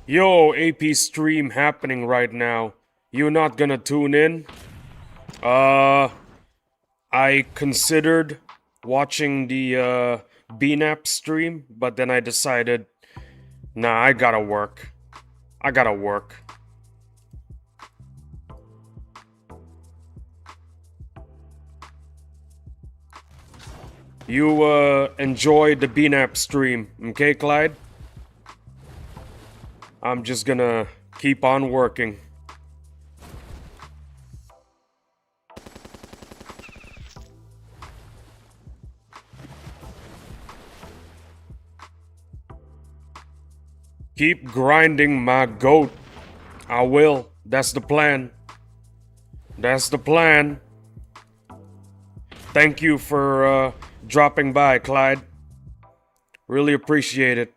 Yo, AP stream happening right now. You not gonna tune in? I considered watching the BNAP stream, but then I decided, nah, I gotta work. I gotta work. You enjoy the BNAP stream, okay, Clyde? I'm just gonna keep on working. Keep grinding, my goat. I will. That's the plan. That's the plan. Thank you for dropping by, Clyde. Really appreciate it.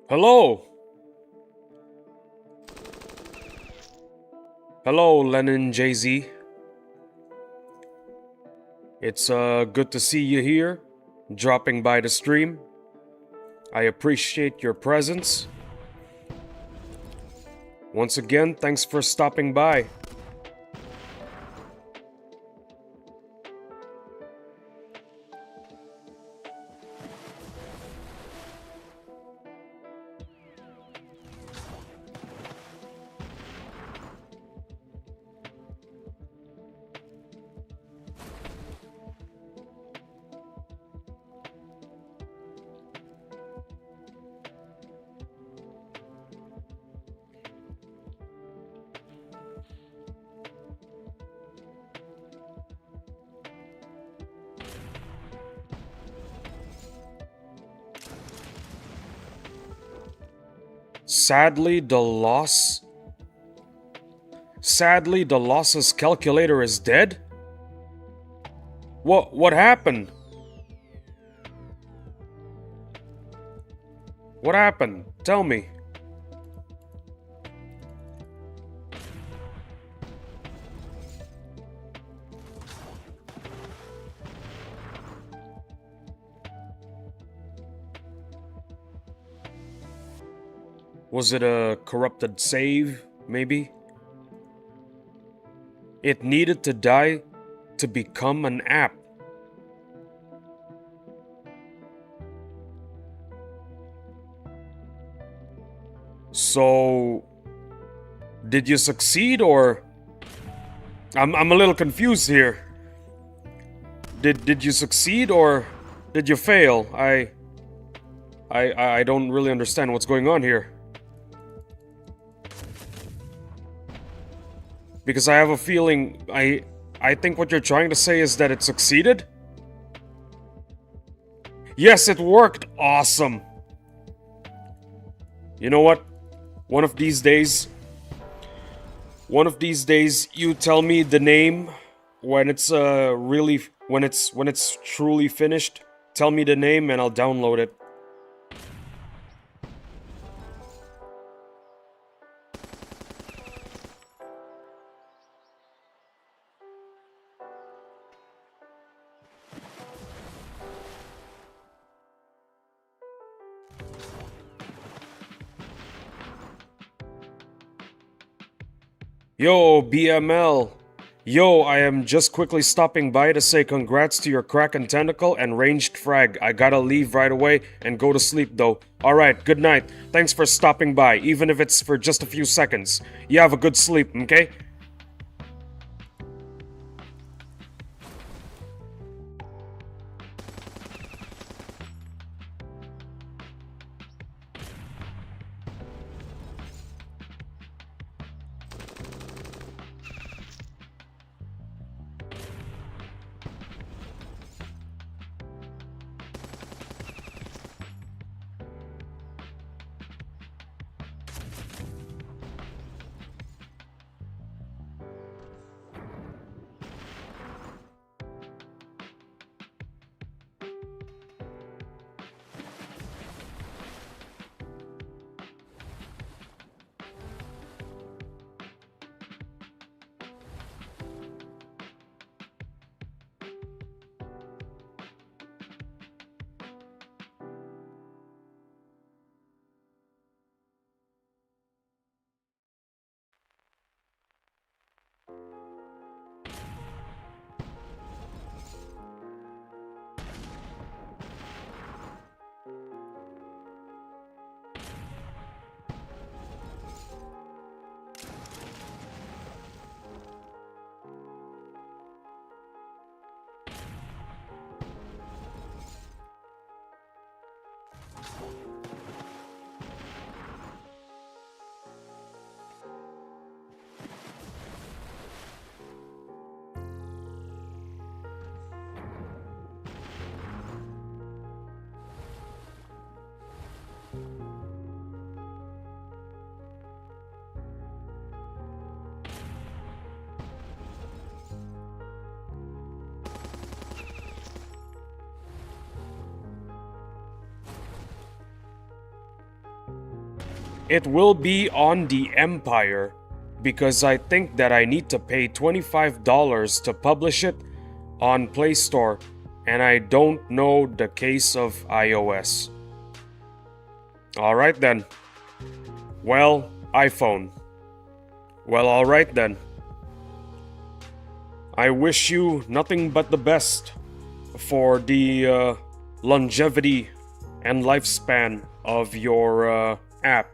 Hello? Hello, Lennon Jay-Z. It's good to see you here, dropping by the stream. I appreciate your presence. Once again, thanks for stopping by. Sadly, the losses calculator is dead? What happened? What happened? Tell me. Was it a corrupted save, maybe? It needed to die to become an app. So, did you succeed or? I'm a little confused here. Did you succeed or did you fail? I don't really understand what's going on here. Because I have a feeling I think what you're trying to say is that it succeeded? Yes, it worked. Awesome. You know what? One of these days, you tell me the name when it's when it's truly finished. Tell me the name and I'll download it. Yo, BML. Yo, I am just quickly stopping by to say congrats to your Kraken Tentacle and ranged frag. I gotta leave right away and go to sleep though. Alright, good night. Thanks for stopping by, even if it's for just a few seconds. You have a good sleep, okay? It will be on the Empire because I think that I need to pay $25 to publish it on Play Store, and I don't know the case of iOS. Alright then. Well, iPhone. Well, alright then. I wish you nothing but the best for the longevity and lifespan of your app.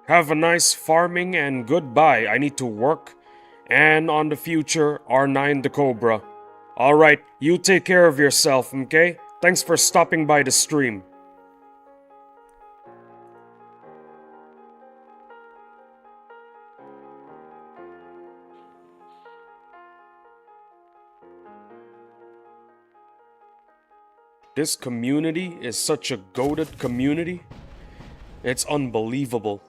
Have a nice farming and goodbye. I need to work. And on the future, R9 the Cobra. Alright, you take care of yourself, okay? Thanks for stopping by the stream. This community is such a goated community. It's unbelievable.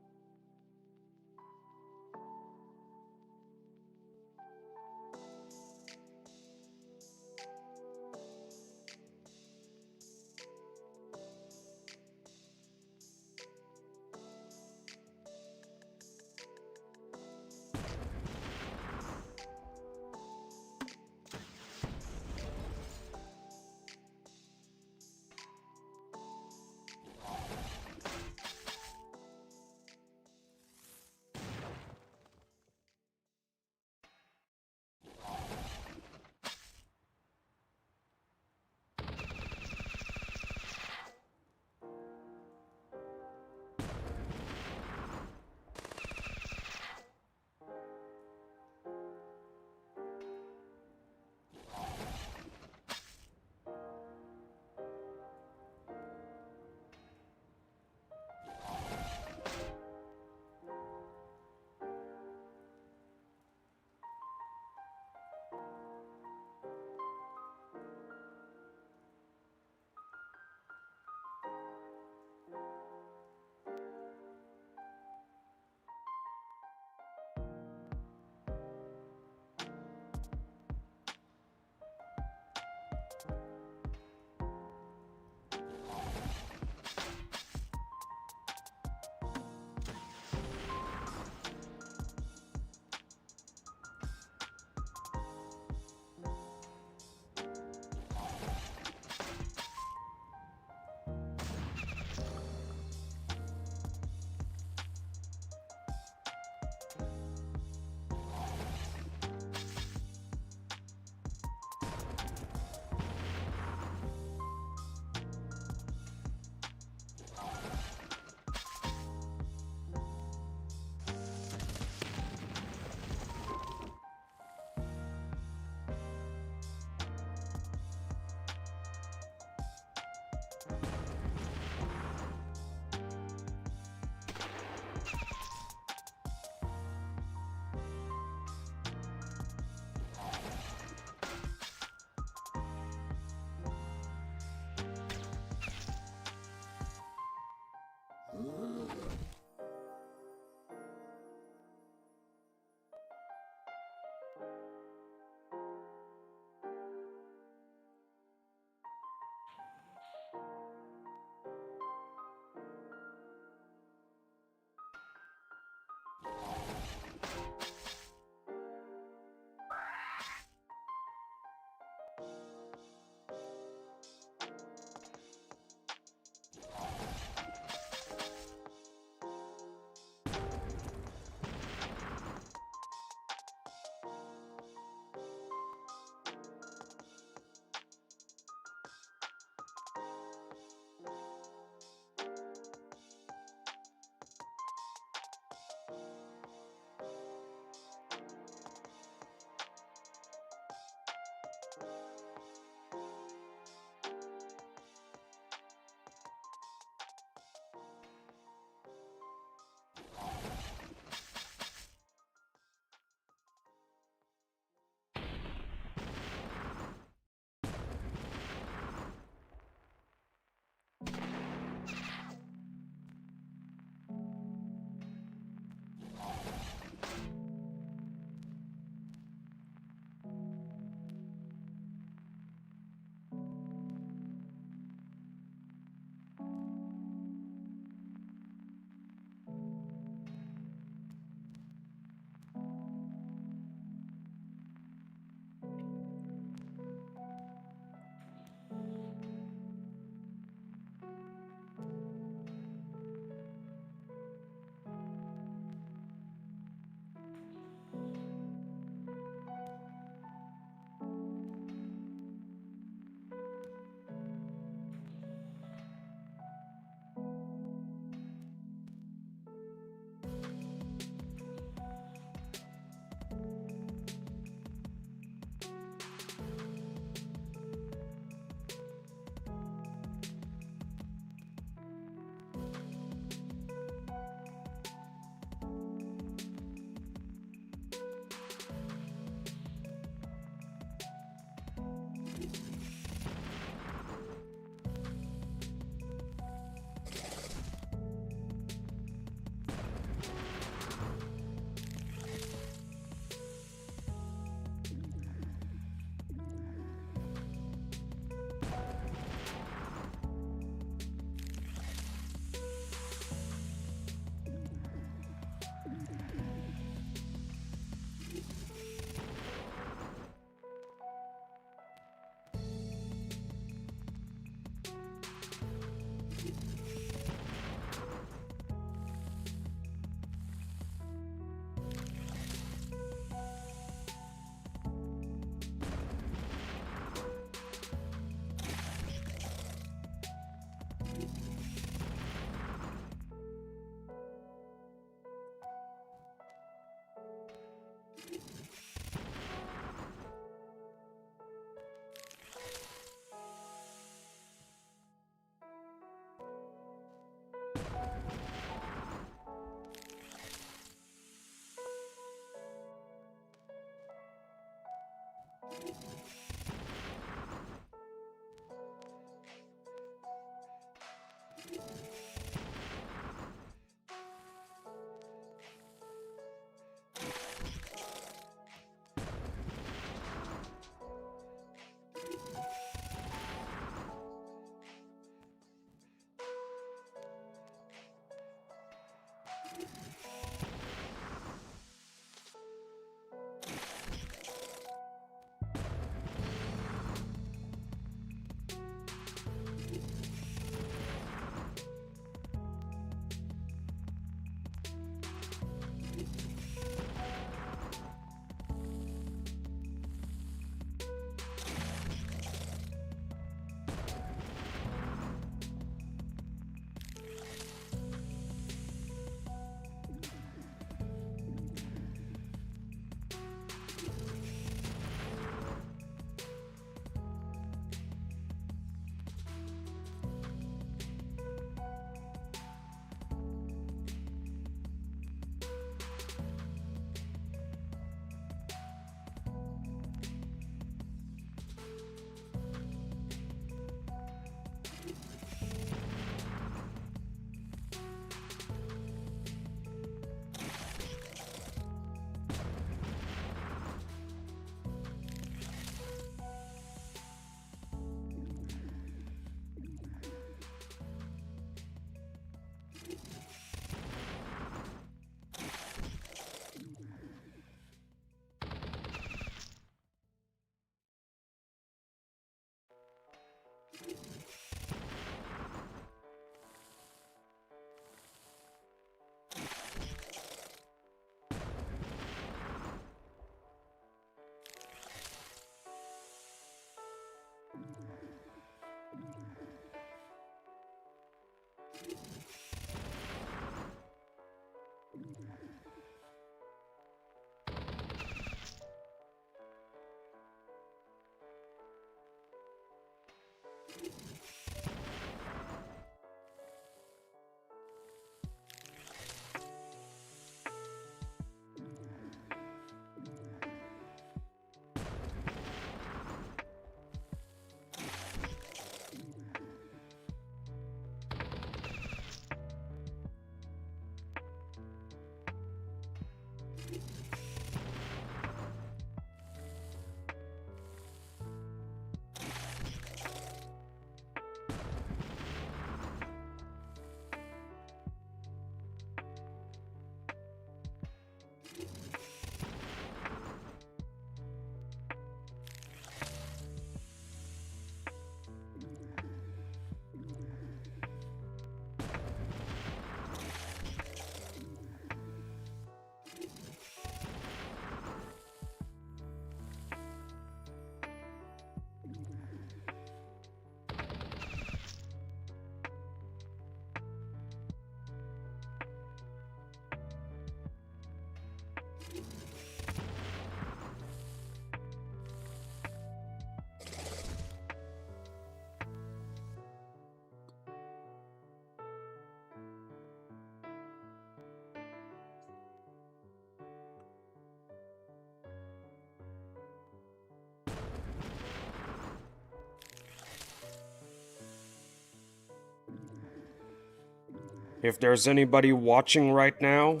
If there's anybody watching right now,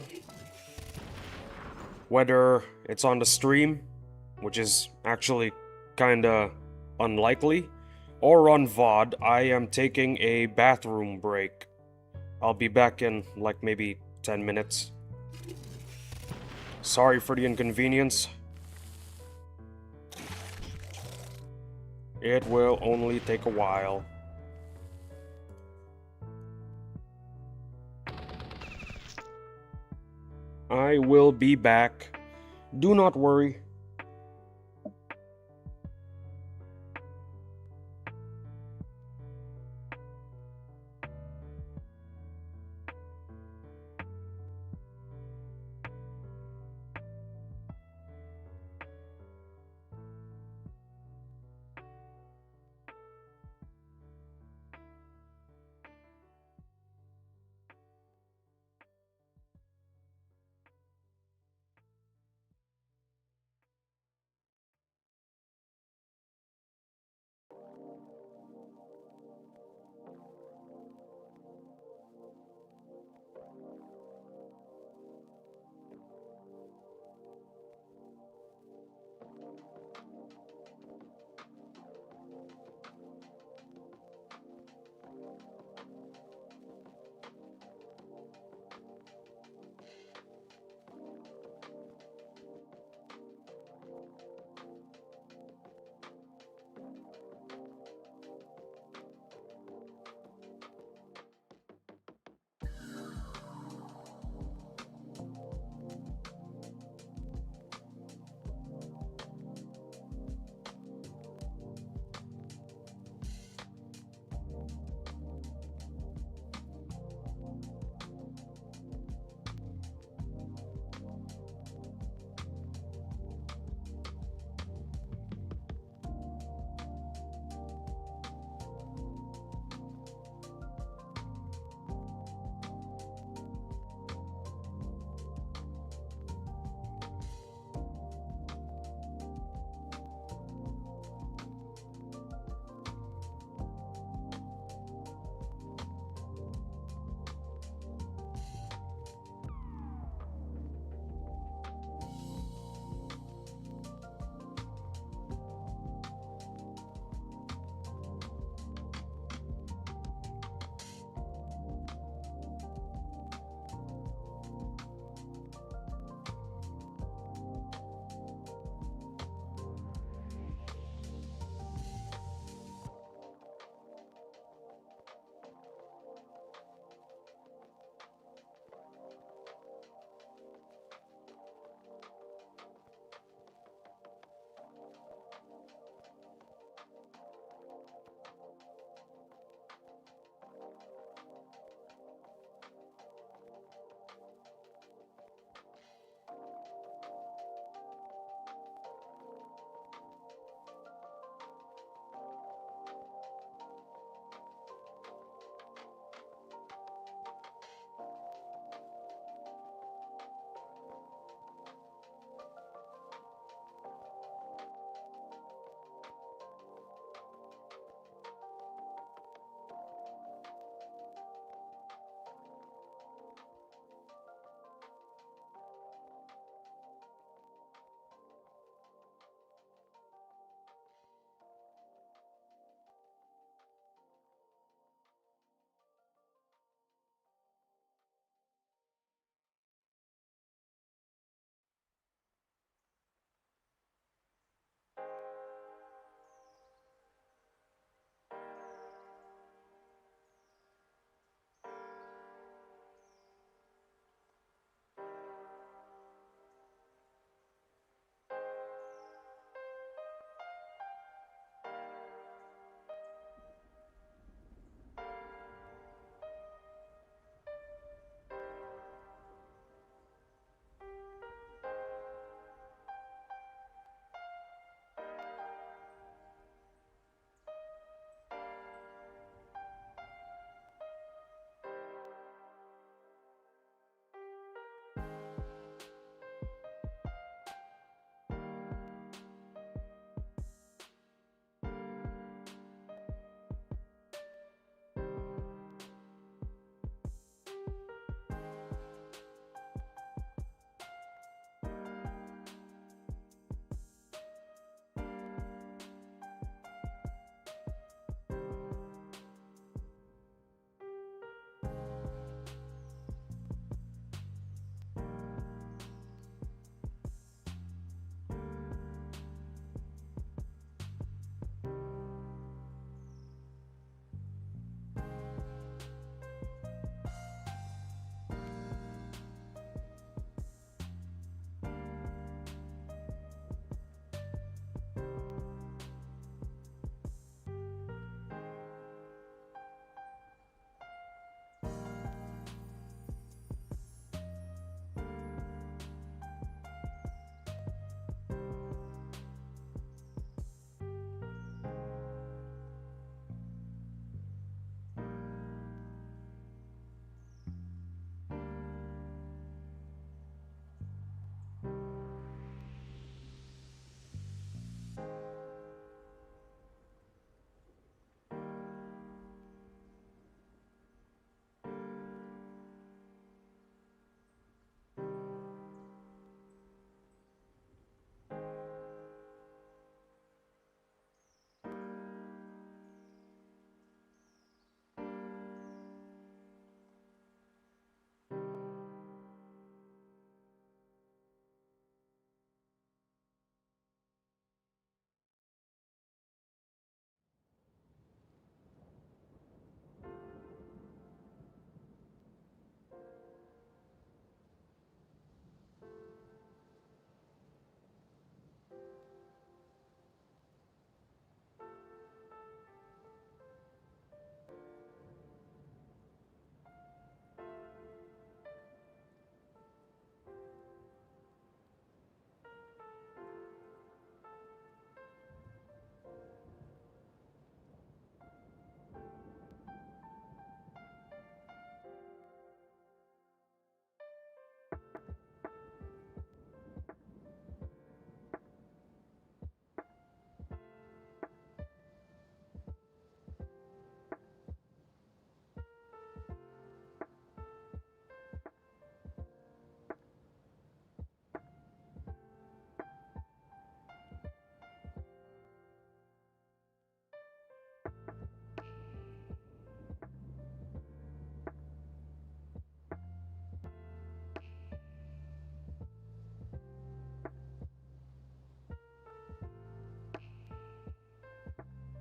whether it's on the stream, which is actually kinda unlikely, or on VOD, I am taking a bathroom break. I'll be back in like maybe 10 minutes. Sorry for the inconvenience. It will only take a while. I will be back. Do not worry.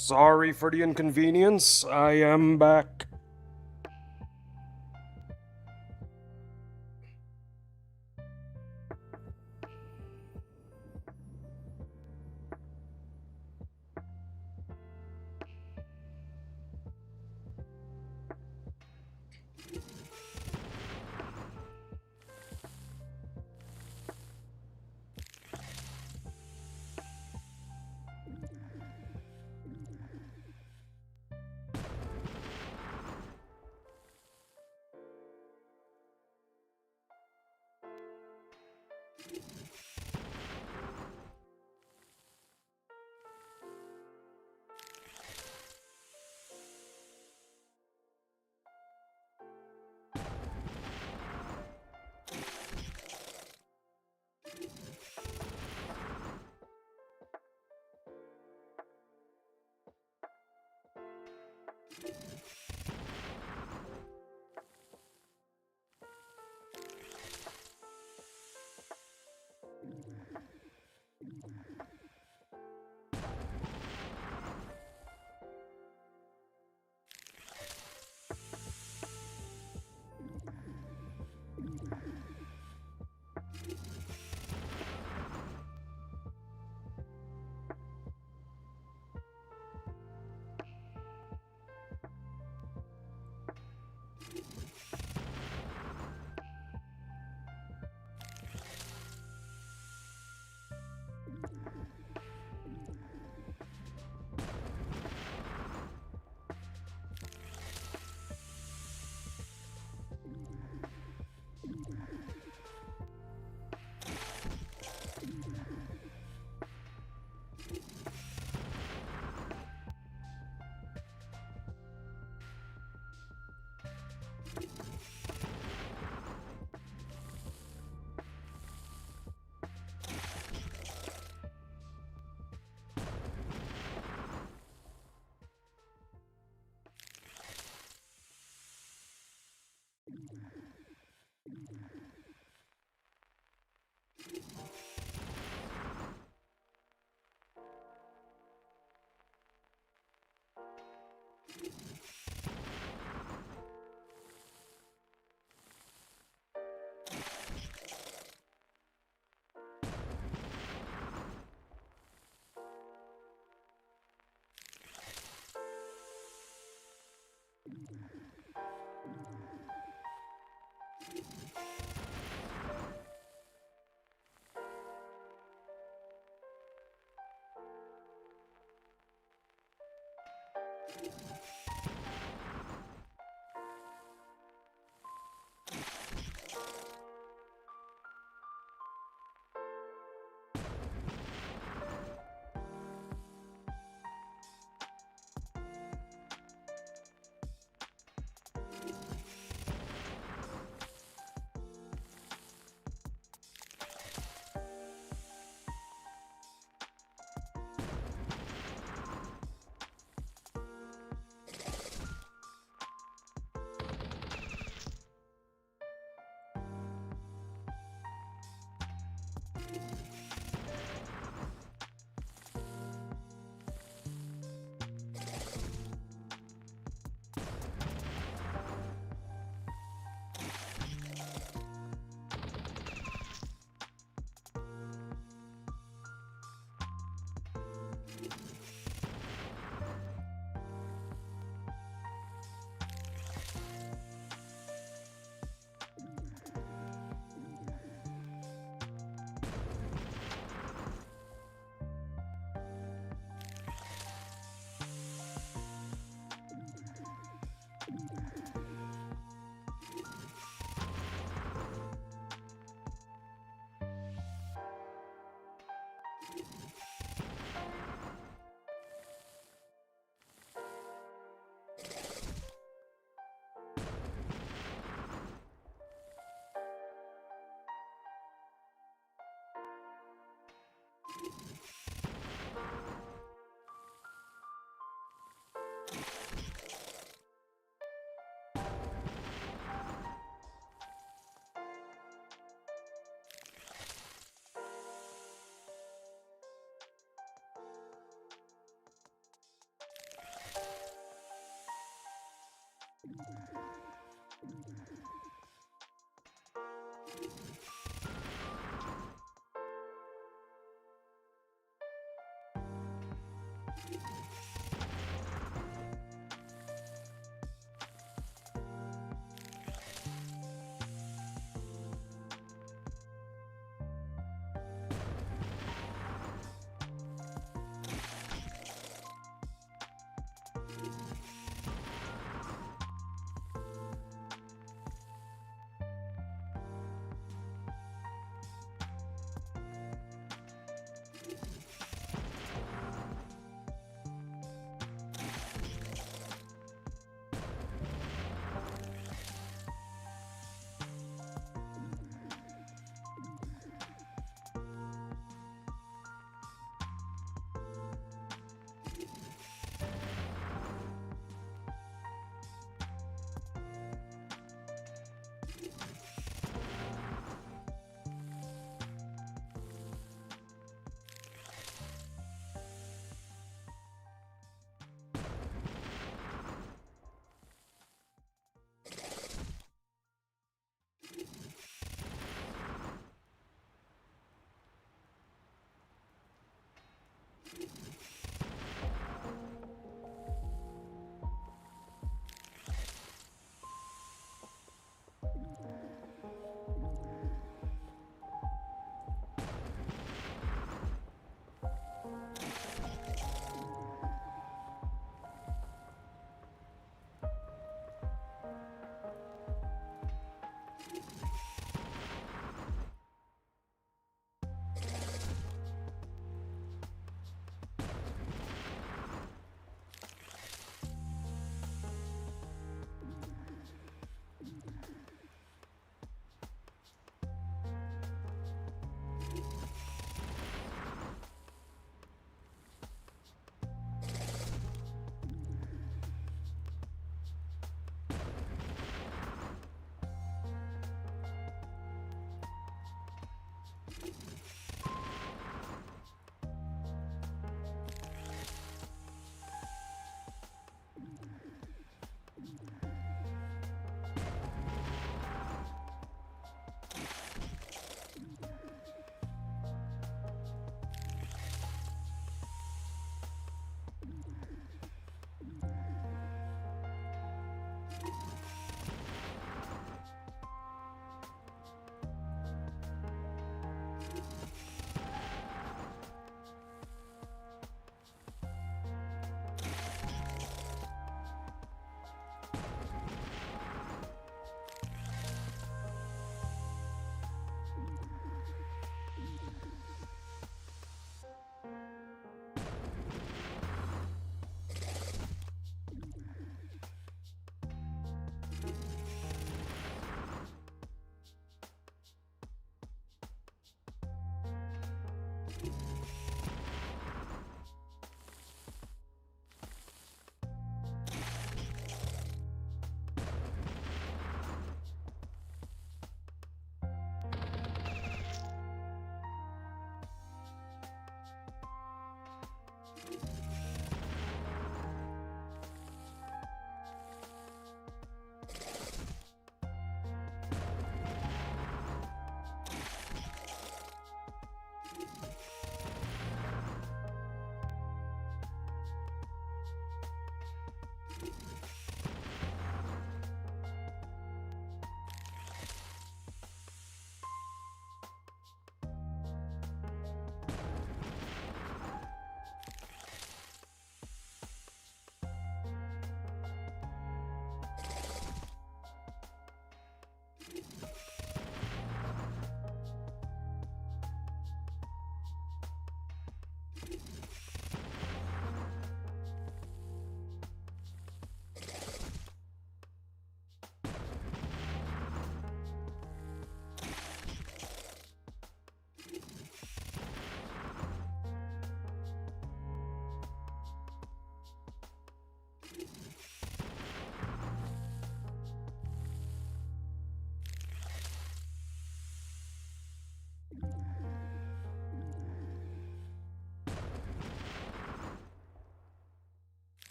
Sorry for the inconvenience. I am back.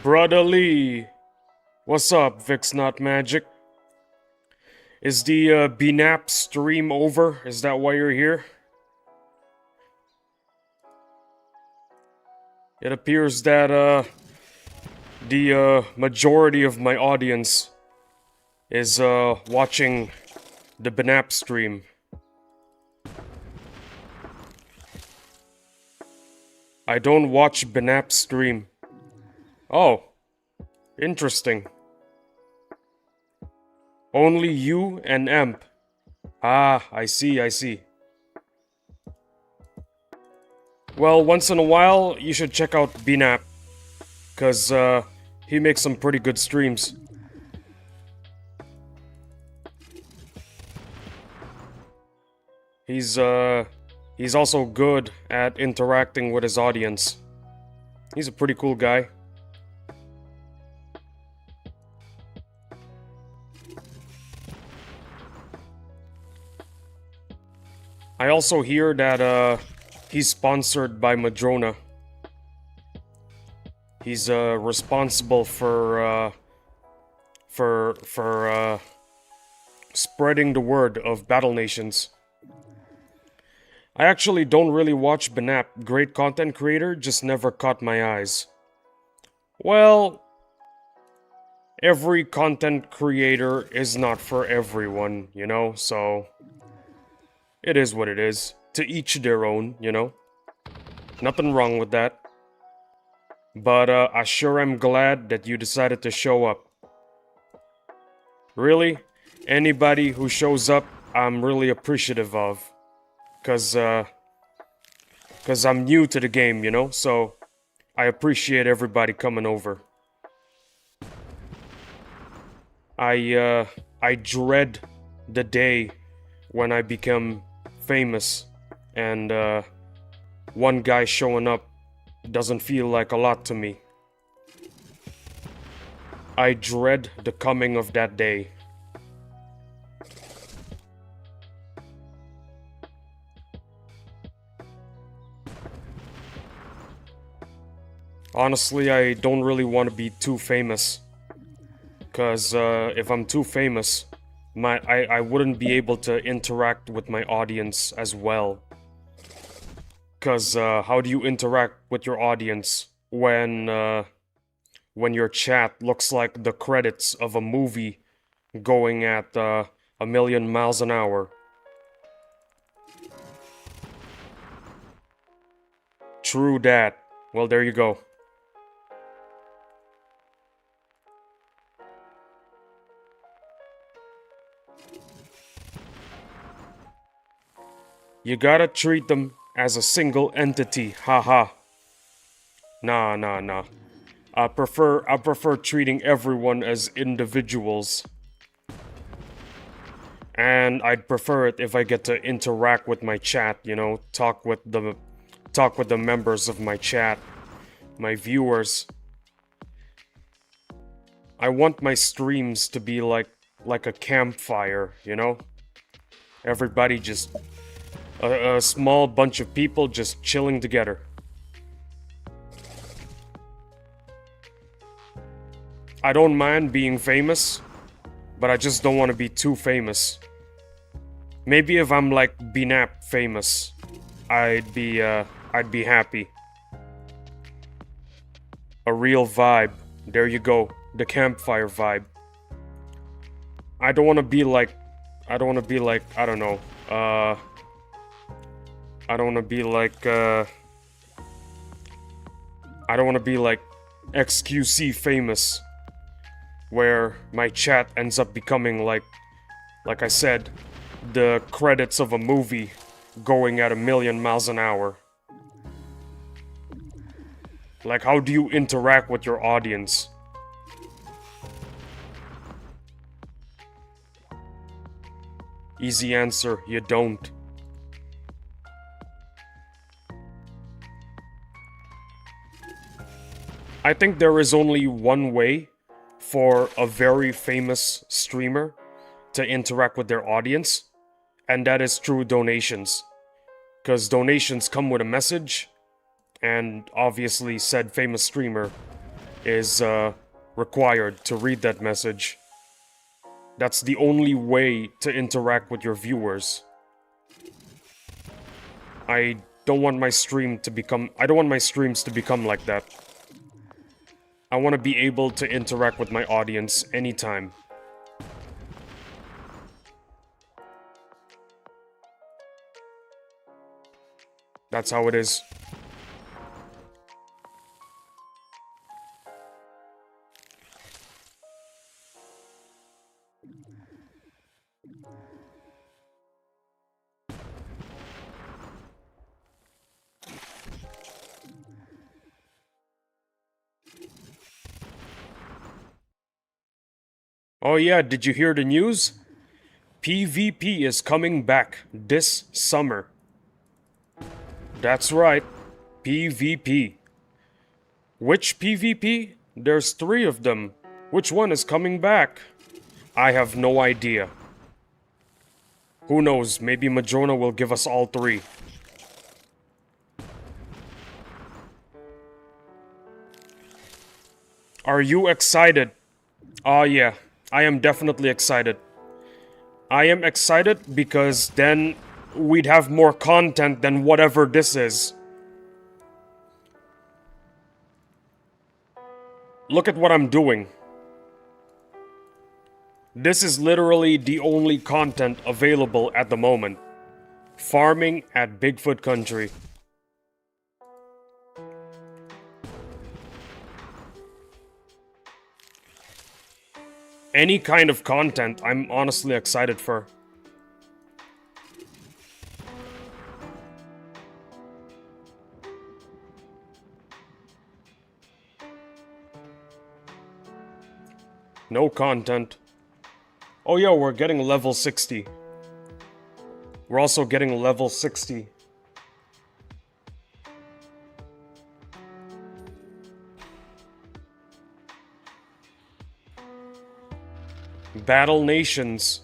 Brother Lee. What's up, Vix Not Magic? Is the BNAP stream over? Is that why you're here? It appears that the majority of my audience is watching the BNAP stream. I don't watch BNAP stream. Oh, interesting. Only you and Emp. Ah, I see, I see. Well, once in a while, you should check out BNAP. Cause, he makes some pretty good streams. He's also good at interacting with his audience. He's a pretty cool guy. I also hear that he's sponsored by Madrona. He's responsible for spreading the word of Battle Nations. I actually don't really watch BNAP. Great content creator, just never caught my eyes. Well, every content creator is not for everyone, you know, so it is what it is. To each their own, you know. Nothing wrong with that. But I sure am glad that you decided to show up. Really, anybody who shows up, I'm really appreciative of. Cause I'm new to the game, you know, so I appreciate everybody coming over. I dread the day when I become famous and one guy showing up doesn't feel like a lot to me. I dread the coming of that day. Honestly, I don't really want to be too famous. Cause if I'm too famous, I wouldn't be able to interact with my audience as well. Cause how do you interact with your audience when your chat looks like the credits of a movie going at 1,000,000 miles an hour? True that. Well, there you go. You gotta treat them as a single entity, haha. Nah. I prefer treating everyone as individuals. And I'd prefer it if I get to interact with my chat, you know, talk with the members of my chat, my viewers. I want my streams to be like a campfire, you know? Everybody just a small bunch of people just chilling together. I don't mind being famous, but I just don't want to be too famous. Maybe if I'm like BNAP famous, I'd be happy. A real vibe. There you go. The campfire vibe. I don't want to be like, I don't want to be like XQC famous, where my chat ends up becoming like I said, the credits of a movie going at 1,000,000 miles an hour. Like, how do you interact with your audience? Easy answer, you don't. I think there is only one way for a very famous streamer to interact with their audience, and that is through donations. Because donations come with a message, and obviously said famous streamer is required to read that message. That's the only way to interact with your viewers. I don't want my streams to become like that. I want to be able to interact with my audience anytime. That's how it is. Oh yeah, did you hear the news? PvP is coming back this summer. That's right, PvP. Which PvP? There's 3 of them. Which one is coming back? I have no idea. Who knows, maybe Madrona will give us all 3. Are you excited? Oh yeah, I am definitely excited. I am excited because then we'd have more content than whatever this is. Look at what I'm doing. This is literally the only content available at the moment. Farming at Bigfoot Country. Any kind of content I'm honestly excited for. No content. Oh yeah, we're getting level 60. We're also getting level 60. Battle Nations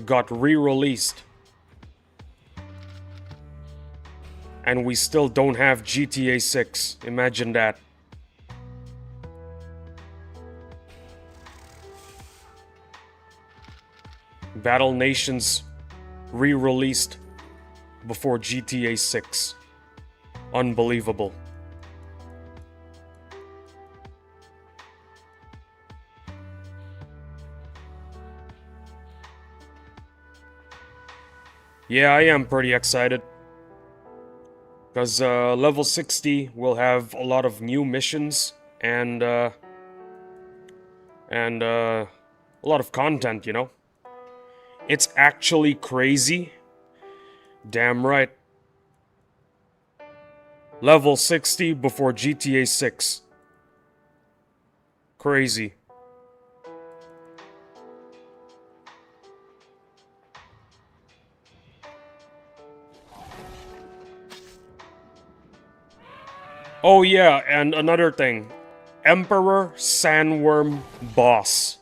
got re-released. And we still don't have GTA 6. Imagine that. Battle Nations re-released before GTA 6. Unbelievable. Yeah, I am pretty excited. Because level 60 will have a lot of new missions and a lot of content, you know? It's actually crazy. Damn right. Level 60 before GTA 6. Crazy. Oh yeah, and another thing. Emperor Sandworm Boss.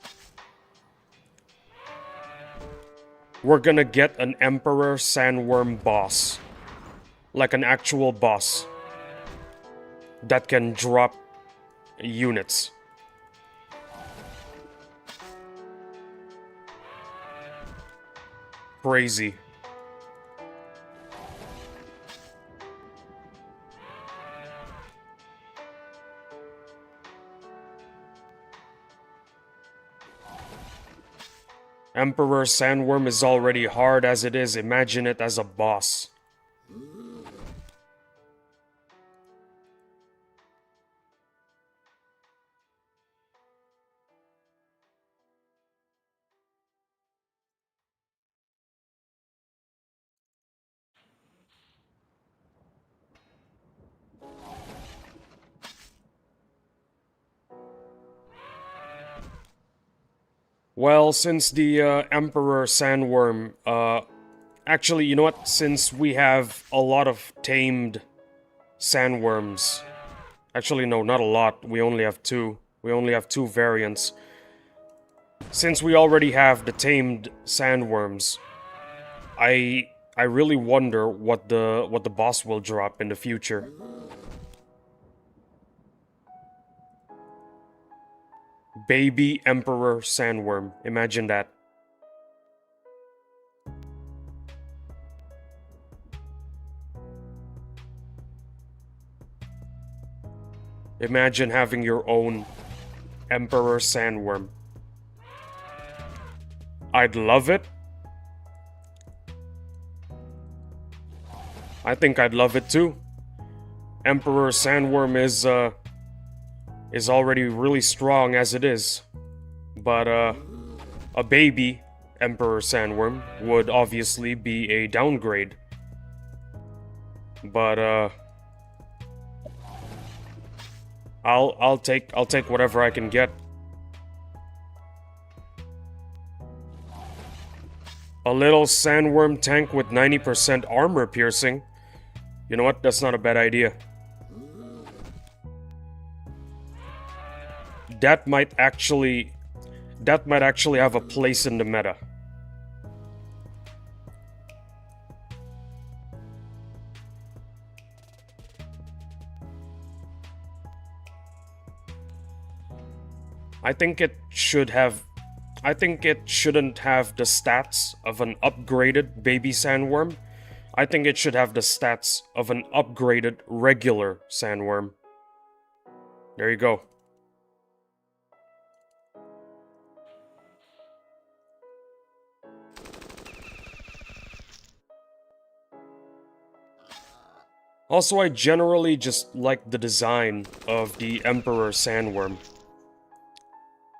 We're gonna get an Emperor Sandworm Boss. Like an actual boss. That can drop units. Crazy. Emperor Sandworm is already hard as it is, imagine it as a boss. Well, since the Emperor Sandworm, actually, you know what? Since we have a lot of tamed sandworms. Actually, no, not a lot. We only have 2. We only have 2 variants. Since we already have the tamed sandworms, I really wonder what the boss will drop in the future. Baby Emperor Sandworm. Imagine that. Imagine having your own Emperor Sandworm. I'd love it. I think I'd love it too. Emperor Sandworm is already really strong as it is. But a baby Emperor Sandworm would obviously be a downgrade. But I'll take whatever I can get. A little sandworm tank with 90% armor piercing. You know what? That's not a bad idea. That might actually have a place in the meta. I think it shouldn't have the stats of an upgraded baby sandworm. I think it should have the stats of an upgraded regular sandworm. There you go. Also, I generally just like the design of the Emperor Sandworm.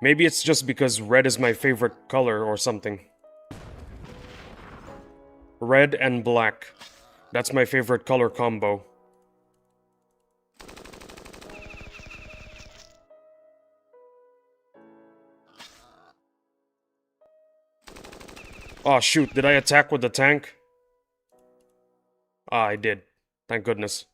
Maybe it's just because red is my favorite color or something. Red and black. That's my favorite color combo. Oh shoot, did I attack with the tank? Ah, I did. Thank goodness.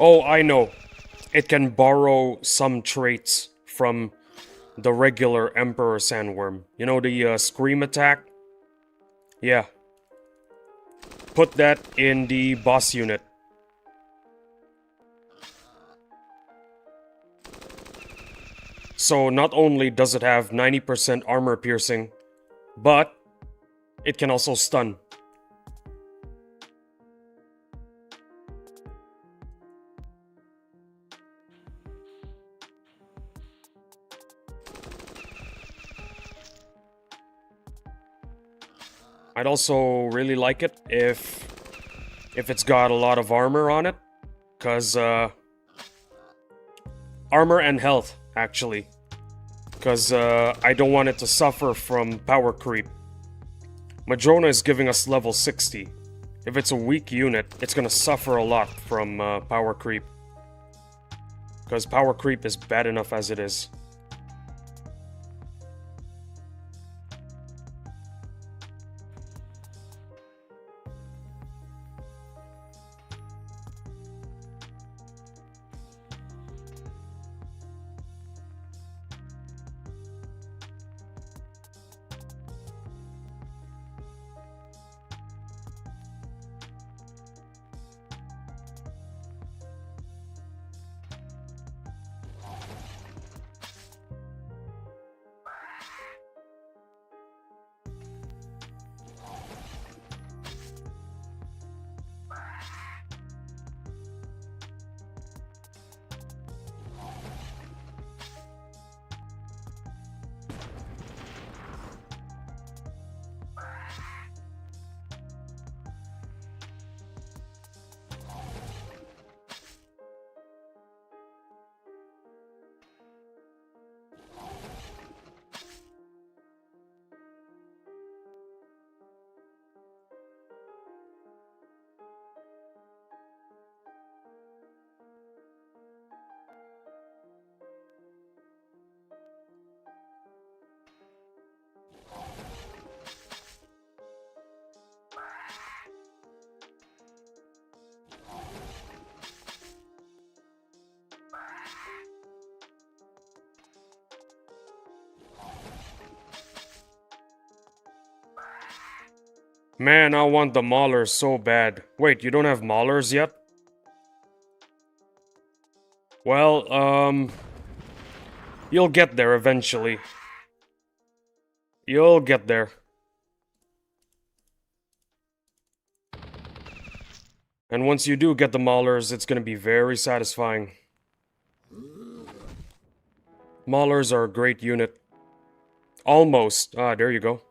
Oh, I know. It can borrow some traits from the regular Emperor Sandworm. You know, the Scream attack? Yeah. Put that in the boss unit. So not only does it have 90% armor piercing, but it can also stun. I'd also really like it if it's got a lot of armor on it, cause armor and health actually, cause I don't want it to suffer from power creep. Madrona is giving us level 60. If it's a weak unit, it's gonna suffer a lot from power creep, cause power creep is bad enough as it is. Man, I want the maulers so bad. Wait, you don't have maulers yet? Well, you'll get there eventually. You'll get there. And once you do get the maulers, it's gonna be very satisfying. Maulers are a great unit. Almost. Ah, there you go.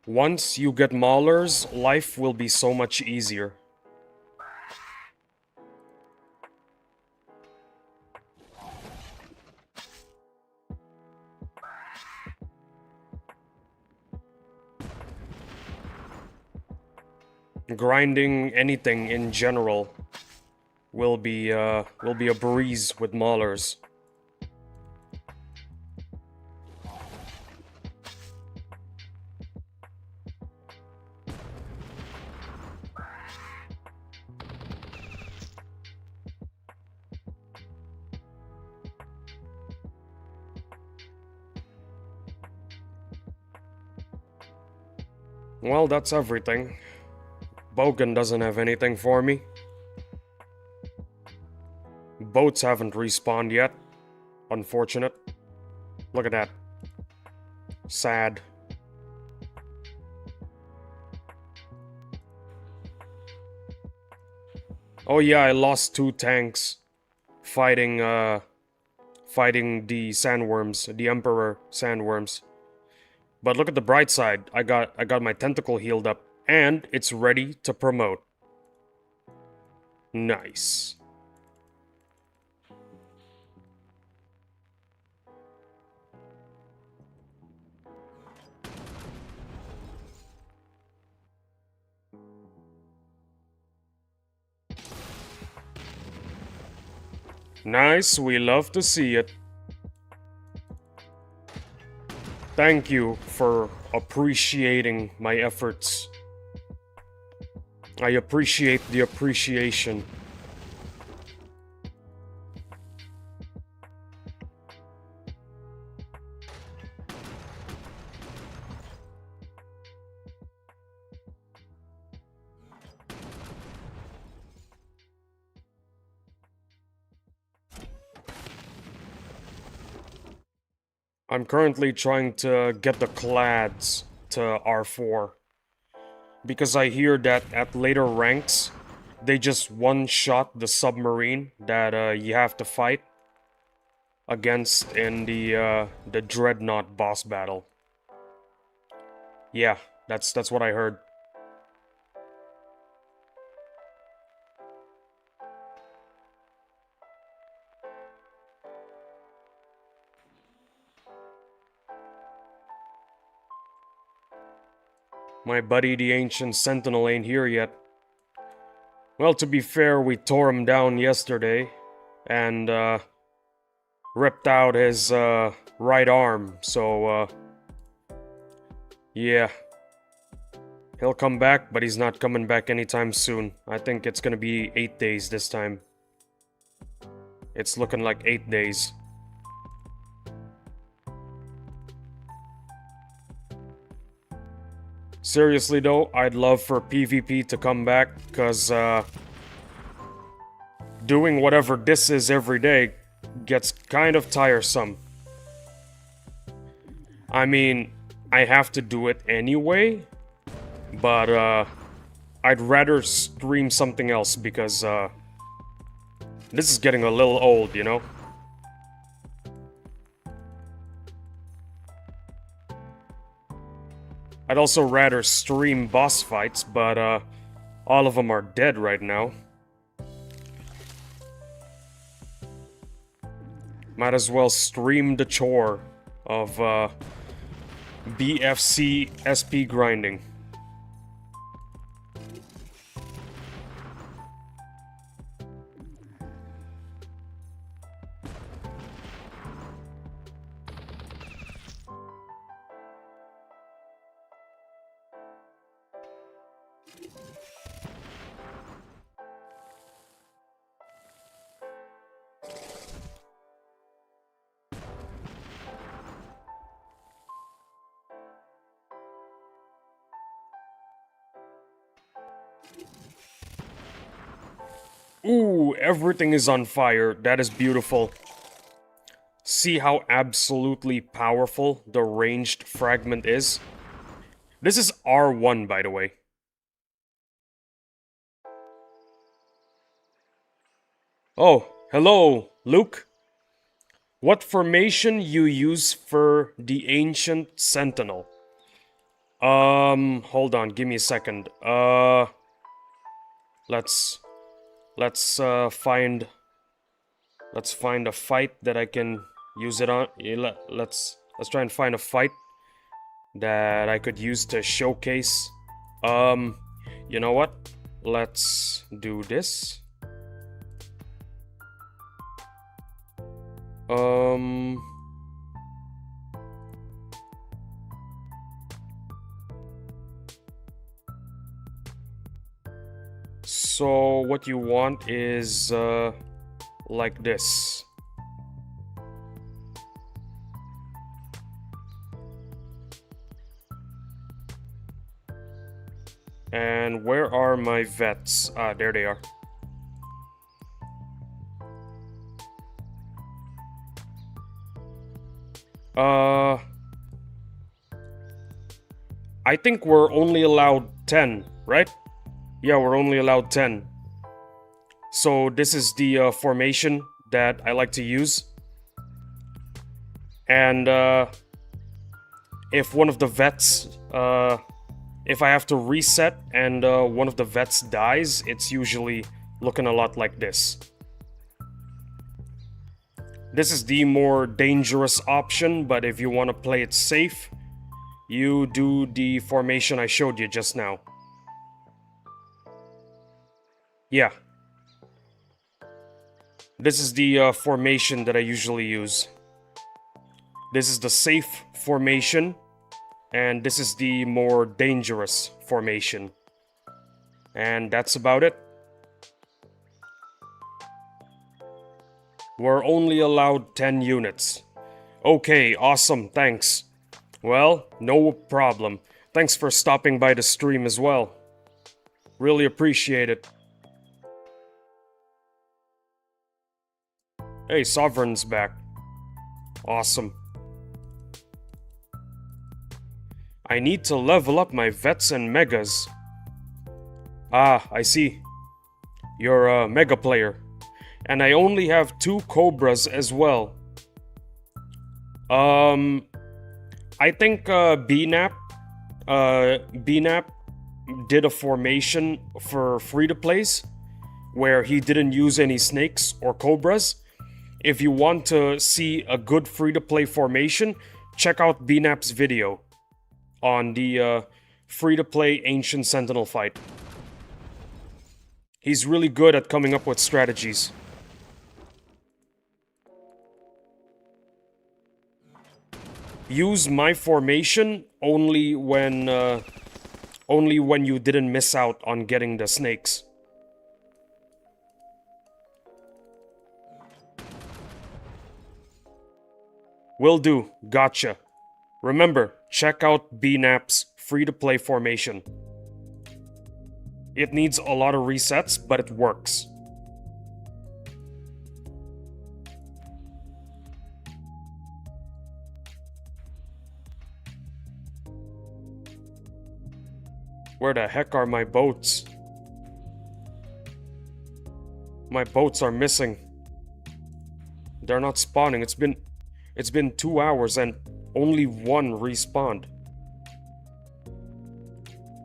Once you get maulers, life will be so much easier. Grinding anything in general will be a breeze with maulers. Well, that's everything. Bogan doesn't have anything for me. Boats haven't respawned yet. Unfortunate. Look at that. Sad. Oh yeah, I lost 2 tanks fighting fighting the sandworms, the Emperor sandworms. But look at the bright side. I got my tentacle healed up and it's ready to promote. Nice. Nice, we love to see it. Thank you for appreciating my efforts. I appreciate the appreciation. I'm currently trying to get the clads to R4. Because I hear that at later ranks, they just one-shot the submarine that you have to fight against in the Dreadnought boss battle. Yeah, that's what I heard. My buddy the Ancient Sentinel ain't here yet. Well, to be fair, we tore him down yesterday and ripped out his right arm, so yeah. He'll come back, but he's not coming back anytime soon. I think it's gonna be 8 days this time. It's looking like 8 days. Seriously though, I'd love for PvP to come back, cause doing whatever this is every day gets kind of tiresome. I mean, I have to do it anyway, but I'd rather stream something else because this is getting a little old, you know? I'd also rather stream boss fights, but all of them are dead right now. Might as well stream the chore of BFC SP grinding. Ooh, everything is on fire. That is beautiful. See how absolutely powerful the ranged fragment is? This is R1, by the way. Oh, hello, Luke. What formation you use for the Ancient Sentinel? Hold on, give me a second. Let's find a fight that I can use it on. Let's try and find a fight that I could use to showcase. You know what? Let's do this. So what you want is like this. And where are my vets? Ah, there they are. I think we're only allowed 10, right? Yeah, we're only allowed 10. So this is the formation that I like to use. And if one of the vets, if I have to reset and one of the vets dies, it's usually looking a lot like this. This is the more dangerous option, but if you want to play it safe, you do the formation I showed you just now. Yeah. This is the formation that I usually use. This is the safe formation, and this is the more dangerous formation. And that's about it. We're only allowed 10 units. Okay, awesome, thanks. Well, no problem. Thanks for stopping by the stream as well. Really appreciate it. Hey, Sovereign's back. Awesome. I need to level up my vets and megas. Ah, I see. You're a mega player. And I only have 2 cobras as well. I think BNAP did a formation for free-to-plays where he didn't use any snakes or cobras. If you want to see a good free-to-play formation, check out BNAP's video on the free-to-play Ancient Sentinel fight. He's really good at coming up with strategies. Use my formation only when you didn't miss out on getting the snakes. Will do. Gotcha. Remember, check out BNAP's free-to-play formation. It needs a lot of resets, but it works. Where the heck are my boats? My boats are missing. They're not spawning. It's been 2 hours and only one respawned.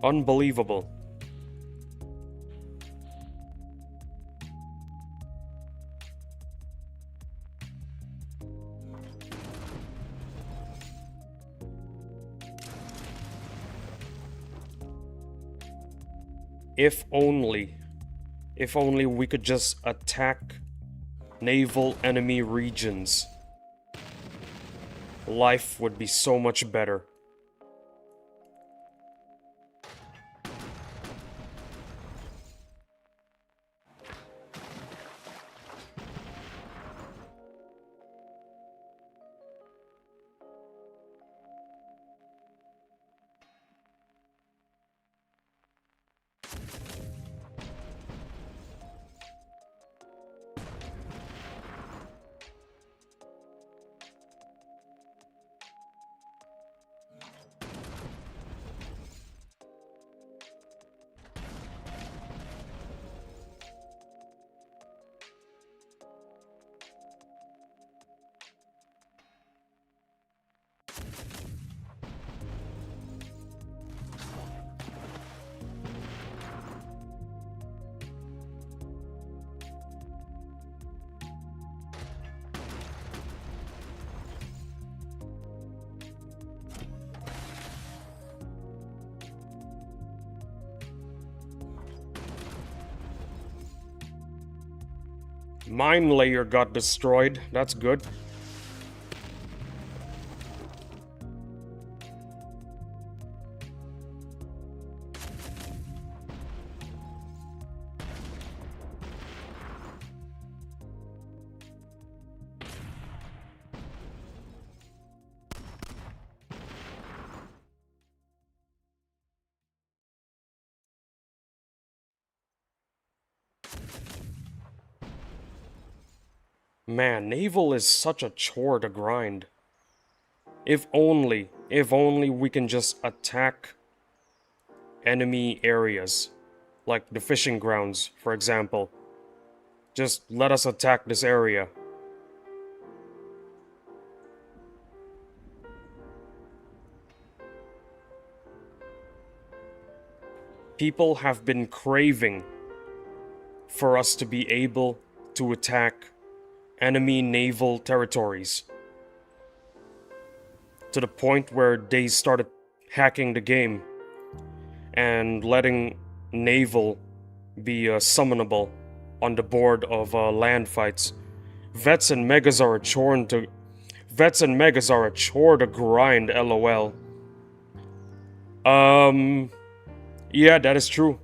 Unbelievable. If only we could just attack naval enemy regions. Life would be so much better. Mine layer got destroyed. That's good. Man, naval is such a chore to grind. If only we can just attack enemy areas. Like the fishing grounds, for example. Just let us attack this area. People have been craving for us to be able to attack enemy naval territories. To the point where they started hacking the game and letting naval be summonable on the board of land fights. Vets and megas are a chore to grind, lol. Yeah, that is true.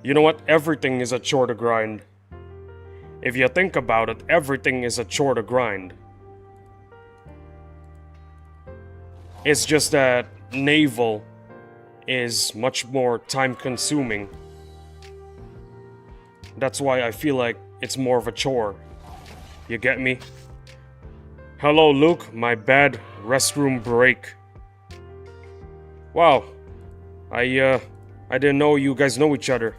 You know what? Everything is a chore to grind. If you think about it, everything is a chore to grind. It's just that naval is much more time consuming. That's why I feel like it's more of a chore. You get me? Hello, Luke. My bad. Restroom break. Wow. I didn't know you guys know each other.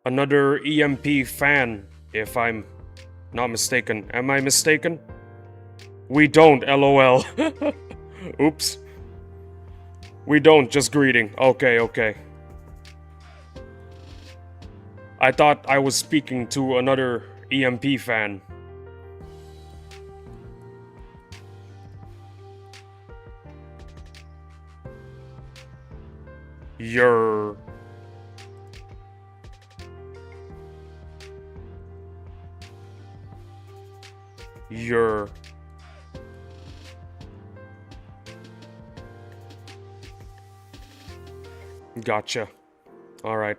Another EMP fan, if I'm not mistaken. Am I mistaken? We don't, lol. Oops. We don't, just greeting. Okay. I thought I was speaking to another EMP fan. You're... Gotcha. Alright.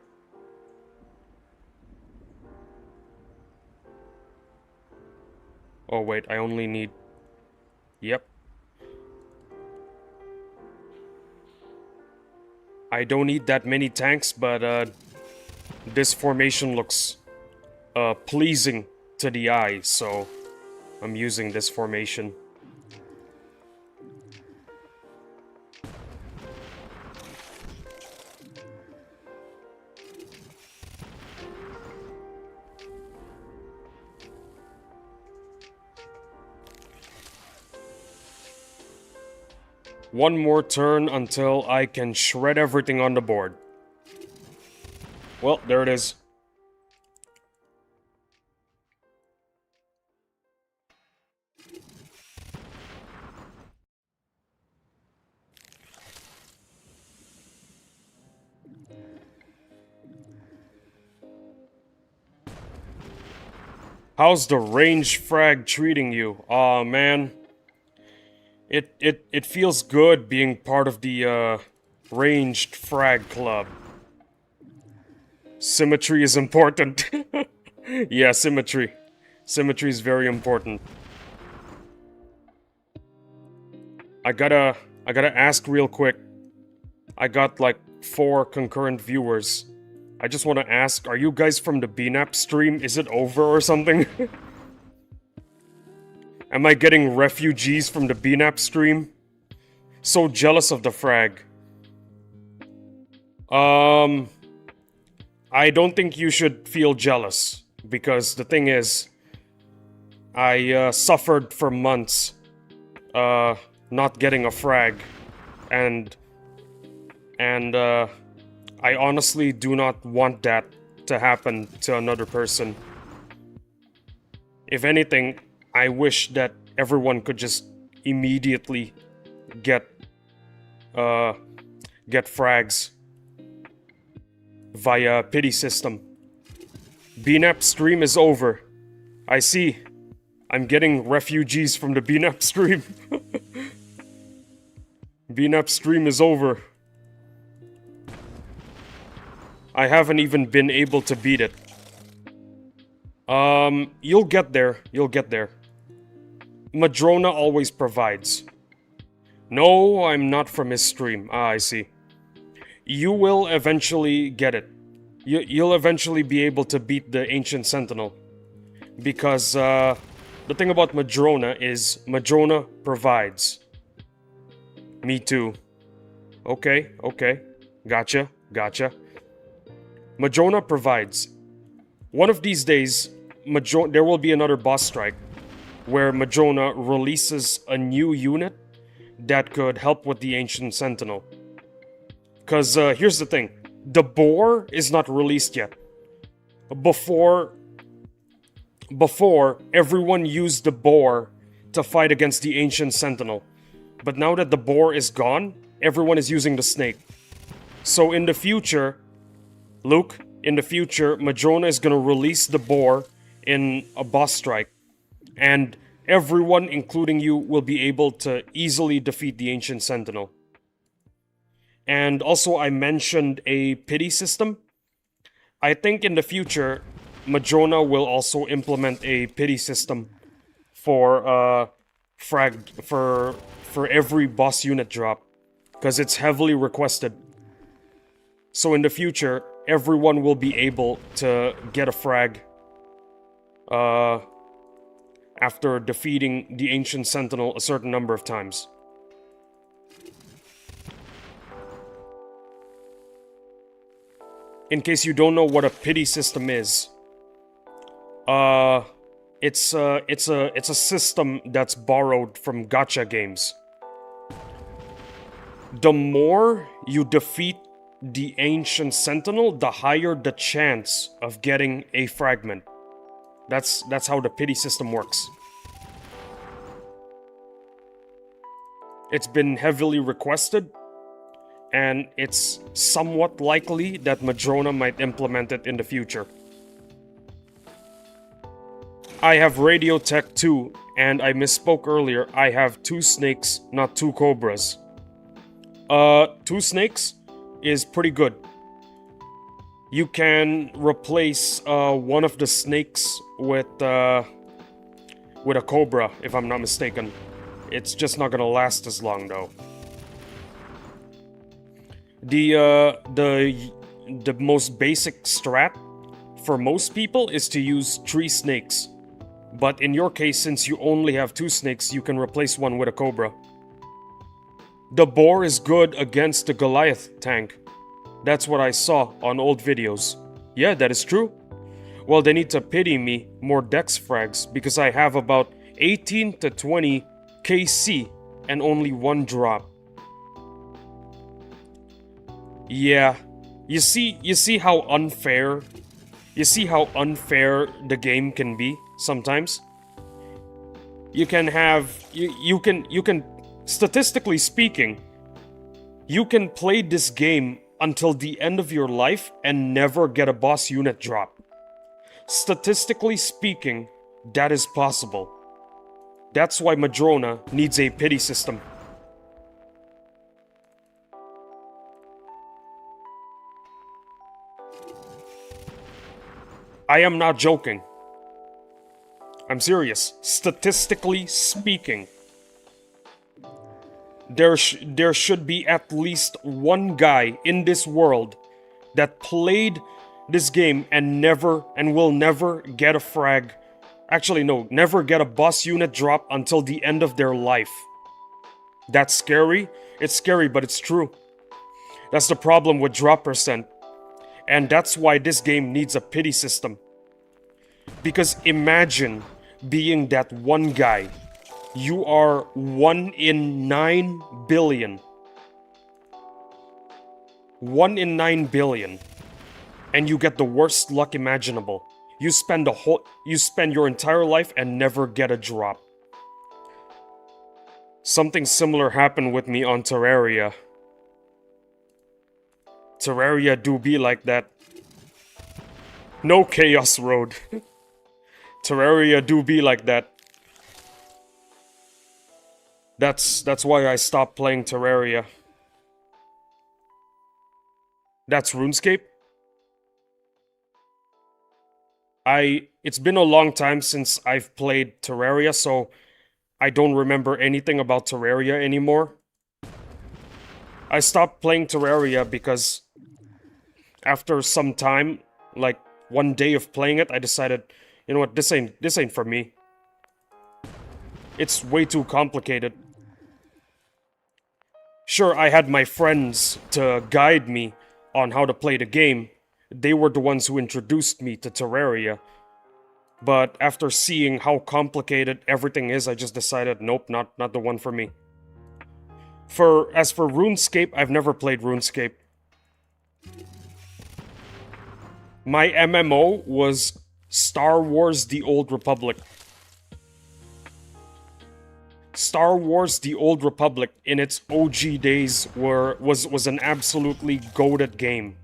Oh wait, I only need... Yep. I don't need that many tanks, but this formation looks pleasing to the eye, so I'm using this formation. One more turn until I can shred everything on the board. Well, there it is. How's the range frag treating you? Aw, man. It feels good being part of the ranged frag club. Symmetry is important. Yeah, symmetry. Symmetry is very important. I gotta ask real quick. I got like 4 concurrent viewers. I just want to ask, are you guys from the BNAP stream? Is it over or something? Am I getting refugees from the BNAP stream? So jealous of the frag. I don't think you should feel jealous. Because the thing is, I suffered for months not getting a frag. And I honestly do not want that to happen to another person. If anything, I wish that everyone could just immediately get frags via pity system. BNAP stream is over. I see. I'm getting refugees from the BNAP stream. BNAP stream is over. I haven't even been able to beat it. You'll get there. You'll get there. Madrona always provides. No, I'm not from his stream. Ah, I see. You will eventually get it. You'll eventually be able to beat the Ancient Sentinel. Because, the thing about Madrona is Madrona provides. Me too. Okay, okay. Gotcha, gotcha. Madrona provides. One of these days, there will be another boss strike where Madrona releases a new unit that could help with the Ancient Sentinel. Because here's the thing. The boar is not released yet. Before everyone used the boar to fight against the Ancient Sentinel. But now that the boar is gone, everyone is using the snake. So in the future, Luke, in the future, Madrona is gonna release the boar in a boss strike. And everyone, including you, will be able to easily defeat the Ancient Sentinel. And also, I mentioned a pity system. I think in the future, Madrona will also implement a pity system for for every boss unit drop, because it's heavily requested. So in the future, everyone will be able to get a frag after defeating the Ancient Sentinel a certain number of times. In case you don't know what a pity system is, it's a system that's borrowed from gacha games. The more you defeat the Ancient Sentinel, the higher the chance of getting a fragment. That's how the pity system works. It's been heavily requested, and it's somewhat likely that Madrona might implement it in the future. I have Radio Tech 2, and I misspoke earlier. I have 2 snakes, not 2 cobras. 2 snakes is pretty good. You can replace one of the snakes with a cobra, if I'm not mistaken. It's just not gonna last as long, though. The most basic strat for most people is to use 3 snakes. But in your case, since you only have 2 snakes, you can replace one with a cobra. The boar is good against the Goliath tank. That's what I saw on old videos. Yeah, that is true. Well, they need to pity me more dex frags because I have about 18 to 20 KC and only 1 drop. Yeah, you see how unfair the game can be sometimes. You can statistically speaking, you can play this game until the end of your life and never get a boss unit drop. Statistically speaking, that is possible. That's why Madrona needs a pity system. I am not joking. I'm serious. Statistically speaking, there should be at least one guy in this world that played this game and will never get a frag. Actually, no, never get a boss unit drop until the end of their life. That's scary. It's scary, but it's true. That's the problem with drop percent. And that's why this game needs a pity system. Because imagine being that one guy. You are 1 in 9 billion. 1 in 9 billion. And you get the worst luck imaginable. You spend your entire life and never get a drop. Something similar happened with me on Terraria. Terraria do be like that. No Chaos Road. Terraria do be like that. That's why I stopped playing Terraria. That's RuneScape? It's been a long time since I've played Terraria, so I don't remember anything about Terraria anymore. I stopped playing Terraria because after some time, like one day of playing it, I decided, you know what, this ain't for me. It's way too complicated. Sure, I had my friends to guide me on how to play the game. They were the ones who introduced me to Terraria. But after seeing how complicated everything is, I just decided, nope, not the one for me. As for RuneScape, I've never played RuneScape. My MMO was Star Wars: The Old Republic. Star Wars: The Old Republic in its OG days was an absolutely goated game.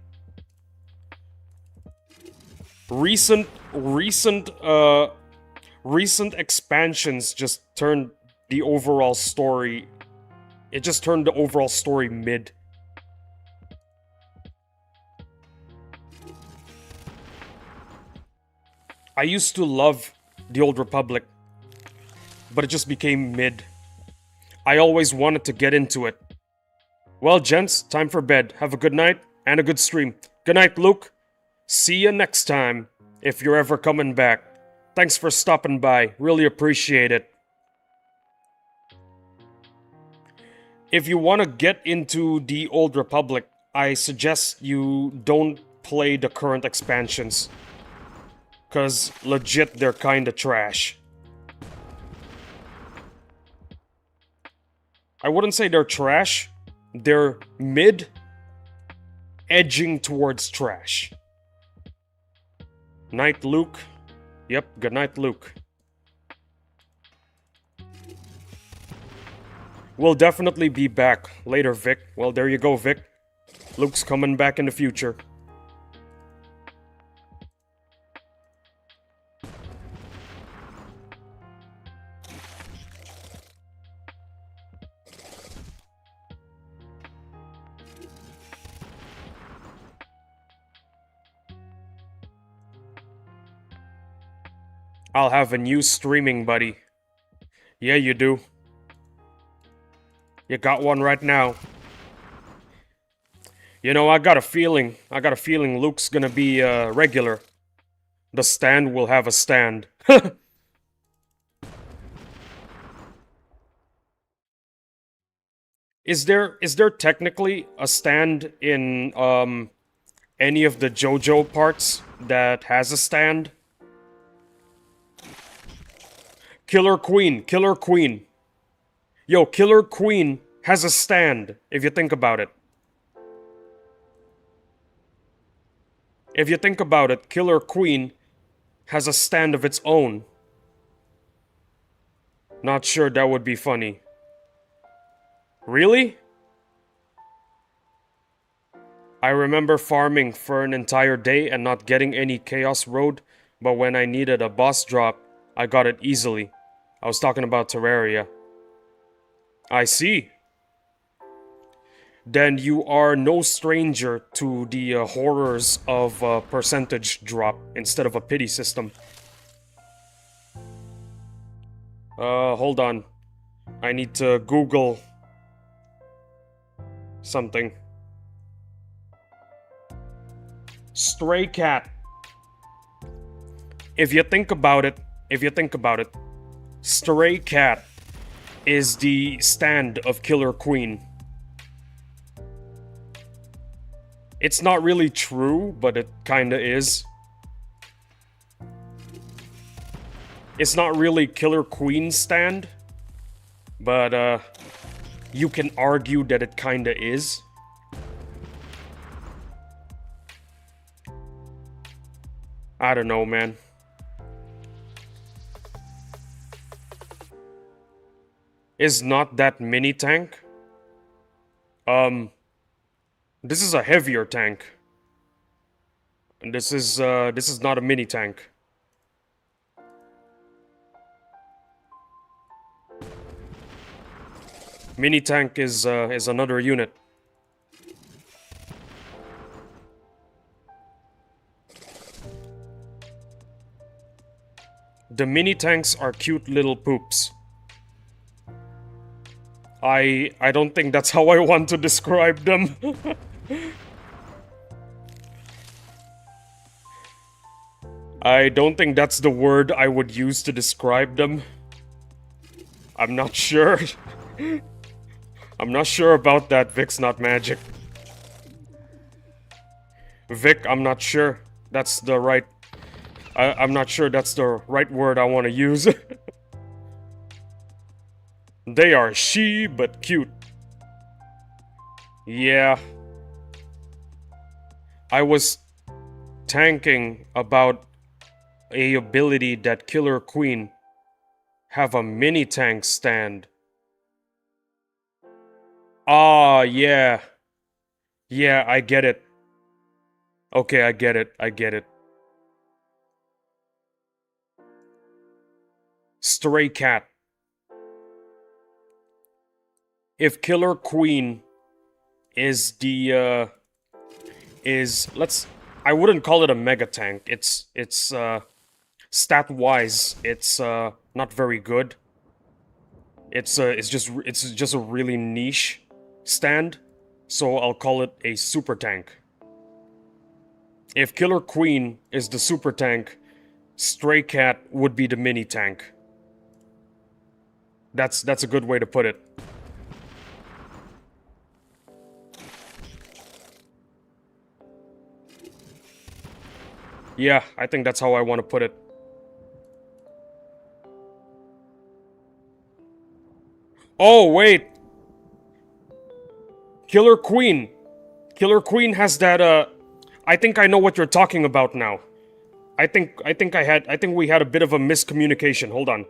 Recent expansions just turned the overall story. It just turned the overall story mid. I used to love The Old Republic, but it just became mid. I always wanted to get into it. Well, gents, time for bed. Have a good night and a good stream. Good night, Luke. See you next time, if you're ever coming back. Thanks for stopping by. Really appreciate it. If you want to get into the Old Republic, I suggest you don't play the current expansions. Cause legit, they're kinda trash. I wouldn't say they're trash. They're mid, edging towards trash. Night, Luke. Yep, good night, Luke. We'll definitely be back later, Vic. Well, there you go, Vic. Luke's coming back in the future. I'll have a new streaming buddy. Yeah, you do. You got one right now. You know, I got a feeling Luke's gonna be regular. The stand will have a stand. Is there technically a stand in any of the JoJo parts that has a stand? Killer Queen. Yo, Killer Queen has a stand, if you think about it. If you think about it, Killer Queen has a stand of its own. Not sure that would be funny. Really? I remember farming for an entire day and not getting any Chaos Road, but when I needed a boss drop, I got it easily. I was talking about Terraria. I see. Then you are no stranger to the horrors of percentage drop instead of a pity system. Hold on. I need to Google something. Stray cat. If you think about it, Stray cat is the stand of Killer Queen. It's not really true, but it kinda is. It's not really Killer Queen's stand, but you can argue that it kinda is. I don't know, man. is not that mini tank. This is a heavier tank. And this is not a mini tank. Mini tank is another unit. The mini tanks are cute little poops. I don't think that's how I want to describe them. I don't think that's the word I would use to describe them. I'm not sure. I'm not sure about that, Vic's not magic. Vic, I'm not sure that's the right... I'm not sure that's the right word I want to use. They are she, but cute. Yeah. I was tanking about a ability that Killer Queen have a mini tank stand. Ah, yeah. Yeah, I get it. Okay, I get it. I get it. Stray cat. If Killer Queen is the I wouldn't call it a mega tank. It's stat wise it's not very good. It's just a really niche stand, so I'll call it a super tank. If Killer Queen is the super tank, Stray Cat would be the mini tank. That's a good way to put it. Yeah, I think that's how I want to put it. Oh, wait! Killer Queen! Killer Queen has that, I think I know what you're talking about now. I think we had a bit of a miscommunication. Hold on.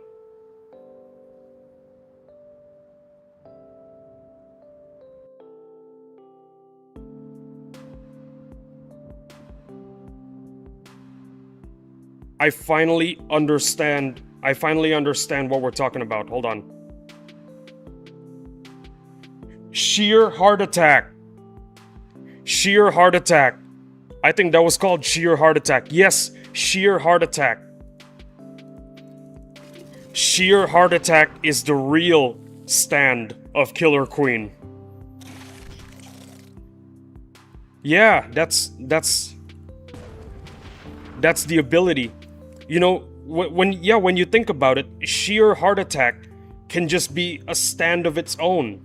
I finally understand what we're talking about. Hold on. Sheer heart attack. Sheer heart attack. I think that was called sheer heart attack. Yes, sheer heart attack. Sheer heart attack is the real stand of Killer Queen. Yeah, that's the ability. You know, when you think about it, sheer heart attack can just be a stand of its own.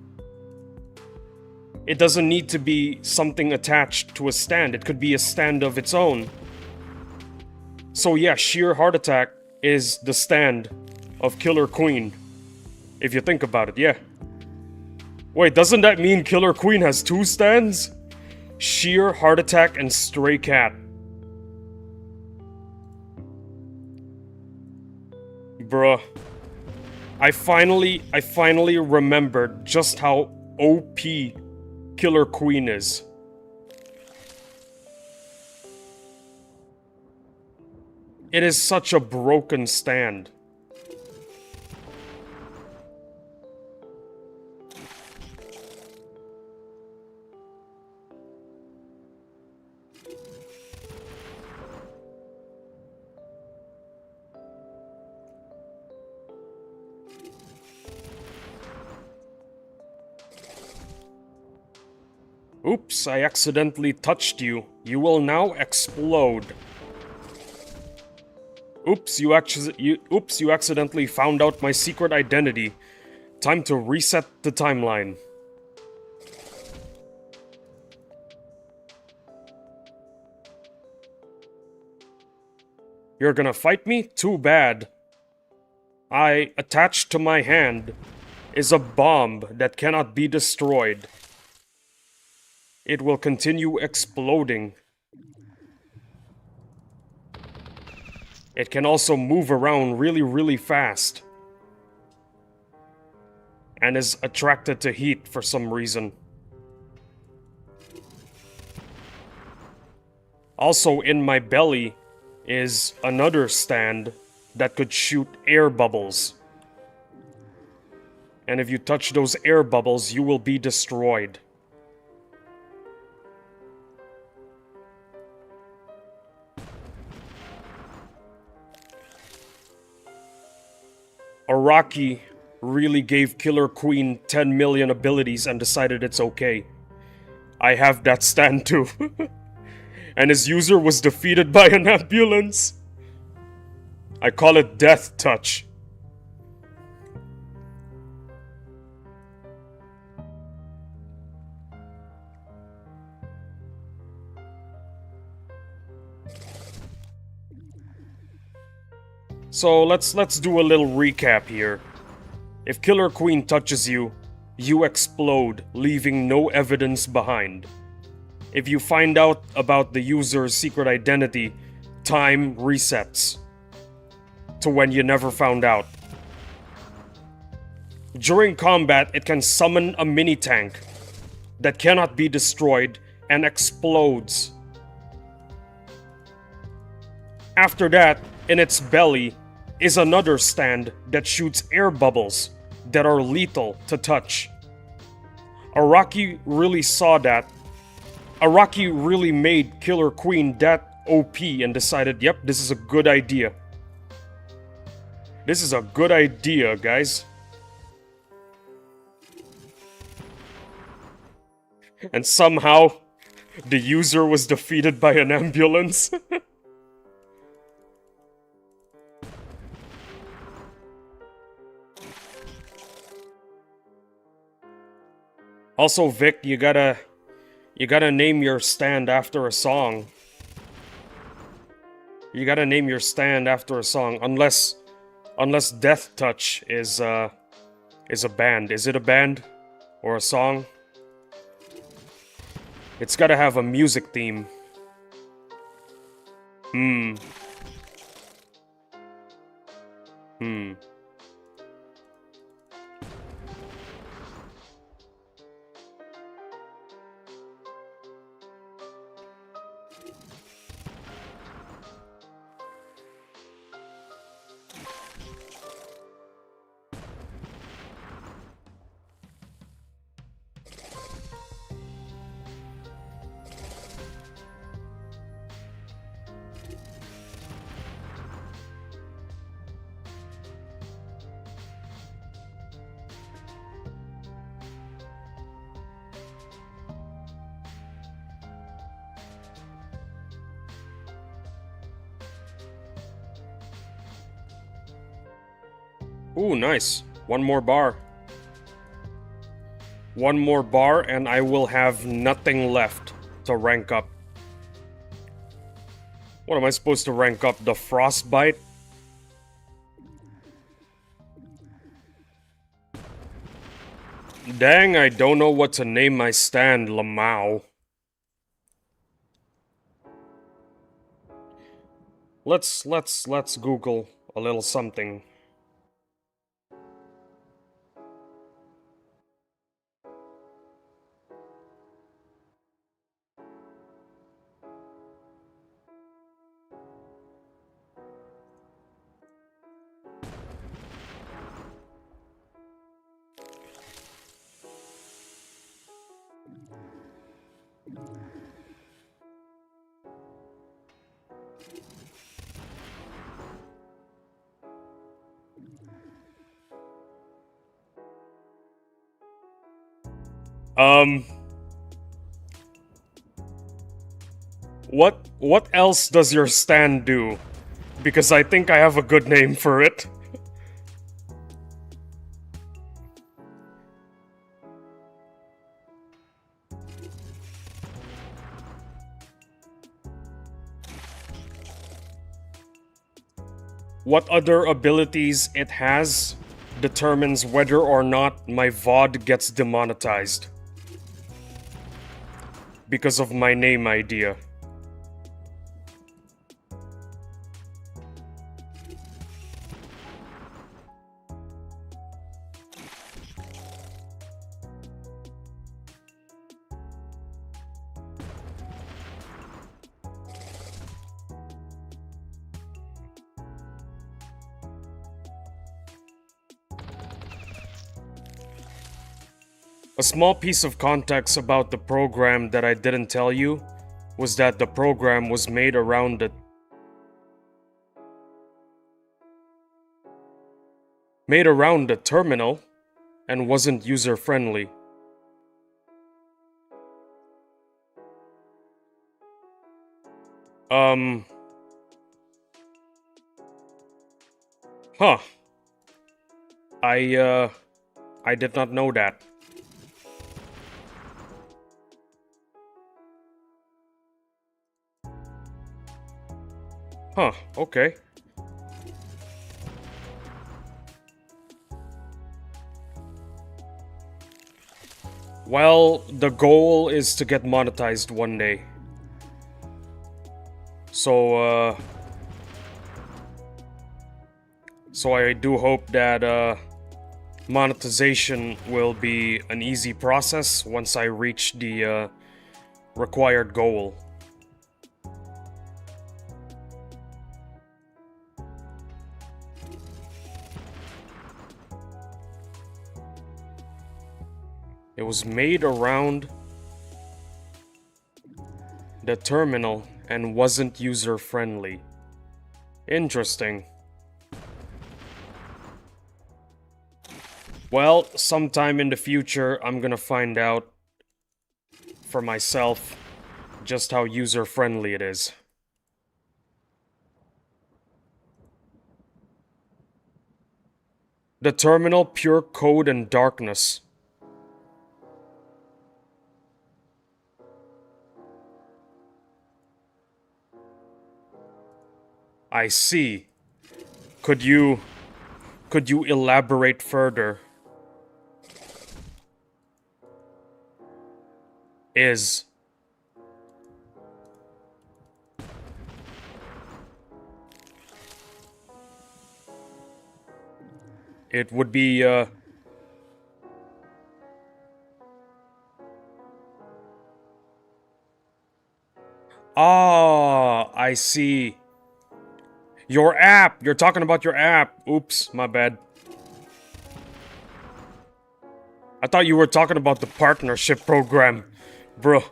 It doesn't need to be something attached to a stand. It could be a stand of its own. So yeah, sheer heart attack is the stand of Killer Queen. If you think about it, yeah. Wait, doesn't that mean Killer Queen has two stands? Sheer heart attack and Stray Cat. Bruh. I finally remembered just how OP Killer Queen is. It is such a broken stand. Oops, I accidentally touched you. You will now explode. Oops, you accidentally found out my secret identity. Time to reset the timeline. You're gonna fight me? Too bad. Attached to my hand is a bomb that cannot be destroyed. It will continue exploding. It can also move around really, really fast. and is attracted to heat for some reason. Also in my belly is another stand that could shoot air bubbles. And if you touch those air bubbles, you will be destroyed. Araki really gave Killer Queen 10 million abilities and decided it's okay. I have that stand too. And his user was defeated by an ambulance. I call it Death Touch. So let's do a little recap here. If Killer Queen touches you, you explode, leaving no evidence behind. If you find out about the user's secret identity, time resets to when you never found out. During combat, it can summon a mini-tank that cannot be destroyed and explodes. After that, in its belly is another stand that shoots air bubbles that are lethal to touch. Araki really saw that. Araki really made Killer Queen that OP and decided, yep, this is a good idea. This is a good idea, guys. And somehow, the user was defeated by an ambulance. Also, Vic, you gotta name your stand after a song. You gotta name your stand after a song, unless Death Touch is a band. Is it a band or a song? It's gotta have a music theme. Hmm. Ooh, nice. One more bar. One more bar and I will have nothing left to rank up. What am I supposed to rank up? The Frostbite? Dang, I don't know what to name my stand, Lamau. Let's Google a little something. What else does your stand do? Because I think I have a good name for it. What other abilities it has determines whether or not my VOD gets demonetized. Because of my name idea. A small piece of context about the program that I didn't tell you was that the program was made around the terminal and wasn't user-friendly. Huh. I did not know that. Huh, okay. Well, the goal is to get monetized one day. So, so I do hope that, monetization will be an easy process once I reach the, required goal. It was made around the terminal and wasn't user-friendly. Interesting. Well, sometime in the future, I'm gonna find out for myself just how user-friendly it is. The terminal, pure code and darkness. I see. Could you elaborate further? Is it would be ah, I see. Your app! You're talking about your app! Oops, my bad. I thought you were talking about the partnership program. Bro,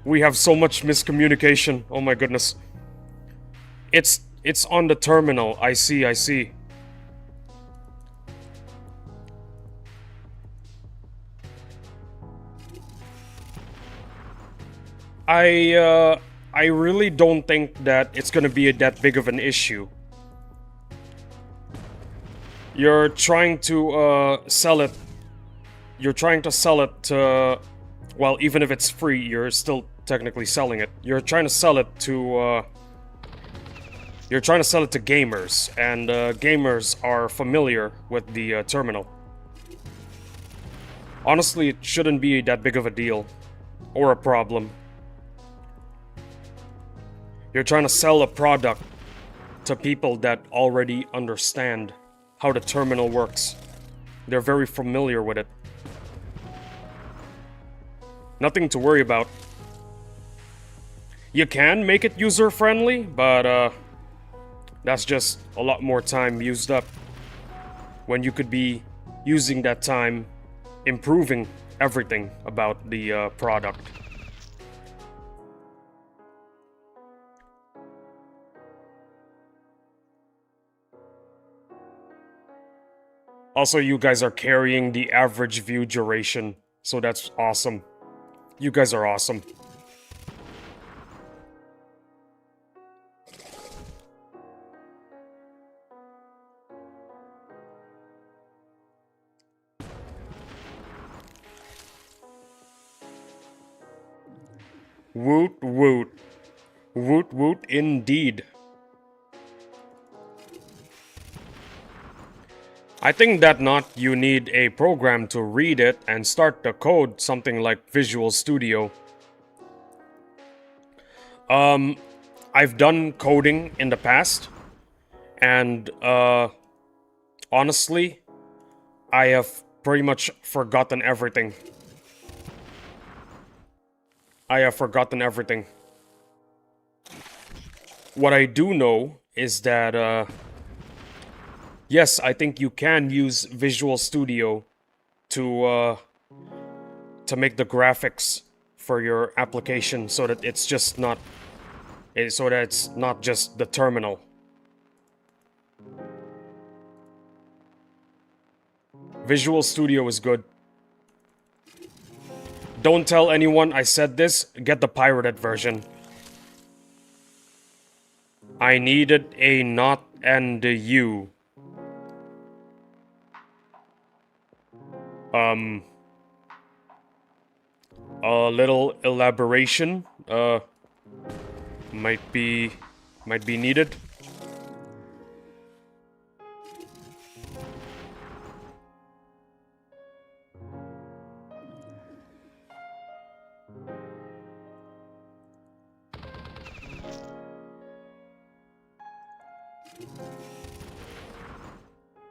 we have so much miscommunication. Oh my goodness. It's on the terminal. I see, I see. I really don't think that it's gonna be that big of an issue. You're trying to sell it. You're trying to sell it to, well, even if it's free, you're still technically selling it. You're trying to sell it to gamers, and gamers are familiar with the terminal. Honestly, it shouldn't be that big of a deal or a problem. You're trying to sell a product to people that already understand how the terminal works. They're very familiar with it. Nothing to worry about. You can make it user-friendly, but that's just a lot more time used up when you could be using that time improving everything about the product. Also, you guys are carrying the average view duration, so that's awesome. You guys are awesome. Woot woot. Woot woot indeed. I think that not you need a program to read it and start the code, something like Visual Studio. I've done coding in the past, and honestly, I have pretty much forgotten everything. I have forgotten everything. What I do know is that, yes, I think you can use Visual Studio to to make the graphics for your application so that it's just not so that it's not just the terminal. Visual Studio is good. Don't tell anyone I said this. Get the pirated version. I needed a not and a U. A little elaboration, might be needed.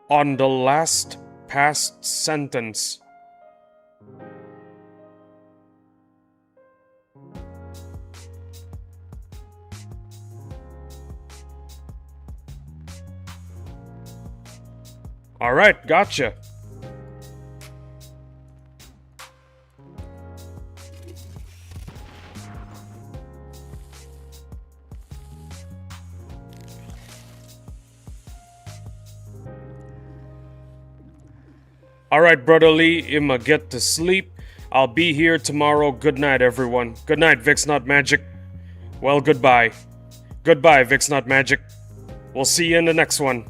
On the last past sentence. Alright, gotcha. Alright, Brother Lee, I'ma get to sleep. I'll be here tomorrow. Good night, everyone. Good night, Vix Not Magic. Well, goodbye. Goodbye, Vix Not Magic. We'll see you in the next one.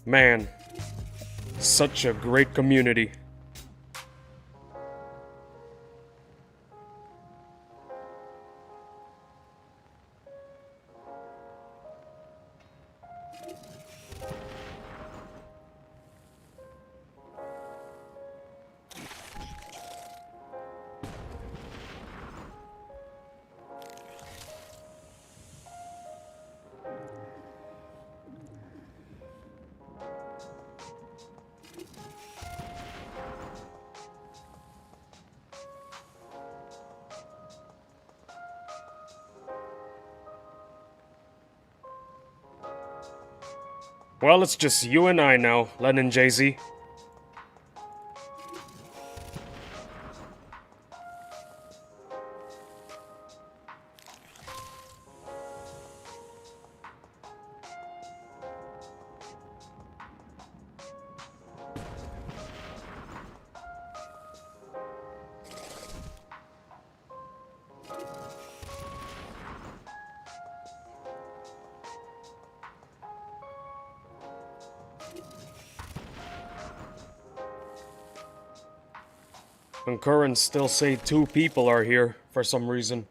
Man, such a great community. Well, it's just you and I now, Len and Jay-Z. Concurrents still say 2 people are here for some reason.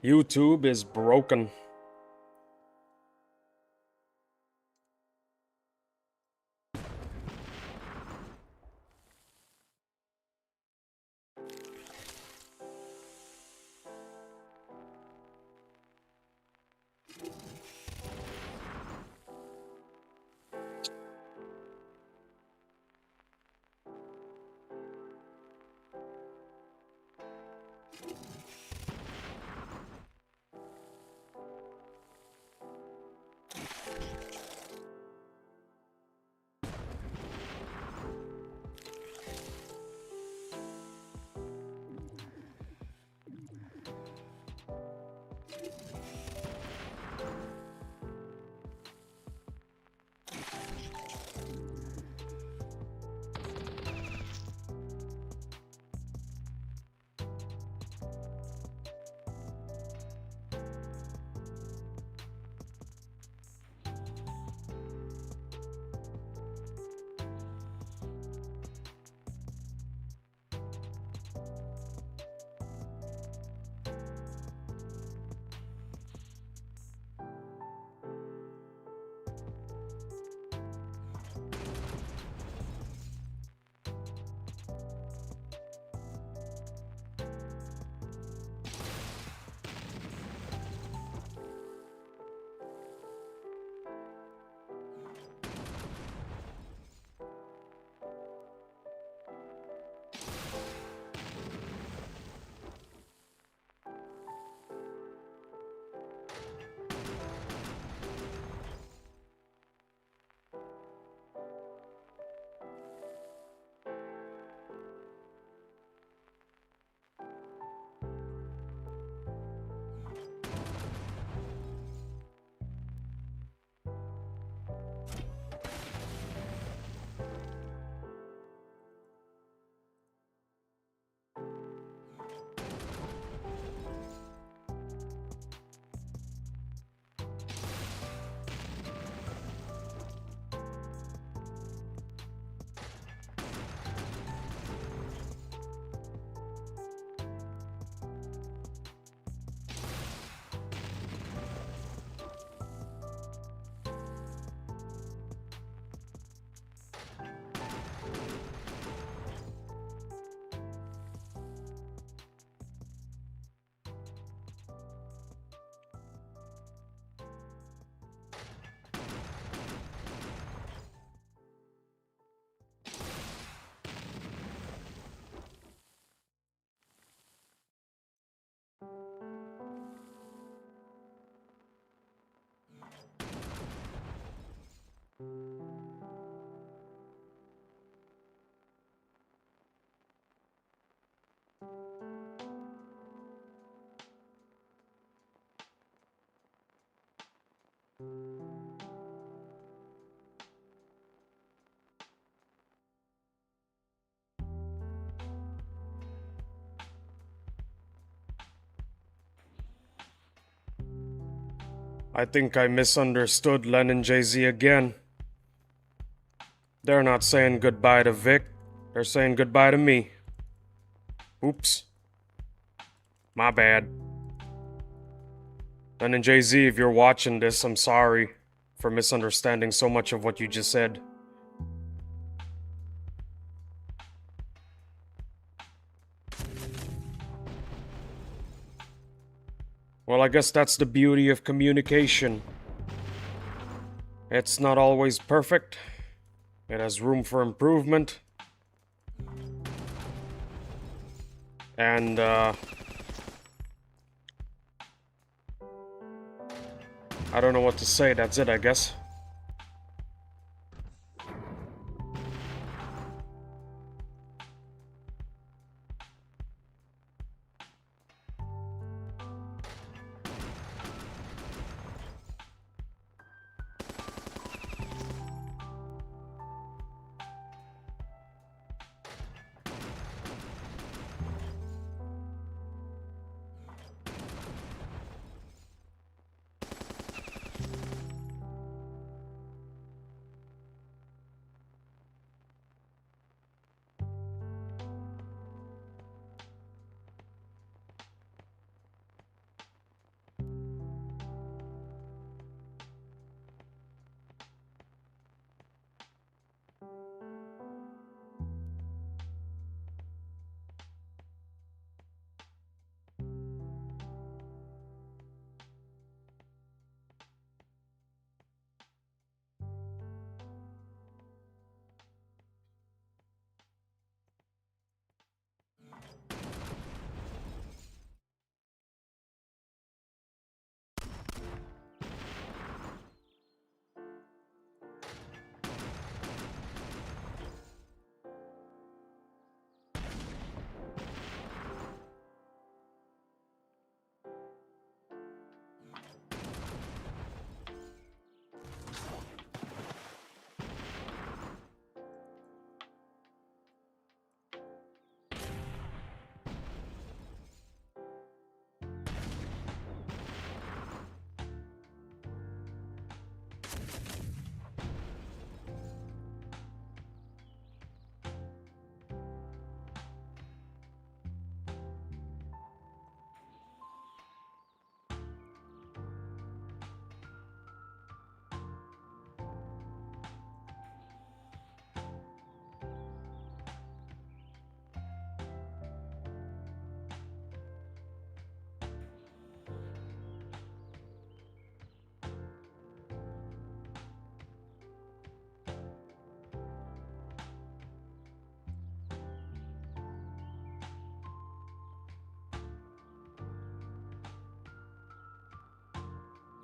YouTube is broken. I think I misunderstood Len and Jay-Z again. They're not saying goodbye to Vic. They're saying goodbye to me. Oops. My bad. Len and Jay-Z, if you're watching this, I'm sorry for misunderstanding so much of what you just said. Well, I guess that's the beauty of communication. It's not always perfect. It has room for improvement. And, I don't know what to say, that's it, I guess.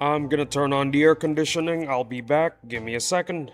I'm gonna turn on the air conditioning. I'll be back. Give me a second.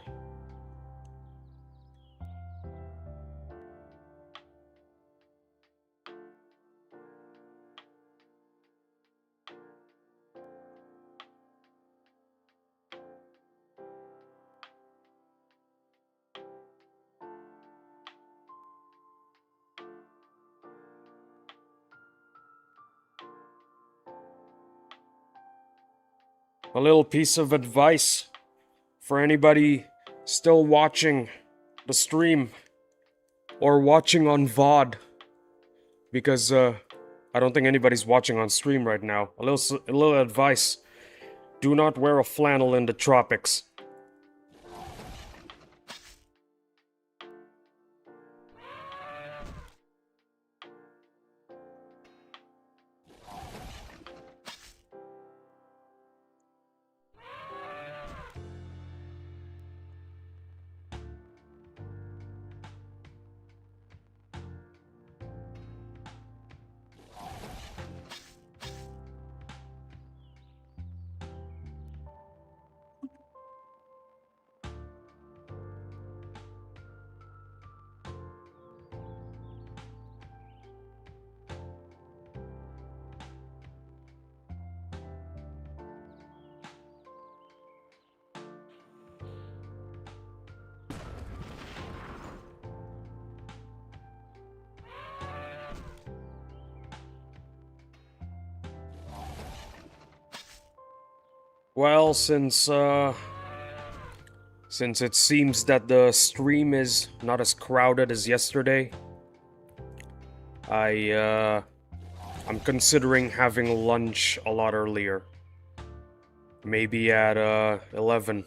A little piece of advice for anybody still watching the stream or watching on VOD, because I don't think anybody's watching on stream right now. A little advice: do not wear a flannel in the tropics. Well, since it seems that the stream is not as crowded as yesterday, I'm considering having lunch a lot earlier. Maybe at 11.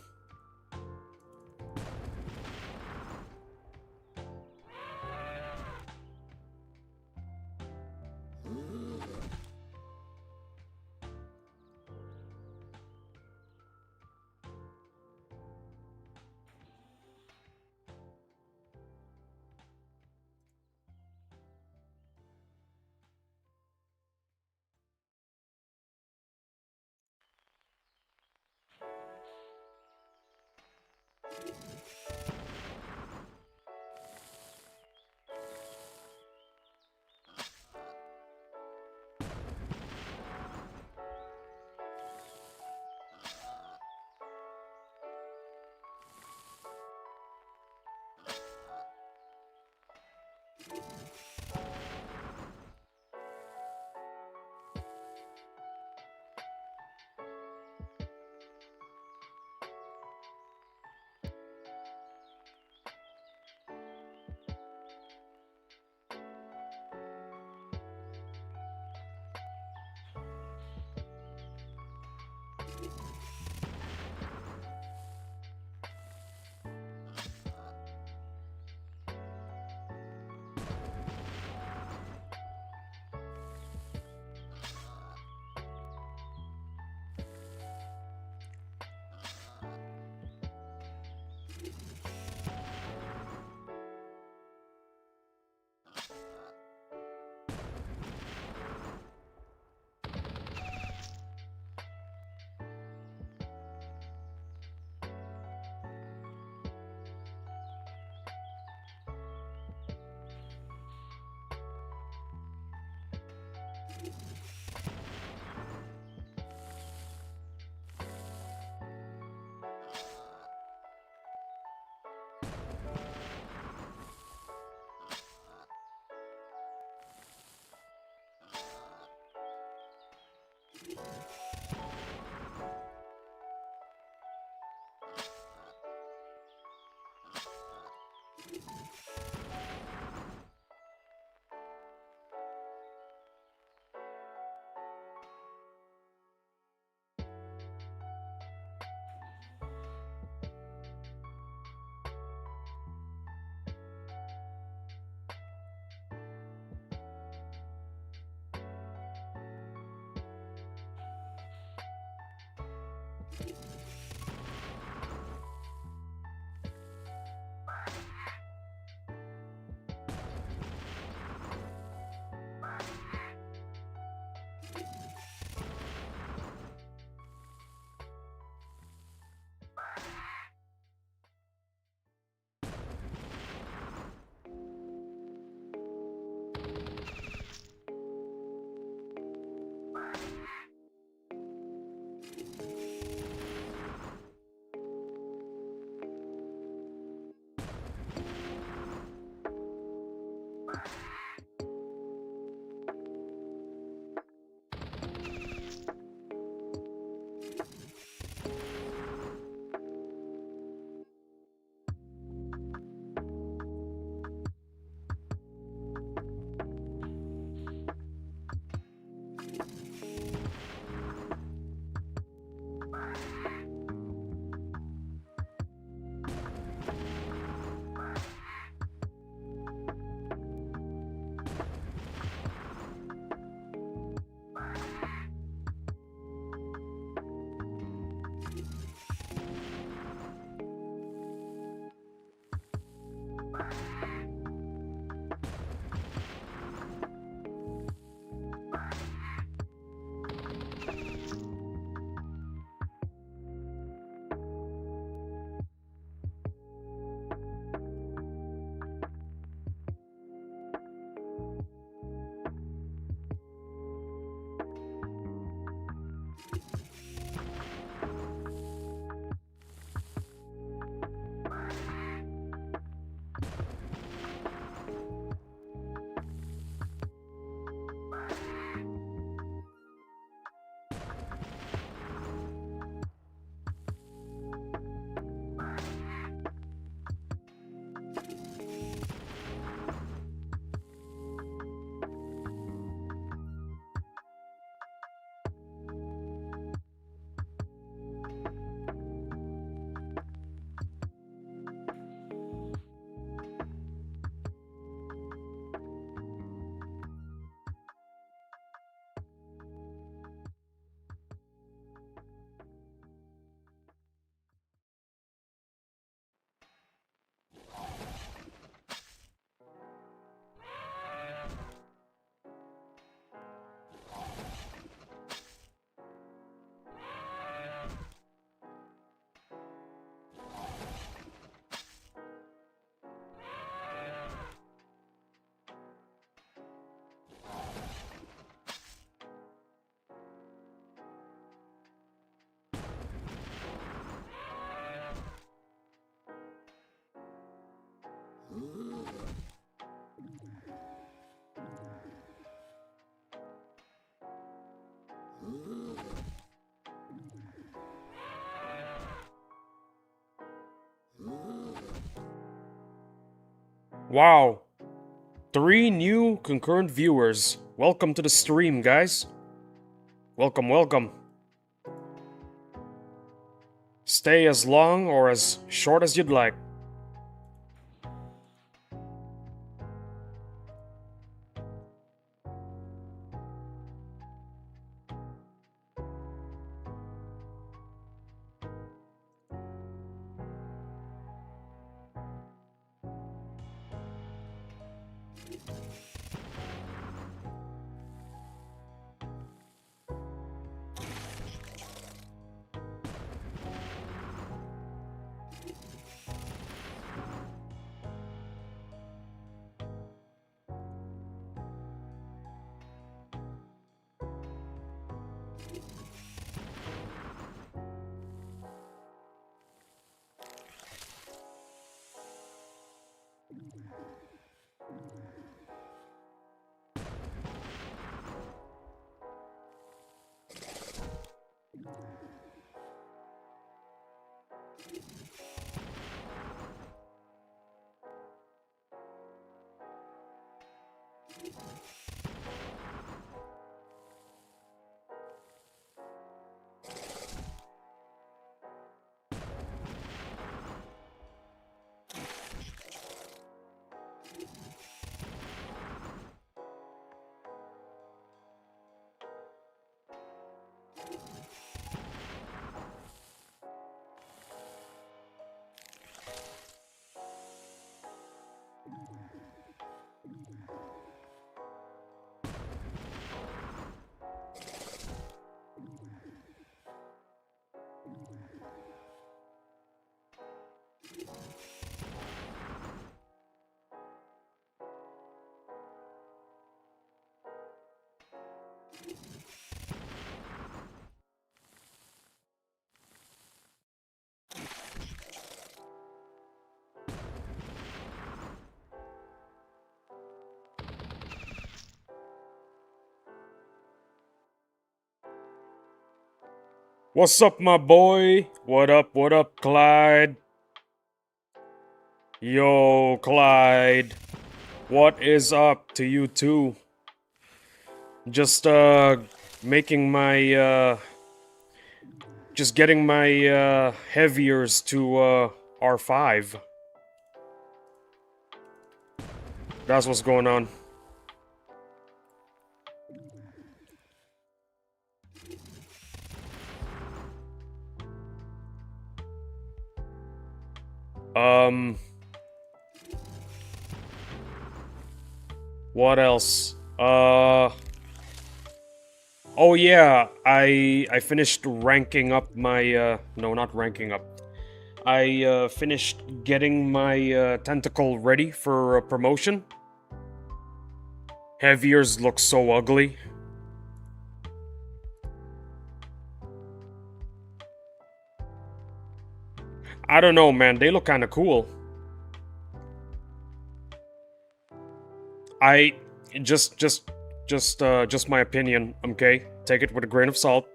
Wow. 3 new concurrent viewers. Welcome to the stream, guys. Welcome, welcome. Stay as long or as short as you'd like. What's up, my boy? What up, Clyde? Yo, Clyde. What is up to you too? Just, making my, just getting my, heaviers to, R5. That's what's going on. What else? Oh yeah, I finished ranking up my, no, not ranking up. I, finished getting my, tentacle ready for promotion. Heaviers look so ugly. I don't know, man, they look kinda cool. I just my opinion, okay? Take it with a grain of salt.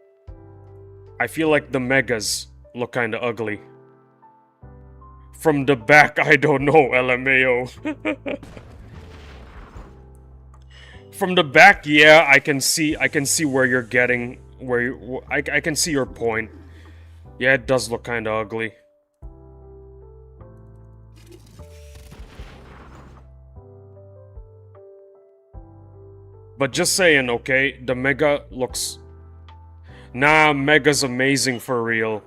I feel like the megas look kinda ugly. From the back, I don't know, LMAO. From the back, yeah, I can see where you're getting, I can see your point. Yeah, it does look kinda ugly. But just saying, okay, the Mega looks... Nah, Mega's amazing for real.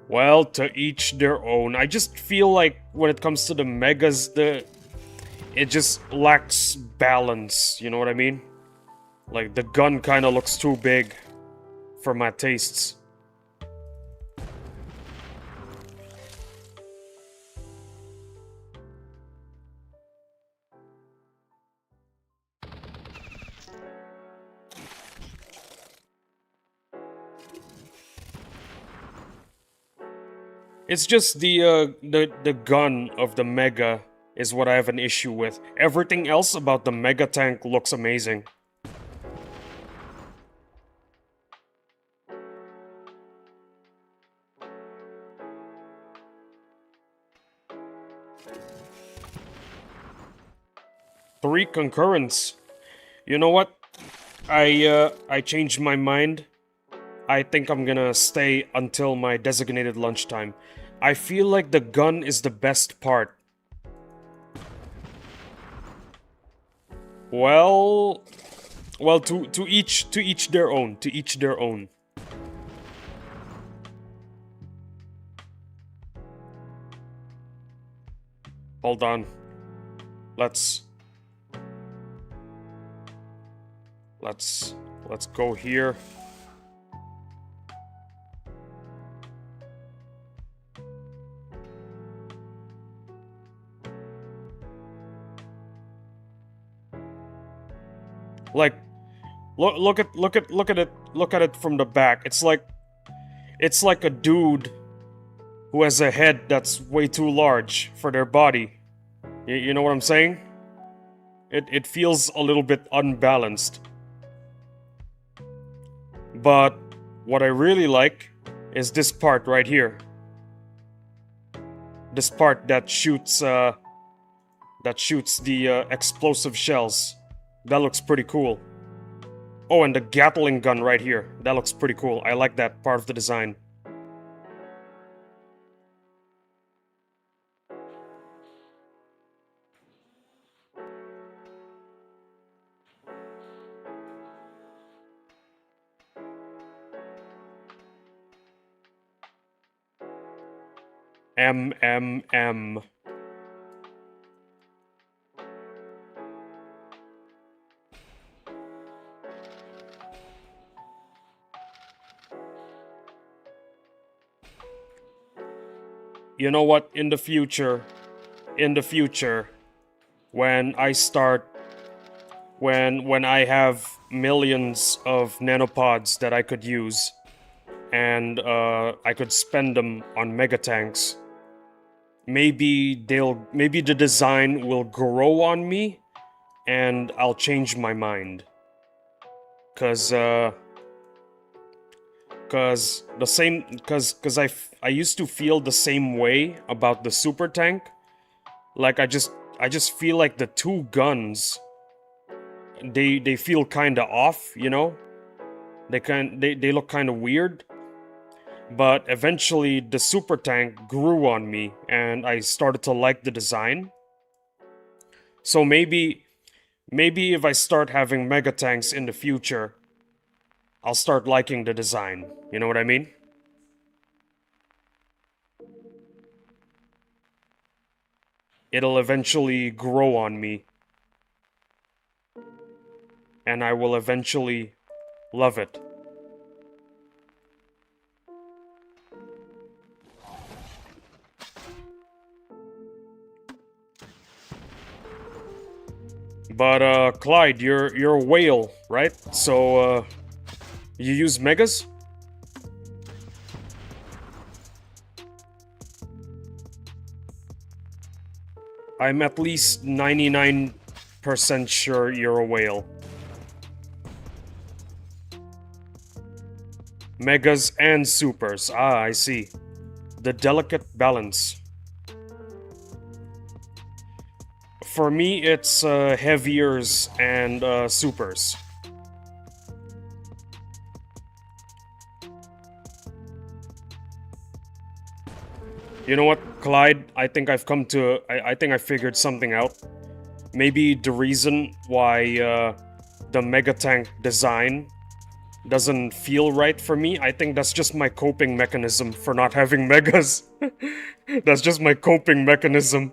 Well, to each their own. I just feel like when it comes to the Megas, it just lacks balance, you know what I mean? Like, the gun kinda looks too big for my tastes. It's just the gun of the Mega is what I have an issue with. Everything else about the mega tank looks amazing. Three concurrents. You know what? I changed my mind. I think I'm gonna stay until my designated lunchtime. I feel like the gun is the best part. Well, to each their own. To each their own. Hold on. Let's go here. Like, look at it from the back. It's like a dude who has a head that's way too large for their body. You know what I'm saying? It feels a little bit unbalanced. But what I really like is this part right here. This part that shoots the explosive shells. That looks pretty cool. Oh, and the Gatling gun right here. That looks pretty cool. I like that part of the design. M. You know what? In the future, when I start, when I have millions of nanopods that I could use, and I could spend them on mega tanks, maybe the design will grow on me, and I'll change my mind. Cause I used to feel the same way about the super tank. Like I just feel like the two guns, they feel kind of off, you know? They look kind of weird. But eventually the super tank grew on me and I started to like the design. So maybe if I start having mega tanks in the future, I'll start liking the design. You know what I mean? It'll eventually grow on me. And I will eventually love it. But Clyde, you're a whale, right? So you use megas? I'm at least 99% sure you're a whale. Megas and supers. Ah, I see. The delicate balance. For me, it's heaviers and supers. You know what, Clyde? I think I've come to... I think I figured something out. Maybe the reason why the Mega Tank design doesn't feel right for me, I think that's just my coping mechanism for not having megas. That's just my coping mechanism.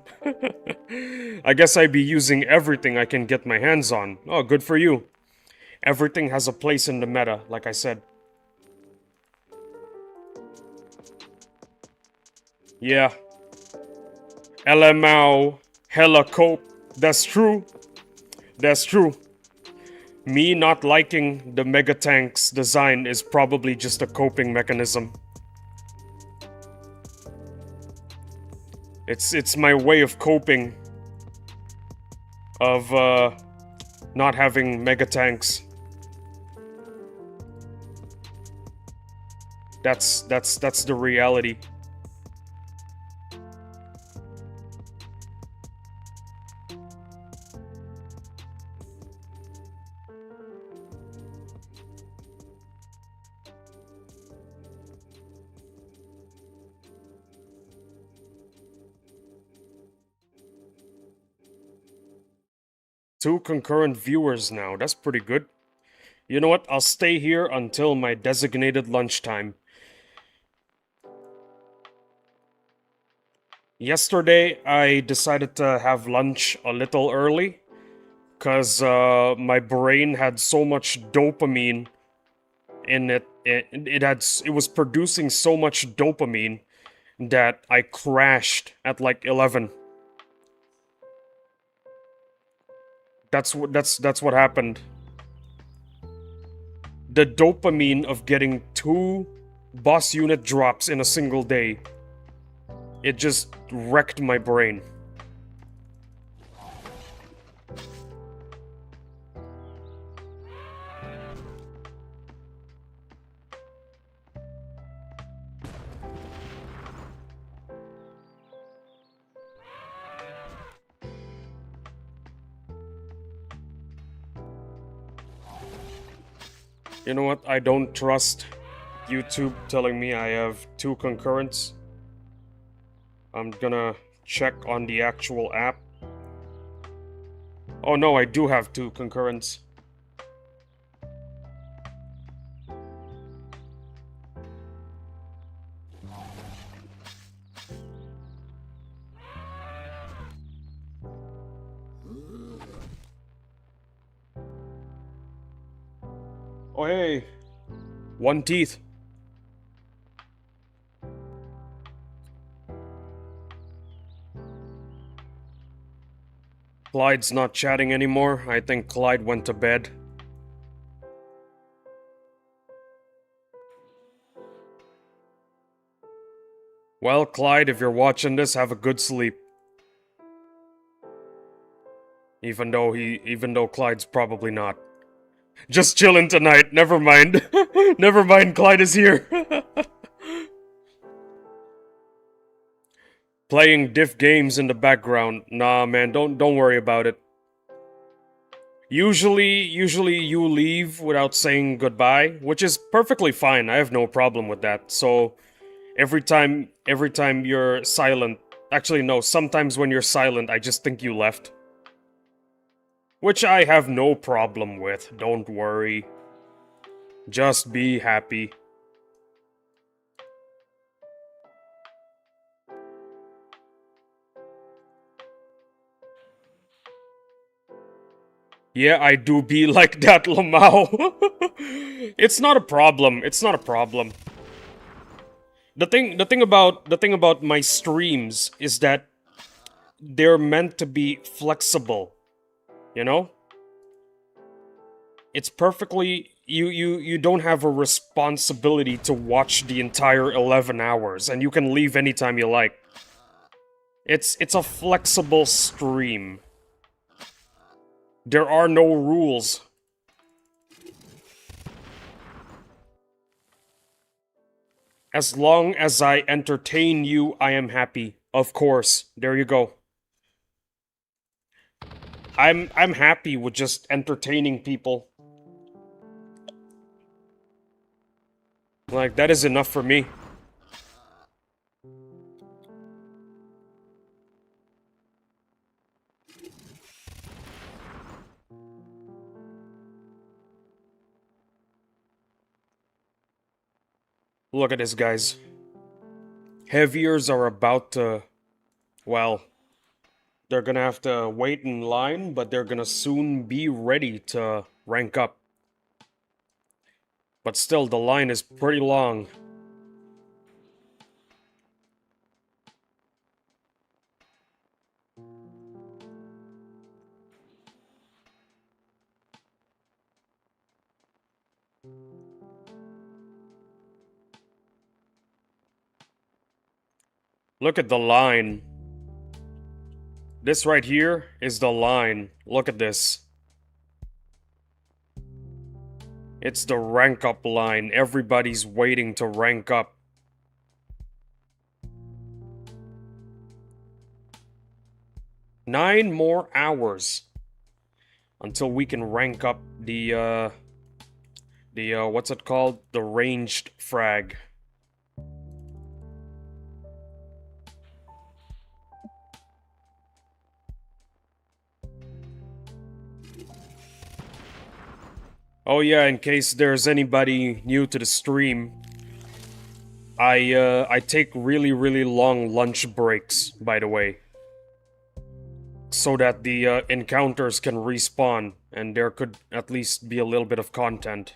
I guess I'd be using everything I can get my hands on. Oh, good for you. Everything has a place in the meta, like I said. Yeah. LMAO, hella cope. That's true. That's true. Me not liking the Mega Tank's design is probably just a coping mechanism. It's my way of coping of not having mega tanks. That's the reality. Two concurrent viewers now. That's pretty good. You know what? I'll stay here until my designated lunchtime. Yesterday, I decided to have lunch a little early because my brain had so much dopamine in it. It was producing so much dopamine that I crashed at like 11. That's what happened. The dopamine of getting 2 boss unit drops in a single day. It just wrecked my brain. You know what? I don't trust YouTube telling me I have 2 concurrents. I'm gonna check on the actual app. Oh no, I do have 2 concurrents. Oh hey, 1 teeth. Clyde's not chatting anymore. I think Clyde went to bed. Well, Clyde, if you're watching this, have a good sleep. Even though Clyde's probably not. Just chilling tonight. Never mind. Never mind, Clyde is here. Playing diff games in the background. Nah, man, don't worry about it. Usually you leave without saying goodbye, which is perfectly fine. I have no problem with that. So every time you're silent, actually no, sometimes when you're silent, I just think you left. Which I have no problem with. Don't worry. Just be happy. Yeah, I do be like that, Lamau. It's not a problem. It's not a problem. The thing about my streams is that they're meant to be flexible. You know? It's perfectly you don't have a responsibility to watch the entire 11 hours and you can leave anytime you like. It's a flexible stream. There are no rules. As long as I entertain you, I am happy. Of course. There you go. I'm happy with just entertaining people. Like, that is enough for me. Look at this, guys. Heaviers are about to... well... they're gonna have to wait in line, but they're gonna soon be ready to rank up. But still, the line is pretty long. Look at the line. This right here is the line. Look at this. It's the rank up line. Everybody's waiting to rank up. Nine more hours until we can rank up the what's it called? The ranged frag. Oh yeah, in case there's anybody new to the stream, I take really long lunch breaks, by the way, so that the encounters can respawn and there could at least be a little bit of content.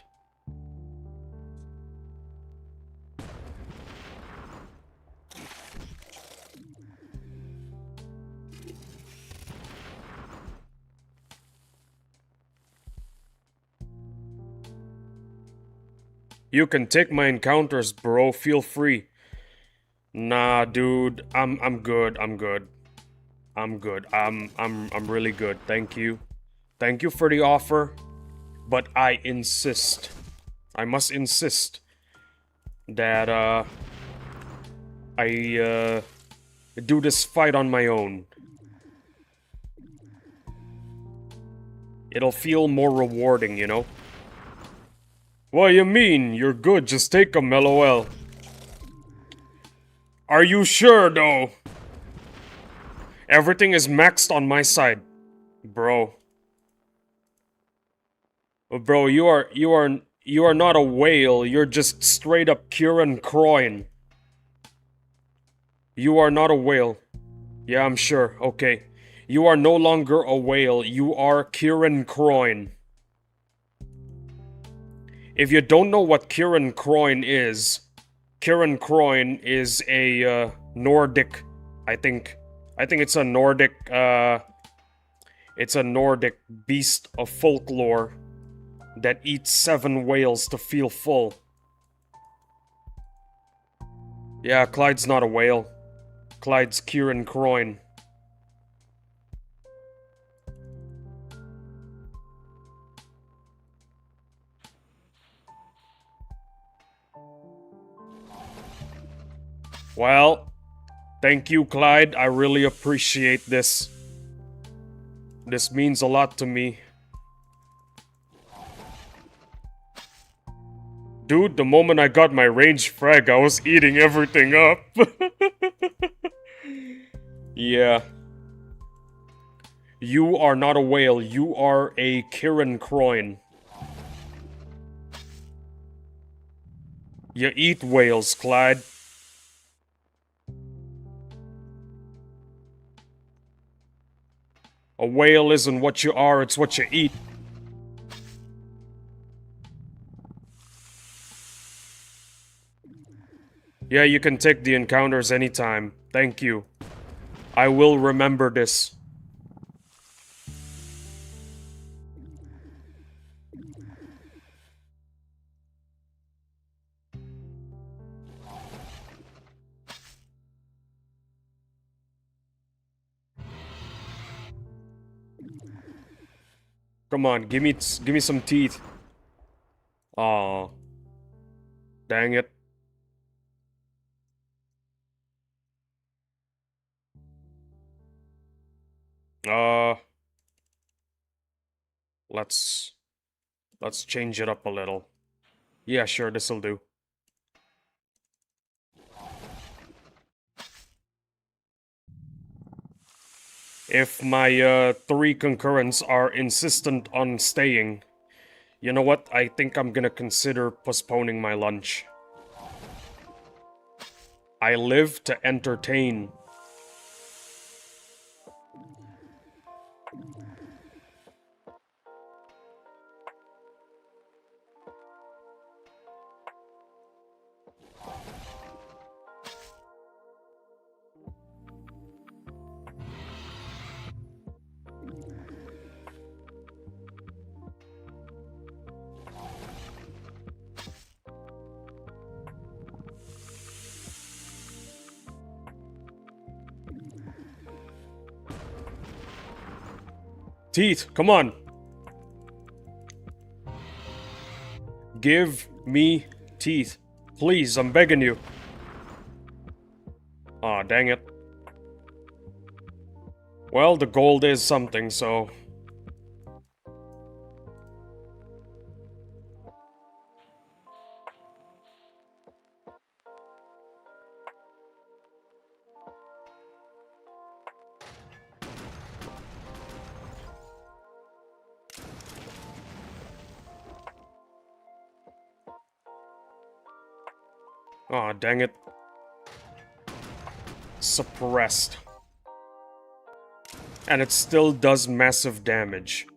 You can take my encounters, bro. Feel free. Nah, dude. I'm good. I'm good. I'm good. I'm really good. Thank you. Thank you for the offer. But I insist. I must insist that I do this fight on my own. It'll feel more rewarding, you know? What you mean? You're good, just take them, lol. Are you sure, though? Everything is maxed on my side, bro. Bro, you are not a whale, you're just straight up Kieran Croyne. You are not a whale. Yeah, I'm sure, okay. You are no longer a whale, you are Kieran Croyne. If you don't know what Kieran Croyne is a Nordic, I think it's a Nordic beast of folklore that eats 7 whales to feel full. Yeah, Clyde's not a whale. Clyde's Kieran Croyne. Well, thank you, Clyde. I really appreciate this. This means a lot to me. Dude, the moment I got my ranged frag, I was eating everything up. Yeah. You are not a whale, you are a Kieran Croyne. You eat whales, Clyde. A whale isn't what you are, it's what you eat. Yeah, you can take the encounters anytime. Thank you. I will remember this. Come on, give me some teeth. Aw. Dang it. Uh, let's change it up a little. Yeah, sure, this'll do. If my 3 concurrents are insistent on staying, you know what? I think I'm gonna consider postponing my lunch. I live to entertain. Teeth, come on. Give me teeth. Please, I'm begging you. Aw, dang it. Well, the gold is something, so... Aw, dang it. Suppressed. And it still does massive damage.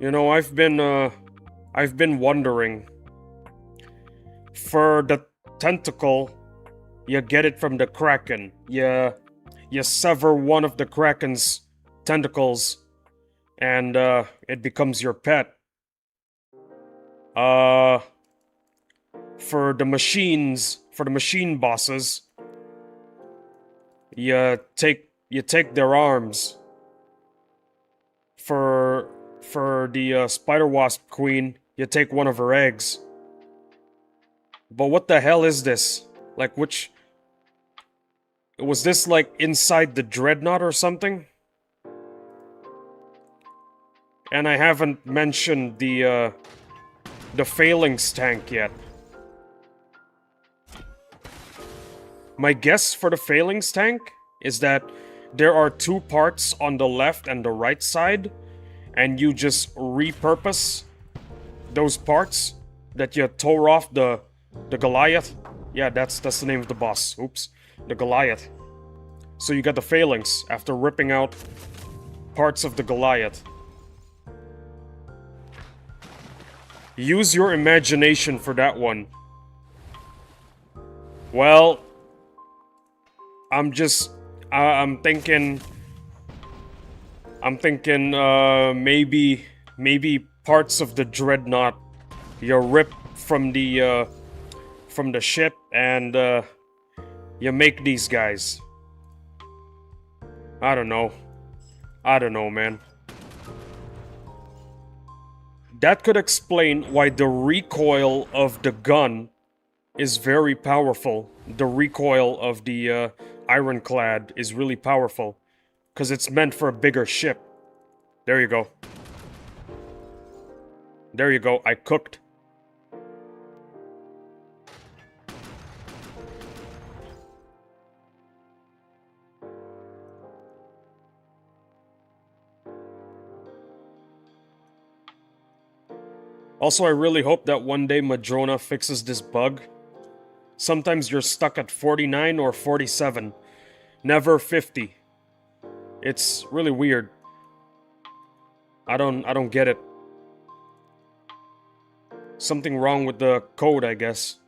You know, I've been wondering. For the tentacle, you get it from the Kraken. You sever one of the Kraken's tentacles, and it becomes your pet. For the machine bosses, you take their arms. For the Spider Wasp Queen, you take one of her eggs. But what the hell is this? Like, which... Was this, like, inside the Dreadnought or something? And I haven't mentioned the Phalanx tank yet. My guess for the Phalanx tank is that there are two parts on the left and the right side, and you just repurpose those parts that you tore off the Goliath. Yeah, that's the name of the boss. Oops. The Goliath. So you got the Phalanx after ripping out parts of the Goliath. Use your imagination for that one. Well, I'm thinking maybe parts of the Dreadnought you rip from the ship and you make these guys. I don't know, man. That could explain why the recoil of the gun is very powerful. The recoil of the Ironclad is really powerful. Because it's meant for a bigger ship. There you go. There you go, I cooked. Also, I really hope that one day Madrona fixes this bug. Sometimes you're stuck at 49 or 47. Never 50. It's really weird. I don't get it. Something wrong with the code, I guess.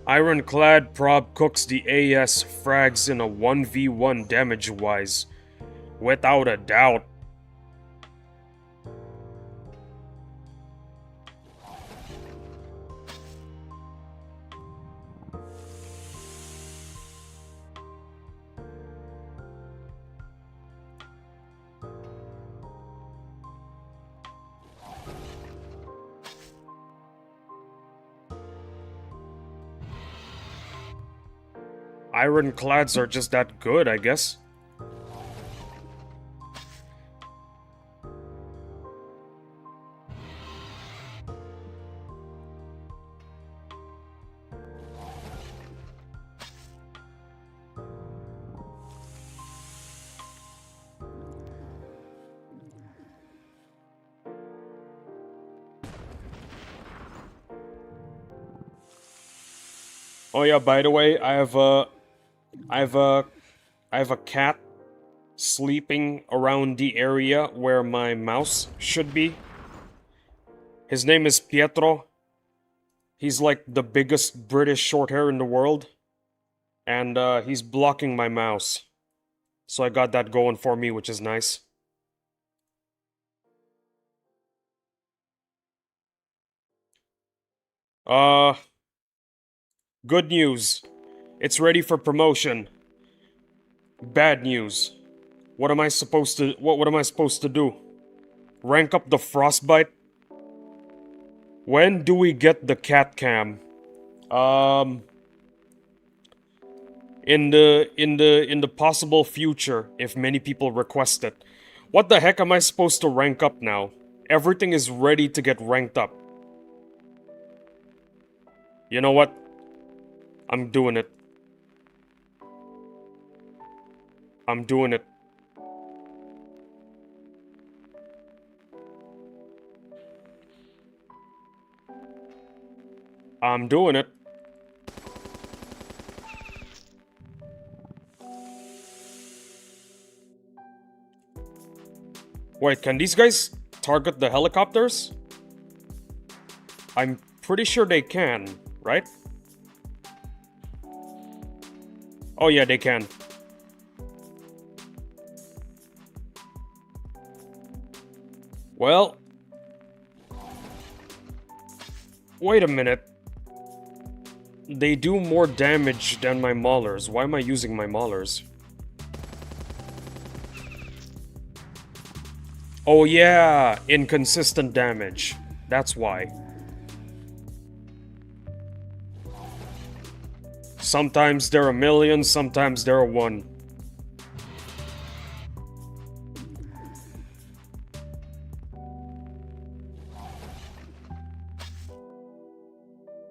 Ironclad prob cooks the AS frags in a 1v1 damage-wise. Without a doubt. Ironclads are just that good, I guess. Oh yeah, by the way, I have a cat sleeping around the area where my mouse should be. His name is Pietro. He's like the biggest British short hair in the world. And he's blocking my mouse. So I got that going for me, which is nice. Good news. It's ready for promotion. Bad news. What am I supposed to what am I supposed to do? Rank up the frostbite? When do we get the cat cam? In the possible future, if many people request it. What the heck am I supposed to rank up now? Everything is ready to get ranked up. You know what? I'm doing it. I'm doing it. I'm doing it. Wait, can these guys target the helicopters? I'm pretty sure they can, right? Oh yeah, they can. Well... Wait a minute. They do more damage than my maulers. Why am I using my maulers? Oh yeah, inconsistent damage. That's why. Sometimes they're a million, sometimes they're a one.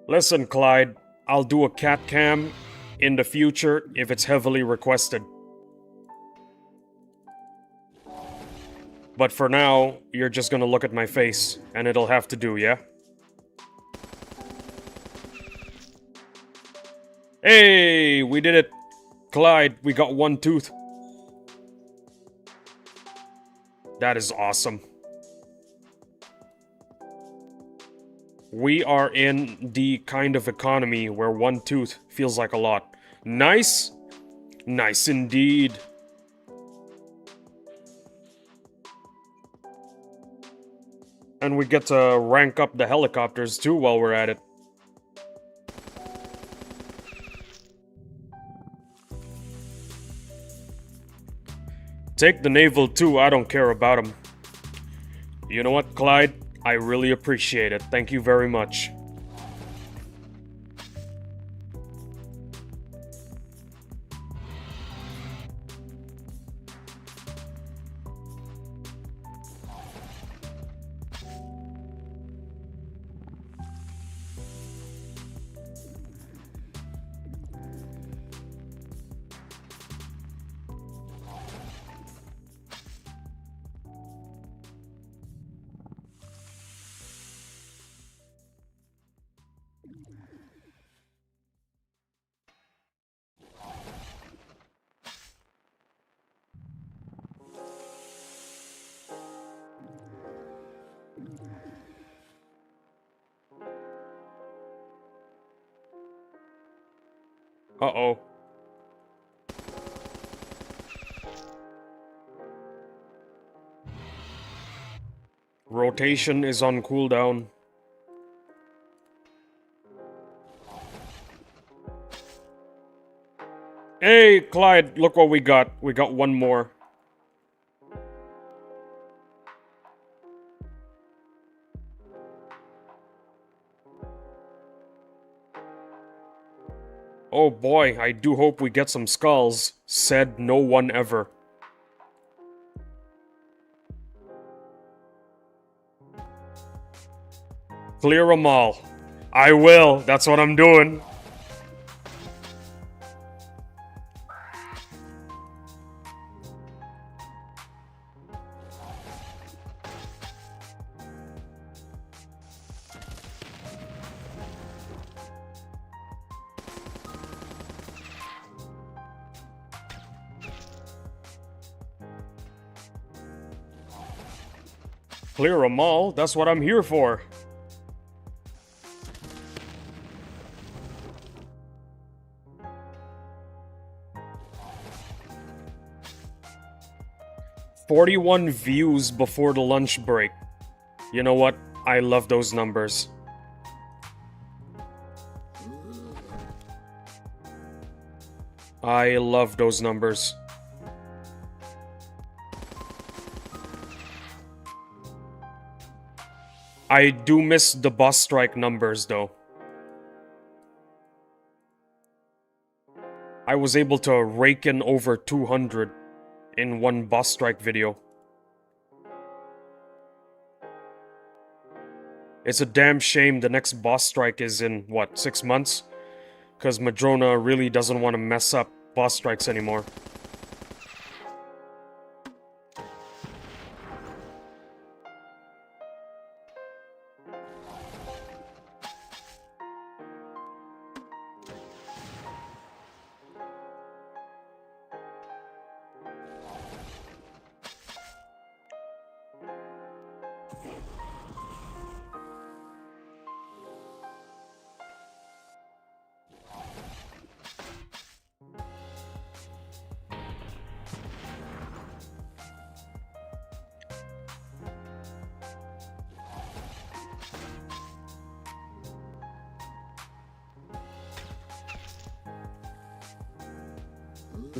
Listen, Clyde, I'll do a cat cam in the future if it's heavily requested. But for now, you're just gonna look at my face, and it'll have to do, yeah? Hey, we did it! Clyde, we got one tooth. That is awesome. We are in the kind of economy where one tooth feels like a lot. Nice? Nice indeed. And we get to rank up the helicopters too while we're at it. Take the naval too, I don't care about them. You know what, Clyde? I really appreciate it. Thank you very much. Uh-oh. Rotation is on cooldown. Hey, Clyde, look what we got. We got one more. Oh boy, I do hope we get some skulls. Said no one ever. Clear them all. I will. That's what I'm doing. Clear 'em all, that's what I'm here for. "41 views before the lunch break." You know what? I love those numbers. I love those numbers. I do miss the boss strike numbers though. I was able to rake in over 200 in one boss strike video. It's a damn shame the next boss strike is in, what, 6 months? Because Madrona really doesn't want to mess up boss strikes anymore.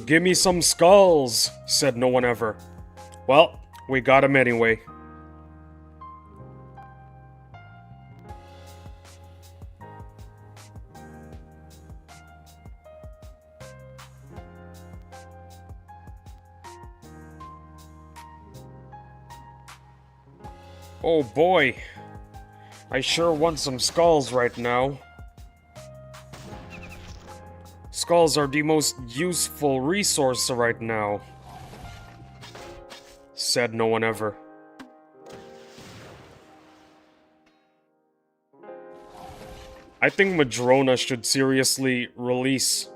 "Give me some skulls," said no one ever. Well, we got him anyway. Oh boy. I sure want some skulls right now. Skulls are the most useful resource right now. Said no one ever. I think Madrona should seriously release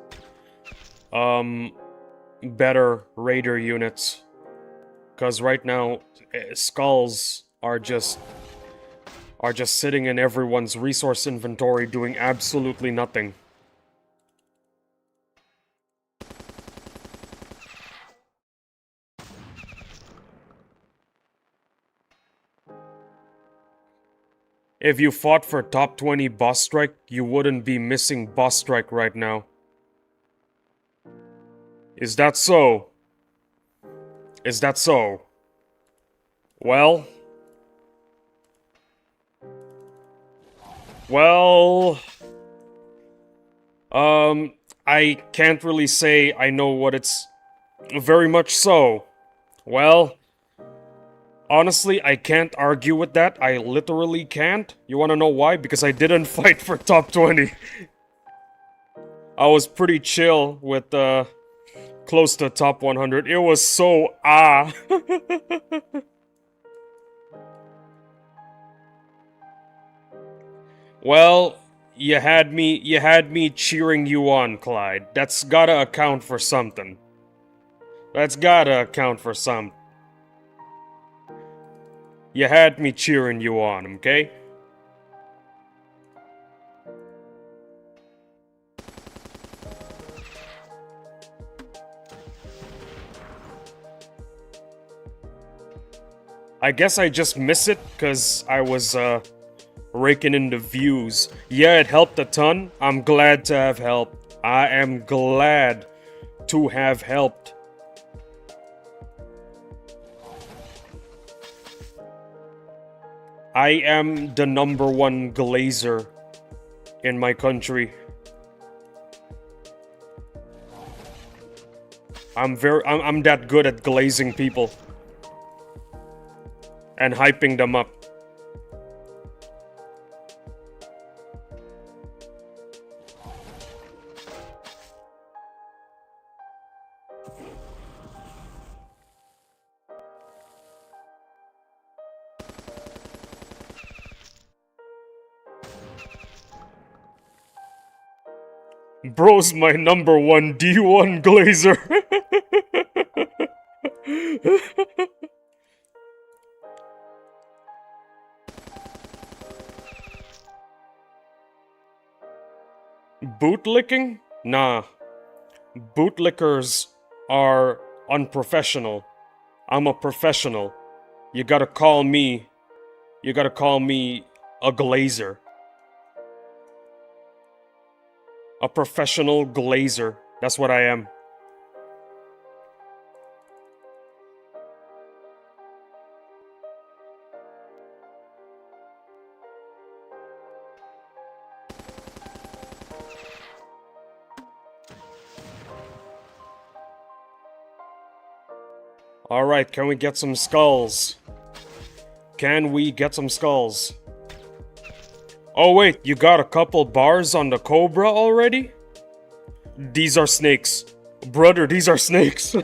better raider units. Cause right now skulls are just sitting in everyone's resource inventory doing absolutely nothing. If you fought for top 20 boss strike, you wouldn't be missing boss strike right now. Is that so? Is that so? Well... I can't really say I know what it's... Very much so. Well... Honestly, I can't argue with that. I literally can't. You wanna know why? Because I didn't fight for top 20. I was pretty chill with, close to top 100. It was so Well, you had me cheering you on, Clyde. That's gotta account for something. That's gotta account for something. You had me cheering you on, okay? I guess I just miss it, cause I was, raking in the views. Yeah, it helped a ton. I'm glad to have helped. I am glad to have helped. I am the #1 glazer in my country. I'm that good at glazing people and hyping them up. Bro's my #1 D1 glazer. Bootlicking? Nah. Bootlickers are unprofessional. I'm a professional. You gotta call me. You gotta call me a glazer. A professional glazer. That's what I am. Alright, can we get some skulls? Can we get some skulls? Oh wait, you got a couple bars on the Cobra already? These are snakes. Brother, these are snakes.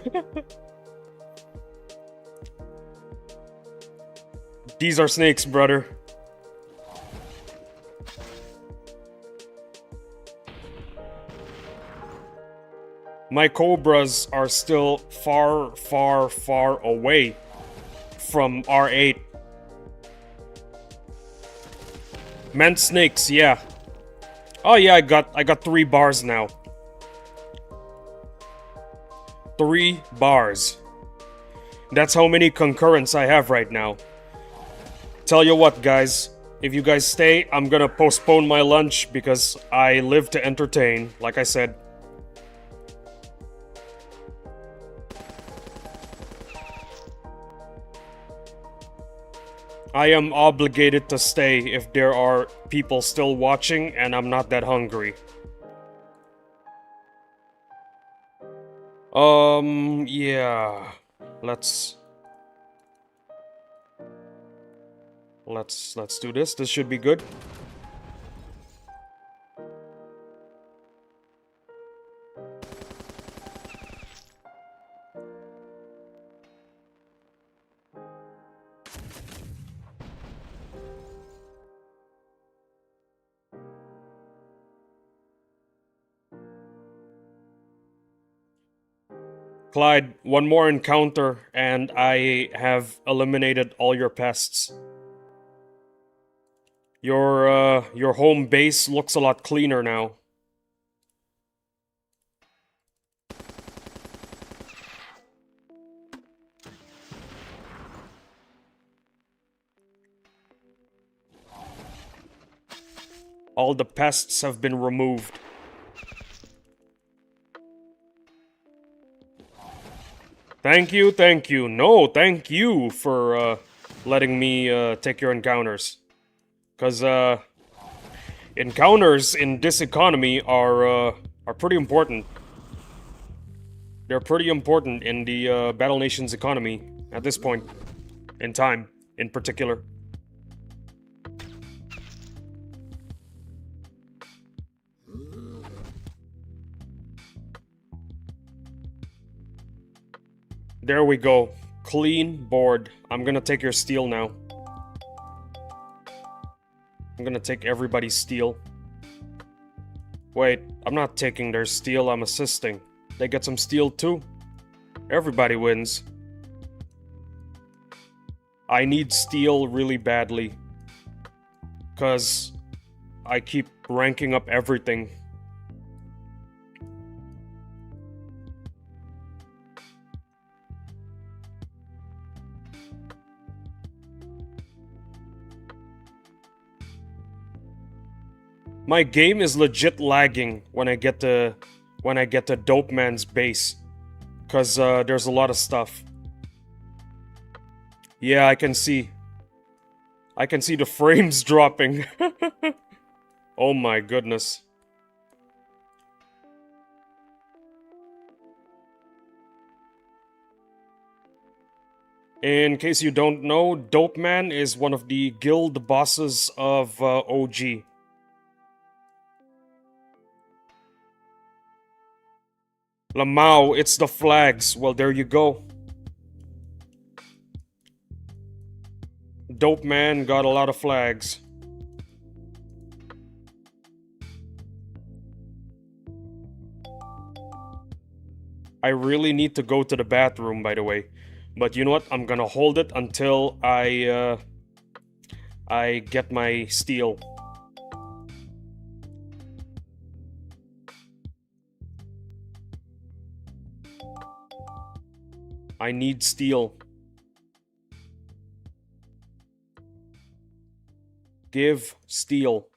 These are snakes, brother. My Cobras are still far, far, far away from R8. Meant snakes, yeah. Oh yeah, I got 3 bars now. 3 bars. That's how many concurrents I have right now. Tell you what, guys. If you guys stay, I'm gonna postpone my lunch because I live to entertain, like I said. I am obligated to stay if there are people still watching and I'm not that hungry. Yeah. Let's do this. This should be good. Clyde, one more encounter and I have eliminated all your pests. Your home base looks a lot cleaner now. All the pests have been removed. Thank you, thank you. No, thank you for letting me take your encounters. Cause encounters in this economy are pretty important. They're pretty important in the Battle Nations economy at this point in time, in particular. There we go. Clean board. I'm gonna take your steel now. I'm gonna take everybody's steel. Wait, I'm not taking their steel, I'm assisting. They get some steel too. Everybody wins. I need steel really badly. 'Cause I keep ranking up everything. My game is legit lagging when I get to Dope Man's base, cause there's a lot of stuff. Yeah, I can see the frames dropping. Oh my goodness. In case you don't know, Dope Man is one of the guild bosses of OG. Lamau, it's the flags. Well, there you go. Dope Man got a lot of flags. I really need to go to the bathroom, by the way. But you know what? I'm gonna hold it until I get my steel. I need steel. Give steel.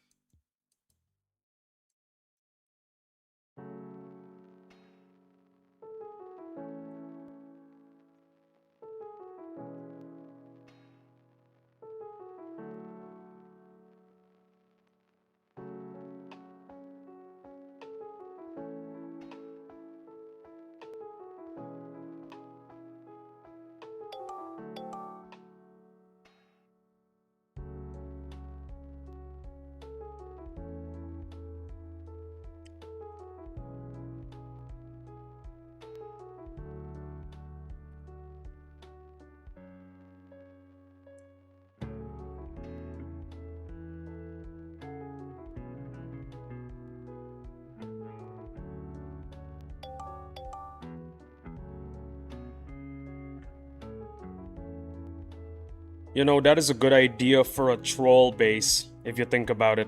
You know, that is a good idea for a troll base, if you think about it.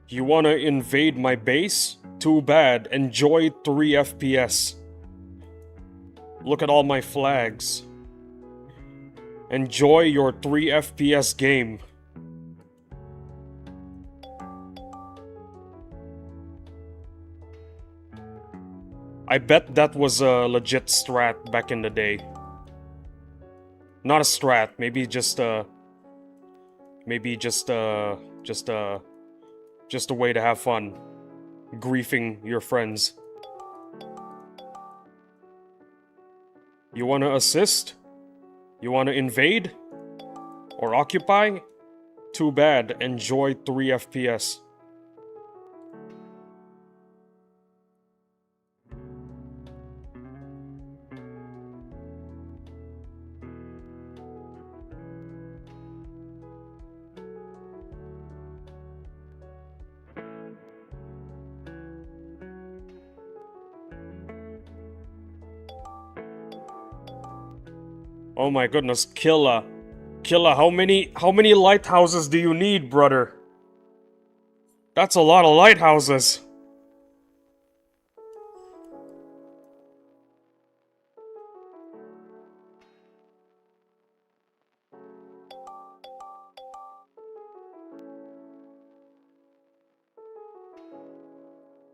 You wanna invade my base? Too bad. Enjoy 3 FPS. Look at all my flags. Enjoy your 3 FPS game. I bet that was a legit strat back in the day. Not a strat, maybe just a way to have fun. Griefing your friends. You wanna assist? You wanna invade? Or occupy? Too bad, enjoy 3 FPS. Oh my goodness, Killa. Killa, how many lighthouses do you need, brother? That's a lot of lighthouses.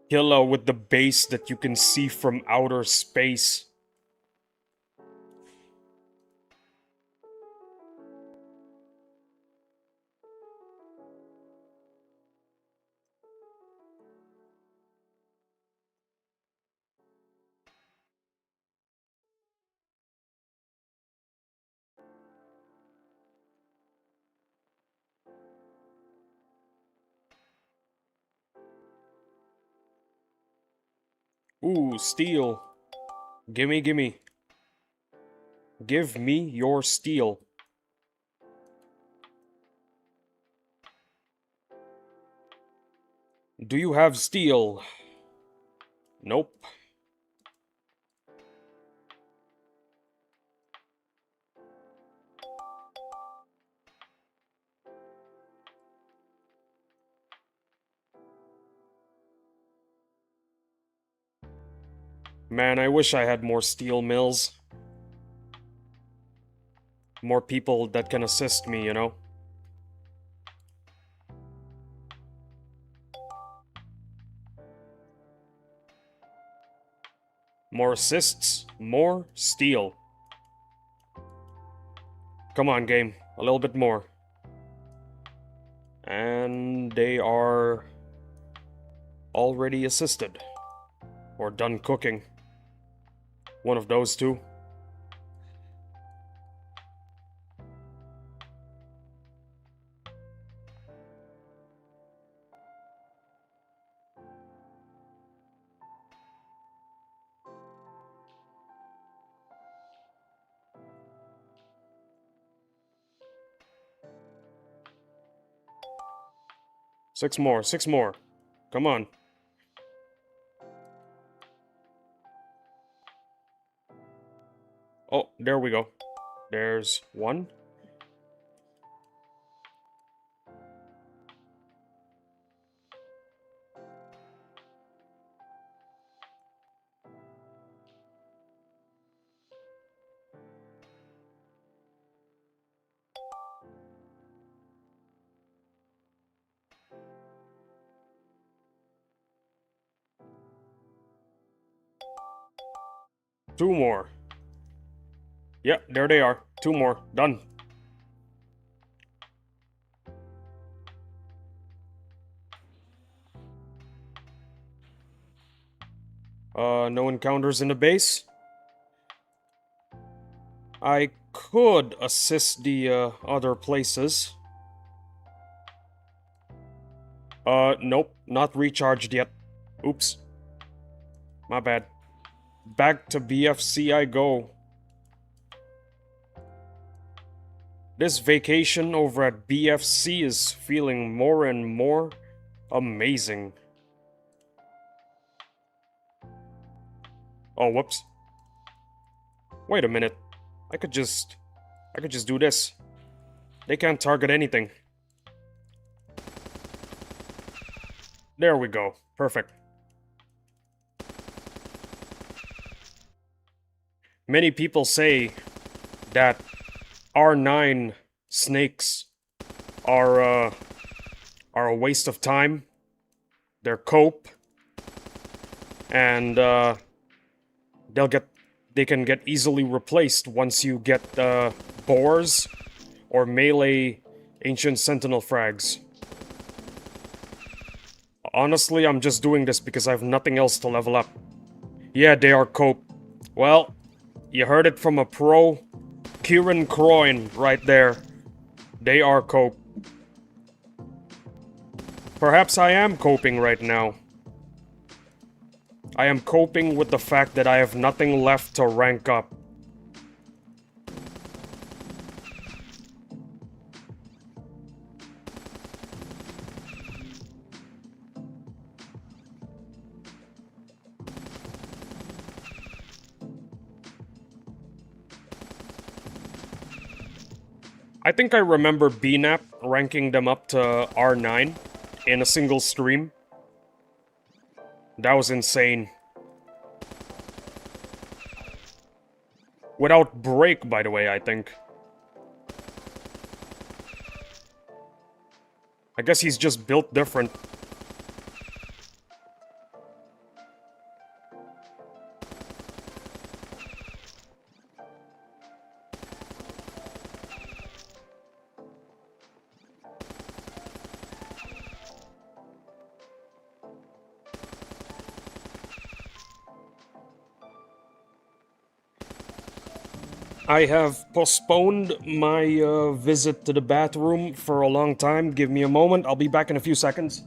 Killa with the base that you can see from outer space. Ooh, steel. Gimme, gimme. Give me your steel. Do you have steel? Nope. Man, I wish I had more steel mills. More people that can assist me, you know? More assists, more steel. Come on, game. A little bit more. And they are already assisted. Or done cooking. One of those two. Six more, 6 more. Come on. Oh, there we go. There's 1. Two more. Yep, there they are. Two more. Done. No encounters in the base. I could assist the other places. Nope, not recharged yet. Oops. My bad. Back to BFC I go. This vacation over at BFC is feeling more and more amazing. Oh, whoops. Wait a minute. I could just do this. They can't target anything. There we go. Perfect. Many people say that R9 snakes are a waste of time. They're cope, and they can get easily replaced once you get boars or melee ancient sentinel frags. Honestly, I'm just doing this because I have nothing else to level up. Yeah, they are cope. Well, you heard it from a pro. Kieran Croyne right there. They are cope. Perhaps I am coping right now. I am coping with the fact that I have nothing left to rank up. I think I remember BNAP ranking them up to R9 in a single stream. That was insane. Without break, by the way, I think. I guess he's just built different. I have postponed my visit to the bathroom for a long time. Give me a moment. I'll be back in a few seconds.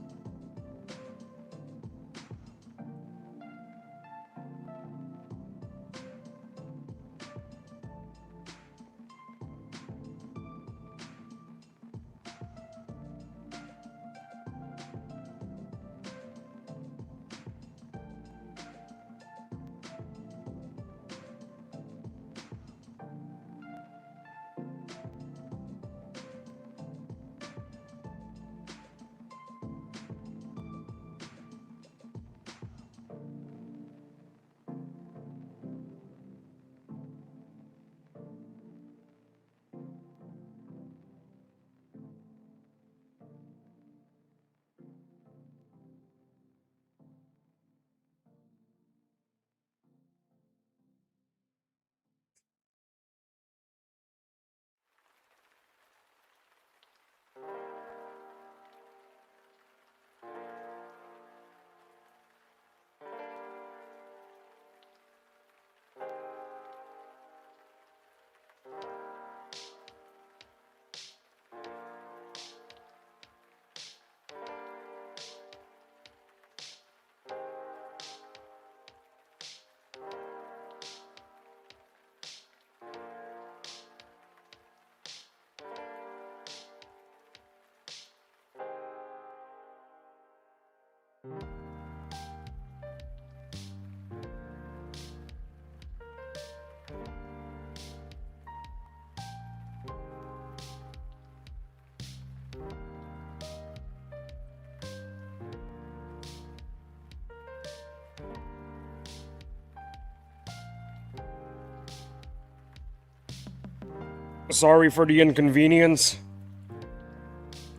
Sorry for the inconvenience.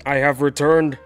I have returned.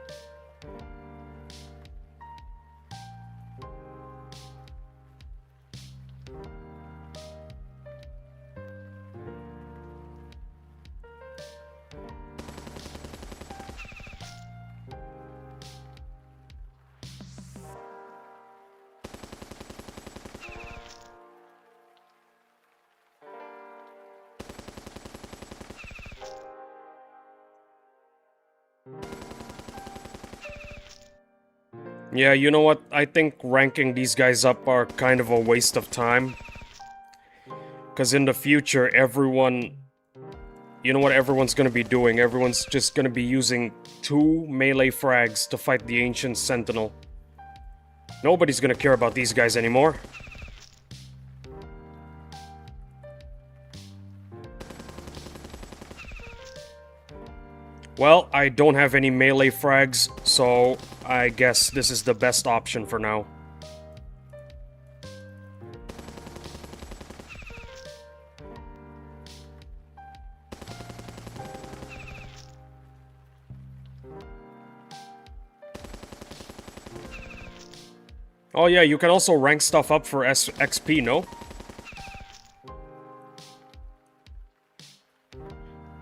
Yeah, you know what? I think ranking these guys up are kind of a waste of time. Because in the future, everyone... You know what everyone's gonna be doing? Everyone's just gonna be using 2 melee frags to fight the Ancient Sentinel. Nobody's gonna care about these guys anymore. Well, I don't have any melee frags, so I guess this is the best option for now. Oh yeah, you can also rank stuff up for XP, no?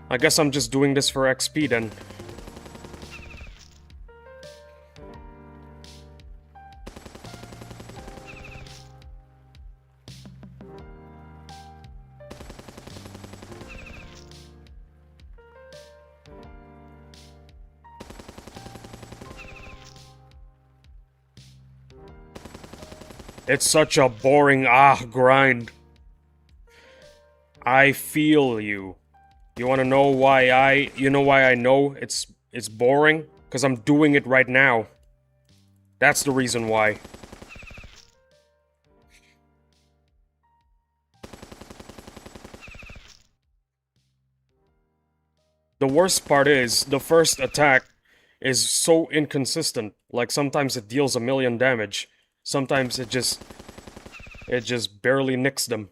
I guess I'm just doing this for XP then. It's such a boring grind. I feel you. You wanna know why you know why I know it's boring? Because I'm doing it right now. That's the reason why. The worst part is, the first attack is so inconsistent. Like, sometimes it deals 1,000,000 damage. Sometimes it just barely nicks them.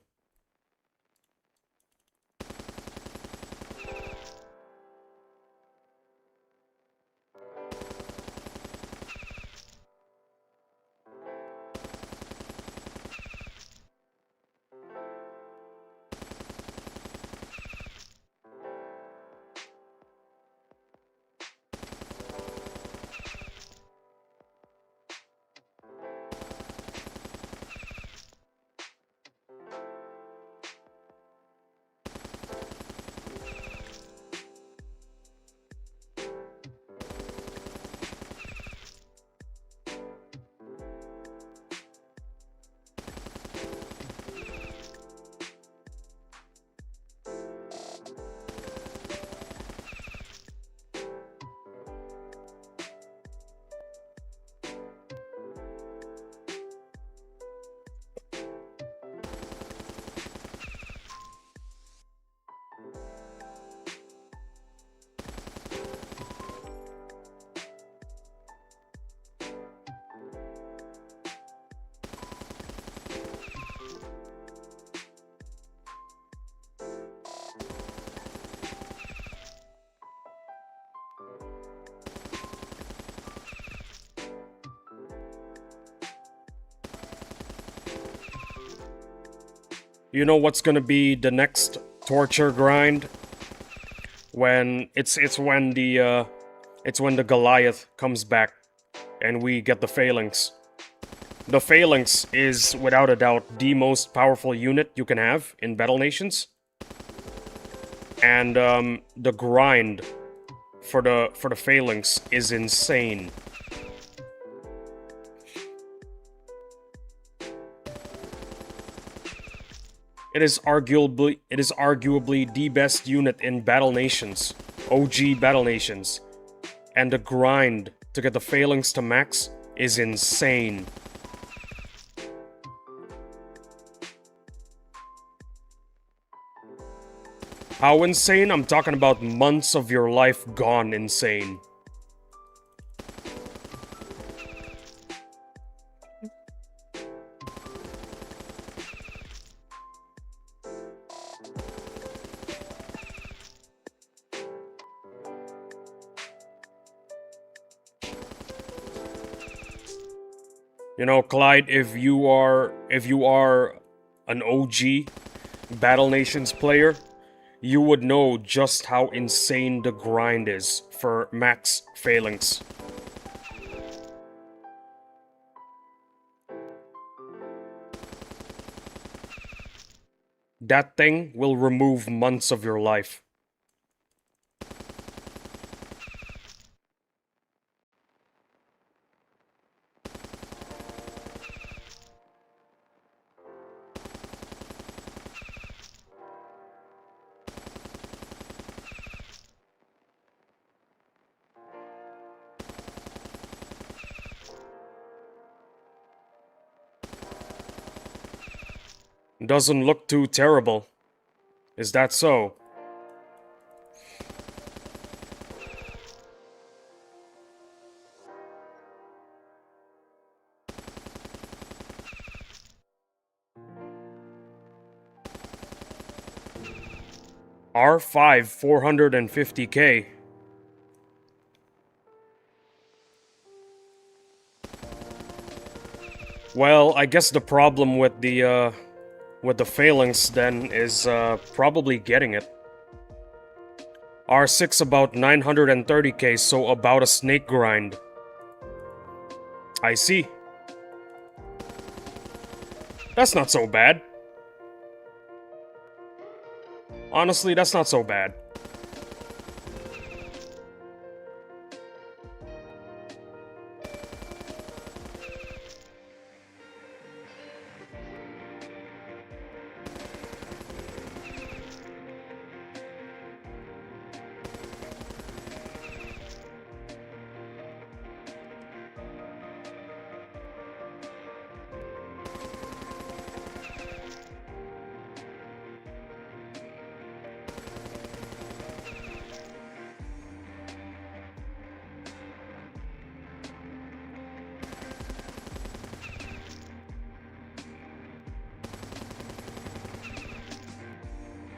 You know what's gonna be the next torture grind? When it's when the Goliath comes back and we get the Phalanx. The Phalanx is without a doubt the most powerful unit you can have in Battle Nations. And the grind for the Phalanx is insane. It is arguably the best unit in Battle Nations, OG Battle Nations, and the grind to get the Phalanx to max is insane. How insane? I'm talking about months of your life gone insane. You know, Clyde, if you are an OG Battle Nations player, you would know just how insane the grind is for max Phalanx. That thing will remove months of your life. Doesn't look too terrible. Is that so? R5 450k. Well, I guess the problem with the phalanx then is probably getting it. R6 about 930k, so about a snake grind. I see. That's not so bad. Honestly, that's not so bad.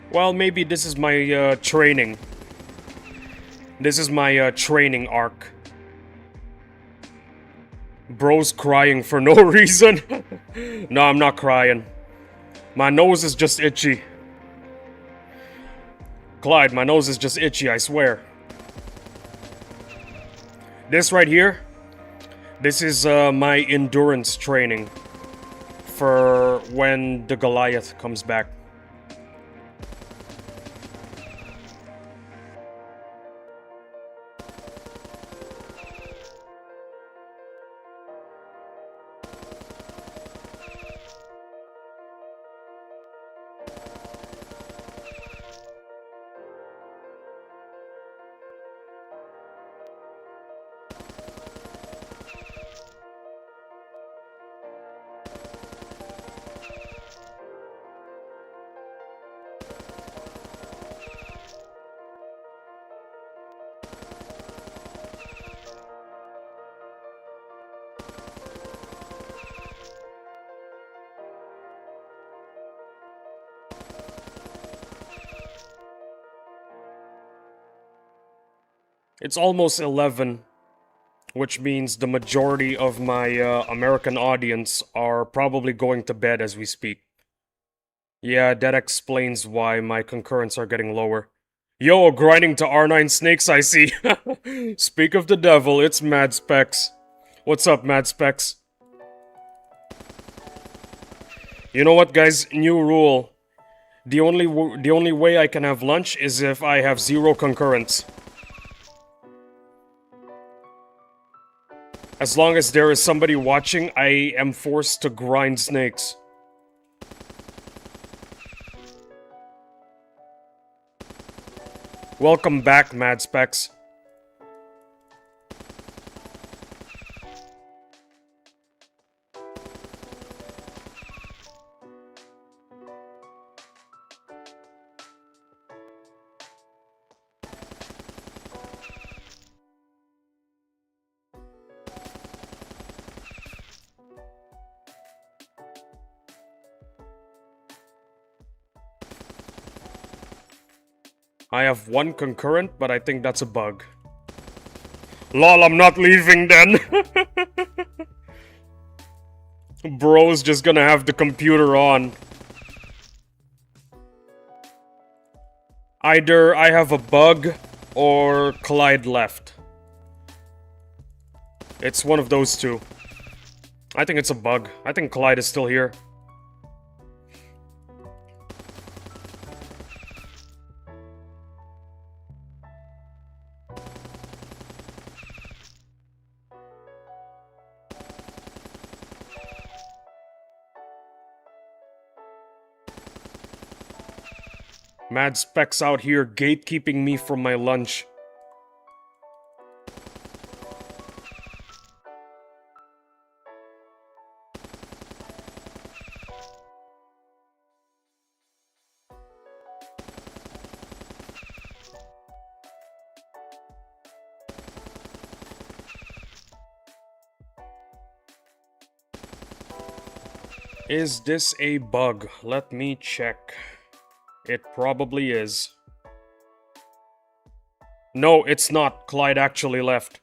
Well, maybe this is my training. This is my training arc. Bro's crying for no reason. No, I'm not crying. My nose is just itchy. Clyde, my nose is just itchy, I swear. This right here, this is my endurance training for when the Goliath comes back. It's almost 11, which means the majority of my American audience are probably going to bed as we speak. Yeah, that explains why my concurrents are getting lower. Yo, grinding to R9 snakes, I see. Speak of the devil, it's Mad Specs. What's up, Mad Specs? You know what, guys? New rule. The only way I can have lunch is if I have 0 concurrents. As long as there is somebody watching, I am forced to grind snakes. Welcome back, Mad Specs. I have 1 concurrent, but I think that's a bug. Lol, I'm not leaving then! Bro's just gonna have the computer on. Either I have a bug, or Clyde left. It's one of those two. I think it's a bug. I think Clyde is still here. Mad Specs out here gatekeeping me from my lunch. Is this a bug? Let me check. It probably is. No, it's not. Clyde actually left.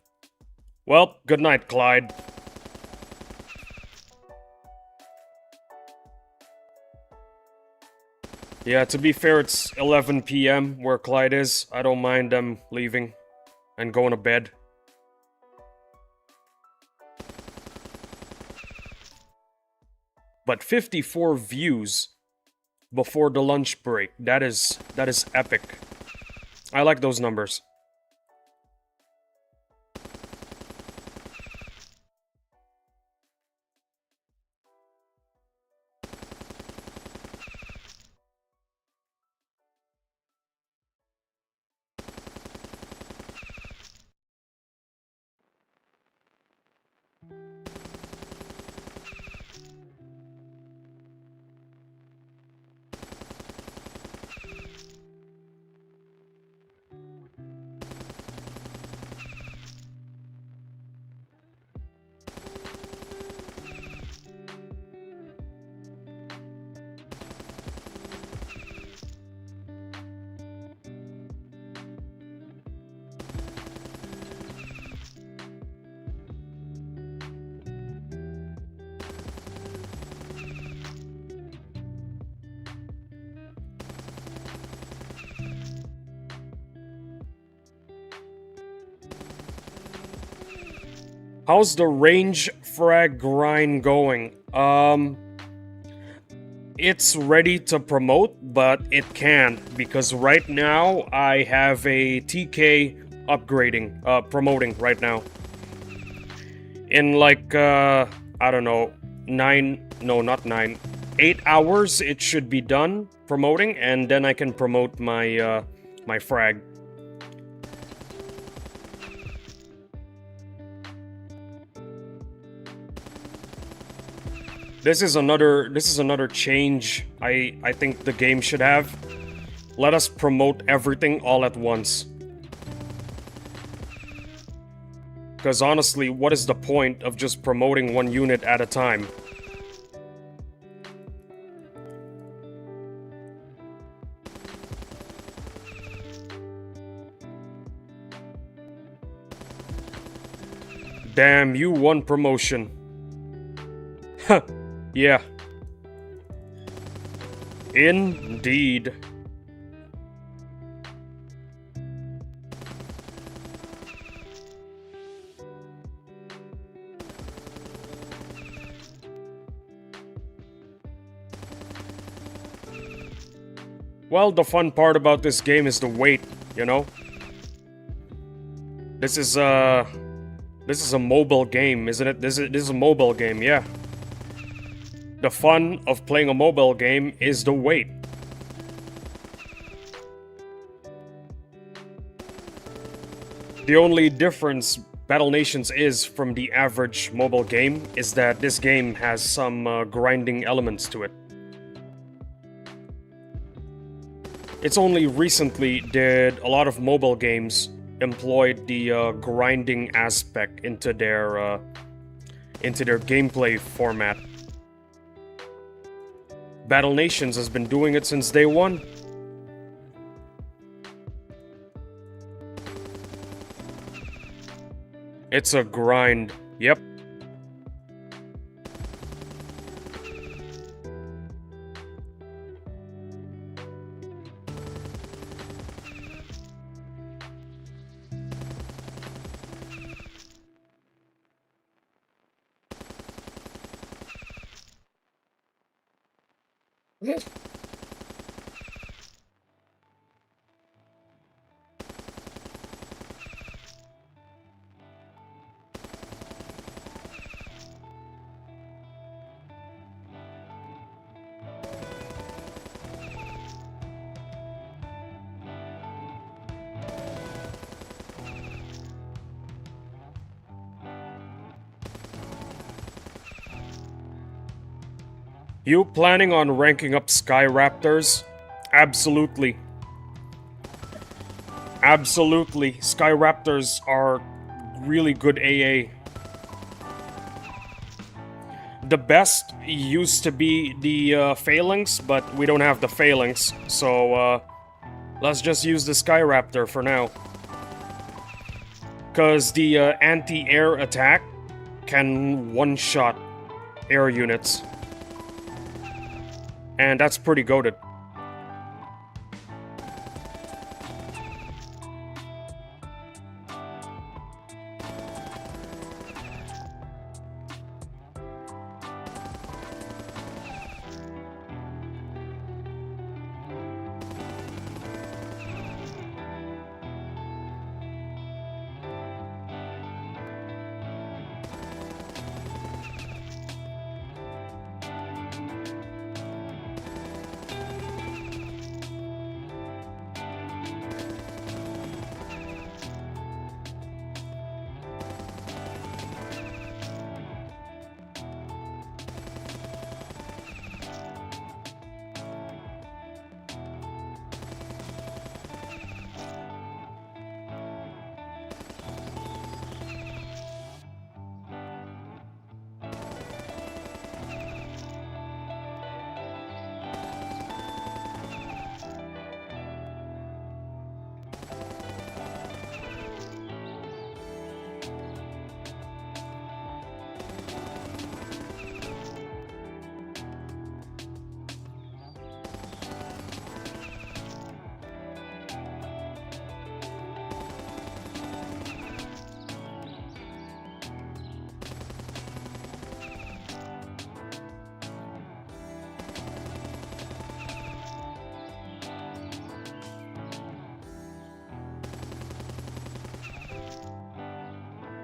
Well, good night, Clyde. Yeah, to be fair, it's 11 p.m. where Clyde is. I don't mind them leaving and going to bed. But 54 views before the lunch break. That is epic. I like those numbers. How's the range frag grind going? It's ready to promote, but it can't because right now I have a TK upgrading, promoting right now. In like, I don't know, 8 hours it should be done promoting, and then I can promote my, my frag. This is another change I think the game should have. Let us promote everything all at once. Because honestly, what is the point of just promoting one unit at a time? Damn, you won promotion. Huh. Yeah. Indeed. Well, the fun part about this game is the wait, you know? This is a mobile game, isn't it? This is a mobile game, yeah. The fun of playing a mobile game is the wait. The only difference Battle Nations is from the average mobile game is that this game has some grinding elements to it. It's only recently did a lot of mobile games employed the grinding aspect into their gameplay format. Battle Nations has been doing it since day one. It's a grind, yep. You planning on ranking up Sky Raptors? Absolutely. Absolutely. Sky Raptors are really good AA. The best used to be the phalanx, but we don't have the phalanx, so let's just use the Skyraptor for now. Because the anti-air attack can one-shot air units. And that's pretty goated.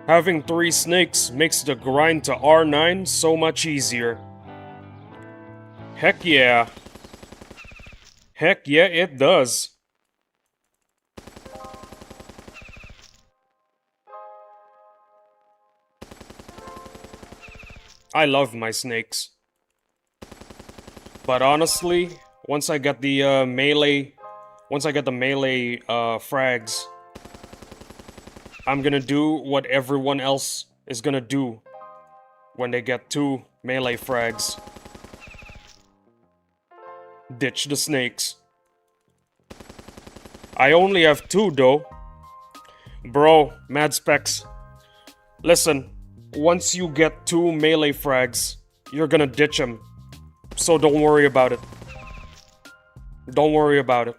Having 3 snakes makes the grind to R9 so much easier. Heck yeah. Heck yeah, it does. I love my snakes. But honestly, once I get the melee frags, I'm gonna do what everyone else is gonna do when they get 2 melee frags. Ditch the snakes. I only have 2 though. Bro, Mad Specs. Listen, once you get 2 melee frags, you're gonna ditch them. So don't worry about it. Don't worry about it.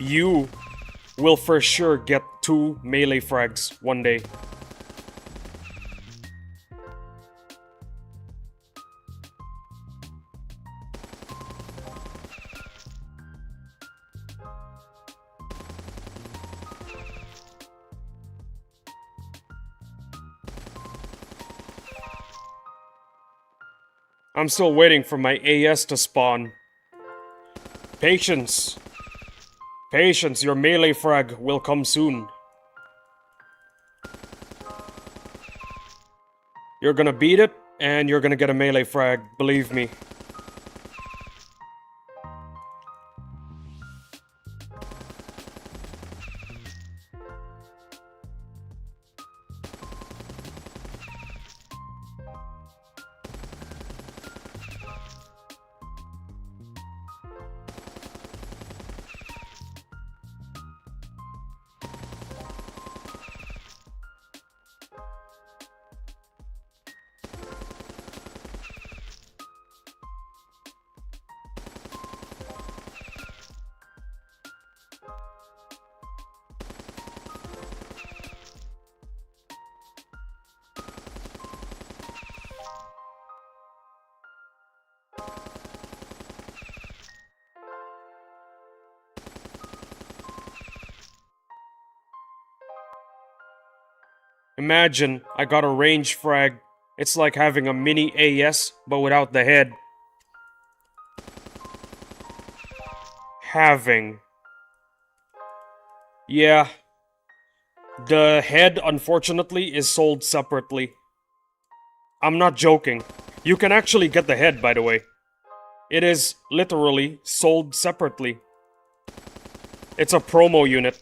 You will for sure get 2 melee frags one day. I'm still waiting for my AS to spawn. Patience. Patience, your melee frag will come soon. You're gonna beat it, and you're gonna get a melee frag, believe me. Imagine, I got a range frag. It's like having a mini AS, but without the head. Having. Yeah. The head, unfortunately, is sold separately. I'm not joking. You can actually get the head, by the way. It is literally sold separately. It's a promo unit.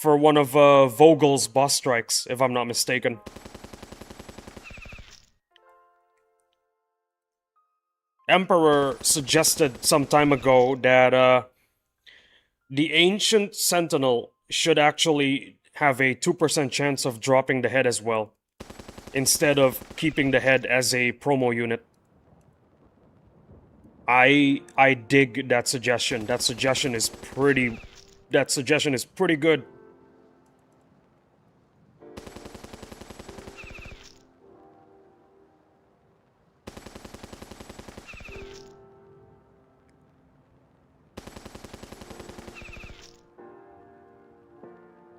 for one of Vogel's boss strikes, if I'm not mistaken. Emperor suggested some time ago that the Ancient Sentinel should actually have a 2% chance of dropping the head as well, instead of keeping the head as a promo unit. I dig that suggestion. That suggestion is pretty good.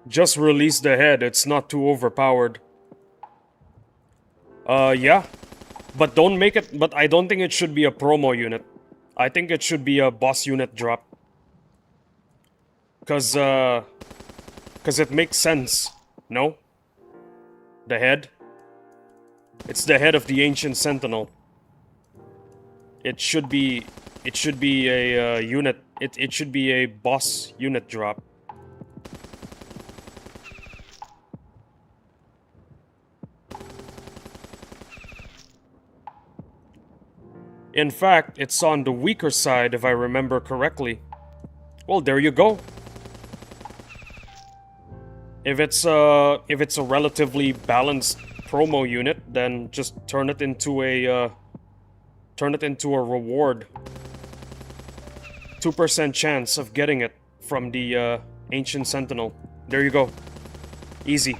Just release the head, it's not too overpowered. Yeah. But don't make it, but I don't think it should be a promo unit. I think it should be a boss unit drop. Cause it makes sense, no? The head? It's the head of the Ancient Sentinel. It should be a unit, it should be a boss unit drop. In fact, it's on the weaker side if I remember correctly. Well, there you go. If it's a relatively balanced promo unit, then just turn it into a reward. 2% chance of getting it from the Ancient Sentinel. There you go. Easy.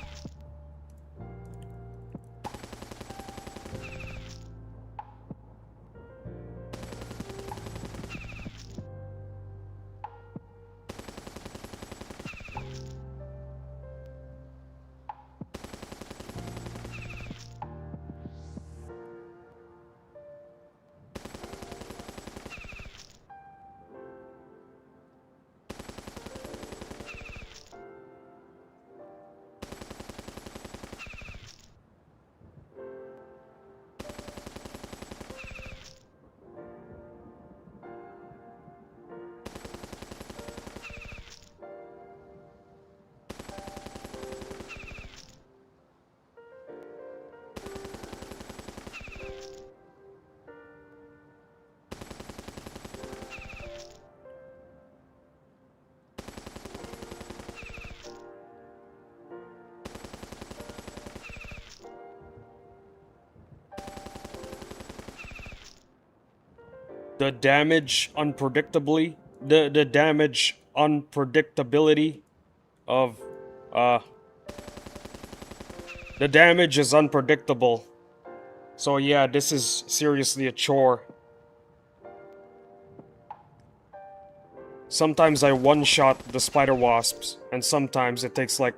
The damage unpredictably, the damage unpredictability of, the damage is unpredictable. So yeah, this is seriously a chore. Sometimes I one-shot the spider wasps, and sometimes it takes like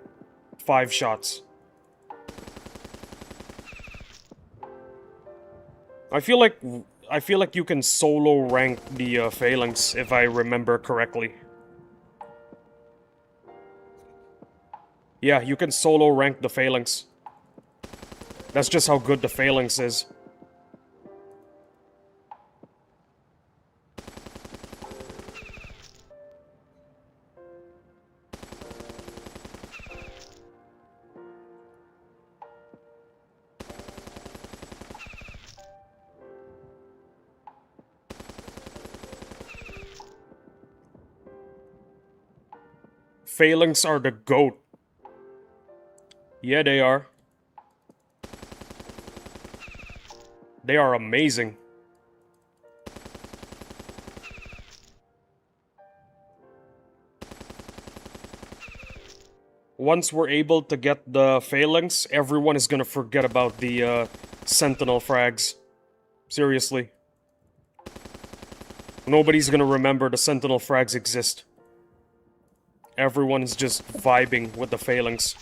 5 shots. I feel like you can solo rank the phalanx, if I remember correctly. Yeah, you can solo rank the phalanx. That's just how good the phalanx is. Phalanx are the GOAT. Yeah, they are. They are amazing. Once we're able to get the Phalanx, everyone is gonna forget about the Sentinel frags. Seriously. Nobody's gonna remember the Sentinel frags exist. Everyone is just vibing with the Phalanx.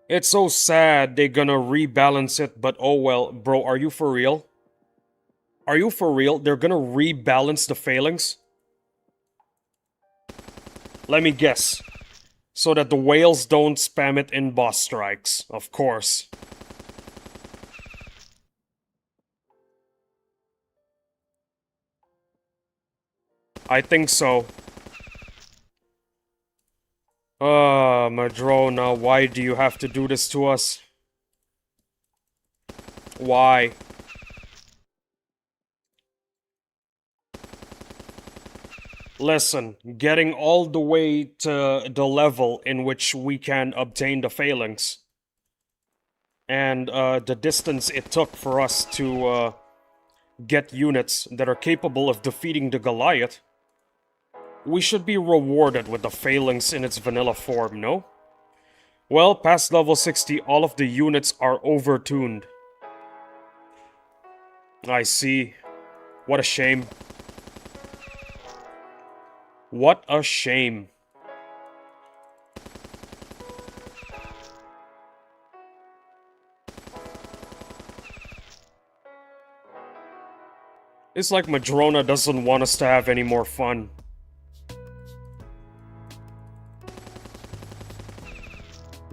It's so sad they're gonna rebalance it, but oh well. Bro, are you for real? Are you for real? They're gonna rebalance the Phalanx? Let me guess. So that the whales don't spam it in boss strikes, of course. I think so. Madrona, why do you have to do this to us? Why? Listen, getting all the way to the level in which we can obtain the phalanx, and the distance it took for us to get units that are capable of defeating the Goliath, we should be rewarded with the phalanx in its vanilla form, no? Well, past level 60, all of the units are overtuned. I see. What a shame. What a shame. It's like Madrona doesn't want us to have any more fun.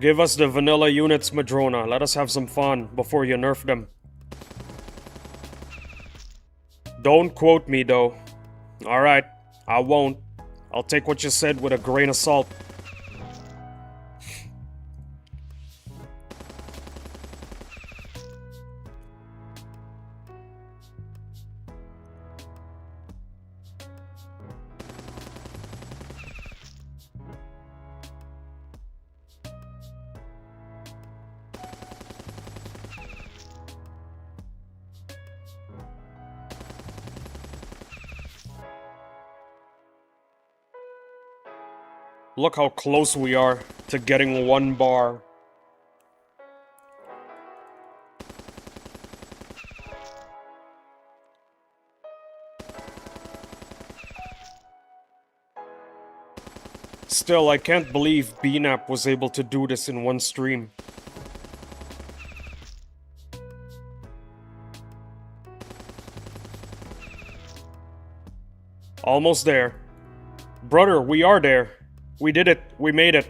Give us the vanilla units, Madrona. Let us have some fun before you nerf them. Don't quote me, though. Alright, I won't. I'll take what you said with a grain of salt. Look how close we are to getting 1 bar. Still, I can't believe BNAP was able to do this in 1 stream. Almost there. Brother, we are there. We did it. We made it.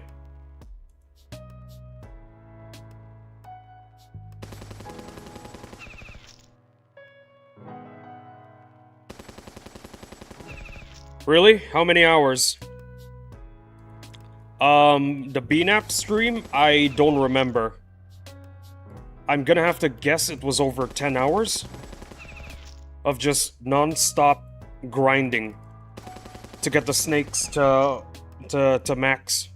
Really? How many hours? The BNAP stream? I don't remember. I'm gonna have to guess it was over 10 hours of just non-stop grinding to get the snakes to max.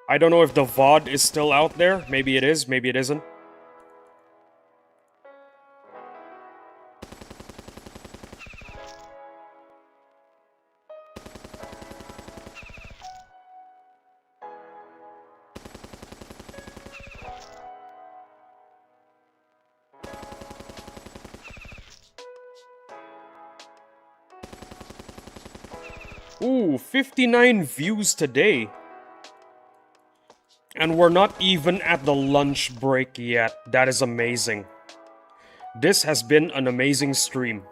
I don't know if the VOD is still out there. Maybe it is, maybe it isn't. Ooh, 59 views today. And we're not even at the lunch break yet. That is amazing. This has been an amazing stream.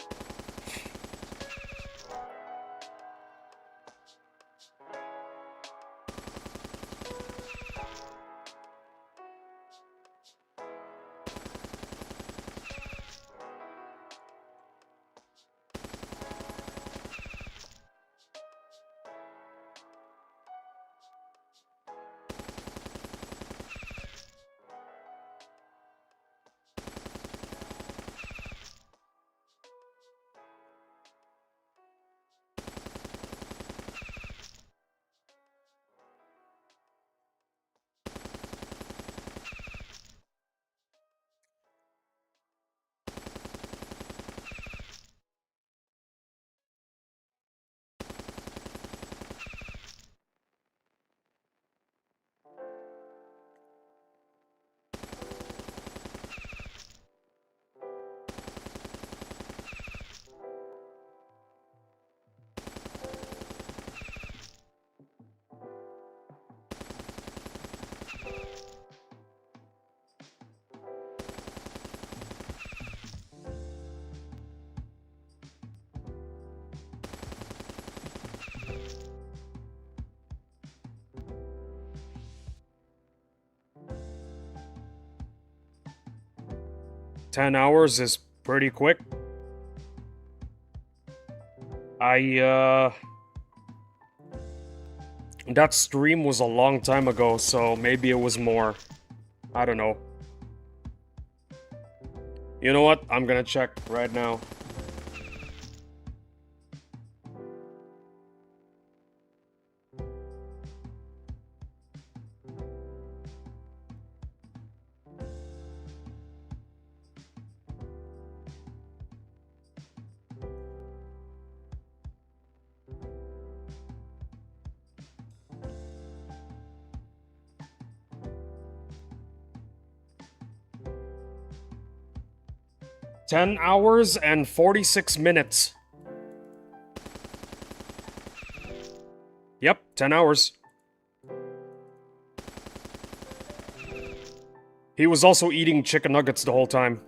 10 hours is pretty quick. That stream was a long time ago, so maybe it was more. I don't know. You know what? I'm gonna check right now. $10 hours and 46 minutes. Yep, 10 hours. He was also eating chicken nuggets the whole time.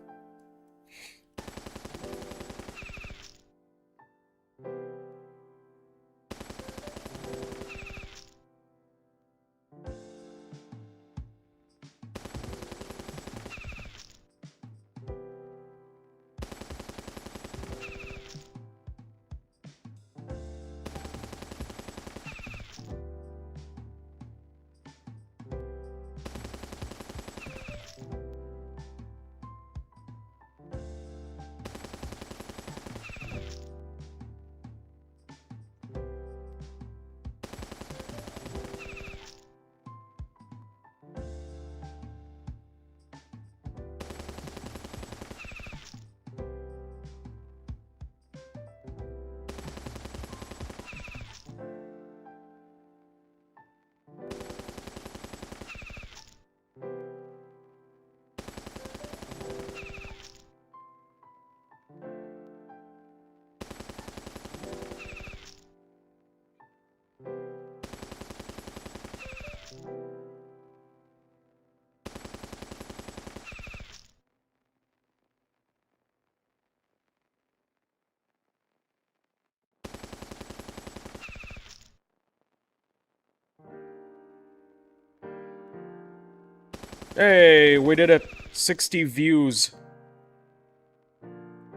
Hey, we did it. 60 views.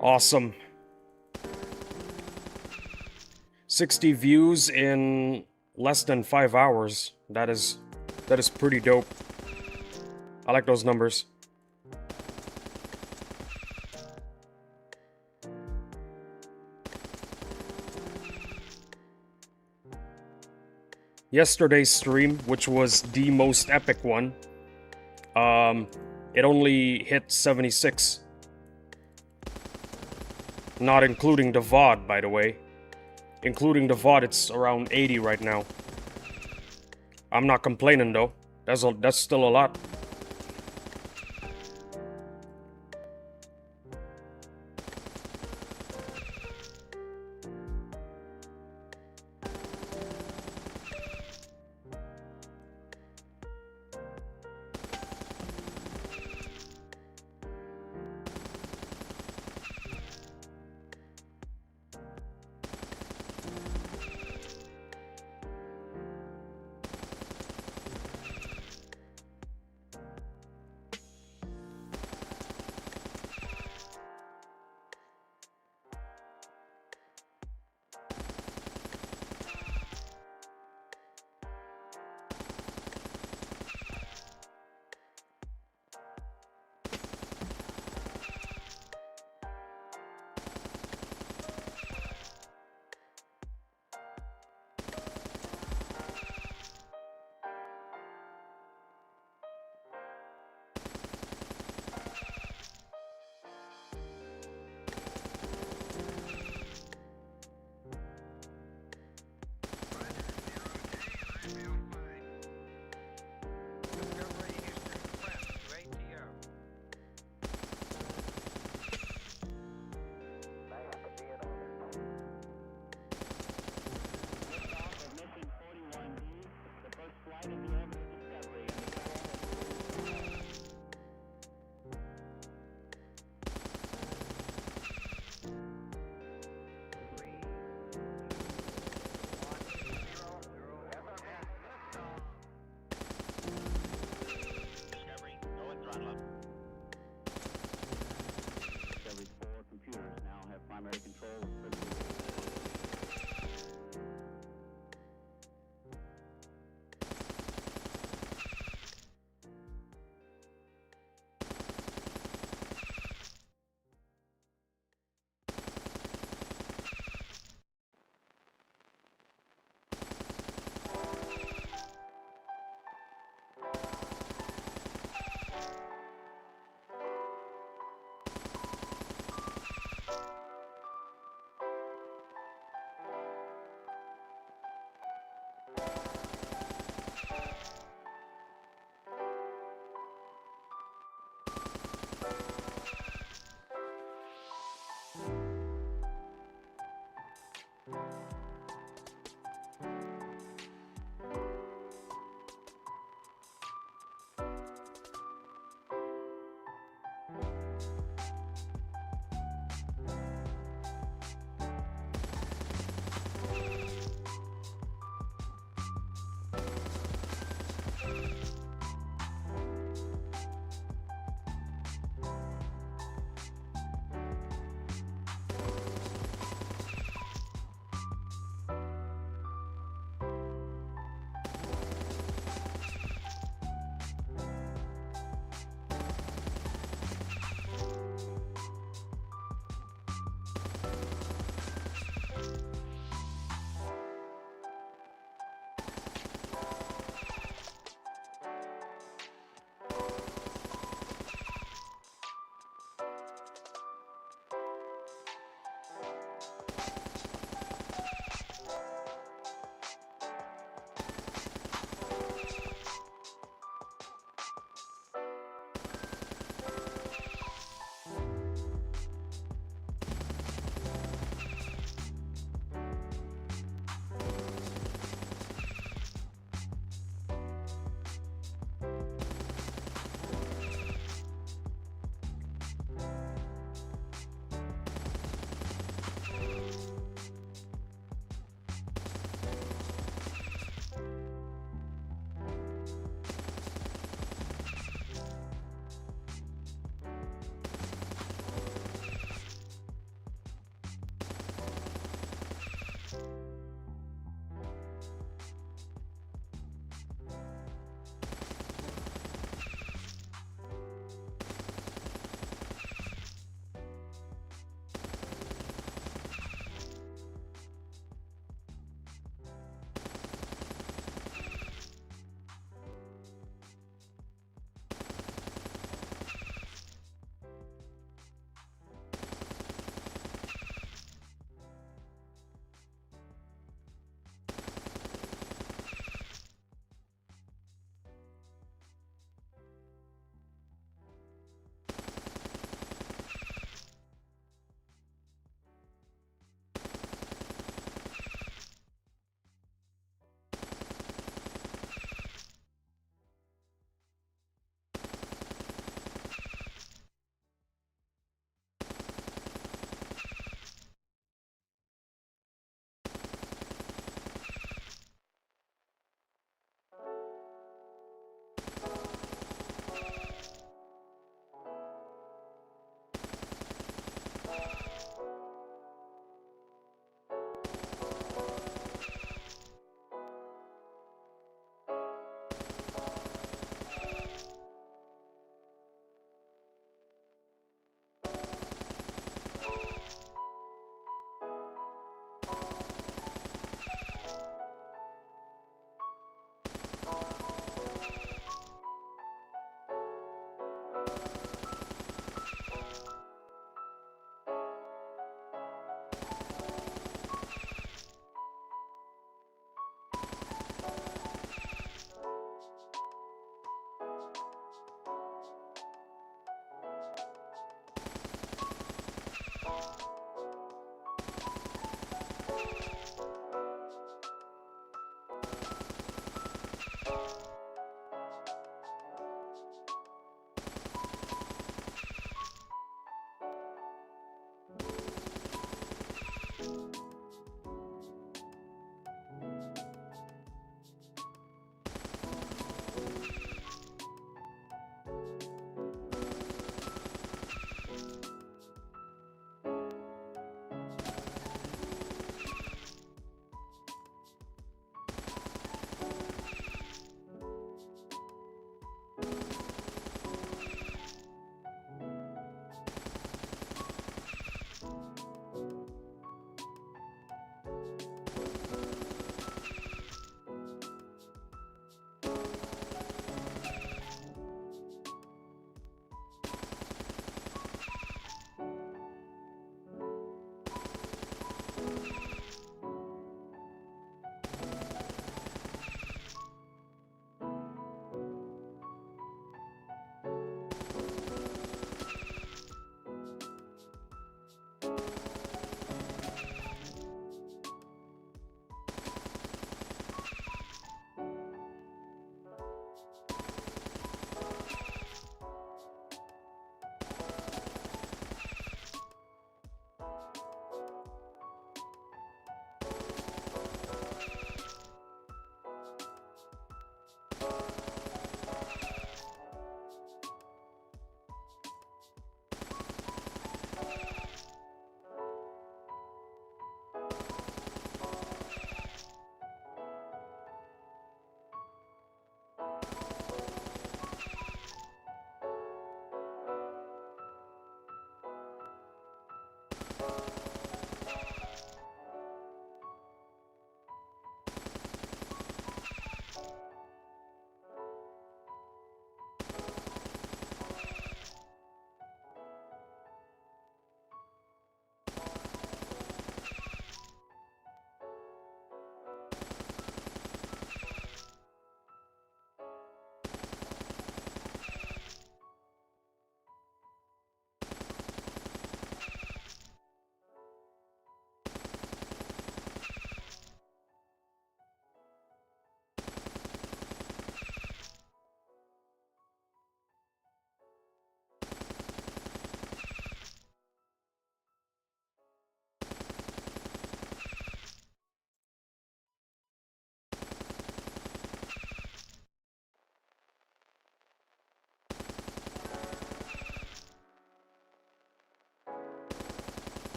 Awesome. 60 views in less than 5 hours. That is pretty dope. I like those numbers. Yesterday's stream, which was the most epic one, it only hit 76. Not including the VOD, by the way. Including the VOD, it's around 80 right now. I'm not complaining though. That's still a lot.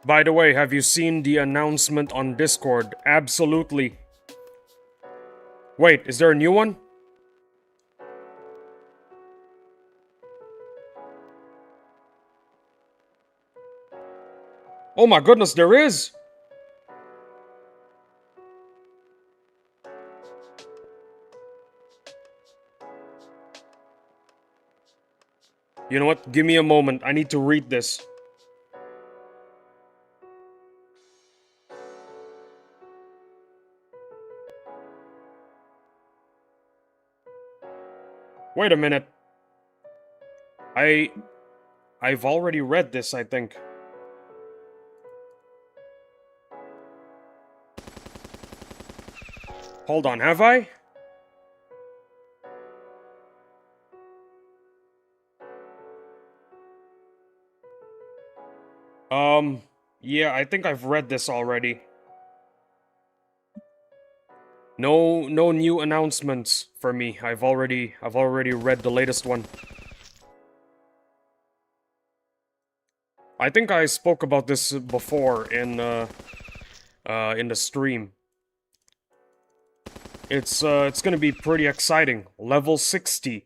By the way, have you seen the announcement on Discord? Absolutely. Wait, is there a new one? Oh my goodness, there is! You know what? Give me a moment. I need to read this. Wait a minute. I've already read this, I think. Hold on, have I? Yeah, I think I've read this already. No new announcements for me. I've already read the latest one. I think I spoke about this before in the stream. It's gonna be pretty exciting. Level 60.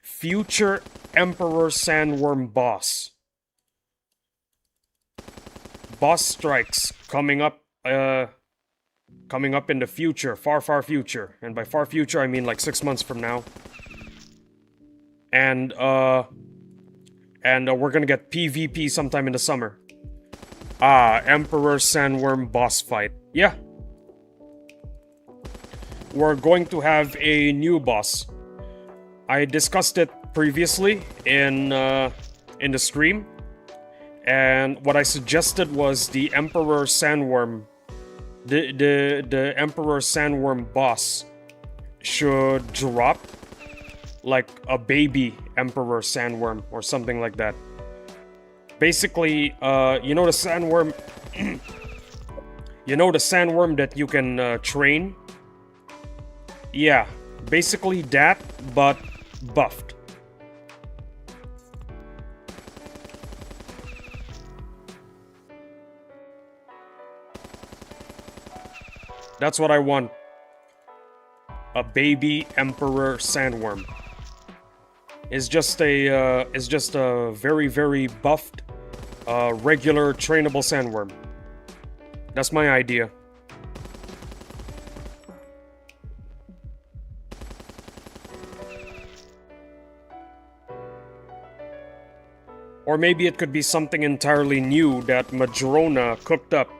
Future Emperor Sandworm boss. Boss strikes coming up in the future, far future. And by far future I mean like 6 months from now. And we're gonna get PvP sometime in the summer. Emperor Sandworm boss fight. Yeah. We're going to have a new boss. I discussed it previously in the stream. And what I suggested was the Emperor Sandworm. The Emperor Sandworm boss should drop like a baby Emperor Sandworm or something like that. Basically, you know the sandworm... you know the sandworm that you can train? Yeah, basically that, but buffed. That's what I want. A baby emperor sandworm. It's just a very, very buffed, regular trainable sandworm. That's my idea. Or maybe it could be something entirely new that Madrona cooked up.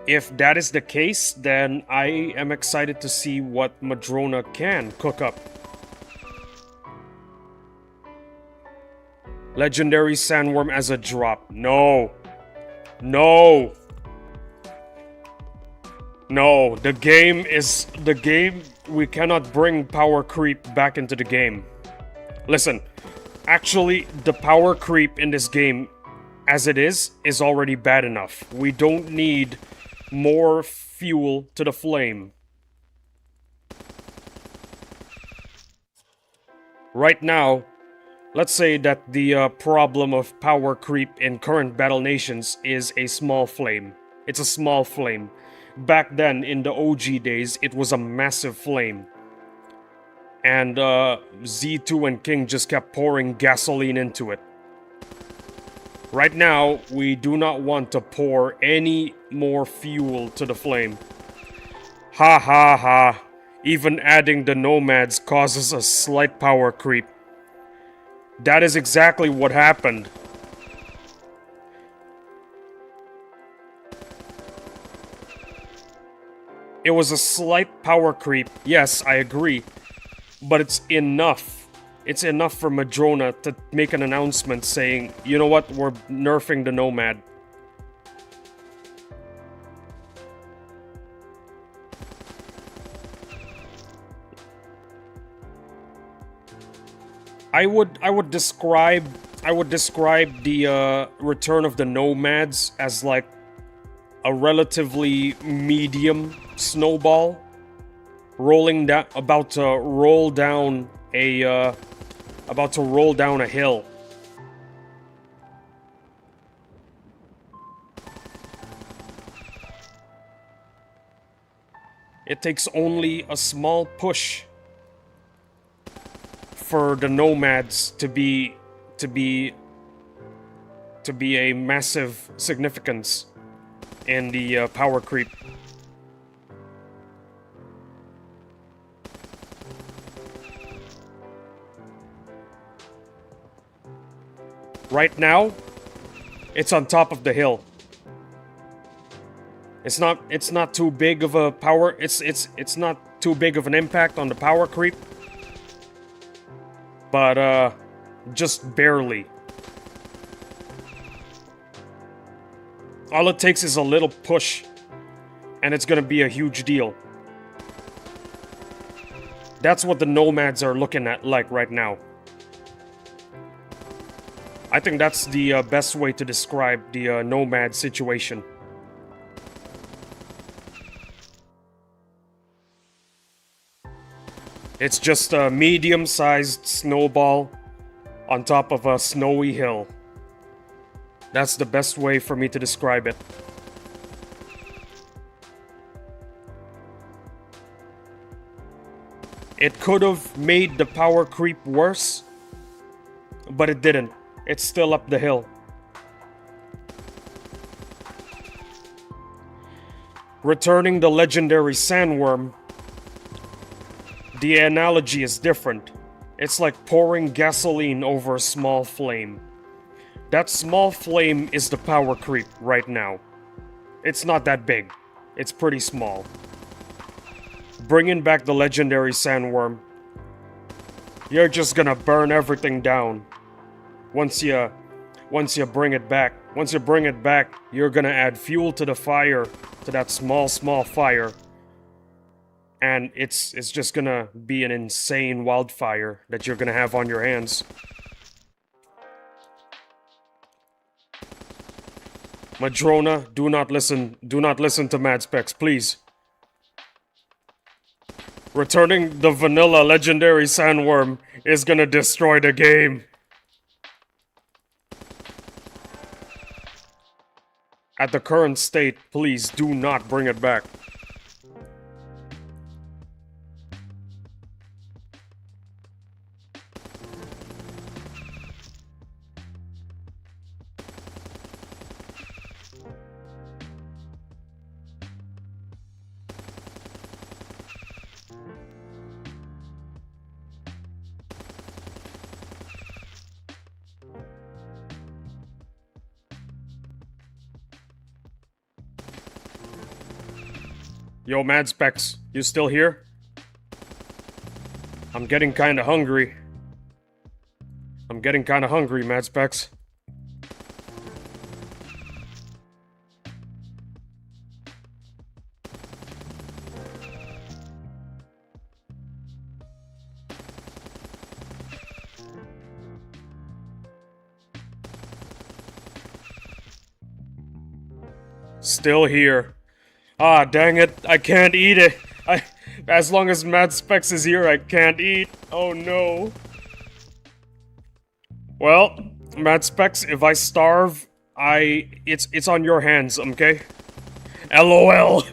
If that is the case, then I am excited to see what Madrona can cook up. Legendary sandworm as a drop. No. No. No, the game, we cannot bring power creep back into the game. Listen, actually, the power creep in this game, as it is already bad enough. We don't need more fuel to the flame. Right now, let's say that the problem of power creep in current Battle Nations is a small flame. It's a small flame. Back then, in the OG days, it was a massive flame. And Z2 and King just kept pouring gasoline into it. Right now, we do not want to pour any more fuel to the flame. Ha ha ha. Even adding the nomads causes a slight power creep. That is exactly what happened. It was a slight power creep. Yes, I agree. But it's enough. It's enough for Madrona to make an announcement saying, you know what, we're nerfing the Nomad. I would describe the return of the Nomads as like a relatively medium snowball about to roll down a hill. It takes only a small push for the Nomads to be a massive significance in the power creep. Right now, it's on top of the hill. It's not too big of a power. It's not too big of an impact on the power creep. But just barely. All it takes is a little push, and it's gonna be a huge deal. That's what the Nomads are looking at like right now. I think that's the best way to describe the Nomad situation. It's just a medium-sized snowball on top of a snowy hill. That's the best way for me to describe it. It could have made the power creep worse, but it didn't. It's still up the hill. Returning the legendary sandworm, the analogy is different. It's like pouring gasoline over a small flame. That small flame is the power creep right now. It's not that big. It's pretty small. Bringing back the legendary sandworm, you're just gonna burn everything down. Once you bring it back. Once you bring it back, you're gonna add fuel to the fire, to that small fire. And it's just gonna be an insane wildfire that you're gonna have on your hands. Madrona, do not listen. Do not listen to Mad Specs, please. Returning the vanilla legendary sandworm is gonna destroy the game. At the current state, please do not bring it back. Yo, Mad Specs, you still here? I'm getting kinda hungry. Mad Specs. Still here. Ah, dang it, I can't eat it. As long as Mad Specs is here, I can't eat. Oh no. Well, Mad Specs, if I starve, it's on your hands, okay? LOL.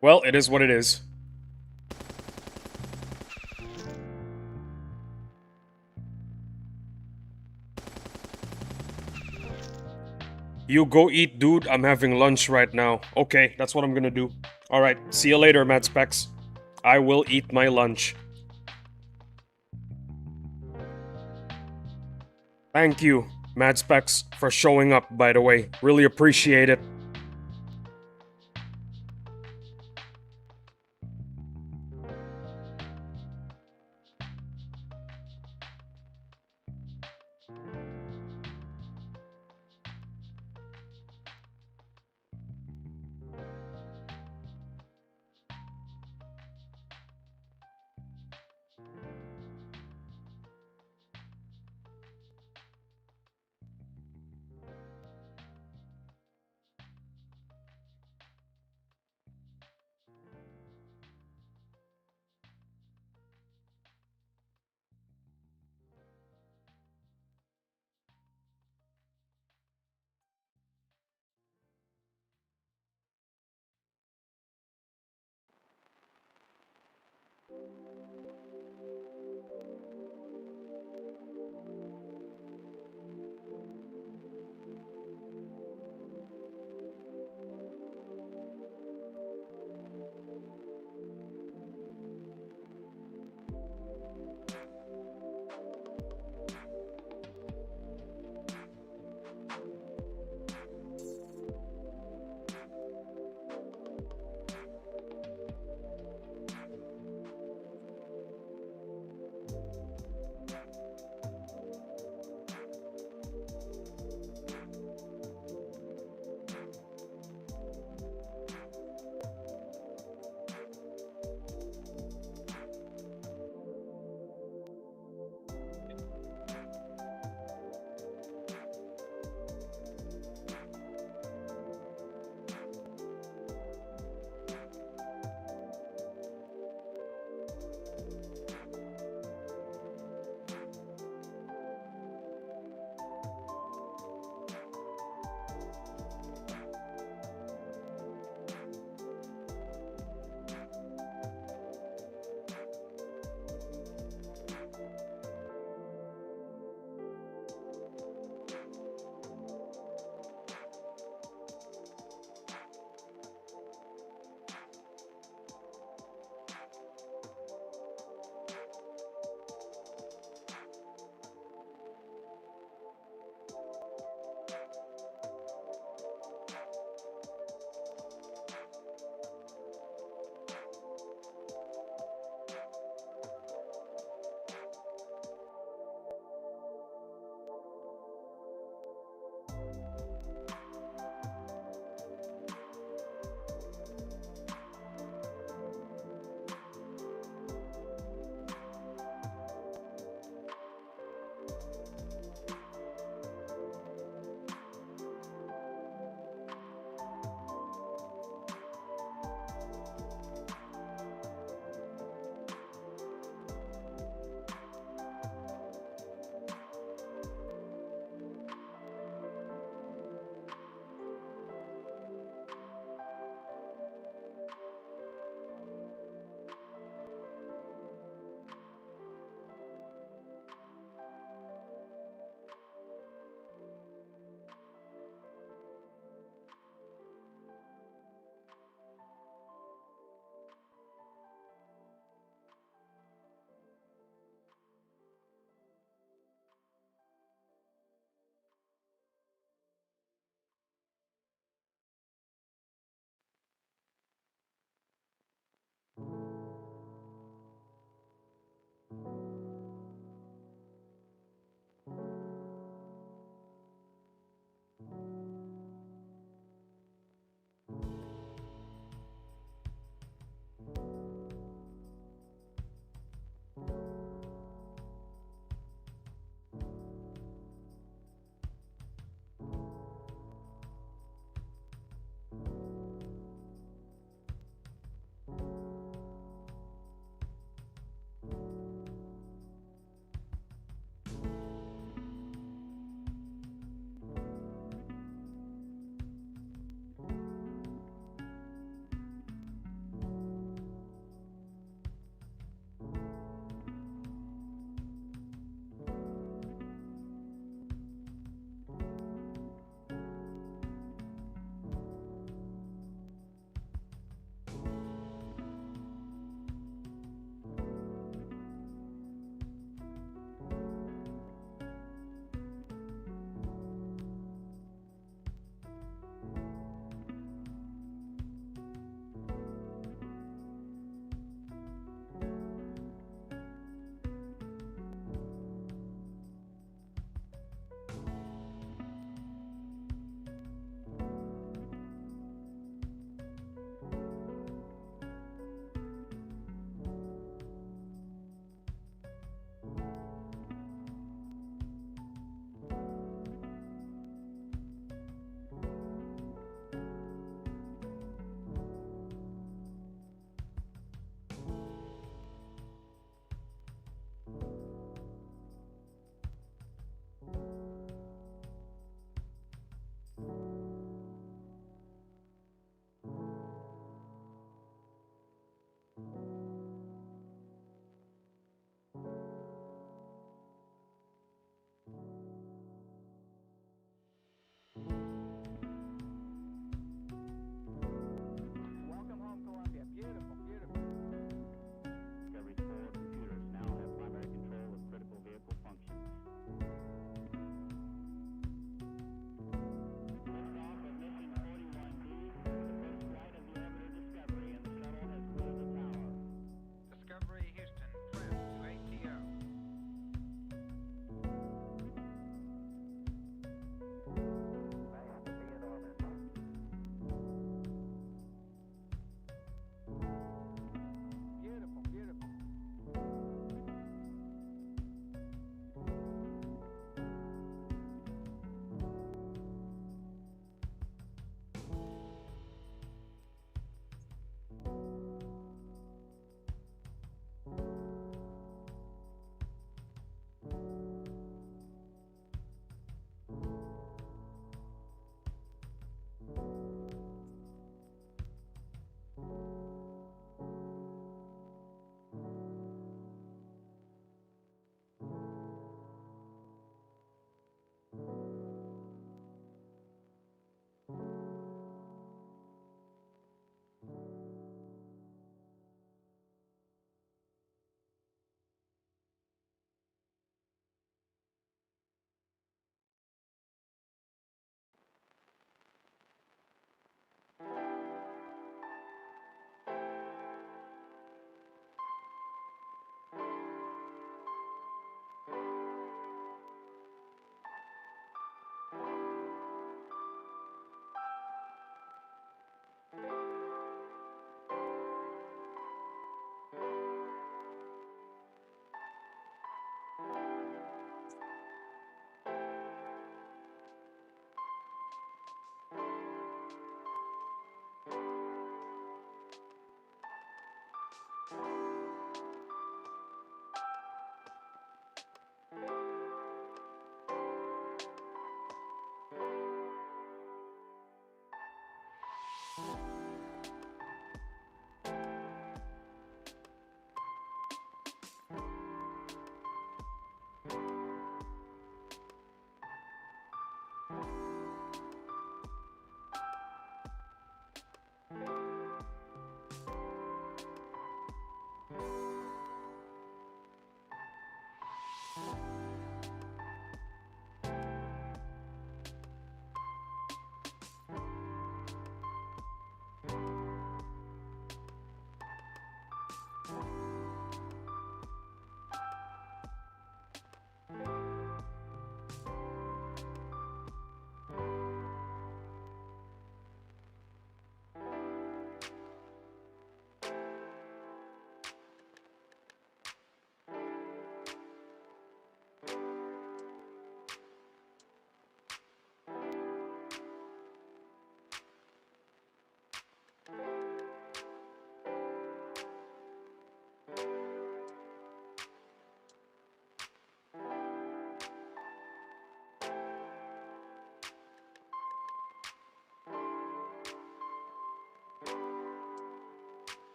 Well, it is what it is. You go eat, dude. I'm having lunch right now. Okay, that's what I'm gonna do. Alright, see you later, Mad Specs. I will eat my lunch. Thank you, Mad Specs, for showing up, by the way. Really appreciate it.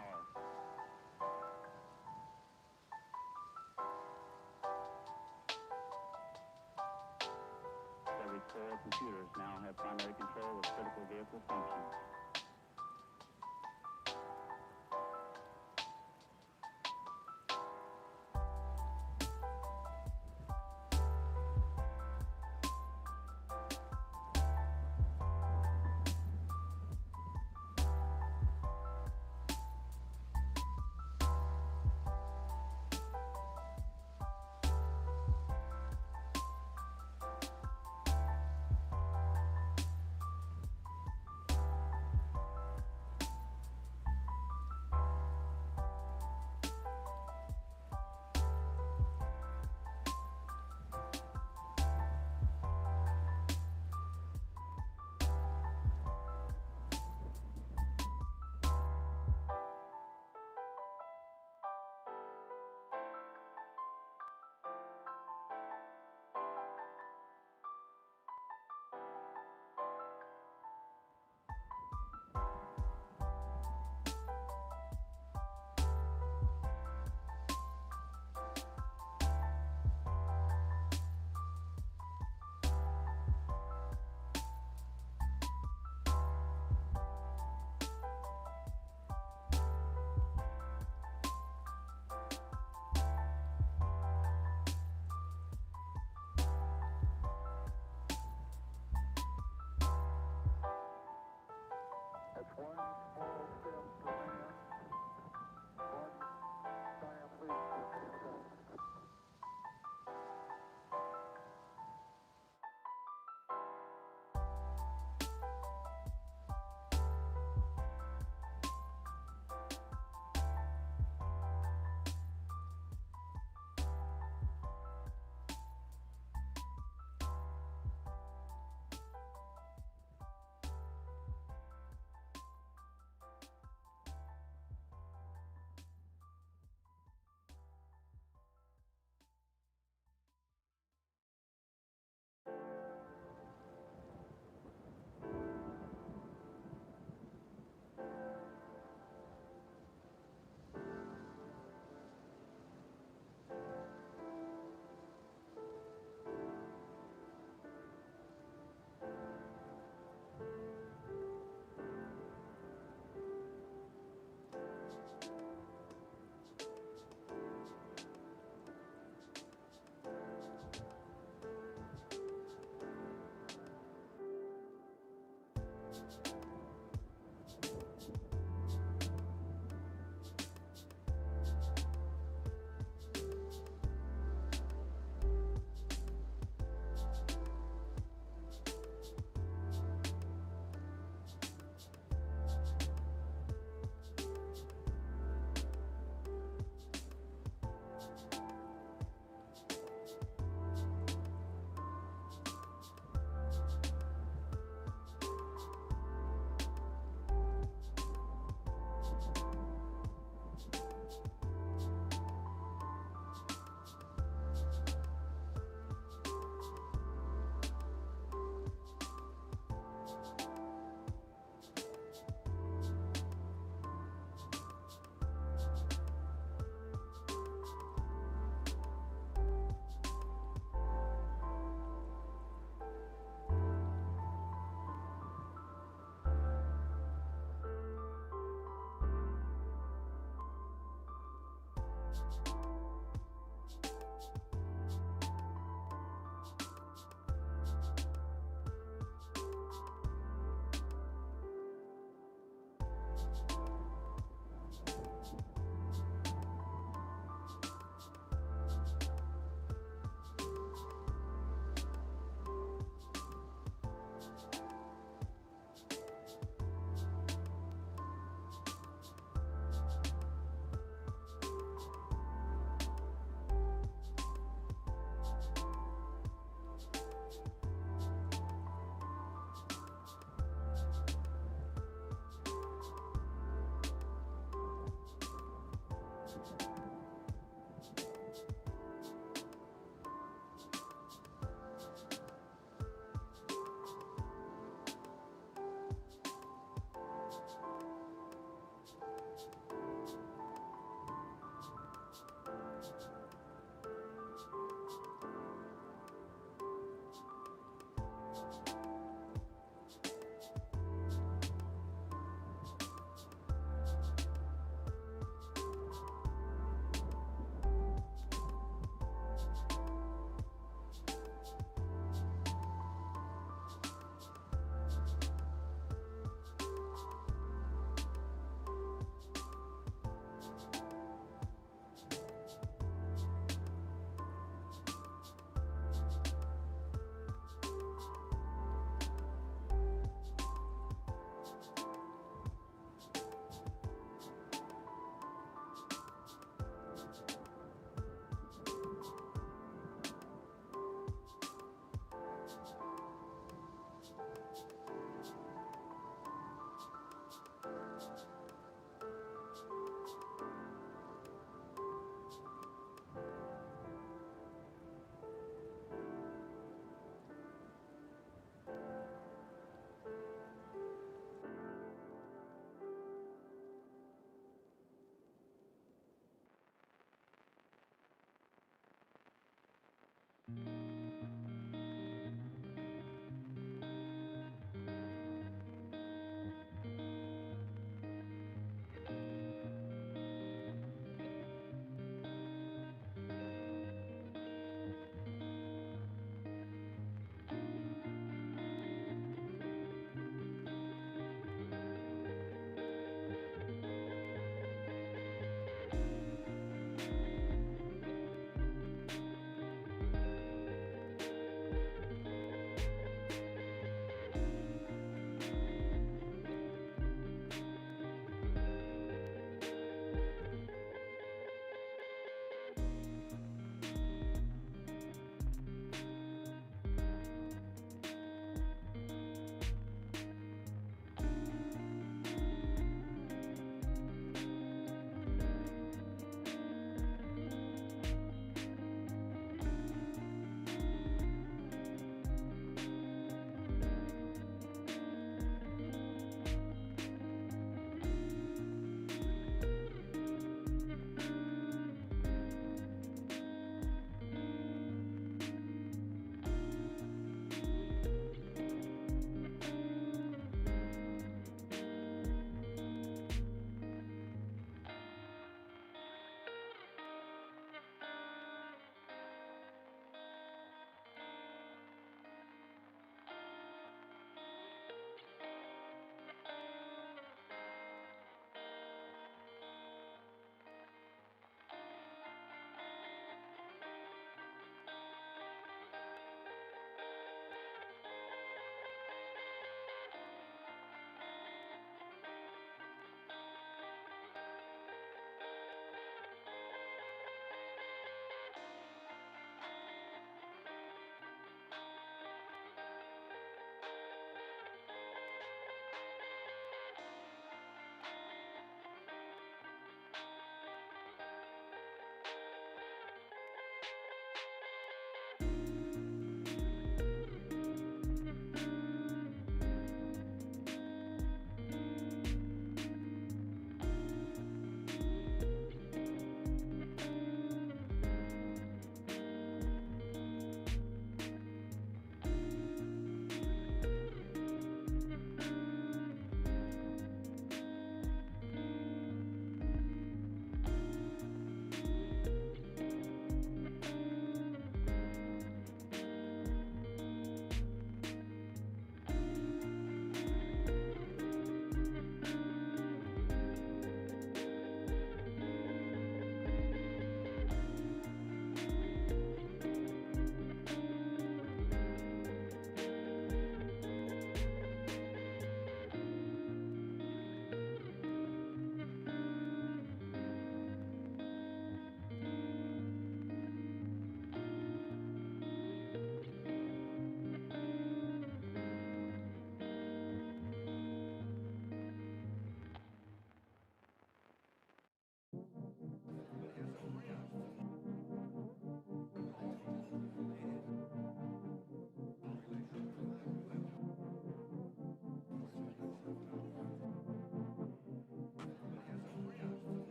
power. Every core computers now have primary control of critical vehicle functions.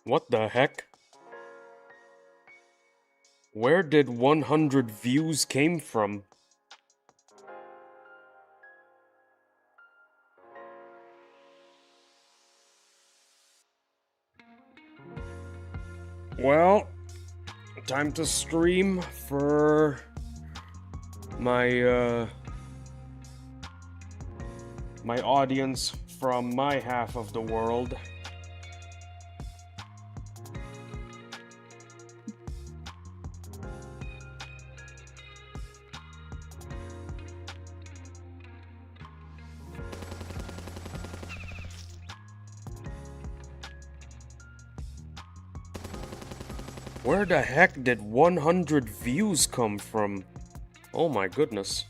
What the heck? Where did 100 views came from? Well, time to stream for my my audience from my half of the world. Where the heck did 100 views come from? Oh my goodness.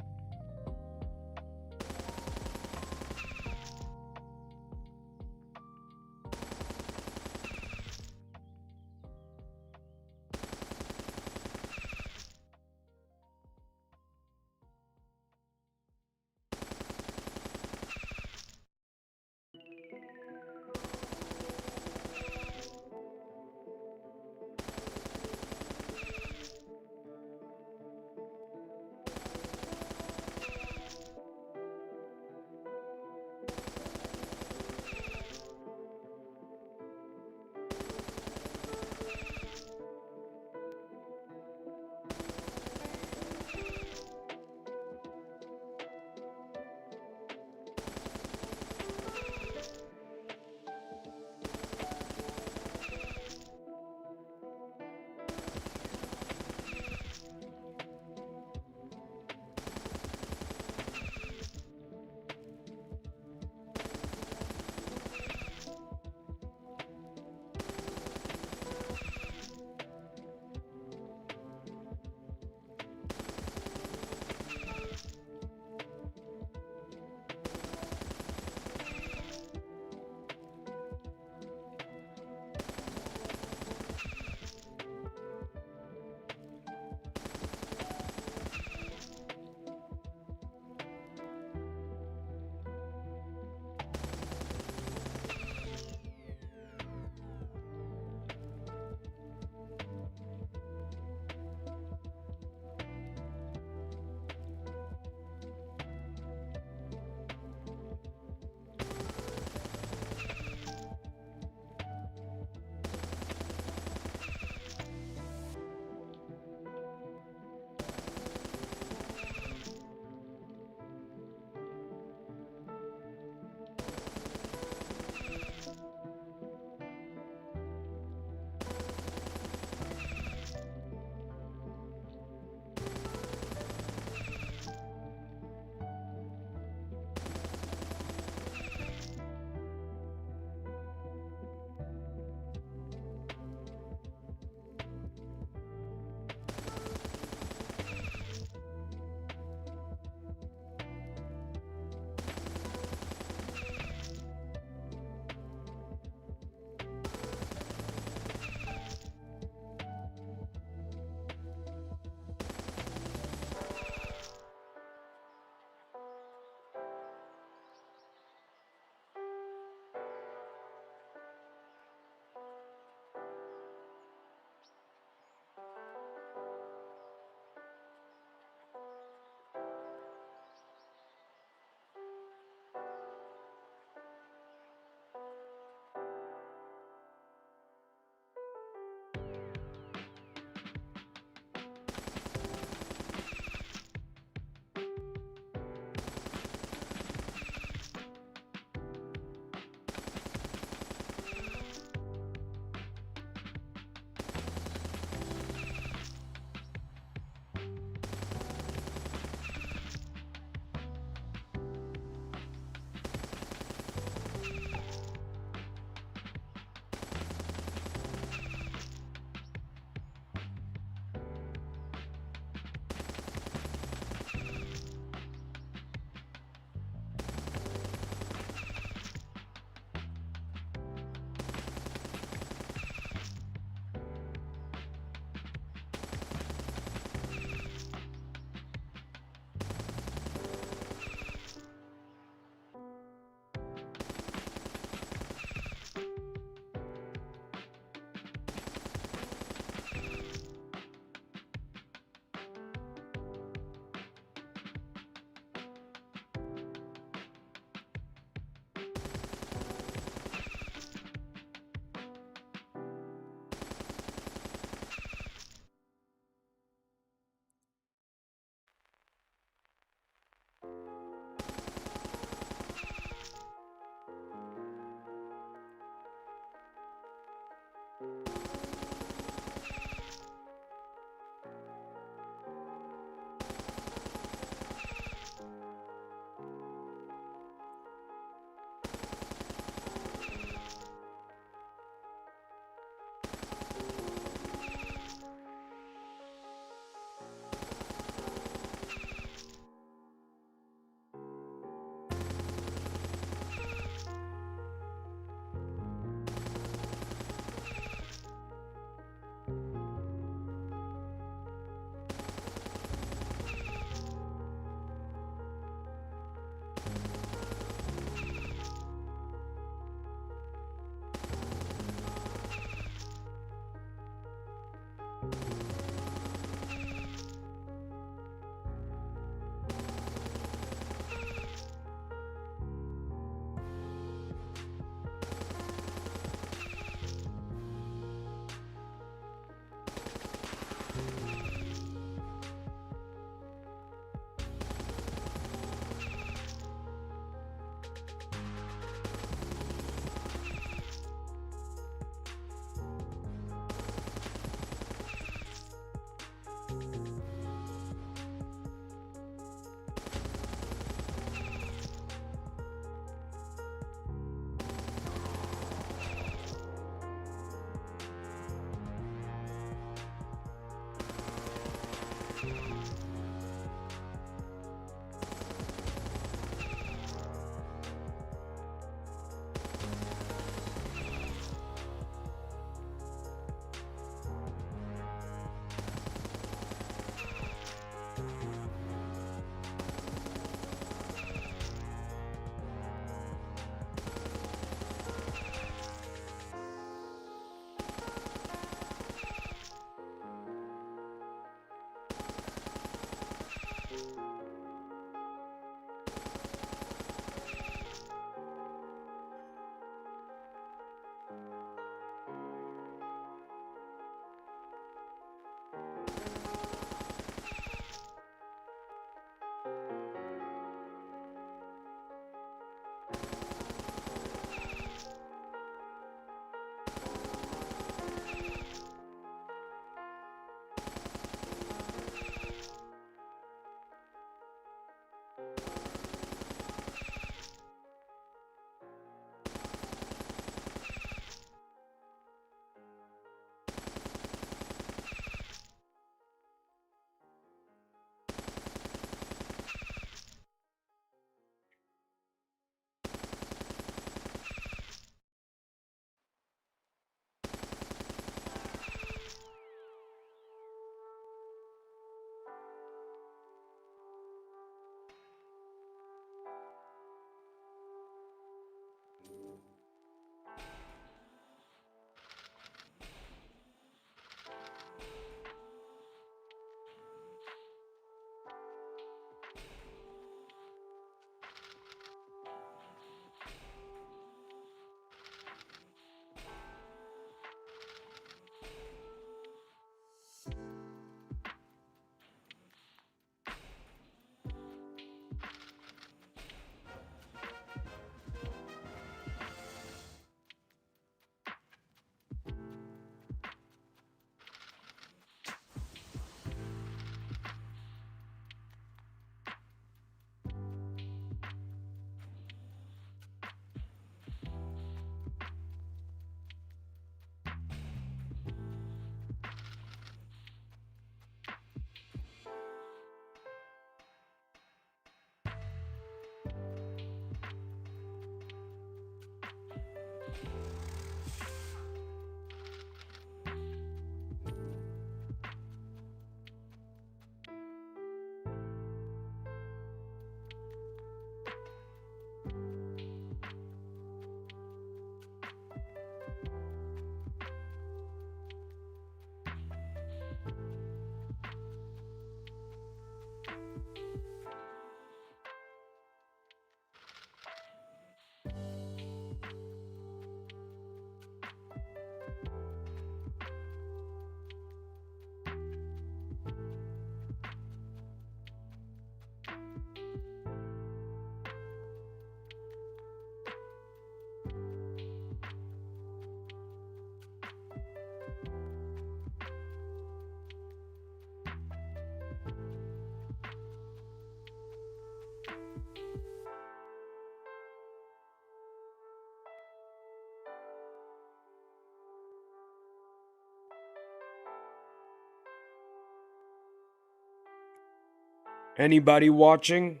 Anybody watching?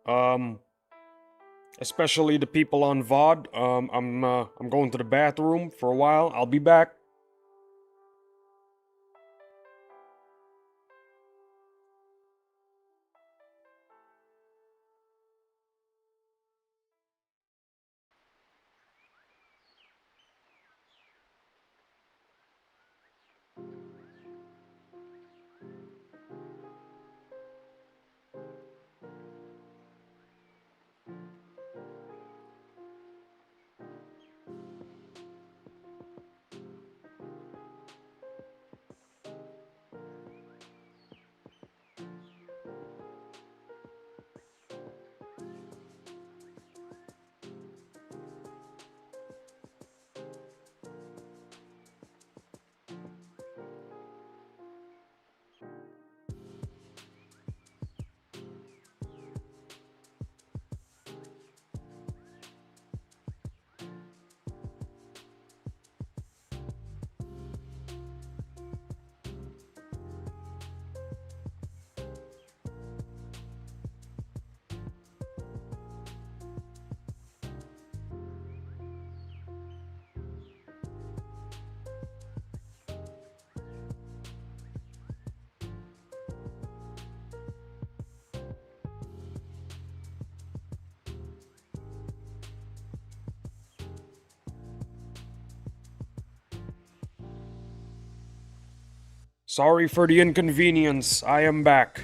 Um, Especially the people on VOD. I'm going to the bathroom for a while. I'll be back. Sorry for the inconvenience. I am back.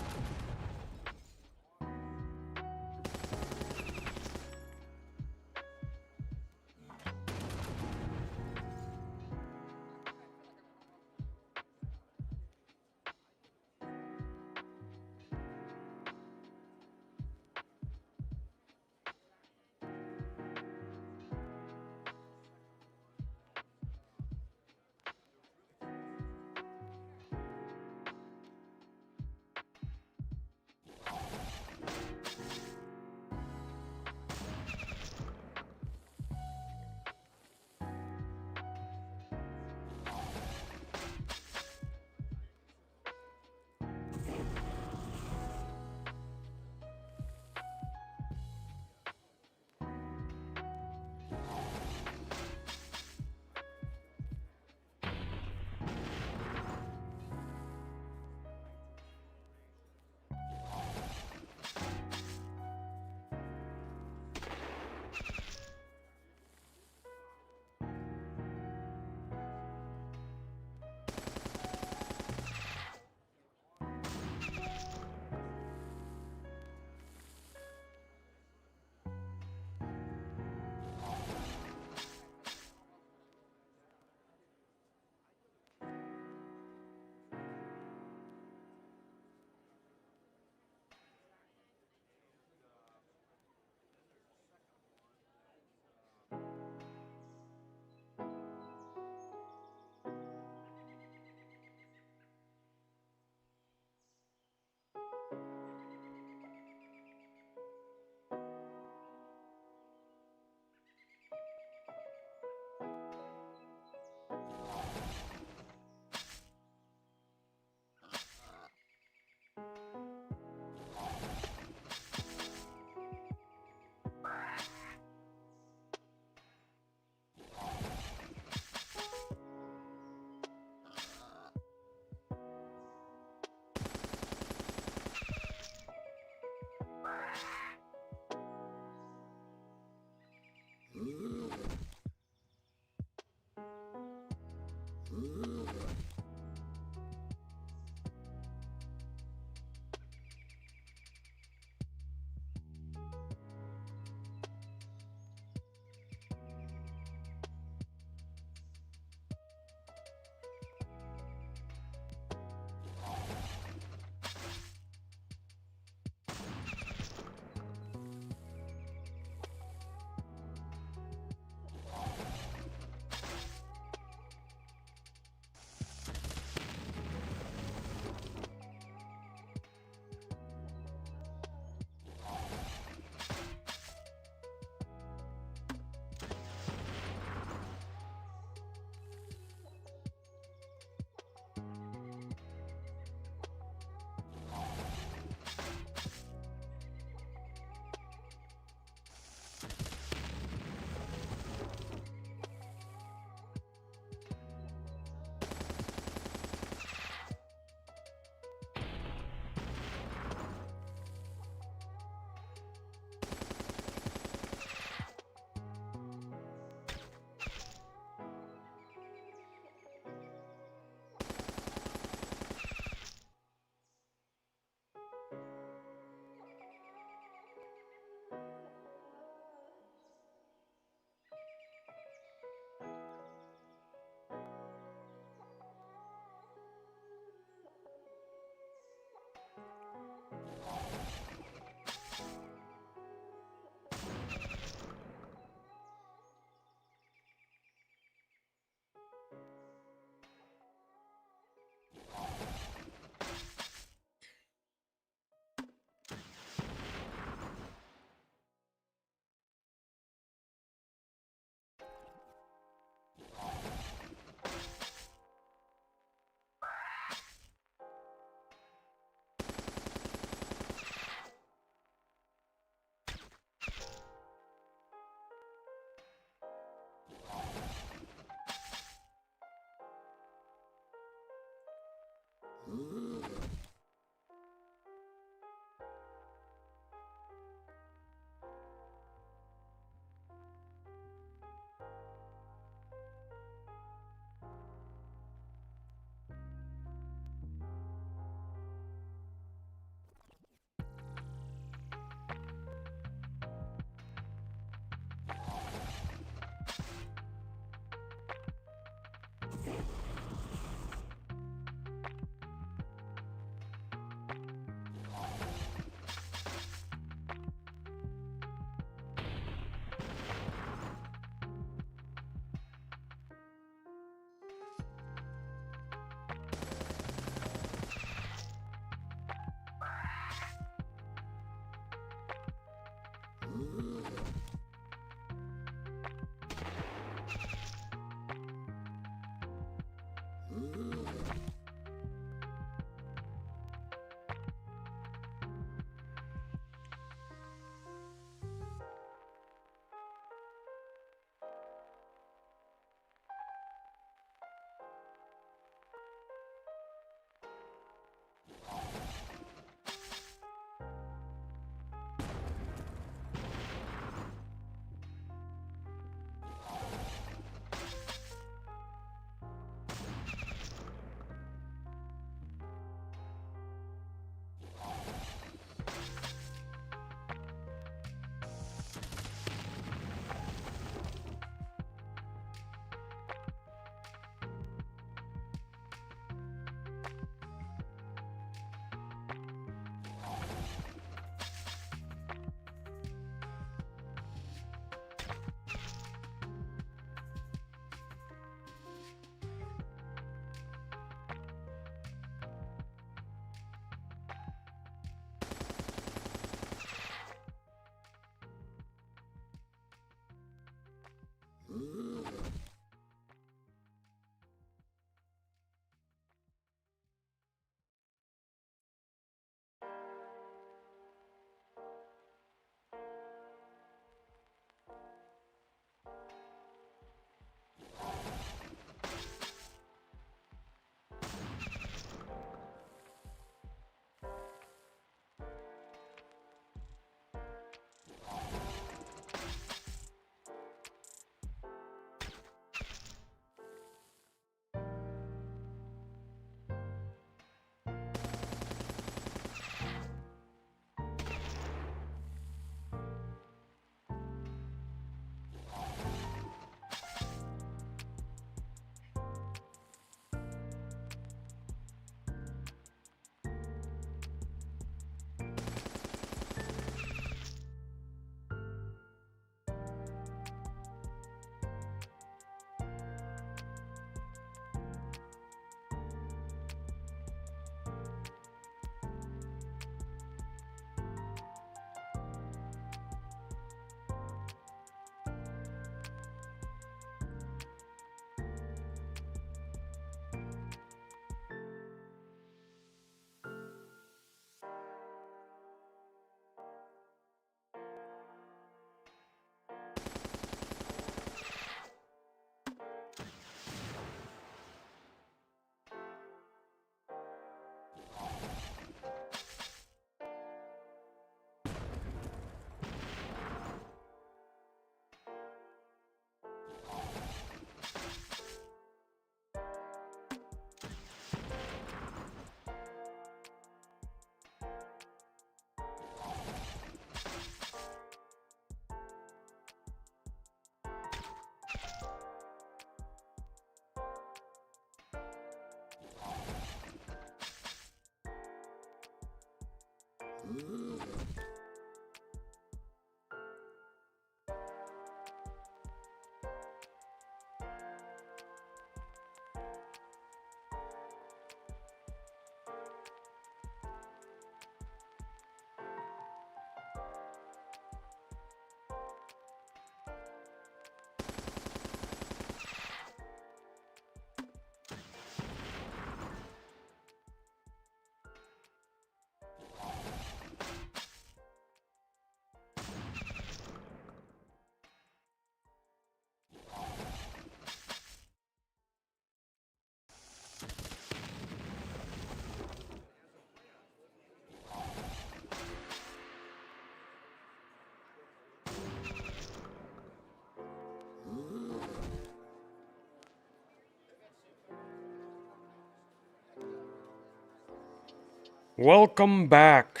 Welcome back.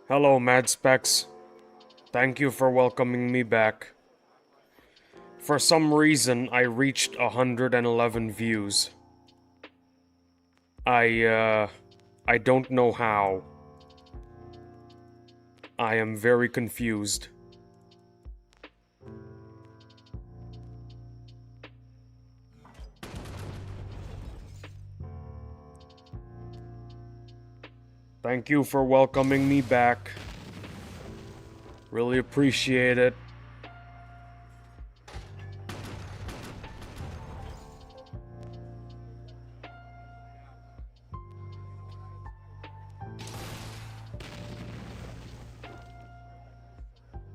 Hello, Mad Specs. Thank you for welcoming me back. For some reason, I reached 111 views. I don't know how. I am very confused. Thank you for welcoming me back. Really appreciate it.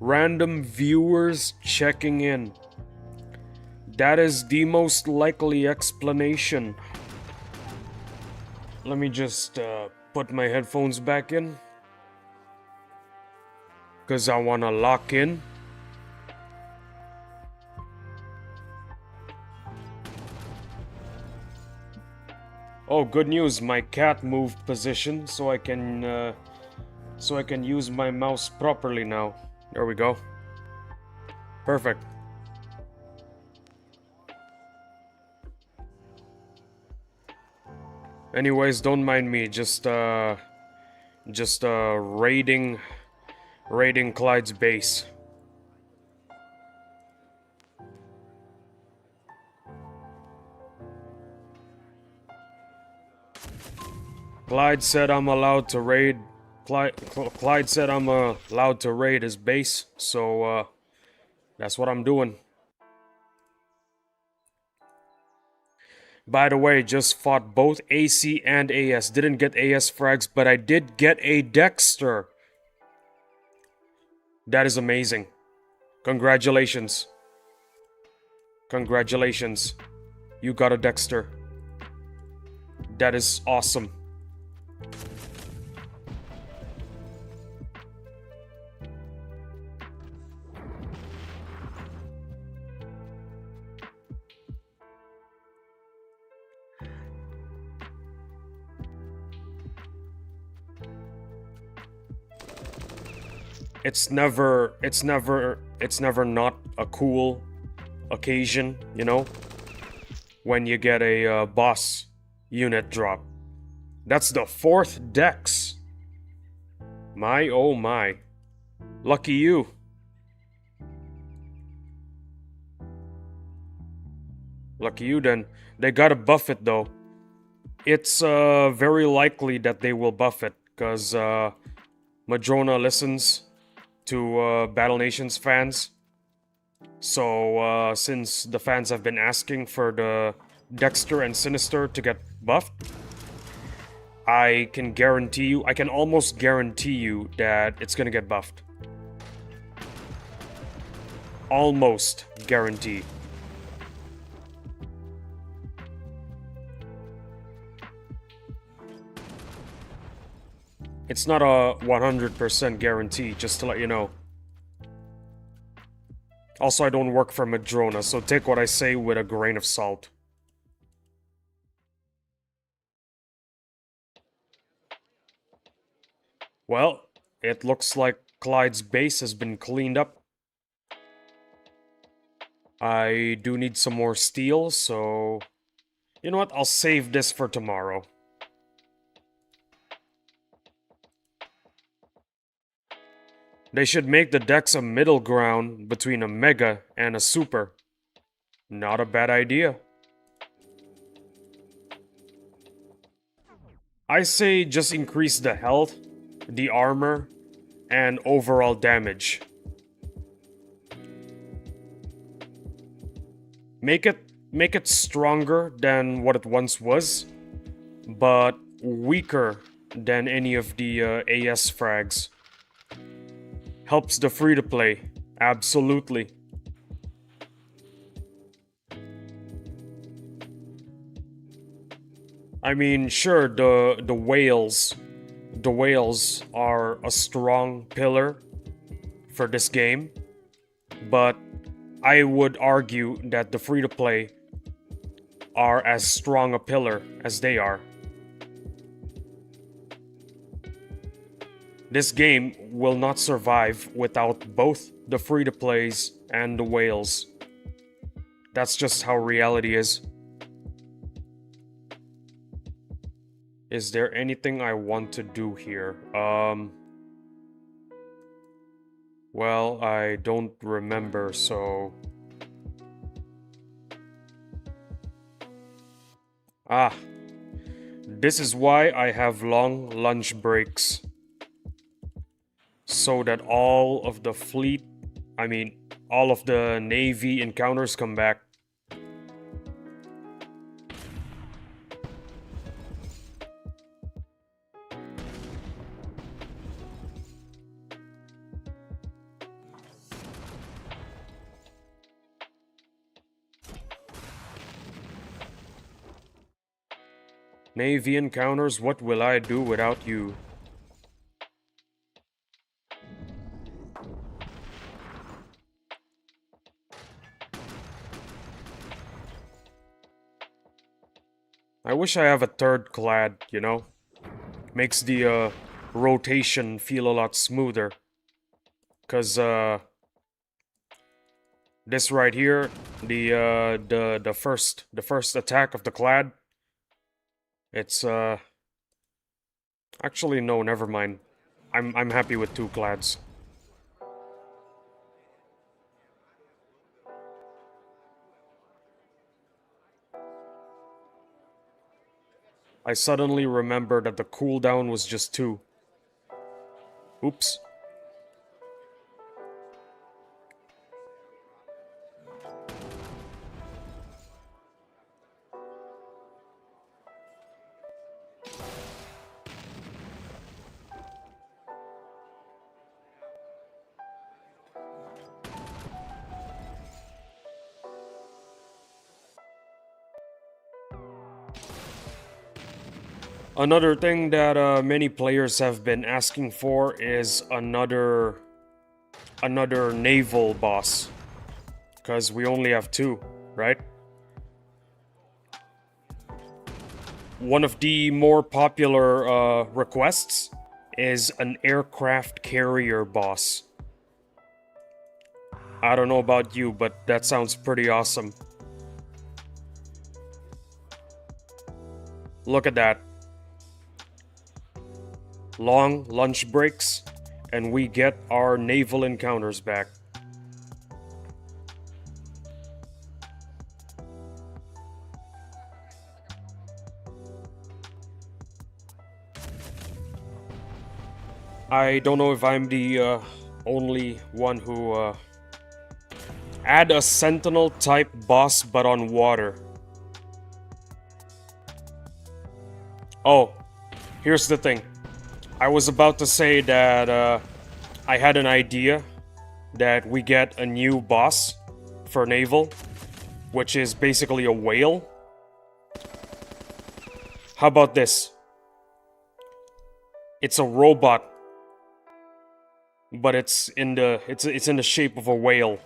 Random viewers checking in. That is the most likely explanation. Let me just put my headphones back in. Because I want to lock in. Oh, good news. My cat moved position so I can use my mouse properly now. There we go. Perfect. Anyways, don't mind me. Just raiding Clyde's base. Clyde said I'm allowed to raid. Clyde said I'm allowed to raid his base, so that's what I'm doing. By the way, just fought both AC and AS. Didn't get AS frags, but I did get a Dexter. That is amazing. Congratulations. Congratulations. You got a Dexter. That is awesome. It's never not a cool occasion, you know, when you get a boss unit drop. That's the 4th Dex. My oh my. Lucky you. Lucky you then. They gotta buff it though. It's very likely that they will buff it, because Madrona listens to Battle Nations fans. So since the fans have been asking for the Dexter and Sinister to get buffed, I can almost guarantee you that it's gonna get buffed. Almost guarantee. It's not a 100% guarantee, just to let you know. Also, I don't work for Madrona, so take what I say with a grain of salt. Well, it looks like Clyde's base has been cleaned up. I do need some more steel, so... You know what? I'll save this for tomorrow. They should make the Dex a middle ground between a Mega and a Super. Not a bad idea. I say just increase the health, the armor, and overall damage. Make it stronger than what it once was, but weaker than any of the AS frags. Helps the free-to-play, absolutely. I mean, sure, the whales are a strong pillar for this game, but I would argue that the free-to-play are as strong a pillar as they are. This game will not survive without both the free-to-plays and the whales. That's just how reality is. Is there anything I want to do here? Well, I don't remember, so... Ah, this is why I have long lunch breaks. So that all of the fleet, all of the Navy encounters come back. Navy encounters, what will I do without you? I wish I have a third clad, you know? Makes the rotation feel a lot smoother. Cause this right here, the first attack of the clad, it's actually no, never mind. I'm happy with 2 clads. I suddenly remembered that the cooldown was just 2. Oops. Another thing that many players have been asking for is another naval boss. Because we only have 2, right? One of the more popular requests is an aircraft carrier boss. I don't know about you, but that sounds pretty awesome. Look at that. Long lunch breaks, and we get our naval encounters back. I don't know if I'm the only one who add a sentinel type boss but on water. Oh, here's the thing. I was about to say that I had an idea that we get a new boss for naval, which is basically a whale. How about this? It's a robot, but it's in the shape of a whale.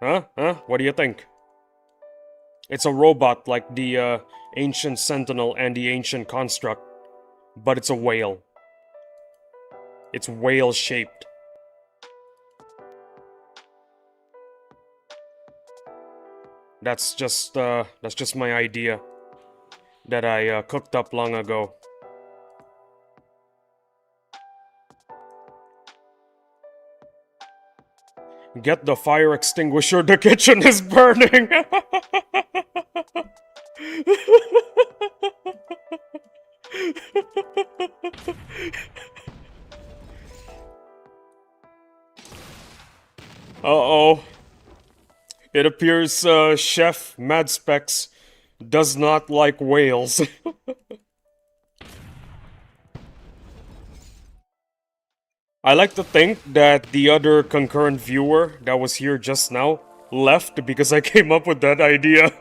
Huh? What do you think? It's a robot like the Ancient Sentinel and the Ancient Construct, but it's a whale. It's whale-shaped. That's just my idea that I cooked up long ago. Get the fire extinguisher, the kitchen is burning! Uh-oh. It appears Chef Madspecs does not like whales. I like to think that the other concurrent viewer that was here just now left because I came up with that idea.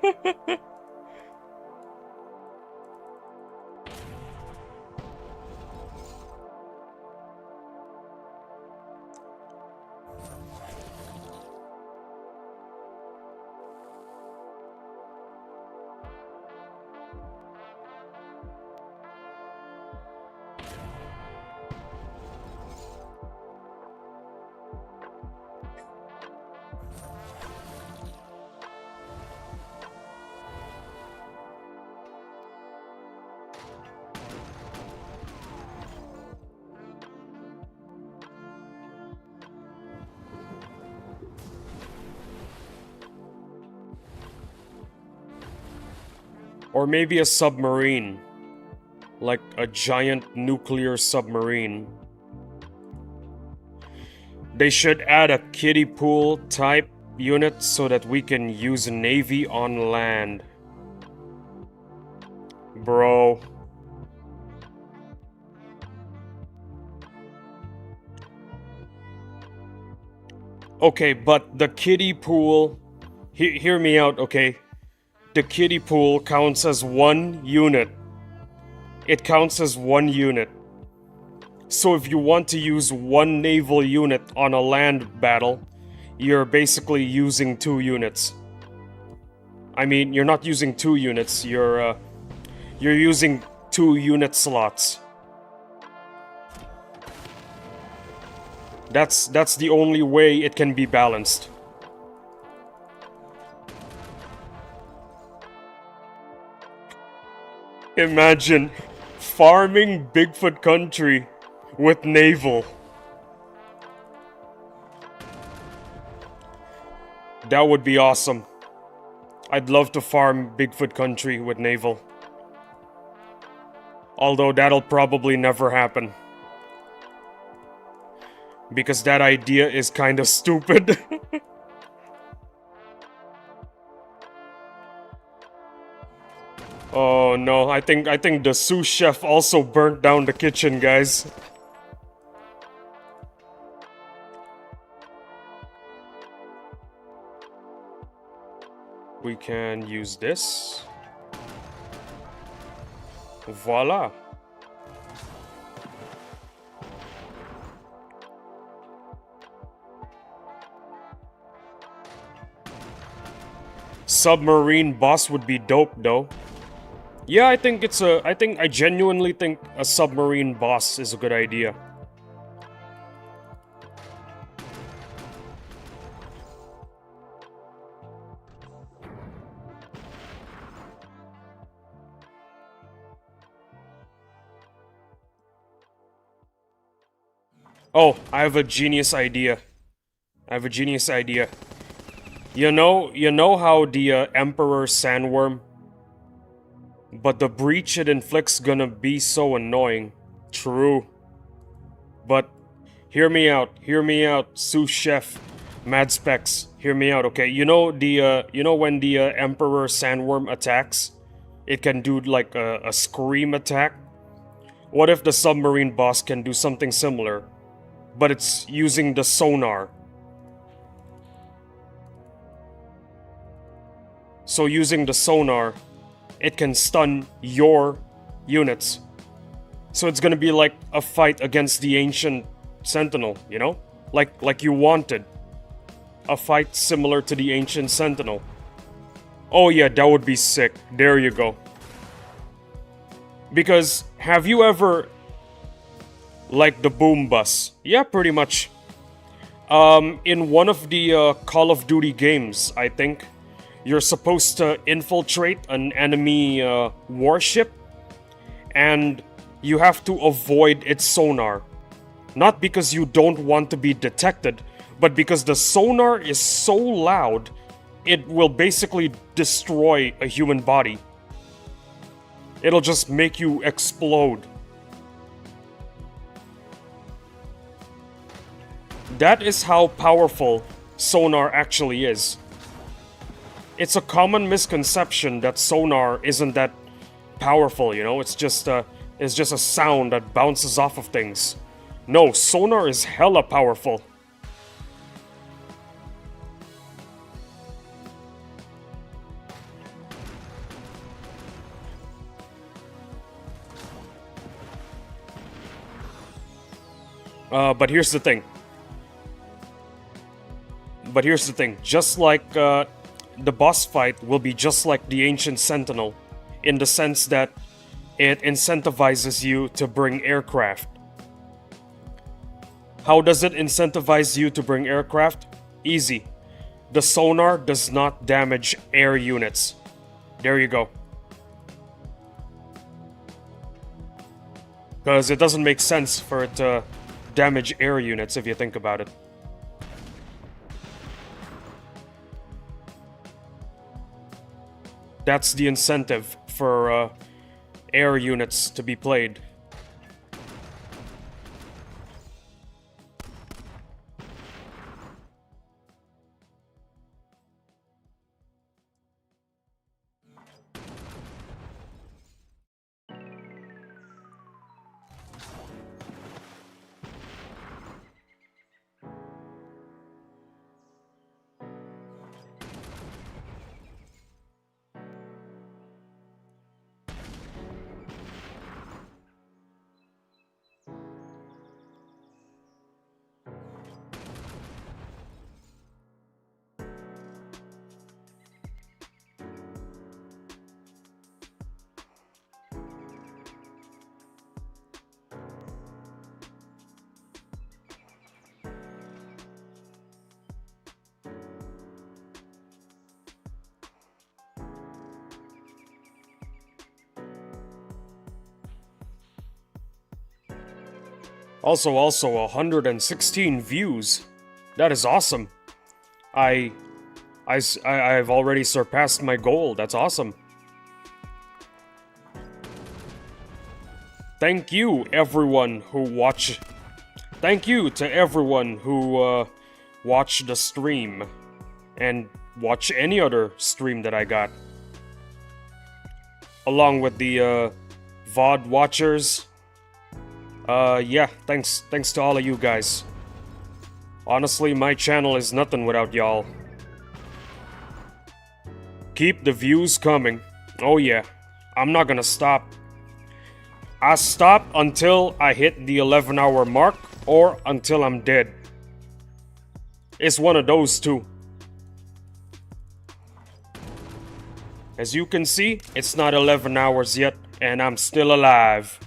Or maybe a submarine. Like a giant nuclear submarine. They should add a kiddie pool type unit so that we can use Navy on land. Bro. Okay, but the kiddie pool... hear me out, okay? The kiddie pool counts as one unit. It counts as one unit. So if you want to use one naval unit on a land battle, you're basically using 2 units. I mean, you're not using 2 units, you're using 2 unit slots. That's the only way it can be balanced. Imagine farming Bigfoot country with naval. That would be awesome. I'd love to farm Bigfoot country with naval. Although that'll probably never happen. Because that idea is kind of stupid. Oh no, I think the sous chef also burnt down the kitchen, guys. We can use this. Voila. Submarine boss would be dope though. Yeah, I genuinely think a submarine boss is a good idea. Oh, I have a genius idea. You know how the Emperor Sandworm? But the breach it inflicts gonna be so annoying. True. But hear me out, sous chef, Mad Specs. Hear me out, okay? You know when the Emperor Sandworm attacks, it can do like a scream attack. What if the submarine boss can do something similar, but it's using the sonar? So using the sonar, it can stun your units. So it's gonna be like a fight against the ancient sentinel, you know? Like you wanted. A fight similar to the ancient sentinel. Oh yeah, that would be sick. There you go. Because have you ever... like the boom bus? Yeah, pretty much. In one of the Call of Duty games, I think, you're supposed to infiltrate an enemy warship, and you have to avoid its sonar. Not because you don't want to be detected, but because the sonar is so loud, it will basically destroy a human body. It'll just make you explode. That is how powerful sonar actually is. It's a common misconception that sonar isn't that powerful, you know? It's just a sound that bounces off of things. No, sonar is hella powerful. But here's the thing. Just like the boss fight will be just like the Ancient Sentinel, in the sense that it incentivizes you to bring aircraft. How does it incentivize you to bring aircraft? Easy. The sonar does not damage air units. There you go. Because it doesn't make sense for it to damage air units if you think about it. That's the incentive for air units to be played. Also 116 views. That is awesome. I've already surpassed my goal. That's awesome. Thank you, everyone who watch. Thank you to everyone who watched the stream and watch any other stream that I got. Along with the VOD watchers. Yeah, thanks to all of you guys. Honestly, my channel is nothing without y'all. Keep the views coming. Oh yeah, I'm not gonna stop. I stop until I hit the 11-hour mark or until I'm dead. It's one of those two. As you can see, it's not 11 hours yet, and I'm still alive.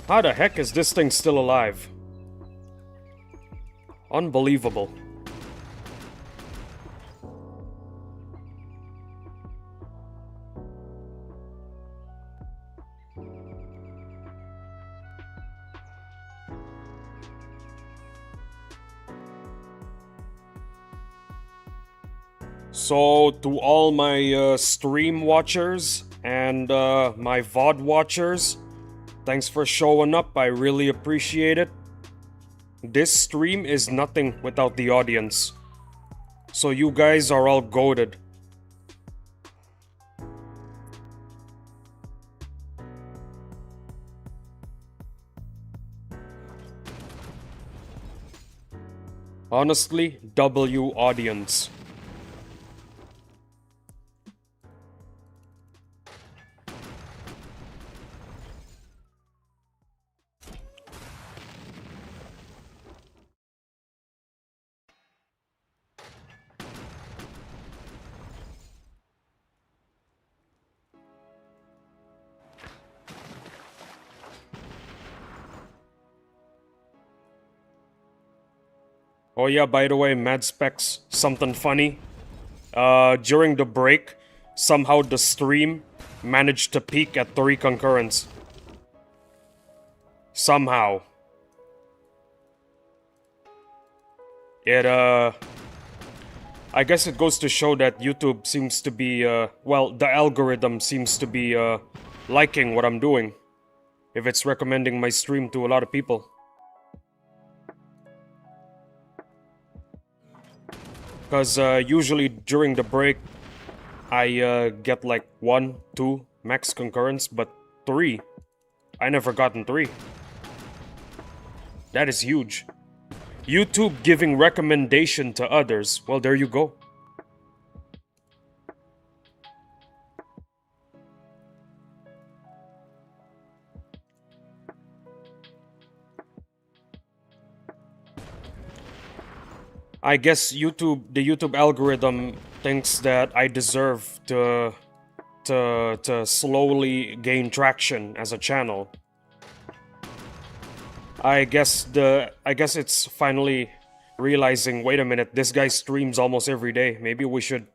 How the heck is this thing still alive? Unbelievable. So, to all my stream watchers and my VOD watchers, thanks for showing up, I really appreciate it. This stream is nothing without the audience. So you guys are all goated. Honestly, W audience. Oh yeah, by the way, Mad Specs, something funny. During the break, somehow the stream managed to peak at 3 concurrents. Somehow. It, I guess it goes to show that YouTube seems to be, well, the algorithm seems to be, liking what I'm doing. If it's recommending my stream to a lot of people. Because usually during the break, I get like 1, 2 max concurrents, but 3. I never gotten 3. That is huge. YouTube giving recommendation to others. Well, there you go. I guess the YouTube algorithm thinks that I deserve to slowly gain traction as a channel. I guess it's finally realizing, wait a minute, this guy streams almost every day. Maybe we should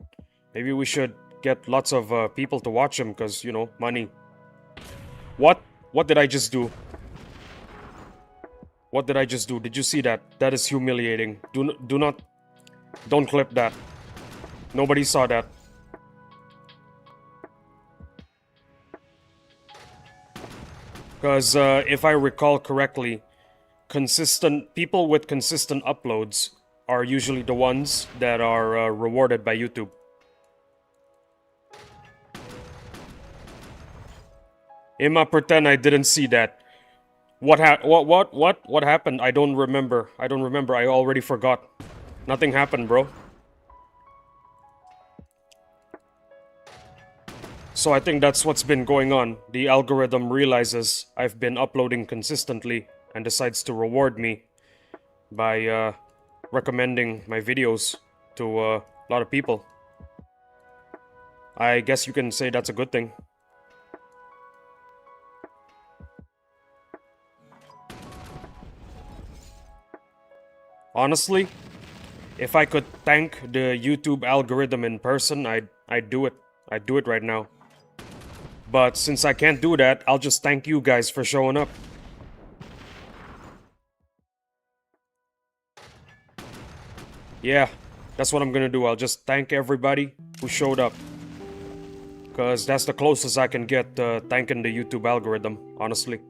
get lots of people to watch him, because, you know, money. What? What did I just do? What did I just do? Did you see that? That is humiliating. Don't clip that. Nobody saw that. Because if I recall correctly, people with consistent uploads are usually the ones that are rewarded by YouTube. Emma, pretend I didn't see that. What happened? I don't remember. I already forgot. Nothing happened, bro. So I think that's what's been going on. The algorithm realizes I've been uploading consistently and decides to reward me by recommending my videos to a lot of people. I guess you can say that's a good thing. Honestly, if I could thank the YouTube algorithm in person, I'd do it. I'd do it right now. But since I can't do that, I'll just thank you guys for showing up. Yeah, that's what I'm gonna do. I'll just thank everybody who showed up. Because that's the closest I can get to thanking the YouTube algorithm, honestly.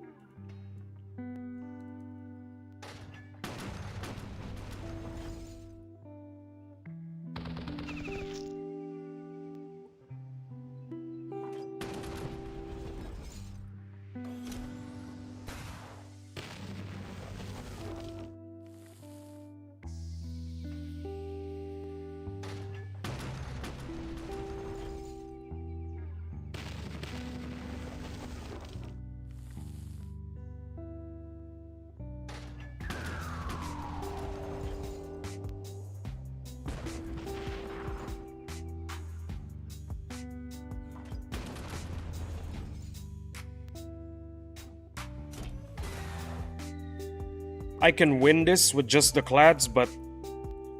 I can win this with just the clads, but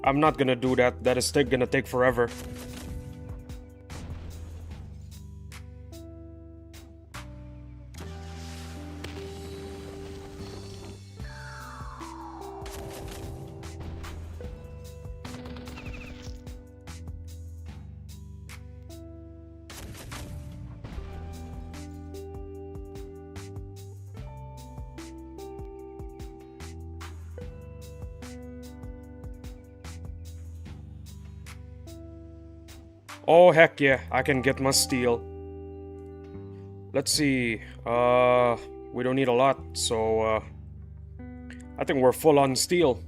I'm not gonna do that. That is gonna take forever. Oh, heck yeah, I can get my steel. Let's see, we don't need a lot, so, I think we're full on steel.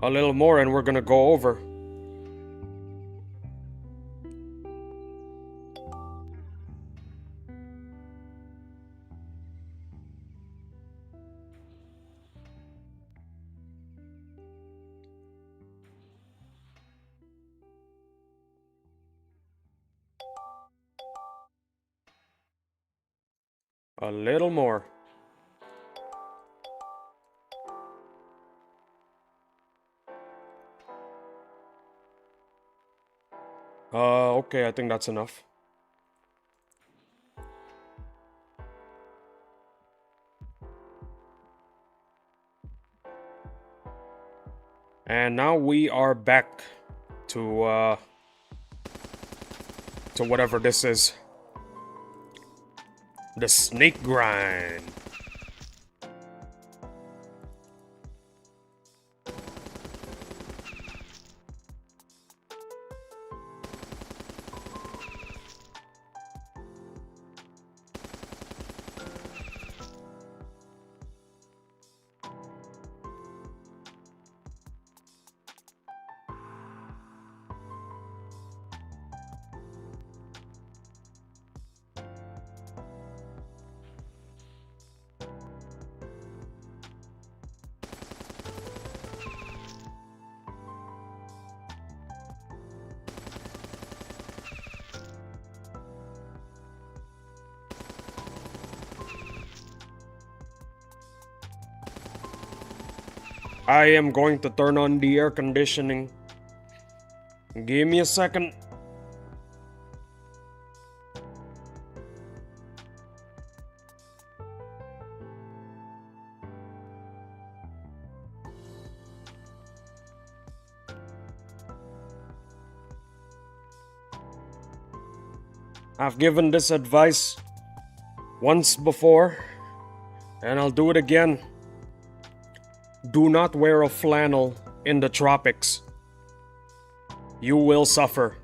A little more and we're gonna go over. A little more. Okay, I think that's enough. And now we are back to whatever this is. The snake grind. I am going to turn on the air conditioning. Give me a second. I've given this advice once before, and I'll do it again. Do not wear a flannel in the tropics. You will suffer.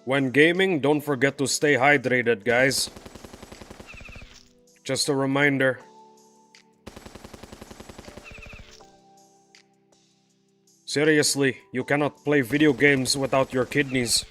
When gaming, don't forget to stay hydrated, guys. Just a reminder. Seriously, you cannot play video games without your kidneys.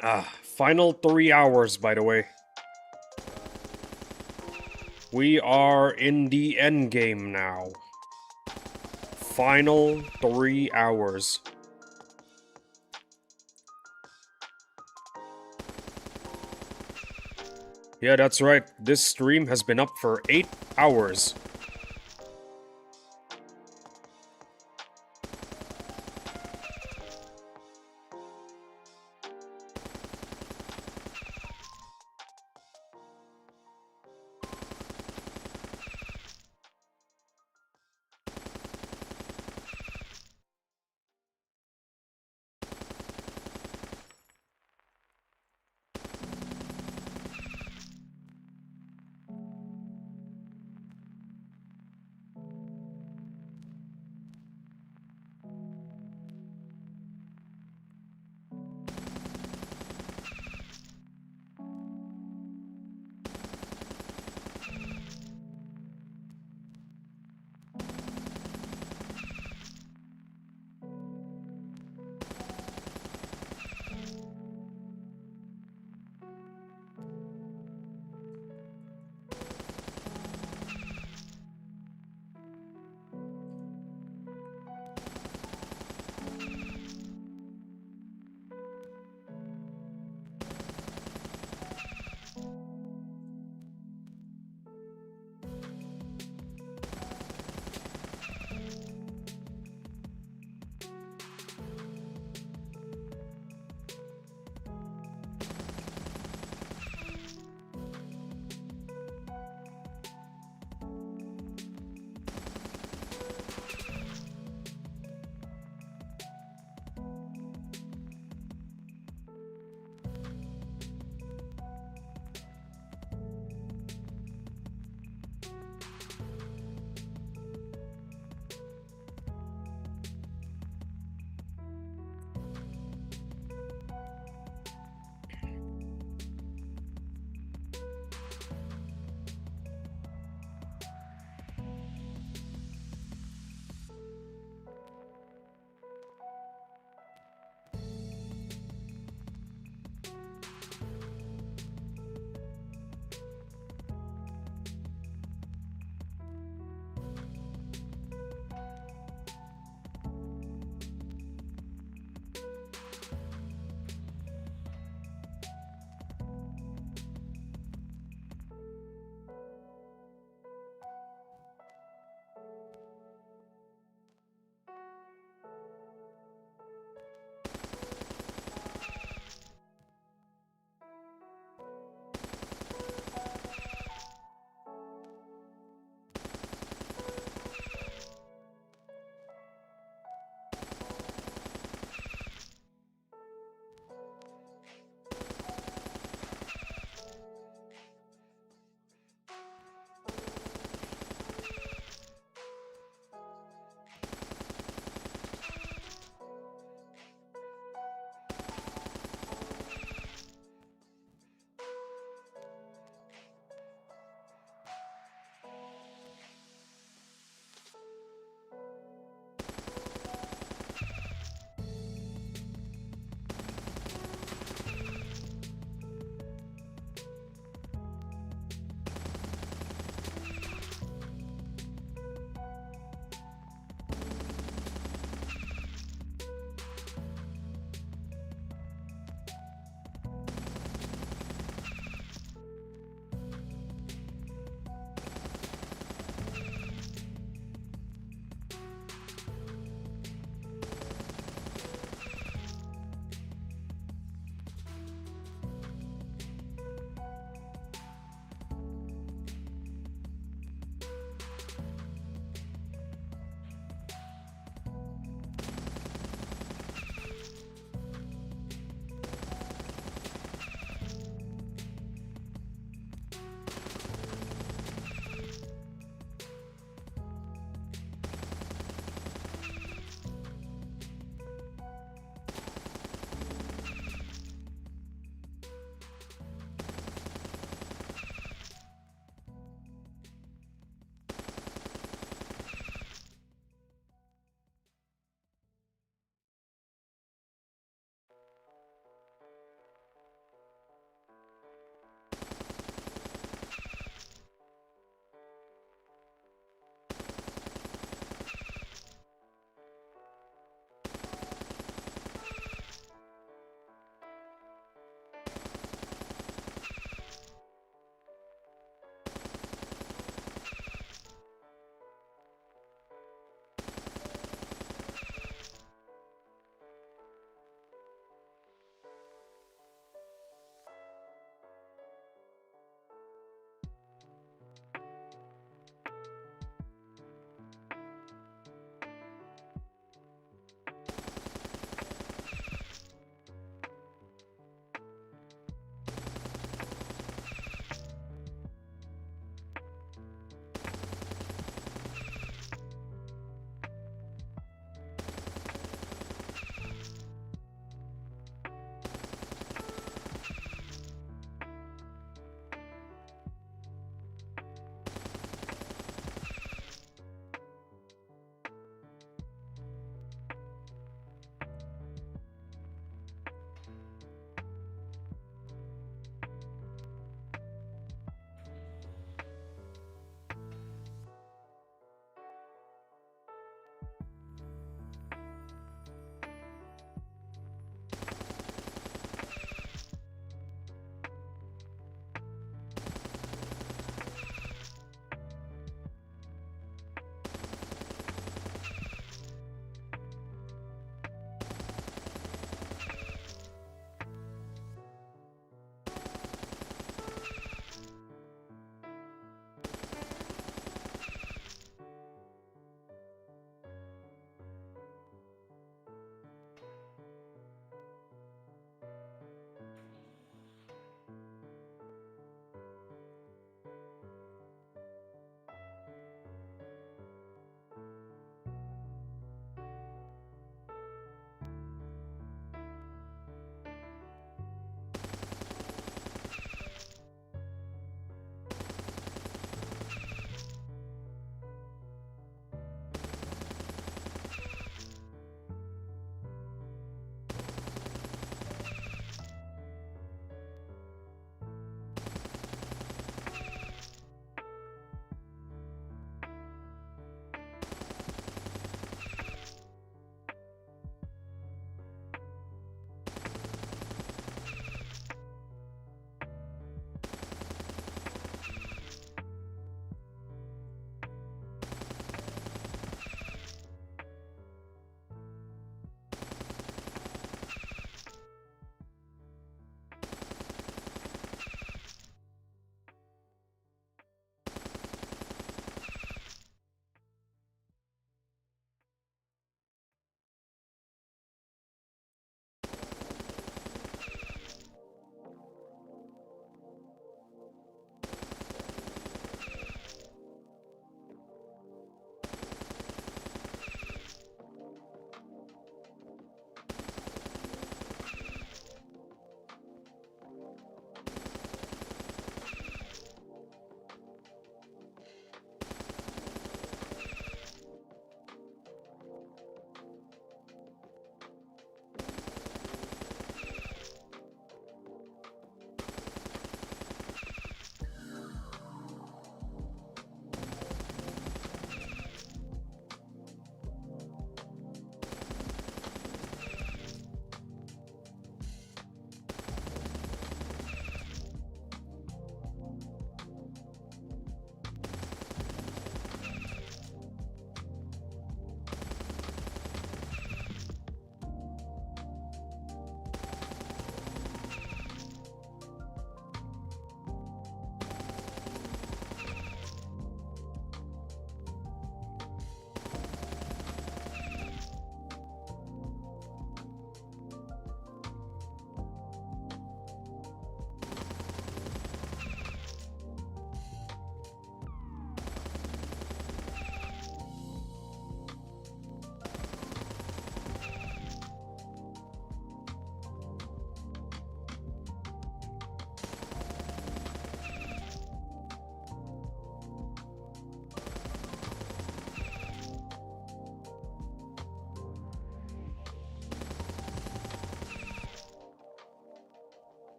Final 3 hours, by the way. We are in the end game now. Final 3 hours. Yeah, that's right. This stream has been up for 8 hours.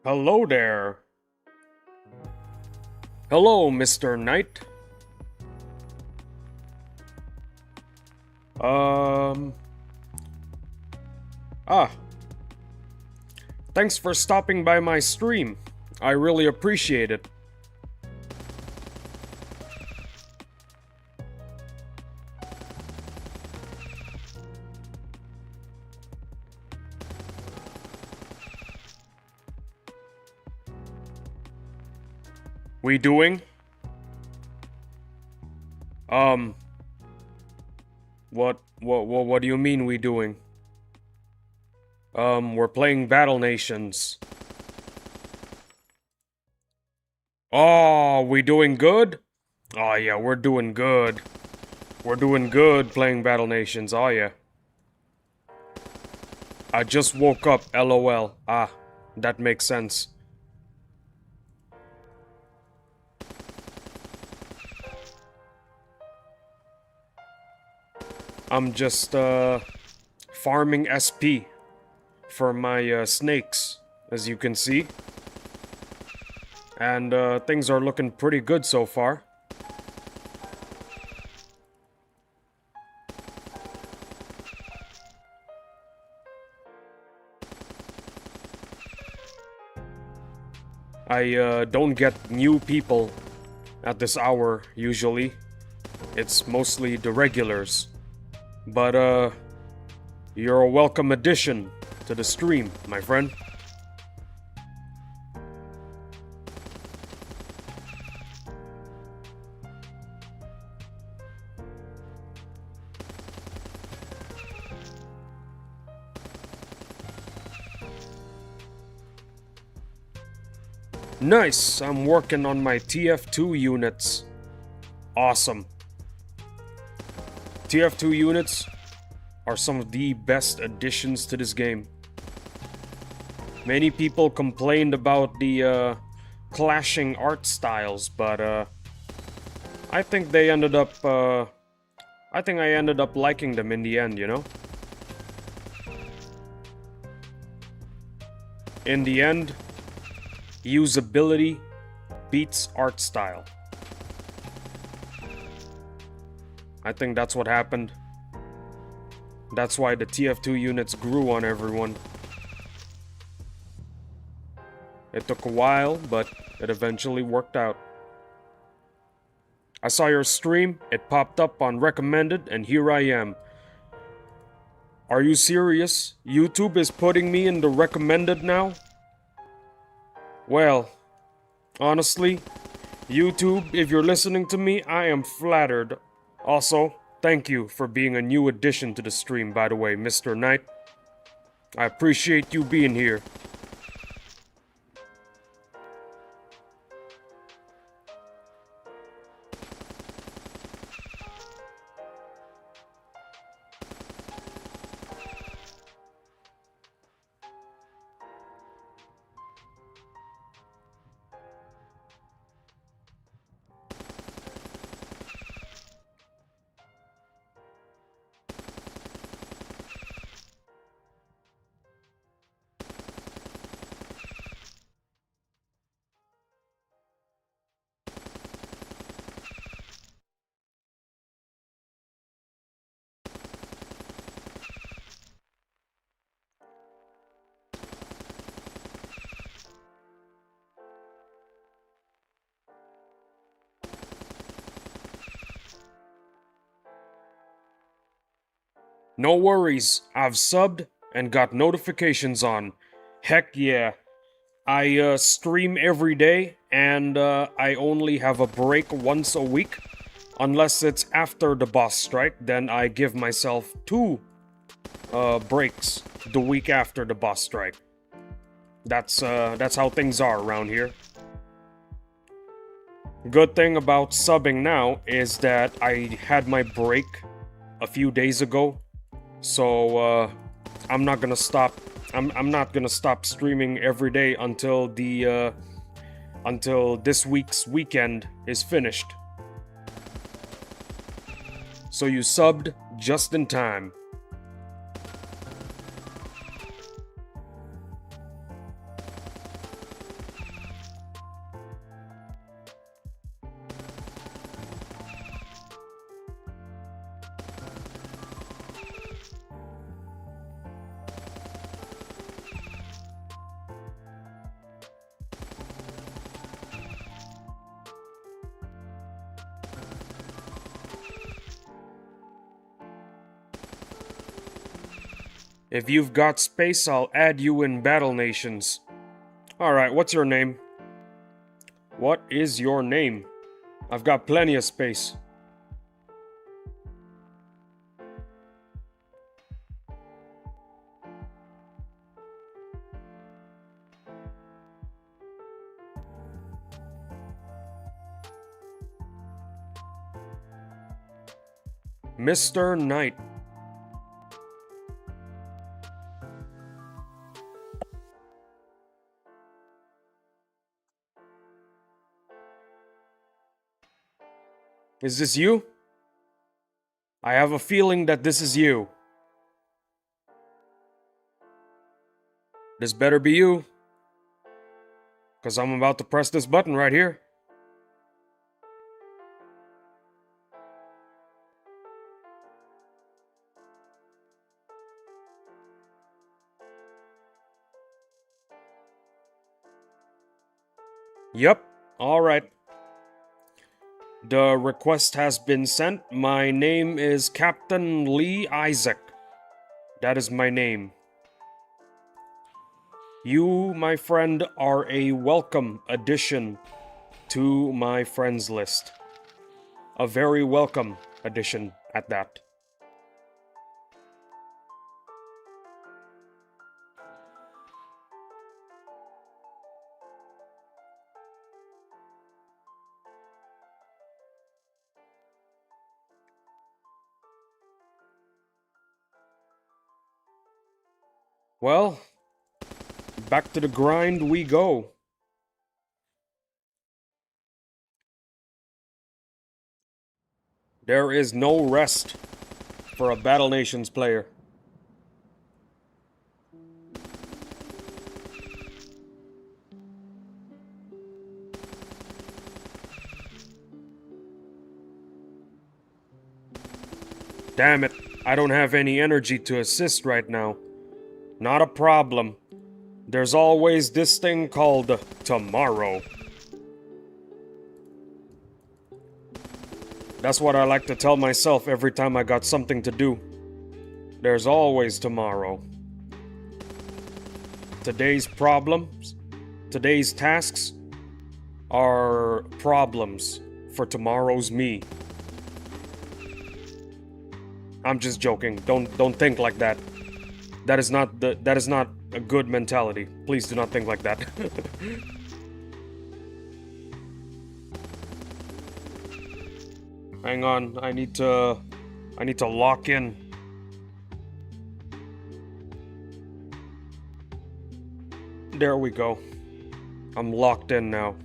Hello there. Hello, Mr. Knight. Um. Ah. Thanks for stopping by my stream. I really appreciate it. We doing? What do you mean we doing? We're playing Battle Nations. Oh, we doing good? Oh yeah, we're doing good. We're doing good playing Battle Nations, oh yeah. I just woke up, lol. Ah, that makes sense. I'm just, farming SP for my, snakes, as you can see. And, things are looking pretty good so far. I, don't get new people at this hour, usually. It's mostly the regulars. But, you're a welcome addition to the stream, my friend. Nice! I'm working on my TF2 units. Awesome. TF2 units are some of the best additions to this game. Many people complained about the clashing art styles, but I think they ended up I think I ended up liking them in the end, you know? In the end, usability beats art style. I think that's what happened. That's why the TF2 units grew on everyone. It took a while, but it eventually worked out. I saw your stream, it popped up on recommended, and here I am. Are you serious? YouTube is putting me in the recommended now? Well, honestly, YouTube, if you're listening to me, I am flattered. Also, thank you for being a new addition to the stream, by the way, Mr. Knight. I appreciate you being here. No worries, I've subbed and got notifications on. Heck yeah. I stream every day and I only have a break once a week. Unless it's after the boss strike, then I give myself 2 breaks the week after the boss strike. That's how things are around here. Good thing about subbing now is that I had my break a few days ago. So I'm not gonna stop. I'm not gonna stop streaming every day until the until this week's weekend is finished. So you subbed just in time. If you've got space, I'll add you in Battle Nations. Alright, what's your name? What is your name? I've got plenty of space. Mr. Knight. Is this you? I have a feeling that this is you. This better be you. Because I'm about to press this button right here. Yep, alright. The request has been sent. My name is Captain Lee Isaac. That is my name. You, my friend, are a welcome addition to my friends list. A very welcome addition at that. Well, back to the grind we go. There is no rest for a Battle Nations player. Damn it, I don't have any energy to assist right now. Not a problem. There's always this thing called tomorrow. That's what I like to tell myself every time I got something to do. There's always tomorrow. Today's problems, today's tasks are problems for tomorrow's me. I'm just joking. Don't think like that. That is not a good mentality. Please do not think like that. Hang on, I need to lock in. There we go. I'm locked in now.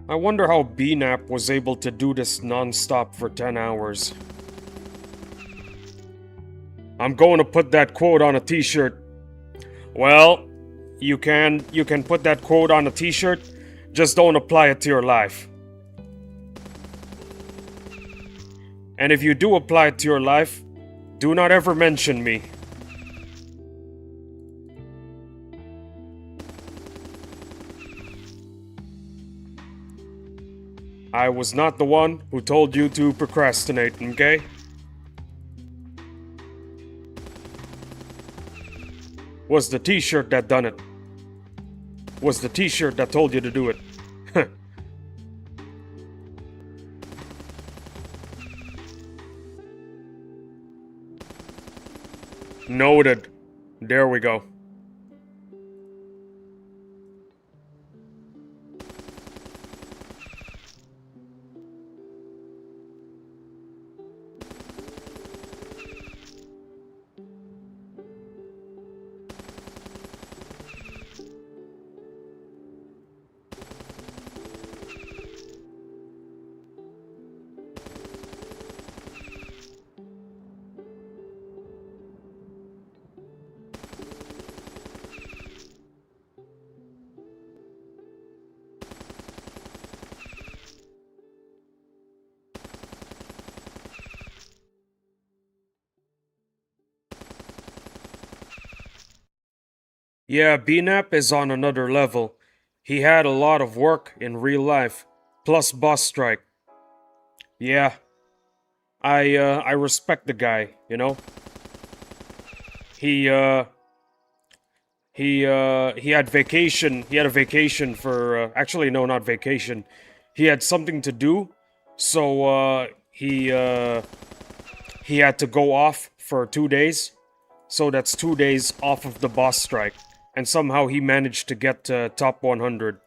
I wonder how BNAP was able to do this non-stop for 10 hours. I'm going to put that quote on a t-shirt. Well, you can put that quote on a t-shirt, just don't apply it to your life. And if you do apply it to your life, do not ever mention me. I was not the one who told you to procrastinate, okay? Was the t-shirt that done it. Was the t-shirt that told you to do it. Noted. There we go. Yeah, BNAP is on another level. He had a lot of work in real life, plus boss strike. Yeah, I respect the guy, you know? He, he had vacation, he had a vacation for, actually no, not vacation. He had something to do, so, he had to go off for 2 days. So that's 2 days off of the boss strike. And somehow he managed to get to top 100.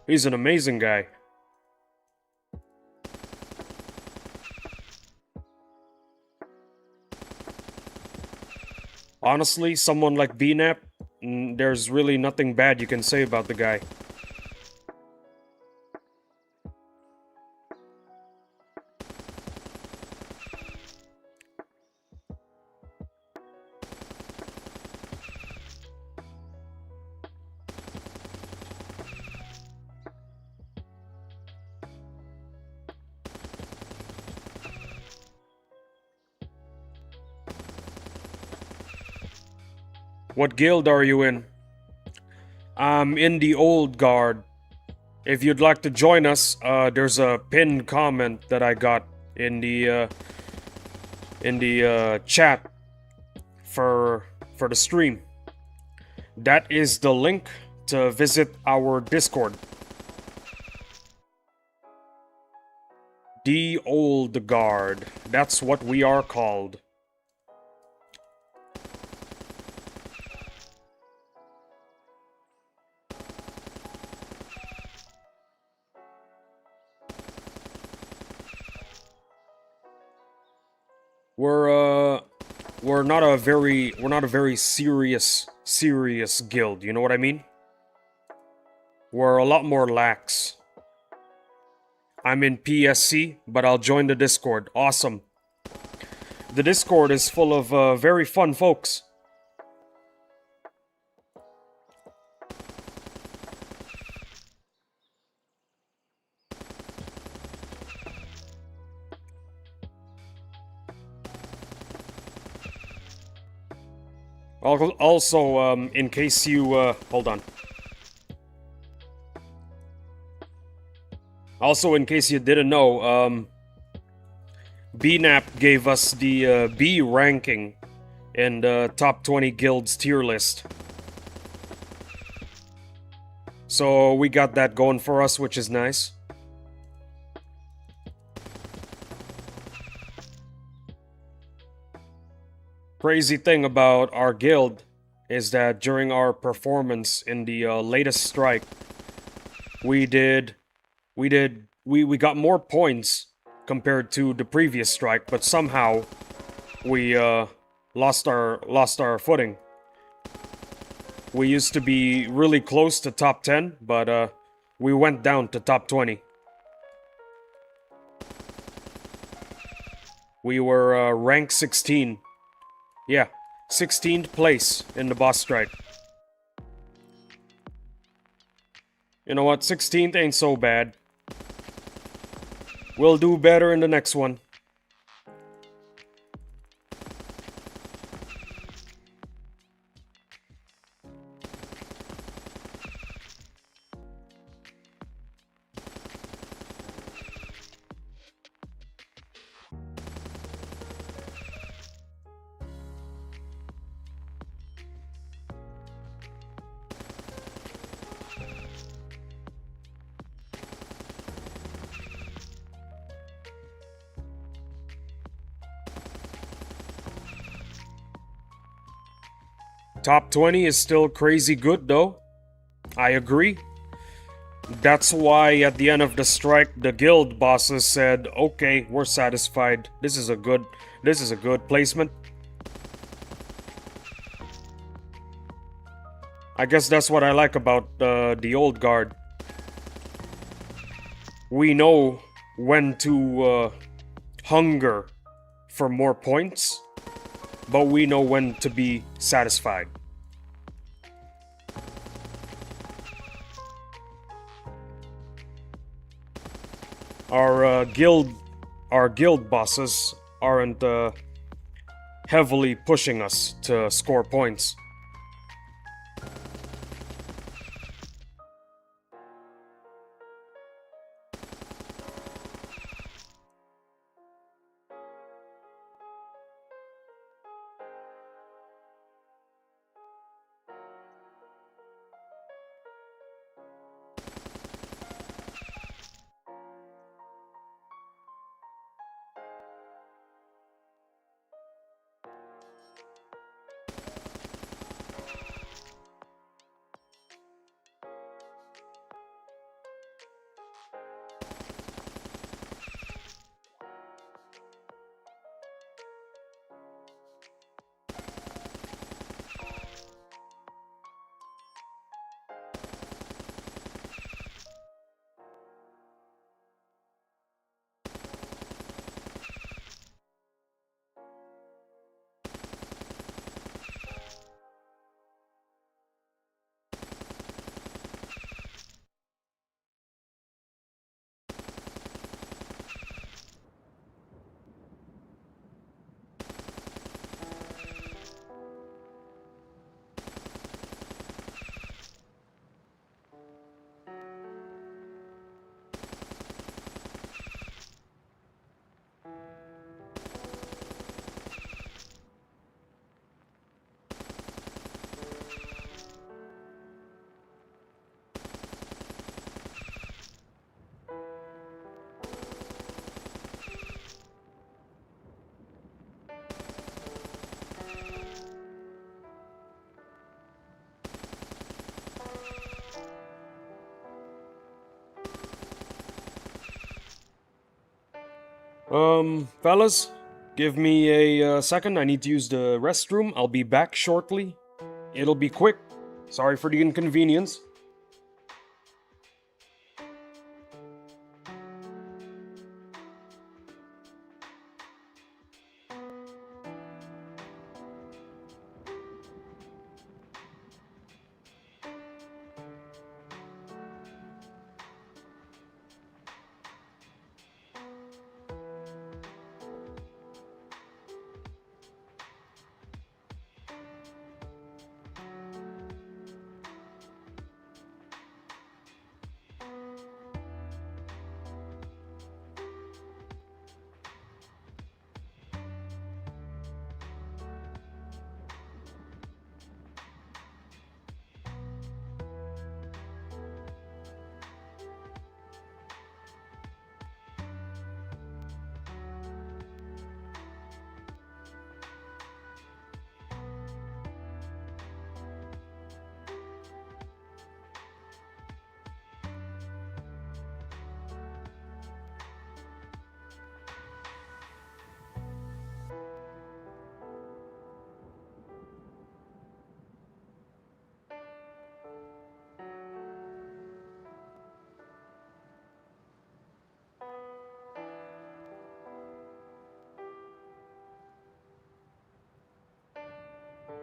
He's an amazing guy. Honestly, someone like BNAP, there's really nothing bad you can say about the guy. What guild are you in? I'm in the old guard. If you'd like to join us, there's a pinned comment that I got in the chat for the stream. That is the link to visit our Discord. The old guard. That's what we are called. We're not a very serious guild, you know what I mean? We're a lot more lax. I'm in PSC, but I'll join the Discord. Awesome. The Discord is full of very fun folks. Also, in case you, hold on. Also, in case you didn't know, BNAP gave us the B ranking in the top 20 guilds tier list. So we got that going for us, which is nice. Crazy thing about our guild is that during our performance in the latest strike, we got more points compared to the previous strike, but somehow we lost our footing. We used to be really close to top 10, but we went down to top 20. We were rank 16. Yeah, 16th place in the boss strike. You know what? 16th ain't so bad. We'll do better in the next one. Top 20 is still crazy good though. I agree. That's why at the end of the strike, the guild bosses said, "Okay, we're satisfied. This is a good placement." I guess that's what I like about the old guard. We know when to hunger for more points, but we know when to be satisfied. Our guild bosses aren't heavily pushing us to score points. Fellas, give me a second. I need to use the restroom. I'll be back shortly. It'll be quick. Sorry for the inconvenience.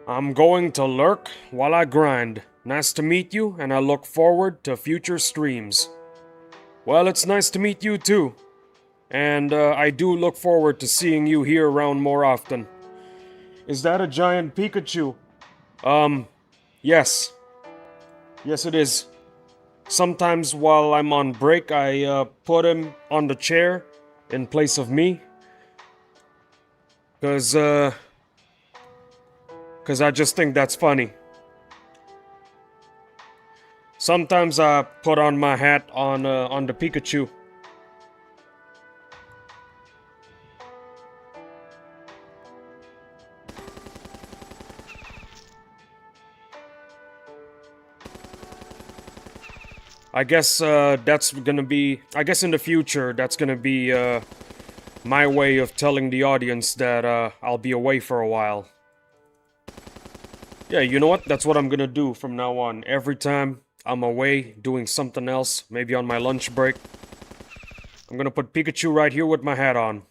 I'm going to lurk while I grind. Nice to meet you, and I look forward to future streams. Well, it's nice to meet you too. And I do look forward to seeing you here around more often. Is that a giant Pikachu? Yes. Yes, it is. Sometimes while I'm on break, I put him on the chair in place of me. Cause I just think that's funny. Sometimes I put on my hat on the Pikachu. I guess that's gonna be. I guess in the future that's gonna be my way of telling the audience that I'll be away for a while. Yeah, you know what? That's what I'm gonna do from now on. Every time I'm away doing something else, maybe on my lunch break, I'm gonna put Pikachu right here with my hat on.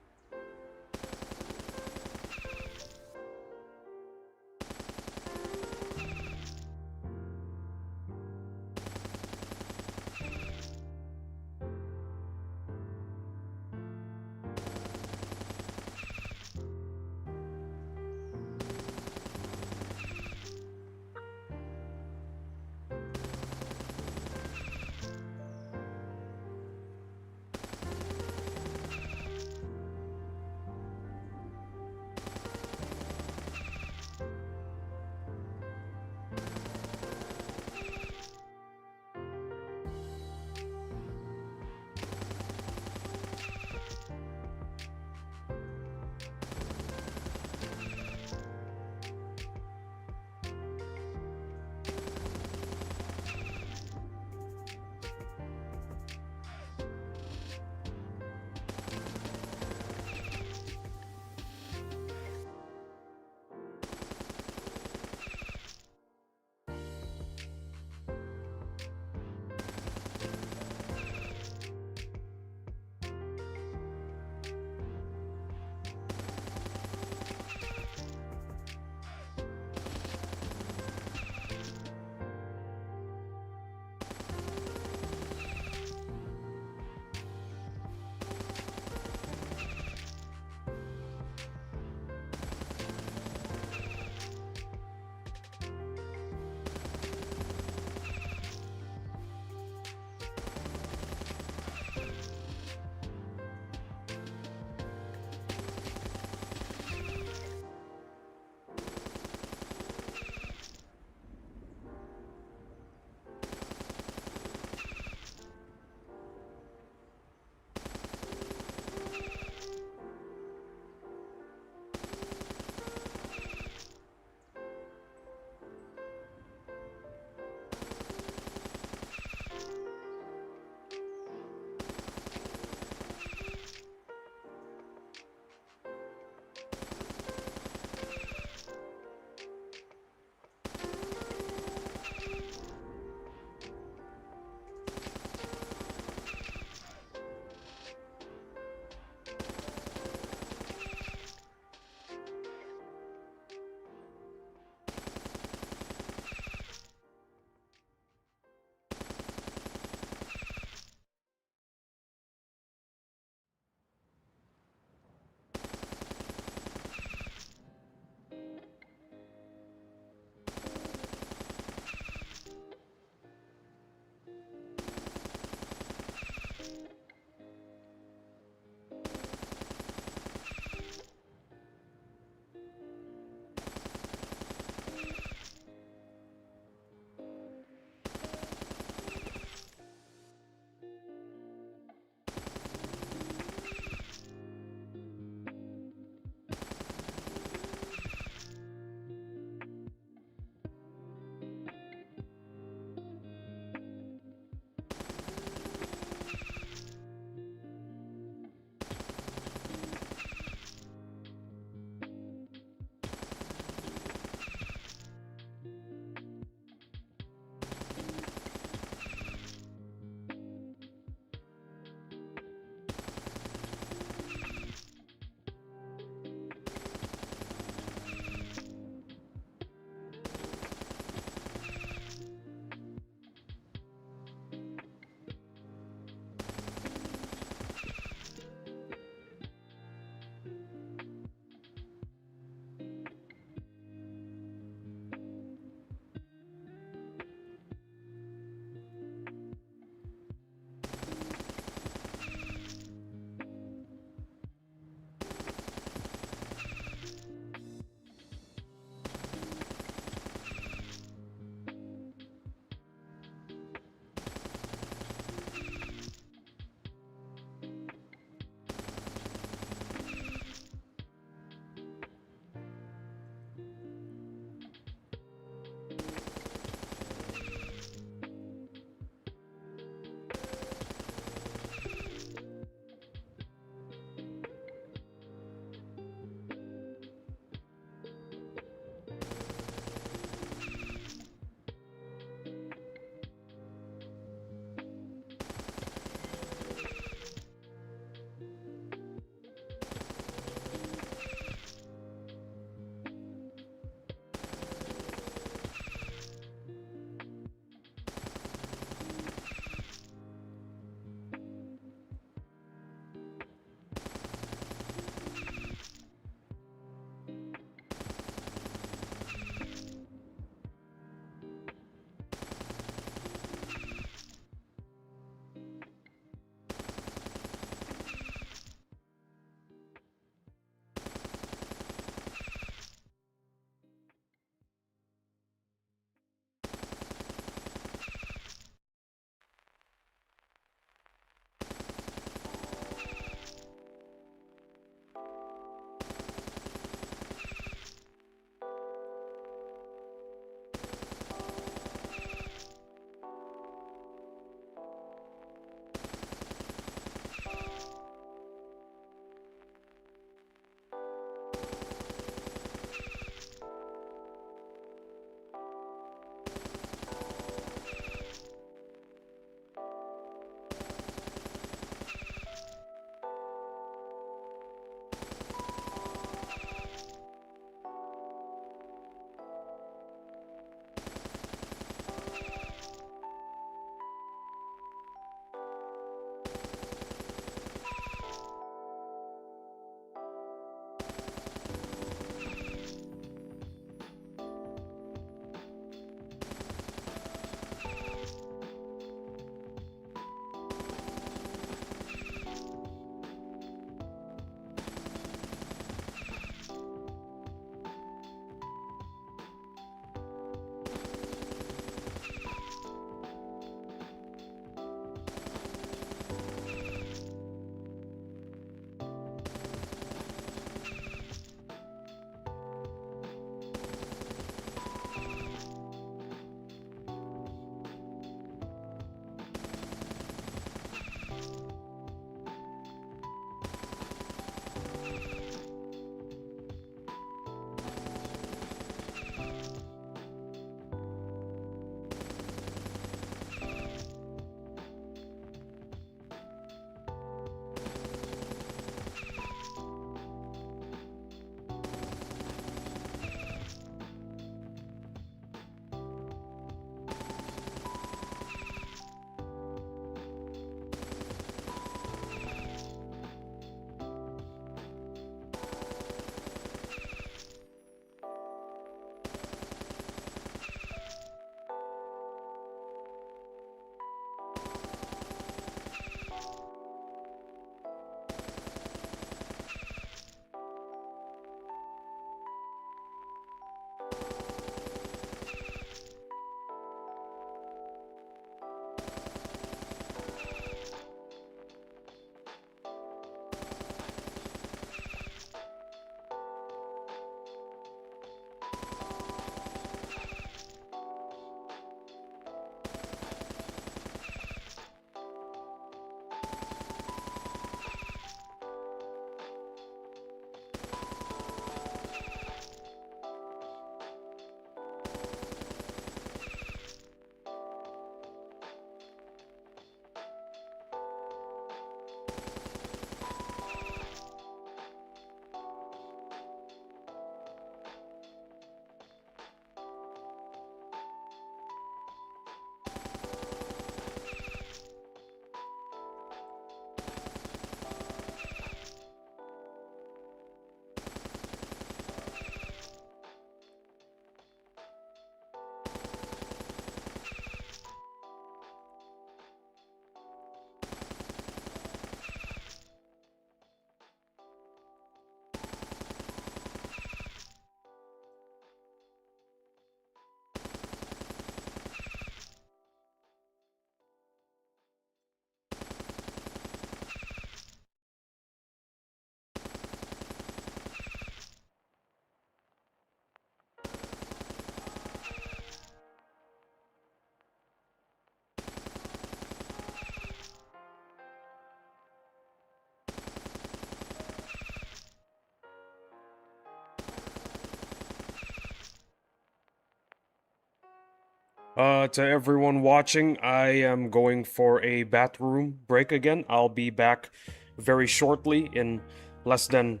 To everyone watching, I am going for a bathroom break again. I'll be back very shortly in less than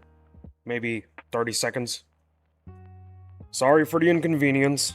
maybe 30 seconds. Sorry for the inconvenience.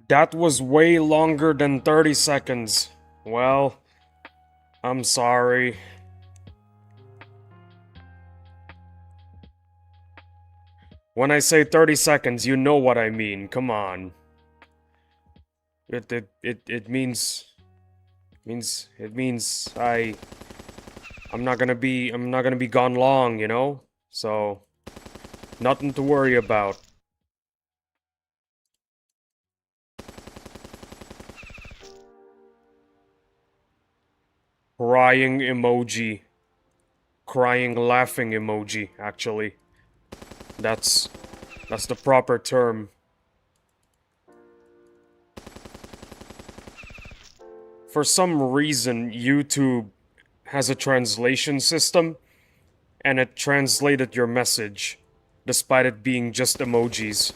That was way longer than 30 seconds. Well, I'm sorry. When I say 30 seconds, you know what I mean. Come on. It means I'm not gonna be gone long, you know? So nothing to worry about. Crying emoji. Crying laughing emoji, actually. That's the proper term. For some reason, YouTube has a translation system, and it translated your message, despite it being just emojis.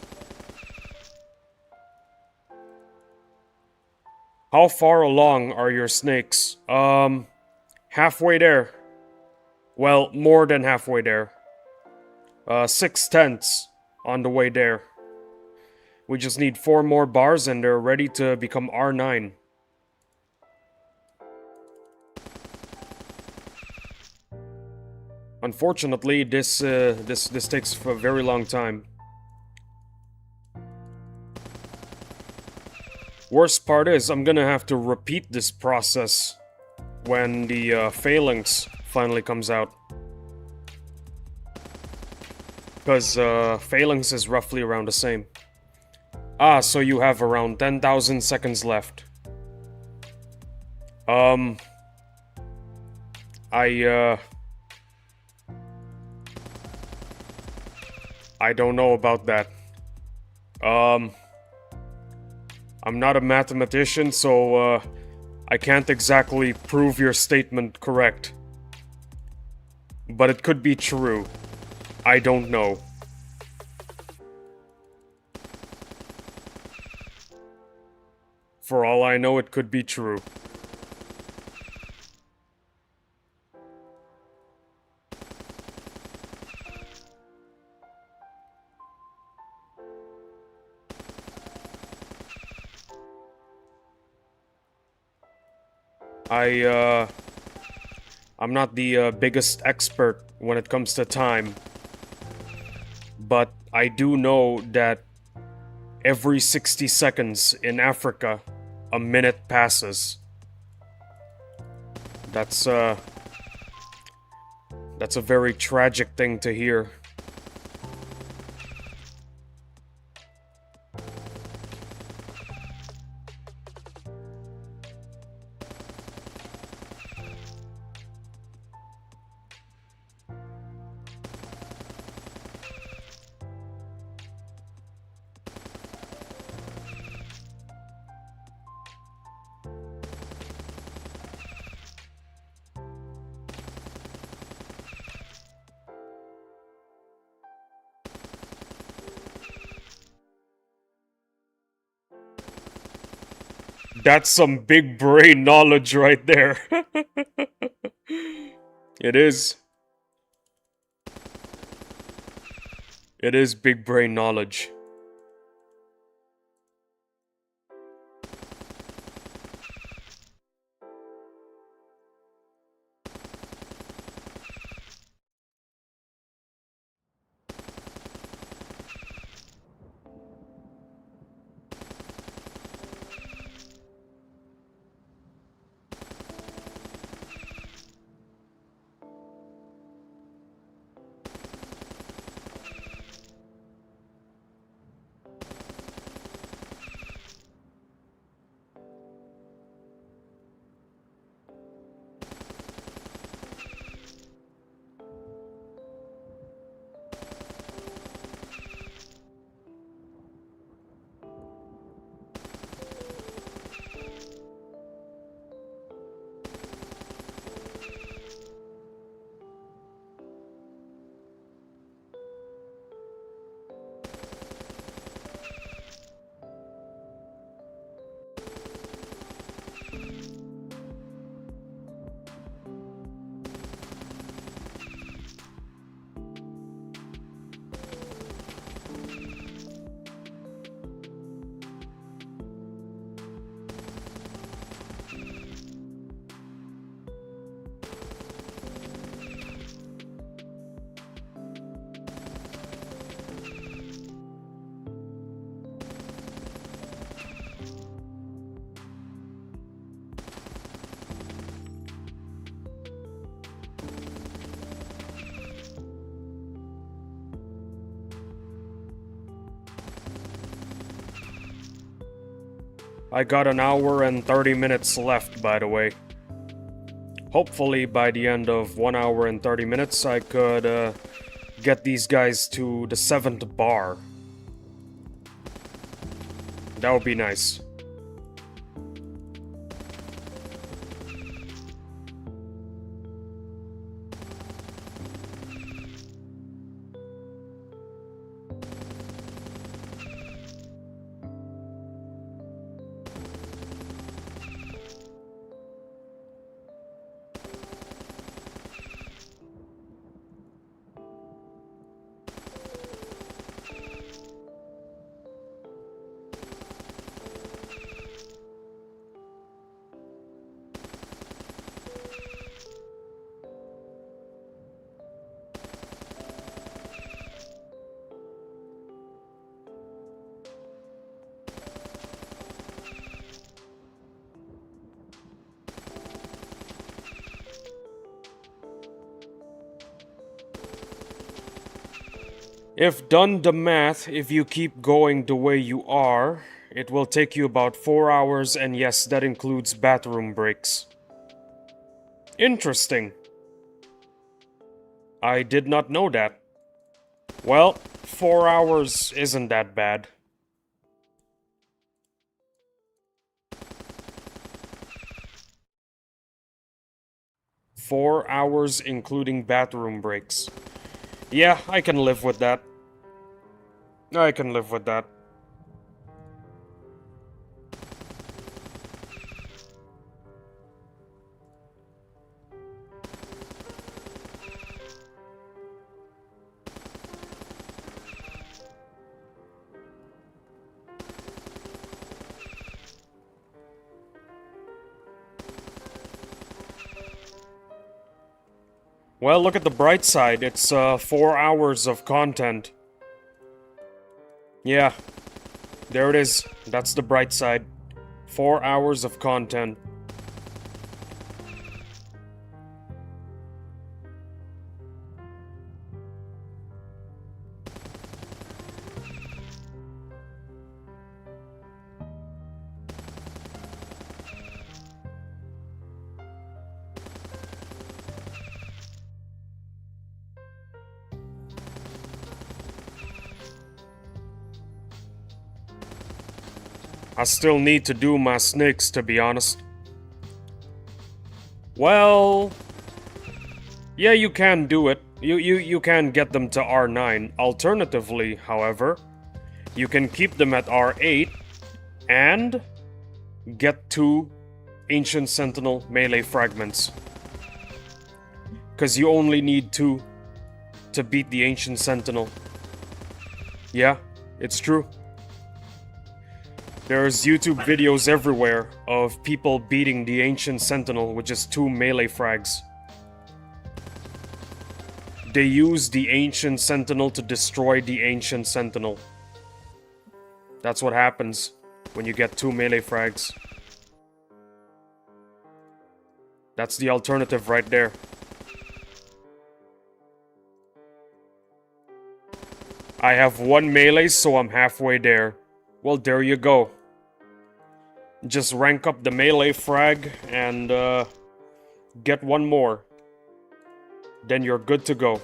How far along are your snakes? Halfway there. Well, more than halfway there. 6/10 on the way there. We just need 4 more bars and they're ready to become R9. Unfortunately, this takes for a very long time. Worst part is, I'm gonna have to repeat this process when the phalanx finally comes out. Because phalanx is roughly around the same. Ah, so you have around 10,000 seconds left. I don't know about that. I'm not a mathematician, so, I can't exactly prove your statement correct. But it could be true. I don't know. For all I know, it could be true. I'm not the biggest expert when it comes to time. But I do know that every 60 seconds in Africa, a minute passes. That's a very tragic thing to hear. That's some big brain knowledge right there. It is. It is big brain knowledge. I got an hour and 30 minutes left, by the way. Hopefully, by the end of 1 hour and 30 minutes, I could get these guys to the 7th bar. That would be nice. If done the math, if you keep going the way you are, it will take you about 4 hours, and yes, that includes bathroom breaks. Interesting. I did not know that. Well, 4 hours isn't that bad. Four hours including bathroom breaks. Yeah, I can live with that. I can live with that. Well, look at the bright side. It's 4 hours of content. Yeah, there it is. That's the bright side. 4 hours of content. I still need to do my snakes, to be honest. Well, yeah, you can do it. You can get them to R9. Alternatively, however, you can keep them at R8 and get 2 Ancient Sentinel melee fragments. Because you only need 2 to beat the Ancient Sentinel. Yeah, it's true. There's YouTube videos everywhere of people beating the Ancient Sentinel with just 2 melee frags. They use the Ancient Sentinel to destroy the Ancient Sentinel. That's what happens when you get 2 melee frags. That's the alternative right there. I have 1 melee, so I'm halfway there. Well, there you go. Just rank up the melee frag and get 1 more. Then you're good to go.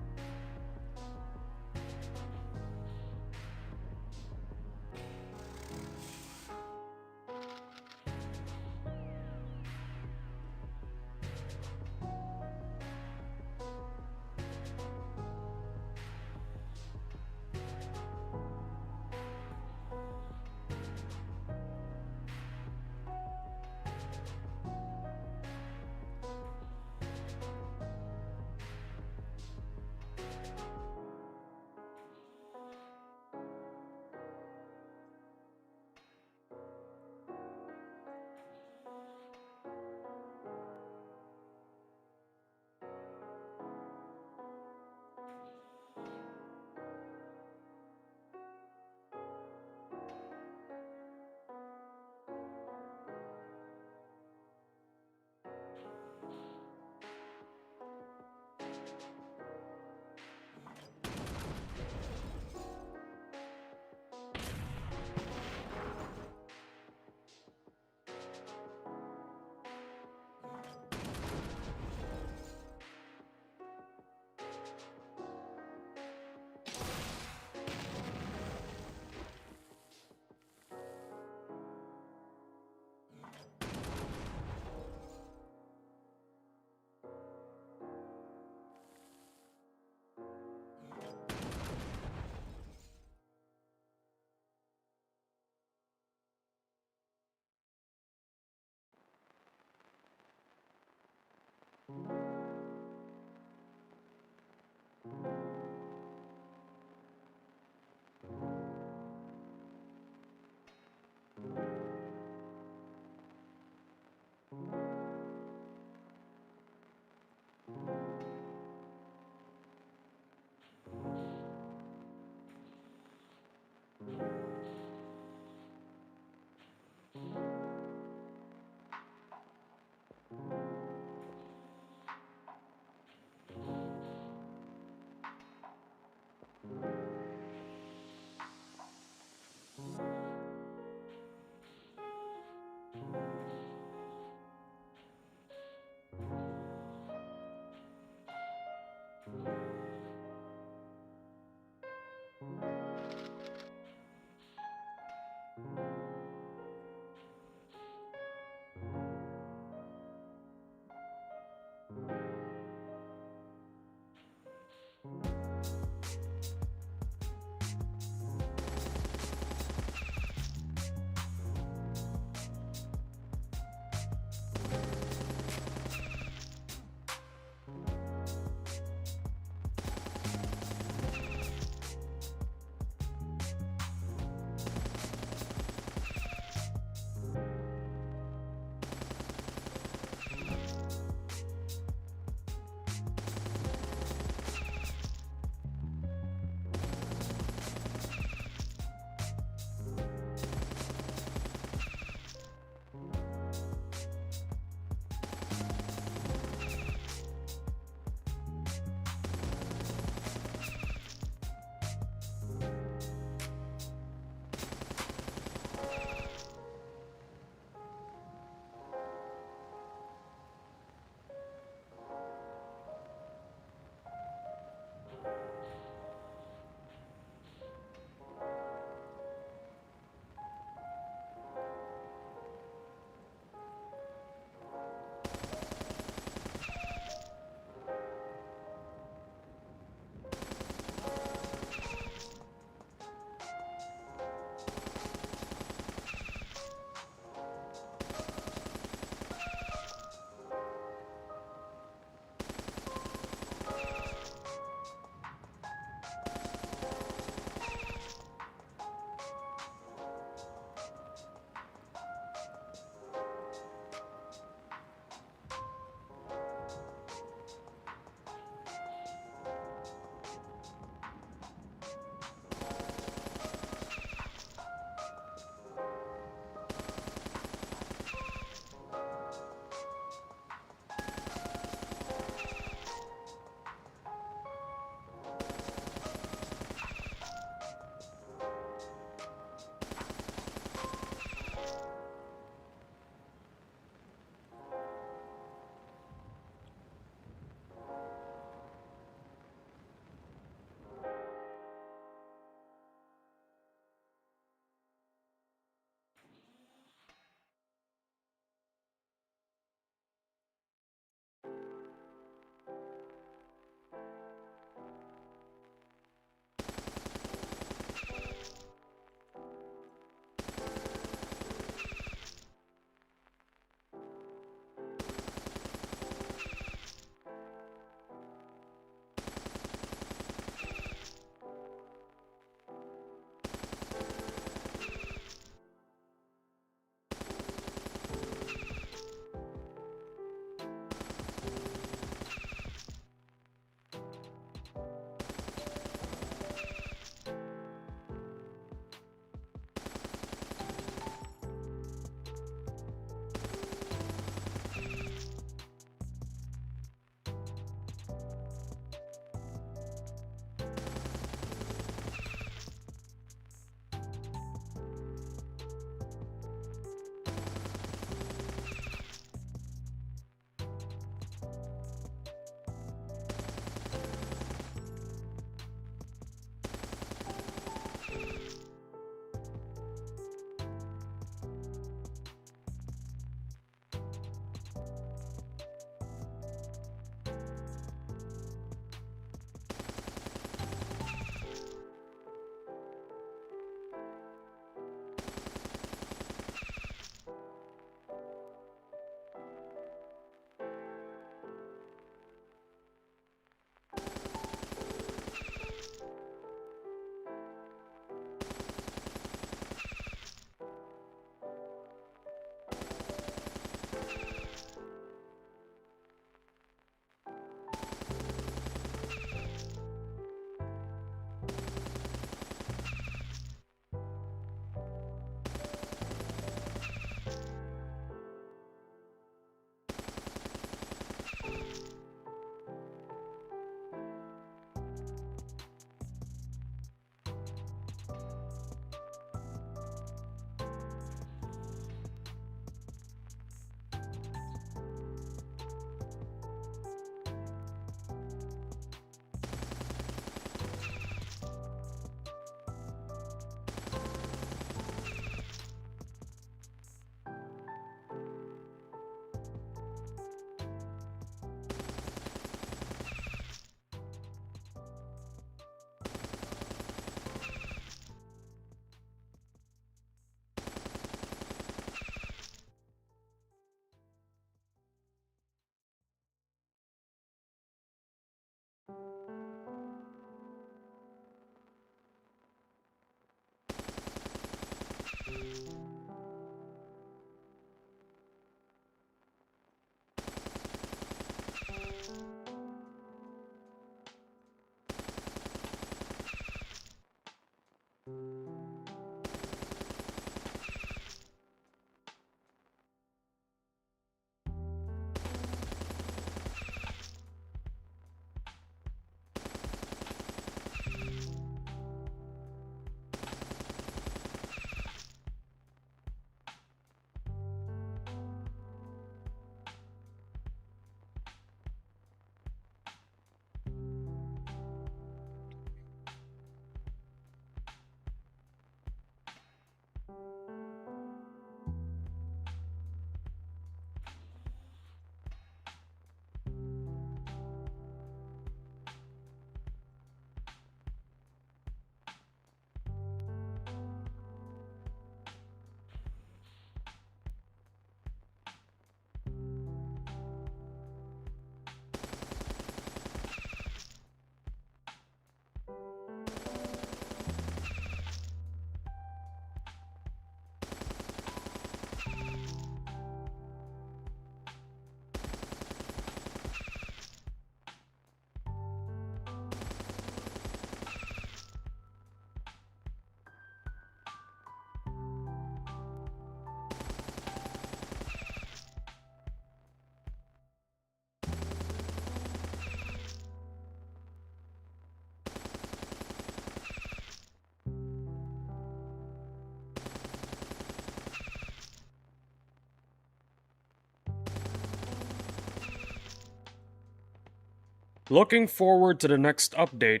Looking forward to the next update,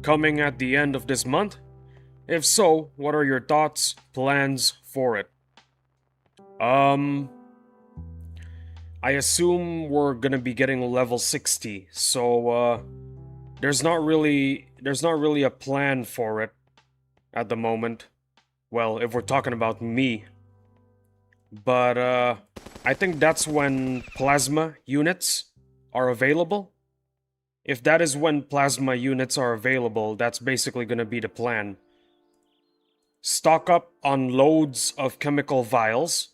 coming at the end of this month? If so, what are your thoughts, plans for it? I assume we're gonna be getting level 60, so there's not really a plan for it at the moment. Well, if we're talking about me. But I think that's when plasma units are available. If that is when plasma units are available, that's basically gonna be the plan. Stock up on loads of chemical vials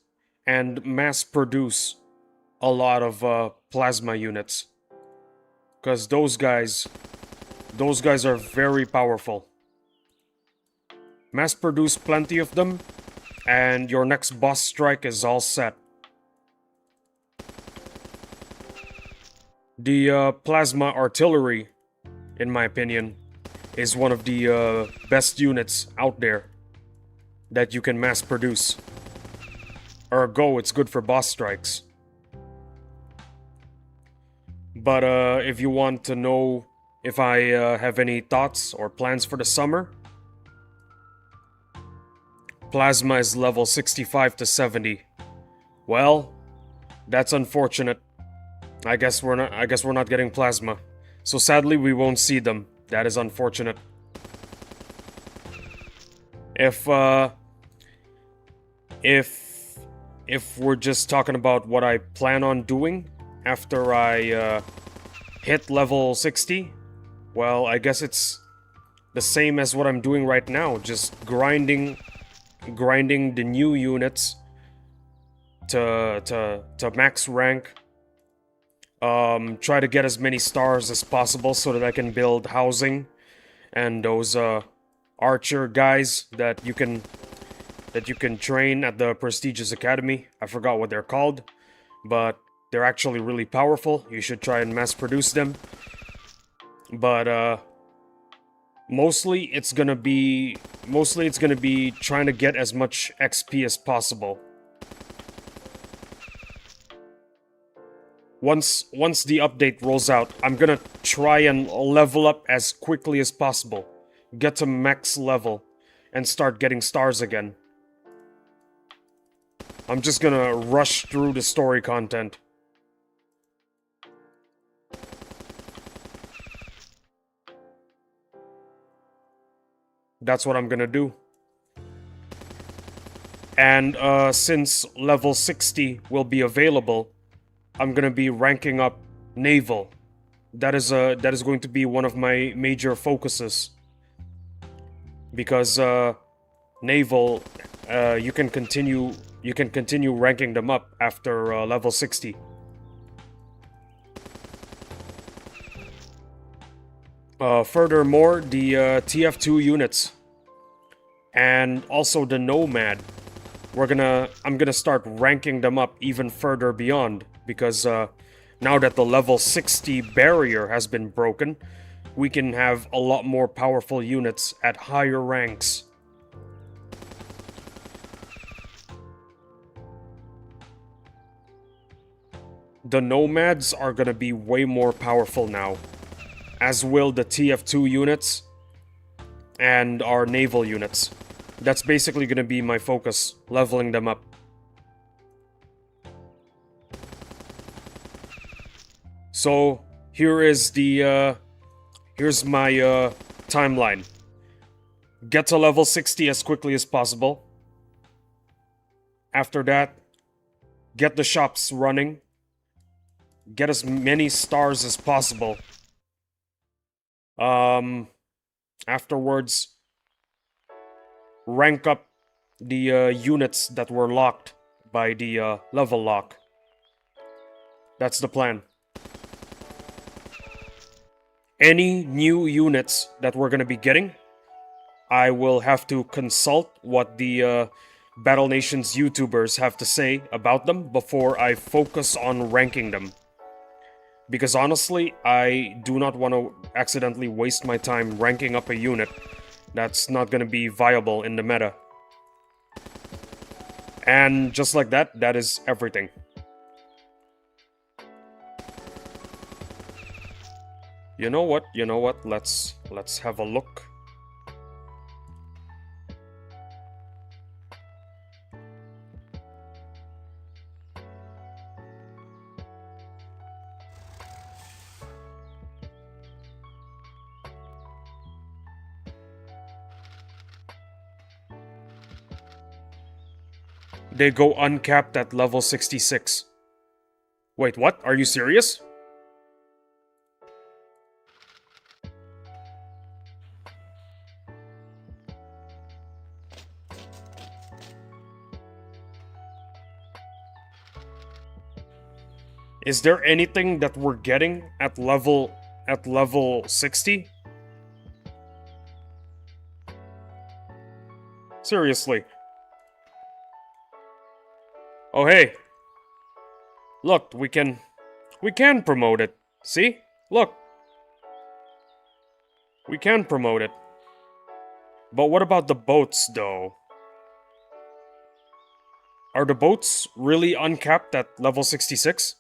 and mass produce a lot of plasma units. Because those guys are very powerful. Mass produce plenty of them, and your next boss strike is all set. The plasma artillery, in my opinion, is one of the best units out there that you can mass produce. Ergo, it's good for boss strikes. But if you want to know if I have any thoughts or plans for the summer, plasma is level 65 to 70. Well, that's unfortunate. I guess we're not getting plasma. So sadly we won't see them. That is unfortunate. If we're just talking about what I plan on doing after I hit level 60, well, I guess it's the same as what I'm doing right now, just grinding the new units to max rank. Try to get as many stars as possible so that I can build housing and those archer guys that you can train at the prestigious academy. I forgot what they're called, but they're actually really powerful. You should try and mass produce them. But mostly it's gonna be trying to get as much XP as possible. Once the update rolls out, I'm gonna try and level up as quickly as possible. Get to max level and start getting stars again. I'm just gonna rush through the story content. That's what I'm gonna do. And since level 60 will be available, I'm gonna be ranking up naval. That is going to be one of my major focuses. Because naval, you can continue ranking them up after level 60. Furthermore, the TF2 units and also the Nomad, I'm gonna start ranking them up even further beyond, because now that the level 60 barrier has been broken, we can have a lot more powerful units at higher ranks. The Nomads are gonna be way more powerful now, as will the TF2 units and our naval units. That's basically gonna be my focus, leveling them up. So, here is the, here's my, timeline. Get to level 60 as quickly as possible. After that, get the shops running. Get as many stars as possible. Afterwards, rank up the units that were locked by the level lock. That's the plan. Any new units that we're gonna be getting, I will have to consult what the Battle Nations YouTubers have to say about them before I focus on ranking them. Because honestly, I do not want to accidentally waste my time ranking up a unit that's not gonna be viable in the meta. And just like that, that is everything. You know what? Let's have a look. They go uncapped at level 66. Wait, what? Are you serious? Is there anything that we're getting at level 60? Seriously. Oh hey. Look, we can promote it. See? Look. We can promote it. But what about the boats though? Are the boats really uncapped at level 66?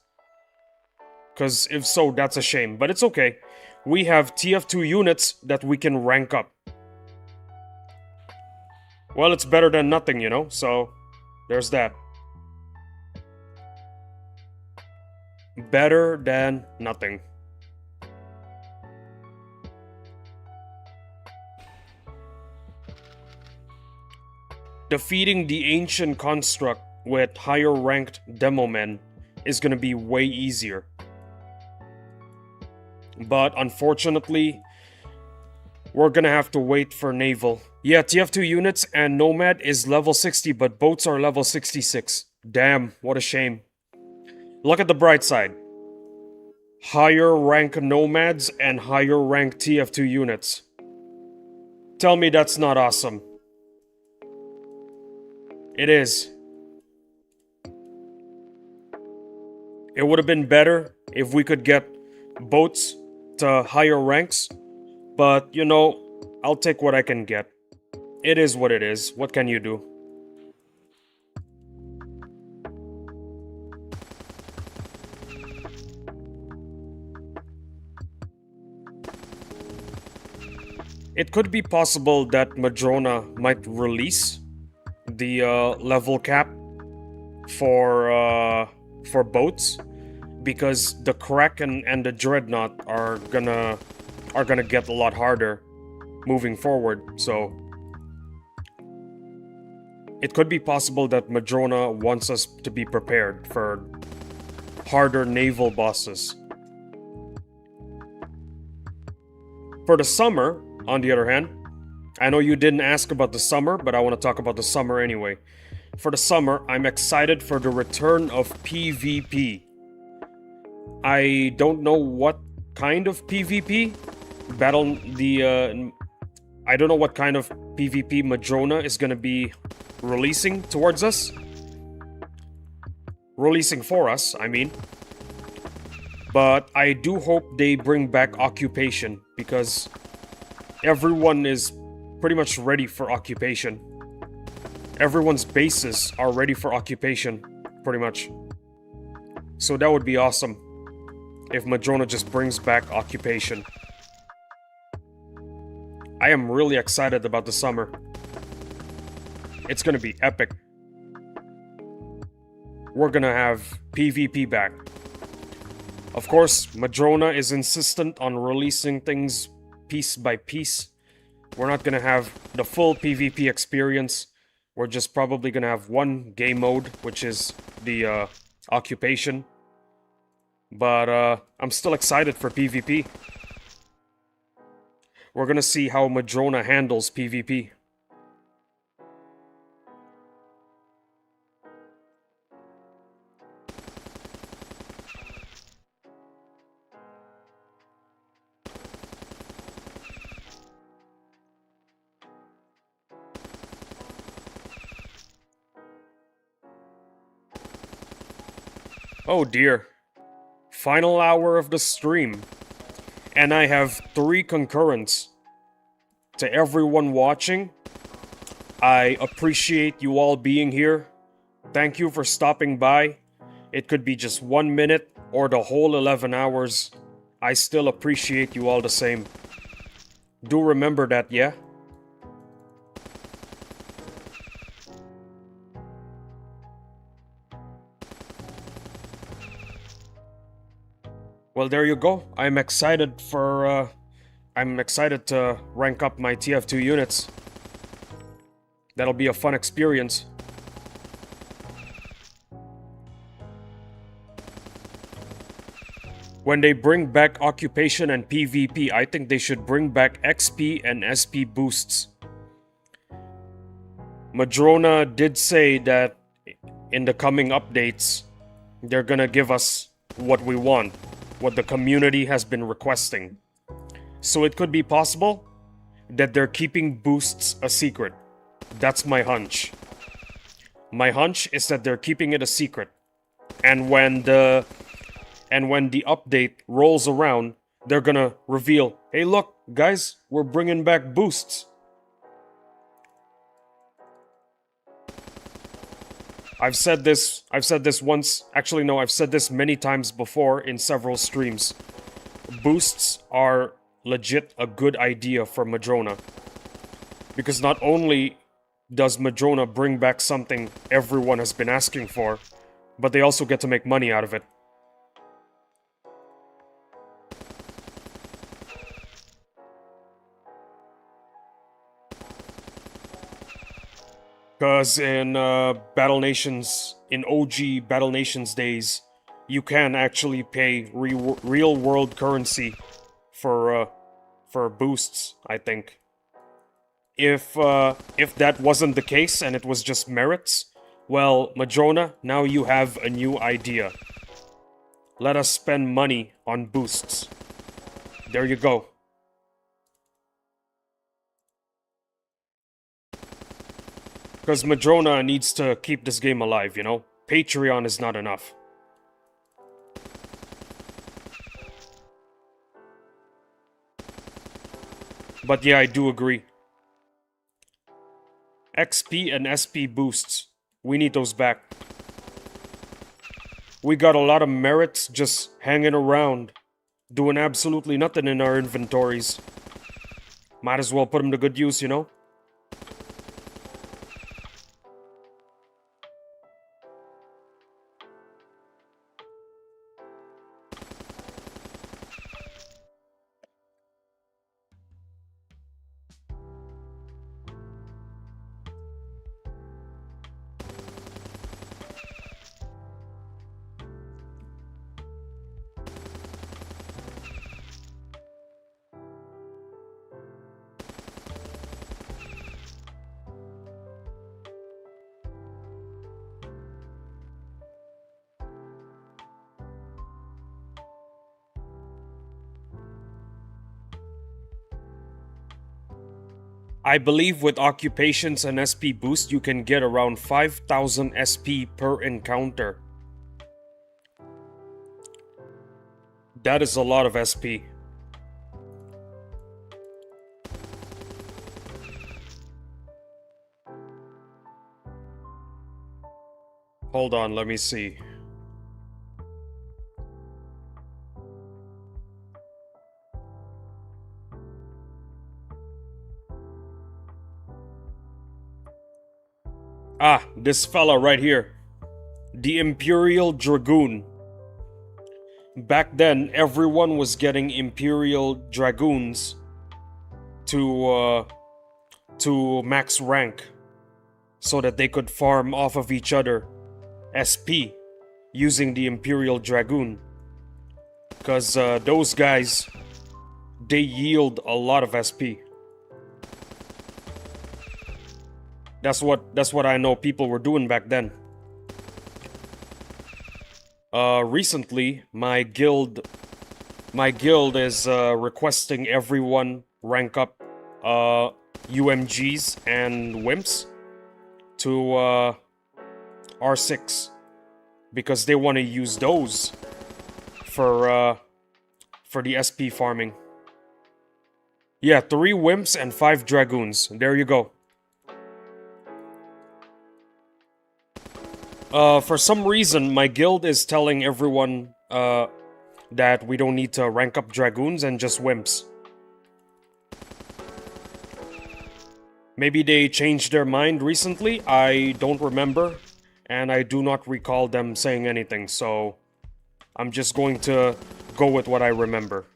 Because if so, that's a shame. But it's okay. We have TF2 units that we can rank up. Well, it's better than nothing, you know? So, there's that. Better than nothing. Defeating the ancient construct with higher ranked demo men is gonna be way easier. But unfortunately, we're gonna have to wait for naval. Yeah, TF2 units and Nomad is level 60, but boats are level 66. Damn, what a shame. Look at the bright side. Higher rank Nomads and higher rank TF2 units. Tell me that's not awesome. It is. It would have been better if we could get boats to higher ranks, but you know, I'll take what I can get. It is what it is. What can you do? It could be possible that Madrona might release the level cap for boats, because the Kraken and the Dreadnought are gonna get a lot harder moving forward. So it could be possible that Madrona wants us to be prepared for harder naval bosses. For the summer, on the other hand, I know you didn't ask about the summer, but I want to talk about the summer anyway. For the summer, I'm excited for the return of PvP. I don't know what kind of PvP I don't know what kind of PvP Madrona is gonna be releasing towards us. Releasing for us, I mean. But I do hope they bring back occupation, because everyone is pretty much ready for occupation. Everyone's bases are ready for occupation, pretty much. So that would be awesome if Madrona just brings back occupation. I am really excited about the summer. It's gonna be epic. We're gonna have PvP back. Of course, Madrona is insistent on releasing things piece by piece. We're not gonna have the full PvP experience. We're just probably gonna have one game mode, which is the occupation. But I'm still excited for PvP. We're gonna see how Madrona handles PvP. Oh dear. Final hour of the stream. And I have 3 concurrents. To everyone watching, I appreciate you all being here. Thank you for stopping by. It could be just 1 minute or the whole 11 hours. I still appreciate you all the same. Do remember that, yeah? Well, there you go. I'm excited to rank up my TF2 units. That'll be a fun experience. When they bring back Occupation and PvP, I think they should bring back XP and SP boosts. Madrona did say that in the coming updates, they're gonna give us what we want, what the community has been requesting. So it could be possible that they're keeping boosts a secret. That's my hunch. My hunch is that they're keeping it a secret. And when the update rolls around, they're gonna reveal, hey look, guys, we're bringing back boosts. I've said this once, actually no, I've said this many times before in several streams. Boosts are legit a good idea for Madrona. Because not only does Madrona bring back something everyone has been asking for, but they also get to make money out of it. Because in Battle Nations, in OG Battle Nations days, you can actually pay real world currency for boosts, I think. If that wasn't the case and it was just merits, well, Madrona, now you have a new idea. Let us spend money on boosts. There you go. Because Madrona needs to keep this game alive, you know? Patreon is not enough. But yeah, I do agree. XP and SP boosts. We need those back. We got a lot of merits just hanging around, doing absolutely nothing in our inventories. Might as well put them to good use, you know? I believe with occupations and SP boost, you can get around 5,000 SP per encounter. That is a lot of SP. Hold on, let me see. Ah, this fella right here. The Imperial Dragoon. Back then, everyone was getting Imperial Dragoons to max rank so that they could farm off of each other SP using the Imperial Dragoon. Because those guys, they yield a lot of SP. That's what I know people were doing back then. Recently, my guild is requesting everyone rank up UMGs and Wimps to R6 because they want to use those for the SP farming. Yeah, 3 Wimps and 5 Dragoons. There you go. For some reason, my guild is telling everyone that we don't need to rank up Dragoons and just Wimps. Maybe they changed their mind recently, I don't remember, and I do not recall them saying anything, so I'm just going to go with what I remember.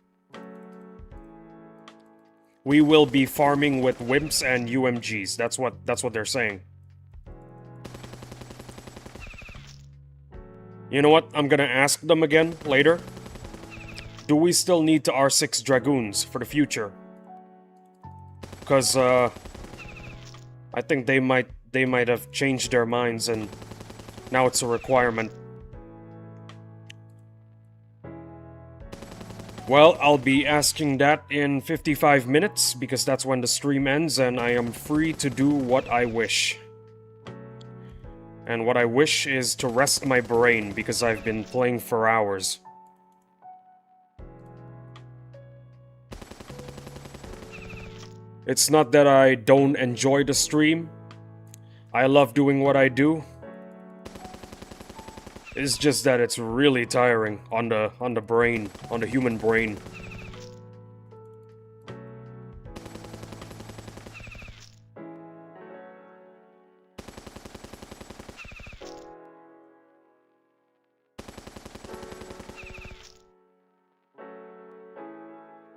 We will be farming with Wimps and UMGs, that's what they're saying. You know what? I'm gonna ask them again later. Do we still need to R6 Dragoons for the future? Because I think they might have changed their minds and now it's a requirement. Well, I'll be asking that in 55 minutes because that's when the stream ends and I am free to do what I wish. And what I wish is to rest my brain because I've been playing for hours. It's not that I don't enjoy the stream. I love doing what I do. It's just that it's really tiring on the brain, on the human brain.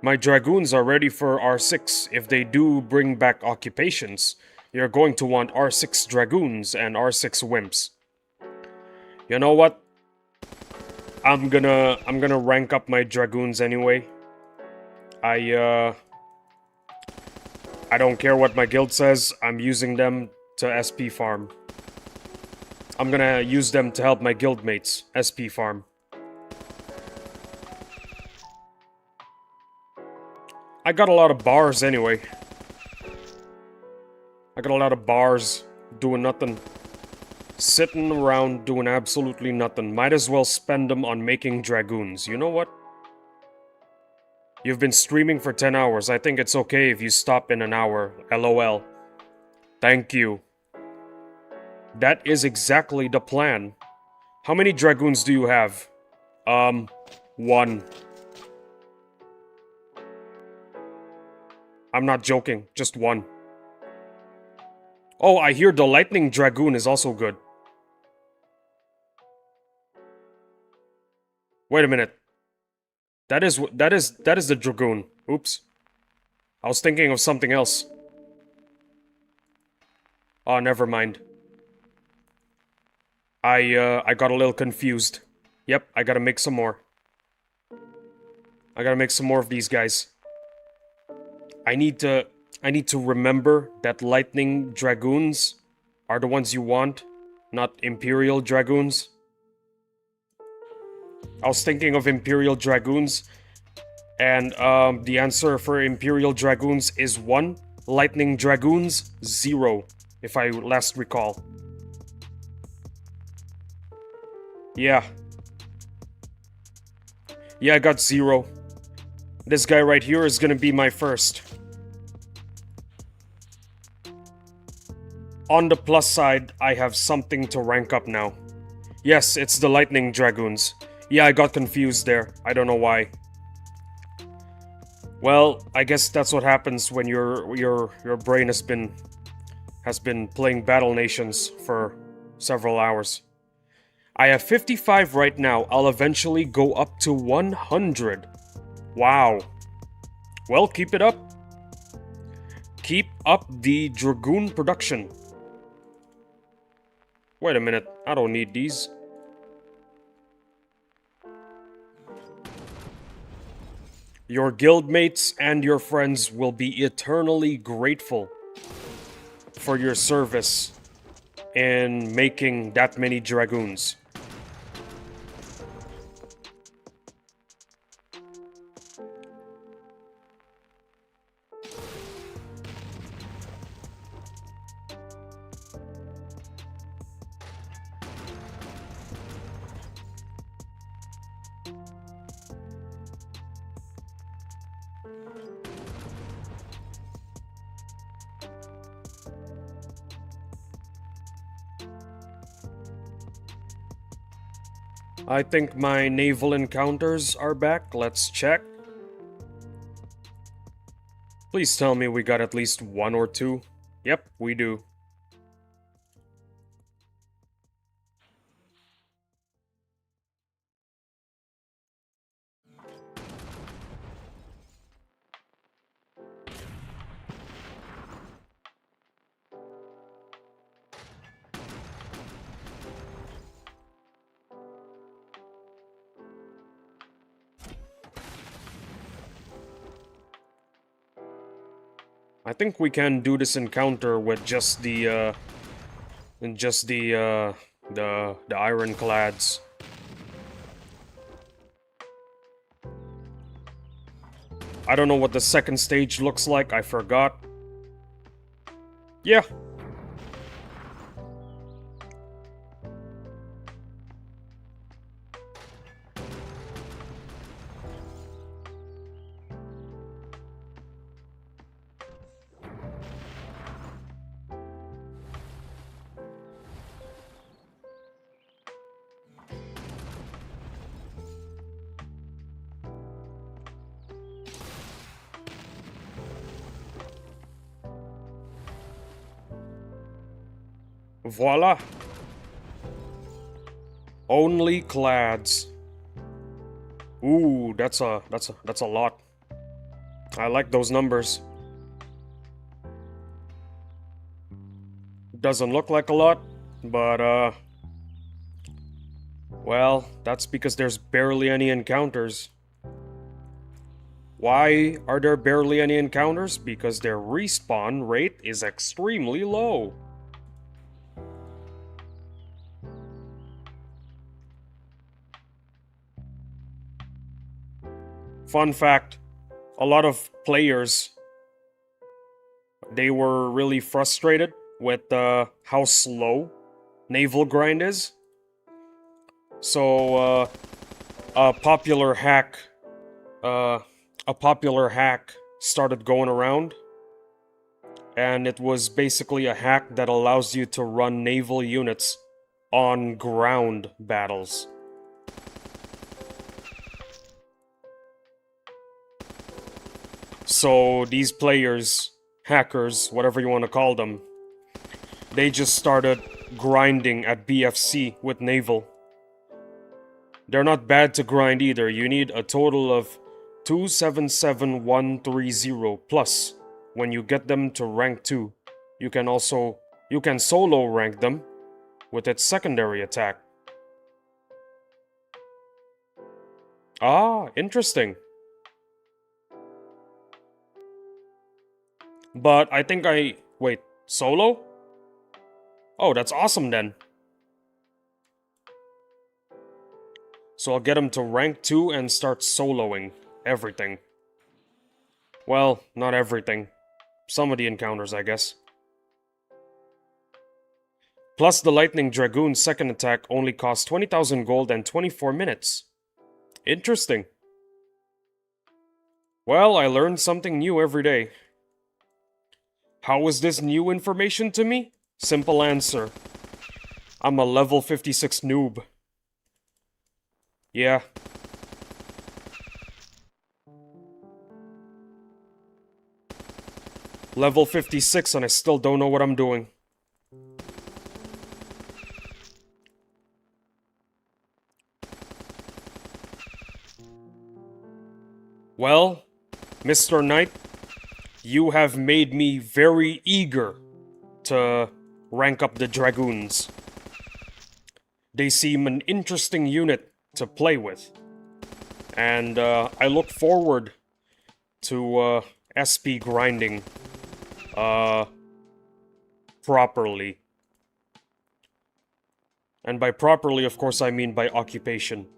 My Dragoons are ready for R6. If they do bring back occupations, you're going to want R6 Dragoons and R6 Wimps. You know what? I'm gonna rank up my Dragoons anyway. I don't care what my guild says, I'm using them to SP farm. I'm gonna use them to help my guildmates SP farm. I got a lot of bars anyway. I got a lot of bars doing nothing. Sitting around doing absolutely nothing. Might as well spend them on making Dragoons. You know what? You've been streaming for 10 hours. I think it's okay if you stop in an hour. LOL. Thank you. That is exactly the plan. How many Dragoons do you have? 1. I'm not joking, just 1. Oh, I hear the Lightning Dragoon is also good. Wait a minute. That is the Dragoon. Oops. I was thinking of something else. Oh, never mind. I got a little confused. Yep, I gotta make some more. I gotta make some more of these guys. I need to remember that Lightning Dragoons are the ones you want, not Imperial Dragoons. I was thinking of Imperial Dragoons, and the answer for Imperial Dragoons is 1. Lightning Dragoons, 0, if I last recall. Yeah. Yeah, I got 0. This guy right here is gonna be my first. On the plus side, I have something to rank up now. Yes, it's the Lightning Dragoons. Yeah, I got confused there. I don't know why. Well, I guess that's what happens when your brain has been has been playing Battle Nations for several hours. I have 55 right now. I'll eventually go up to 100. Wow. Well, keep it up. Keep up the Dragoon production. Wait a minute. I don't need these. Your guildmates and your friends will be eternally grateful for your service in making that many dragoons. I think my naval encounters are back. Let's check. Please tell me we got at least one or two. Yep, we do. I think we can do this encounter with just the ironclads. I don't know what the second stage looks like. I forgot. Yeah. Voila. Only clads. Ooh, that's a lot. I like those numbers. Doesn't look like a lot, but well, that's because there's barely any encounters. Why are there barely any encounters? Because their respawn rate is extremely low. Fun fact, a lot of players, they were really frustrated with how slow naval grind is. So a popular hack started going around, and it was basically a hack that allows you to run naval units on ground battles. So these players, hackers, whatever you want to call them, they just started grinding at BFC with naval. They're not bad to grind either. You need a total of 277130 plus. When you get them to rank 2, you can solo rank them with its secondary attack. Ah, interesting. But I think wait, solo? Oh, that's awesome then. So I'll get him to rank 2 and start soloing everything. Well, not everything. Some of the encounters, I guess. Plus, the Lightning Dragoon's second attack only costs 20,000 gold and 24 minutes. Interesting. Well, I learned something new every day. How is this new information to me? Simple answer. I'm a level 56 noob. Yeah. Level 56 and I still don't know what I'm doing. Well, Mr. Knight, you have made me very eager to rank up the Dragoons. They seem an interesting unit to play with. And I look forward to SP grinding properly. And by properly, of course, I mean by occupation.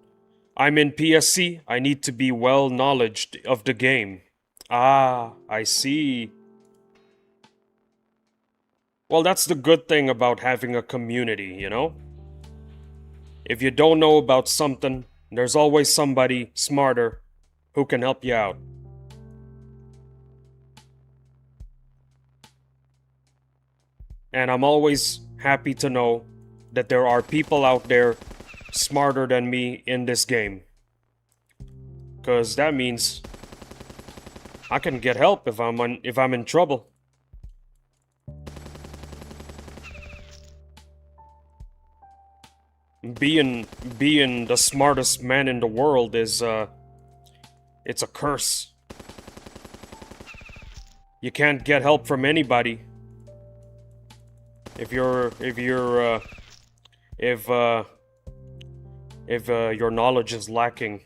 I'm in PSC, I need to be well knowledged of the game. Ah, I see. Well, that's the good thing about having a community, you know? If you don't know about something, there's always somebody smarter who can help you out. And I'm always happy to know that there are people out there smarter than me in this game. Cause that means I can get help if I'm in trouble. Being the smartest man in the world is it's a curse. You can't get help from anybody if your knowledge is lacking.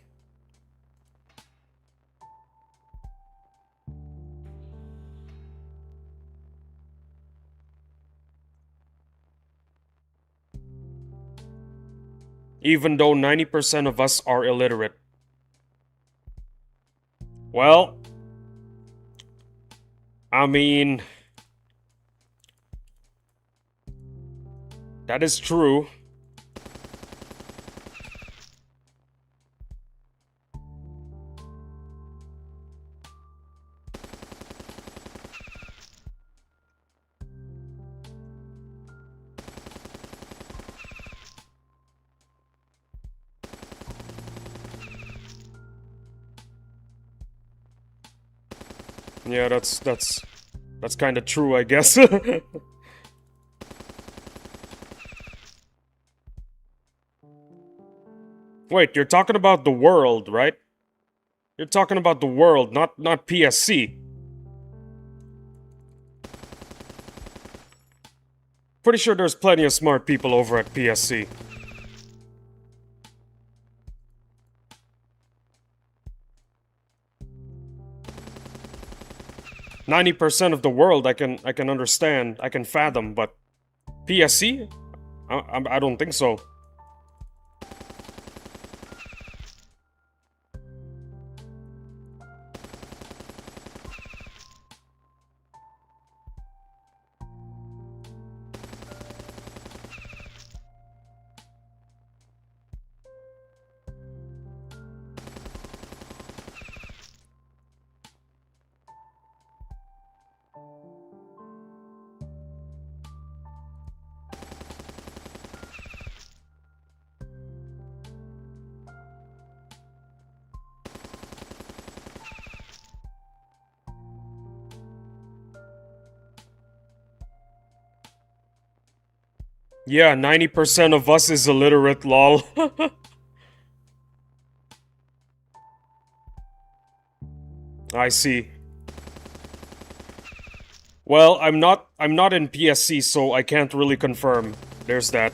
Even though 90% of us are illiterate. Well, I mean, that is true. Yeah, that's kind of true, I guess. Wait, you're talking about the world, right? You're talking about the world, not PSC. Pretty sure there's plenty of smart people over at PSC. %90 of the world I can understand, I can fathom, but PSC? I don't think so. Yeah, 90% of us is illiterate, lol. I see. Well, I'm not in PSC, so I can't really confirm. There's that.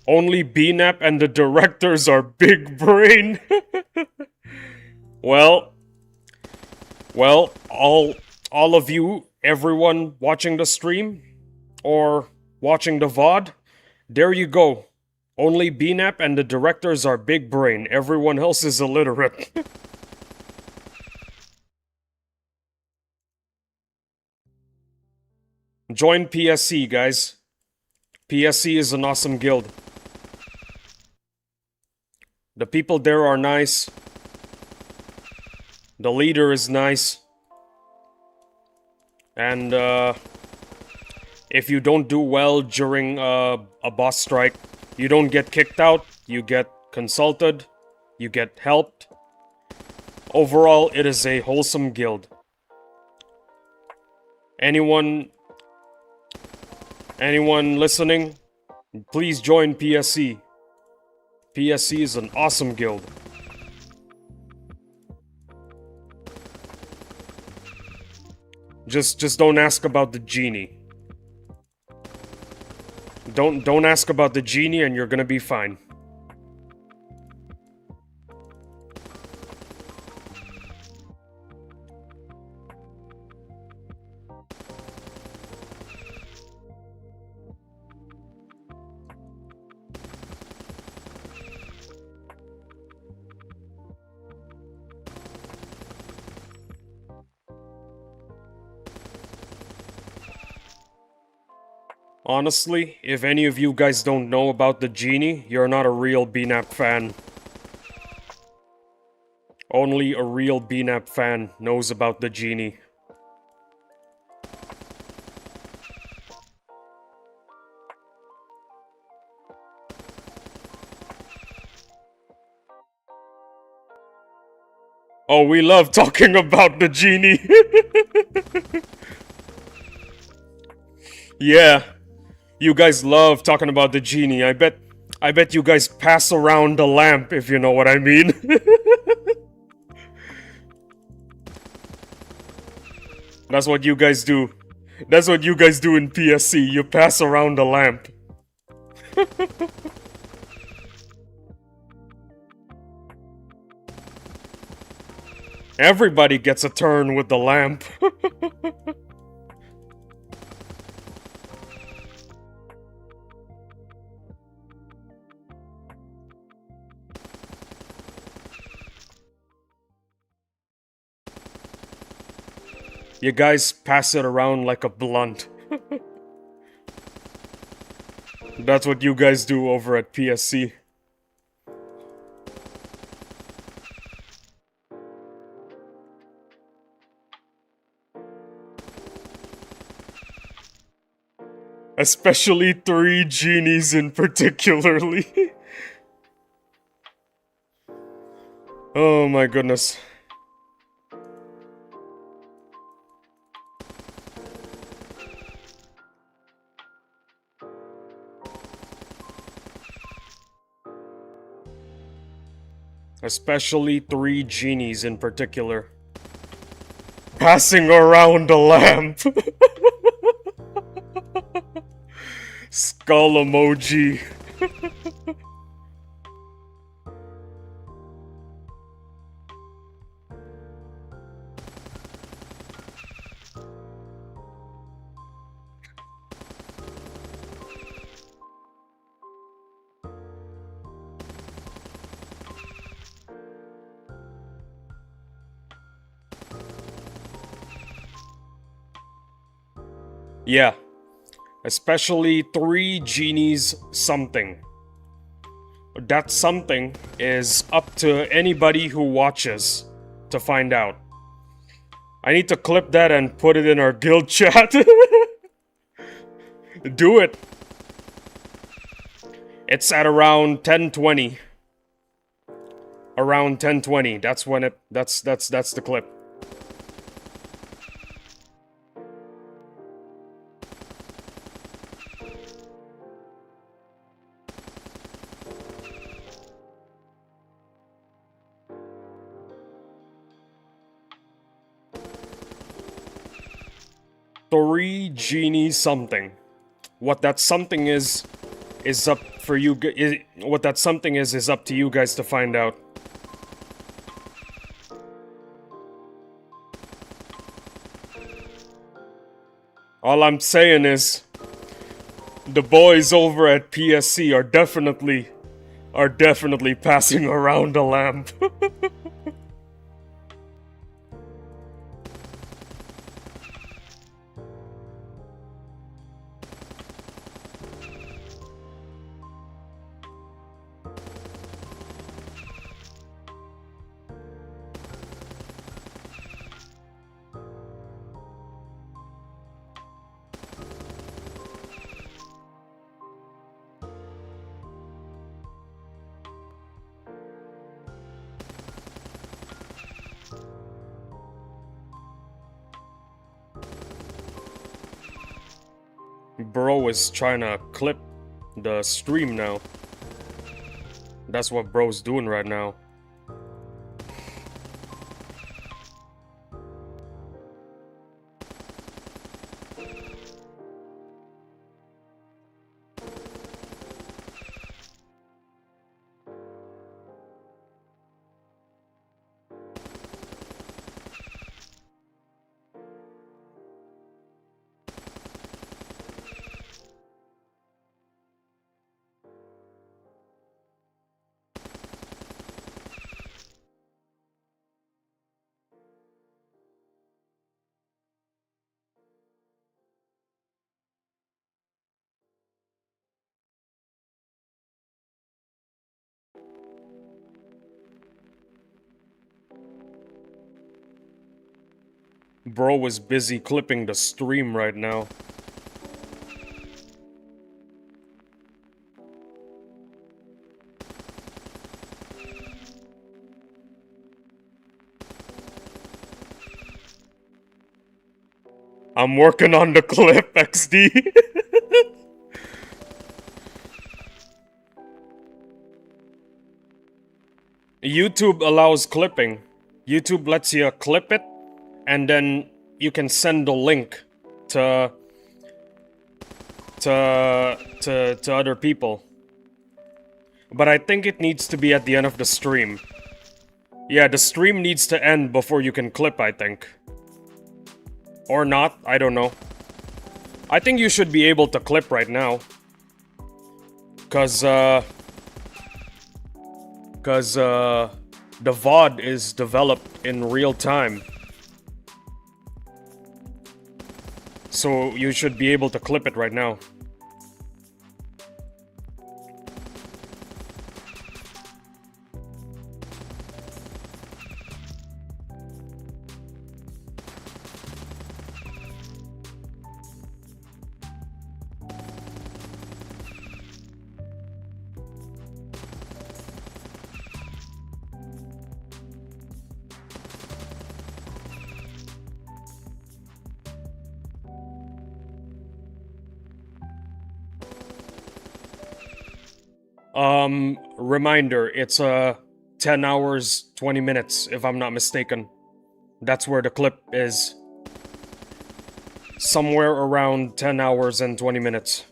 Only BNAP and the directors are big brain. well, all of you, everyone watching the stream or watching the VOD, there you go. Only BNAP and the directors are big brain. Everyone else is illiterate. Join PSC, guys. PSC is an awesome guild. The people there are nice. The leader is nice. And if you don't do well during a boss strike, you don't get kicked out, you get consulted, you get helped. Overall, it is a wholesome guild. Anyone listening, please join PSC. PSC is an awesome guild. Just don't ask about the genie. Don't ask about the genie and you're gonna be fine. Honestly, if any of you guys don't know about the genie, you're not a real BNAP fan. Only a real BNAP fan knows about the genie. Oh, we love talking about the genie. Yeah. You guys love talking about the genie. I bet you guys pass around the lamp, if you know what I mean. That's what you guys do. That's what you guys do in PSC. You pass around the lamp. Everybody gets a turn with the lamp. You guys pass it around like a blunt. That's what you guys do over at PSC. Especially 3 genies in particularly. Oh my goodness. Especially 3 genies in particular. Passing around a lamp. Skull emoji. Yeah. Especially 3 genies something. That something is up to anybody who watches to find out. I need to clip that and put it in our guild chat. Do it. It's at around 10:20. Around 10:20. That's when it that's the clip. Three genie something. What that something is up for you. What that something is up to you guys to find out. All I'm saying is, the boys over at PSC are definitely passing around a lamp. Bro is trying to clip the stream now. That's what bro's doing right now. Bro was busy clipping the stream right now. I'm working on the clip, XD. YouTube allows clipping. YouTube lets you clip it, and then you can send the link to other people. But I think it needs to be at the end of the stream. Yeah, the stream needs to end before you can clip, I think. Or not, I don't know. I think you should be able to clip right now. Cause the VOD is developed in real time. So you should be able to clip it right now. Reminder, it's 10 hours, 20 minutes, if I'm not mistaken. That's where the clip is. Somewhere around 10 hours and 20 minutes.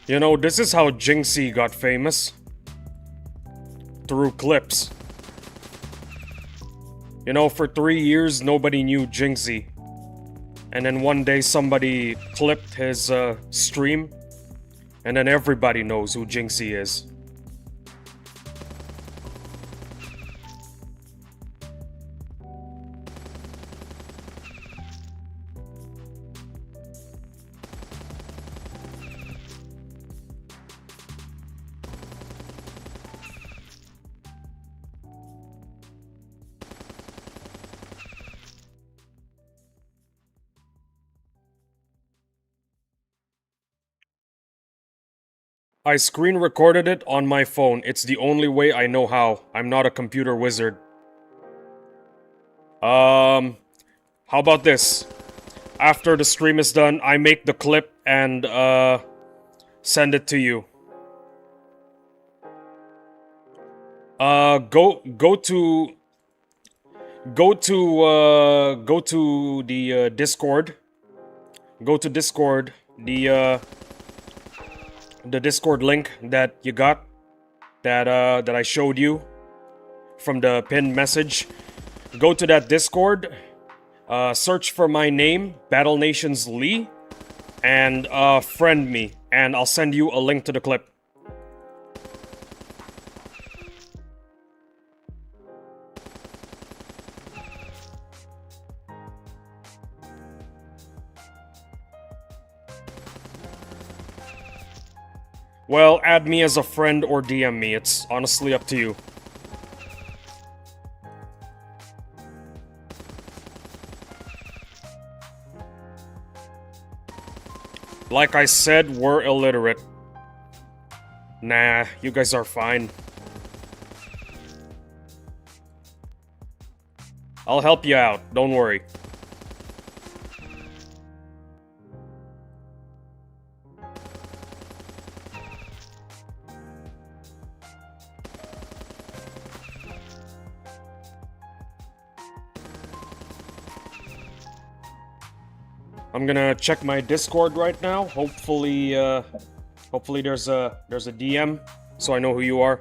You know, this is how Jinxie got famous. Through clips. You know, for 3 years, nobody knew Jinxie. And then one day somebody clipped his stream. And then everybody knows who Jinxie is. I screen recorded it on my phone. It's the only way I know how. I'm not a computer wizard. How about this? After the stream is done, I make the clip and send it to you. Go to the Discord. Go to Discord. The Discord link that you got, that I showed you from the pinned message. Go to that Discord, search for my name, Battle Nations Lee, and friend me, and I'll send you a link to the clip. Well, add me as a friend or DM me. It's honestly up to you. Like I said, we're illiterate. Nah, you guys are fine. I'll help you out, don't worry. I'm gonna check my Discord right now. Hopefully, hopefully there's a DM, so I know who you are.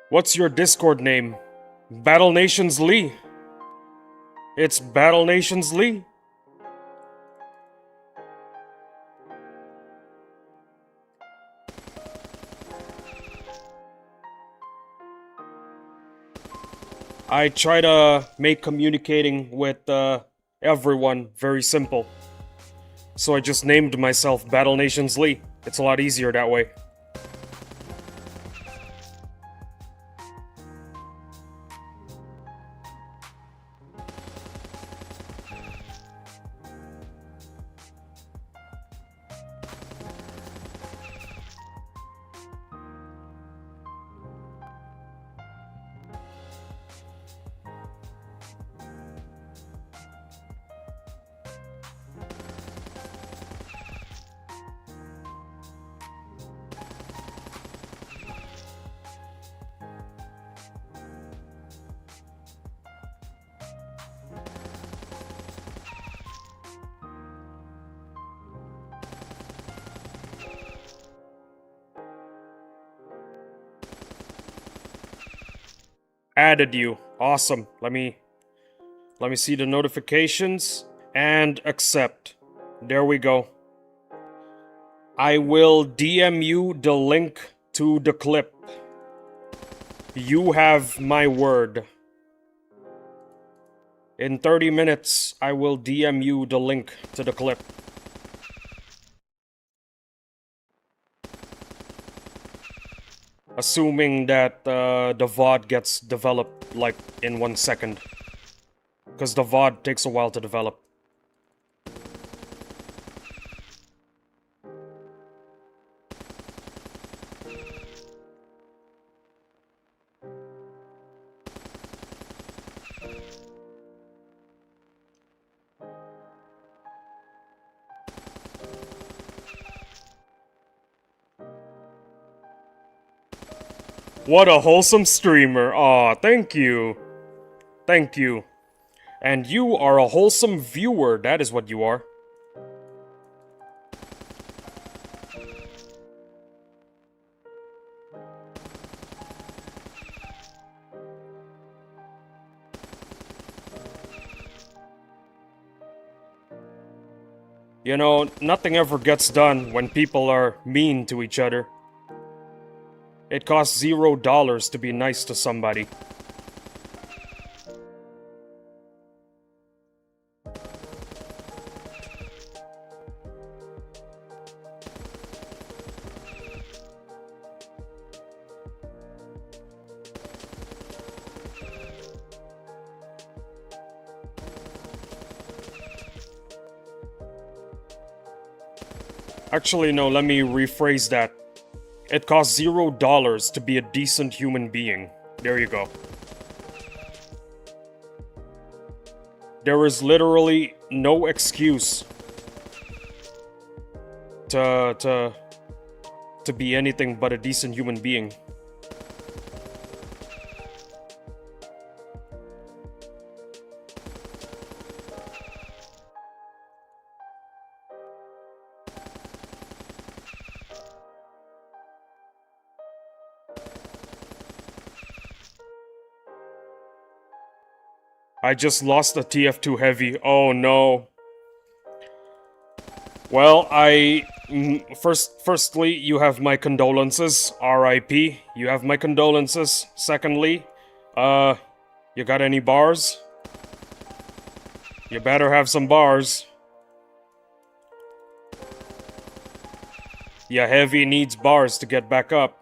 What's your Discord name? Battle Nations Lee. It's Battle Nations Lee. I try to make communicating with everyone very simple. So I just named myself Battle Nations Lee. It's a lot easier that way. Added you. Awesome. Let me see the notifications and accept. There we go. I will DM you the link to the clip. You have my word. In 30 minutes, I will DM you the link to the clip. Assuming that the VOD gets developed, like, in 1 second. Because the VOD takes a while to develop. What a wholesome streamer. Aw, thank you. Thank you. And you are a wholesome viewer, that is what you are. You know, nothing ever gets done when people are mean to each other. It costs $0 to be nice to somebody. Actually, no, let me rephrase that. It costs $0 to be a decent human being. There you go. There is literally no excuse to be anything but a decent human being. I just lost a TF2 heavy. Oh no. Well, firstly, you have my condolences, RIP. You have my condolences. Secondly, you got any bars? You better have some bars. Yeah, heavy needs bars to get back up.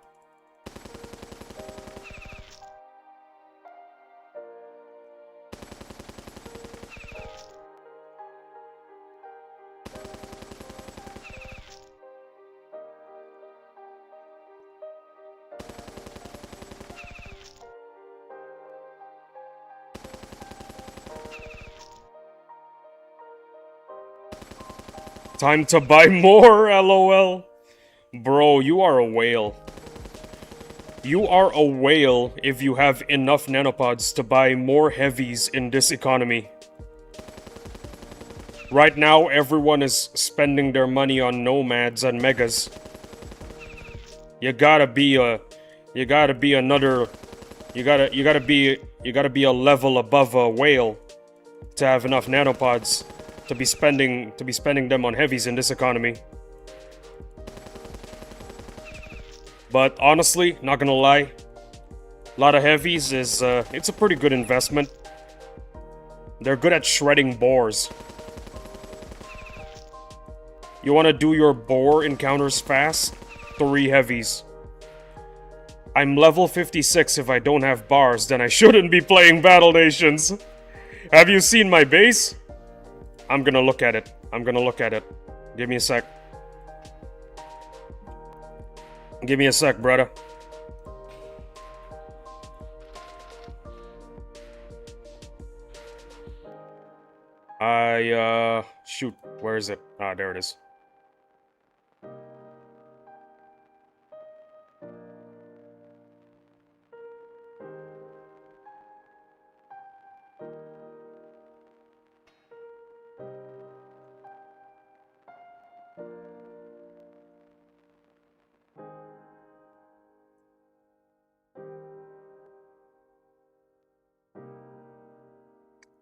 Time to buy more, LOL. Bro, you are a whale. You are a whale if you have enough nanopods to buy more heavies in this economy. Right now, everyone is spending their money on nomads and megas. You gotta be a level above a whale to have enough nanopods to be spending them on heavies in this economy. But honestly, not gonna lie, a lot of heavies is it's a pretty good investment. They're good at shredding boars. You wanna do your boar encounters fast? 3 heavies. I'm level 56. If I don't have bars, then I shouldn't be playing Battle Nations. Have you seen my base? I'm gonna look at it. Give me a sec. Give me a sec, brother. Shoot, where is it? Ah, there it is.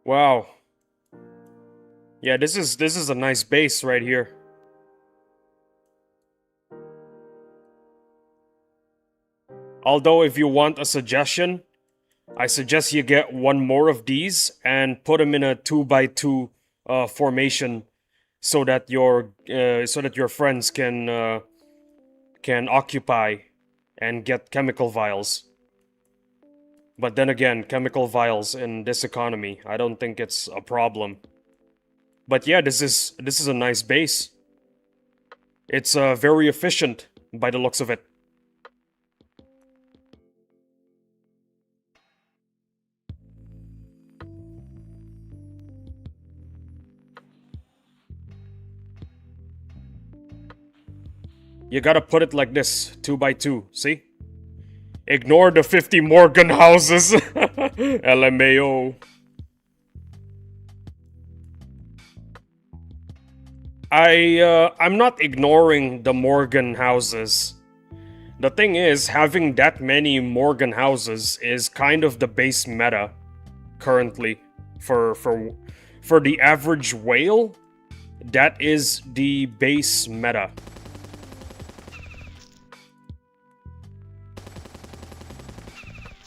Wow. Yeah, this is a nice base right here. Although, if you want a suggestion, I suggest you get one more of these and put them in a 2x2 formation, so that your friends can occupy and get chemical vials. But then again, chemical vials in this economy, I don't think it's a problem. But yeah, this is a nice base. It's very efficient by the looks of it. You gotta put it like this, 2x2, see? Ignore the 50 Morgan houses. LMAO. I'm not ignoring the Morgan houses. The thing is, having that many Morgan houses is kind of the base meta currently for the average whale. That is the base meta.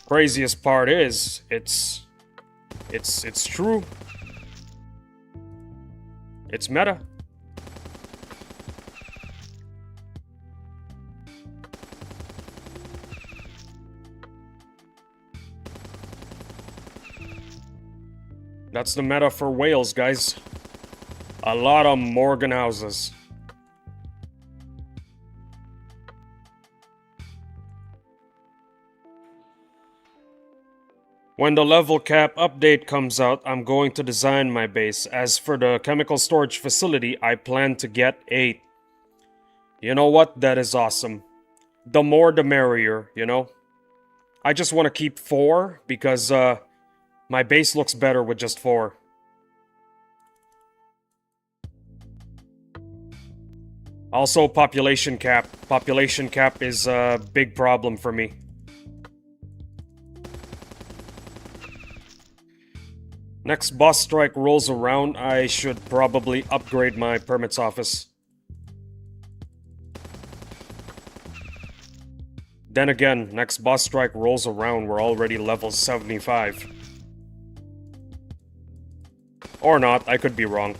Craziest part is, it's true. It's meta. That's the meta for whales, guys. A lot of Morgan houses. When the level cap update comes out, I'm going to design my base. As for the chemical storage facility, I plan to get 8. You know what? That is awesome. The more the merrier, you know? I just want to keep 4 because my base looks better with just 4. Also, population cap. Population cap is a big problem for me. Next boss strike rolls around, I should probably upgrade my permits office. Then again, next boss strike rolls around, we're already level 75. Or not, I could be wrong.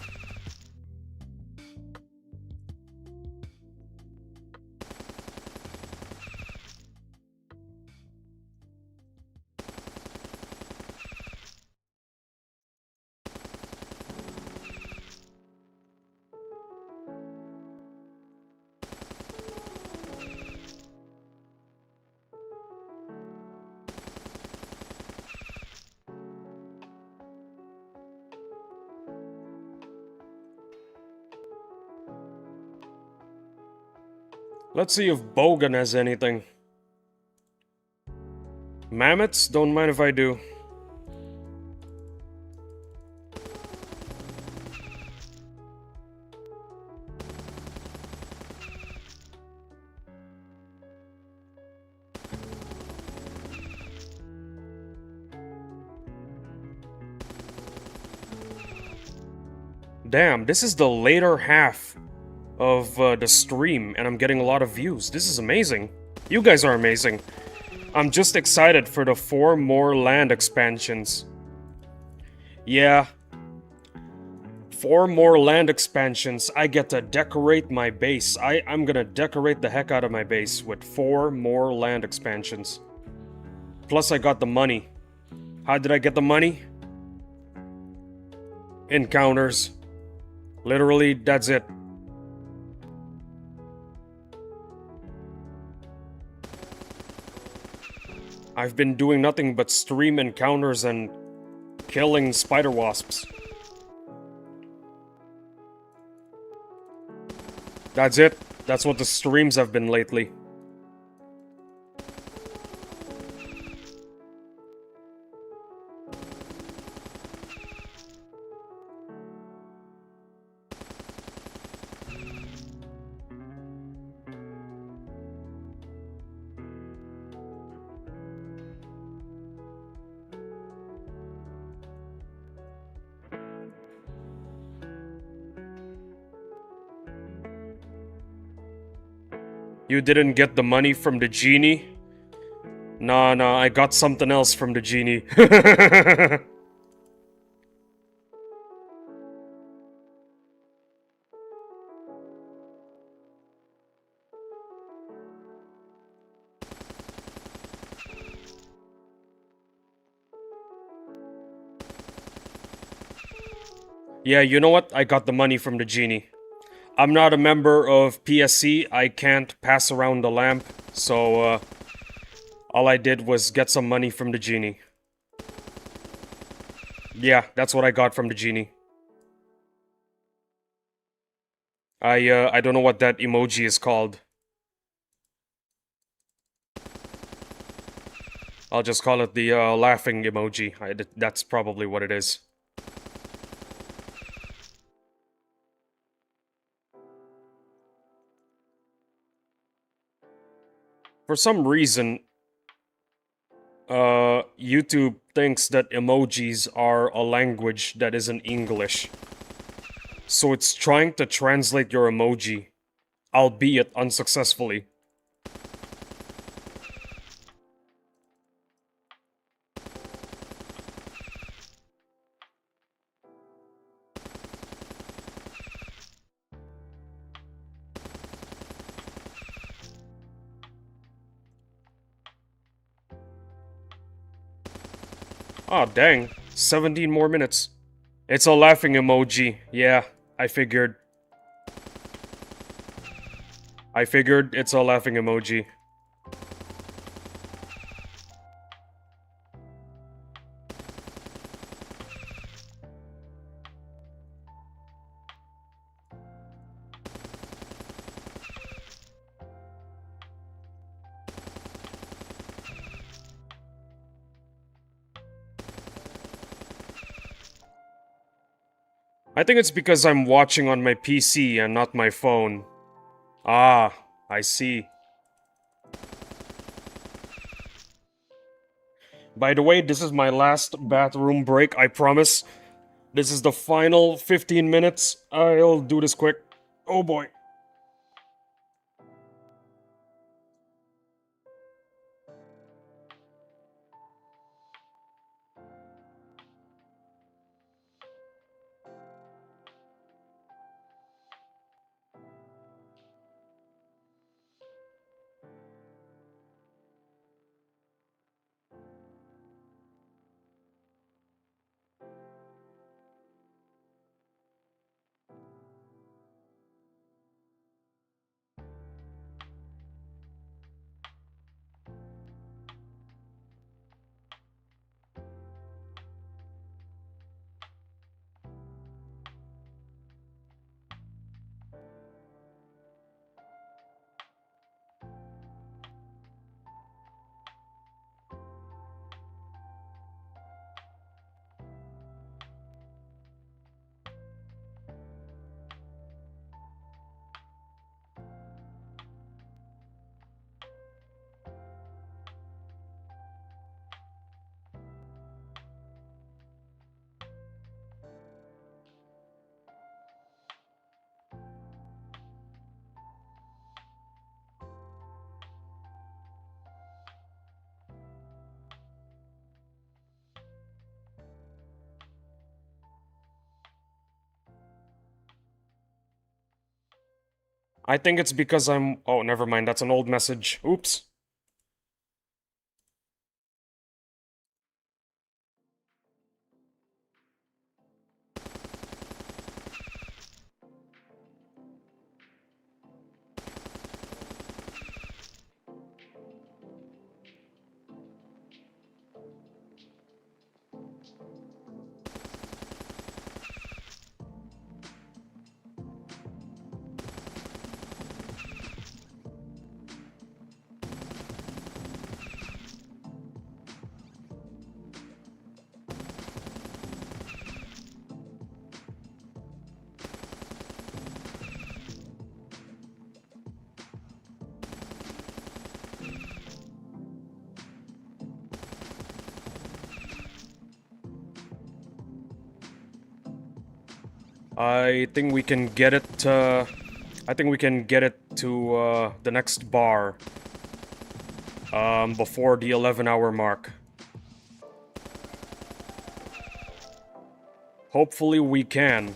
Let's see if Bogan has anything. Mammoths? Don't mind if I do. Damn, this is the later half of the stream, and I'm getting a lot of views. This is amazing. You guys are amazing. I'm just excited for the 4 more land expansions. Yeah. 4 more land expansions. I get to decorate my base. I'm gonna decorate the heck out of my base with 4 more land expansions. Plus I got the money. How did I get the money? Encounters. Literally, that's it. I've been doing nothing but stream encounters and killing spider wasps. That's it. That's what the streams have been lately. You didn't get the money from the genie? Nah, I got something else from the genie. Yeah, you know what? I got the money from the genie. I'm not a member of PSC, I can't pass around the lamp, so all I did was get some money from the genie. Yeah, that's what I got from the genie. I don't know what that emoji is called. I'll just call it the laughing emoji. That's probably what it is. For some reason, YouTube thinks that emojis are a language that isn't English. So it's trying to translate your emoji, albeit unsuccessfully. Oh, dang. 17 more minutes. It's a laughing emoji. Yeah, I figured. It's a laughing emoji. I think it's because I'm watching on my PC and not my phone. Ah, I see. By the way, this is my last bathroom break, I promise. This is the final 15 minutes. I'll do this quick. Oh boy. I think it's because I'm... Oh, never mind, that's an old message. Oops. I think we can get it to... I think we can get it to the next bar. Before the 11-hour mark. Hopefully we can.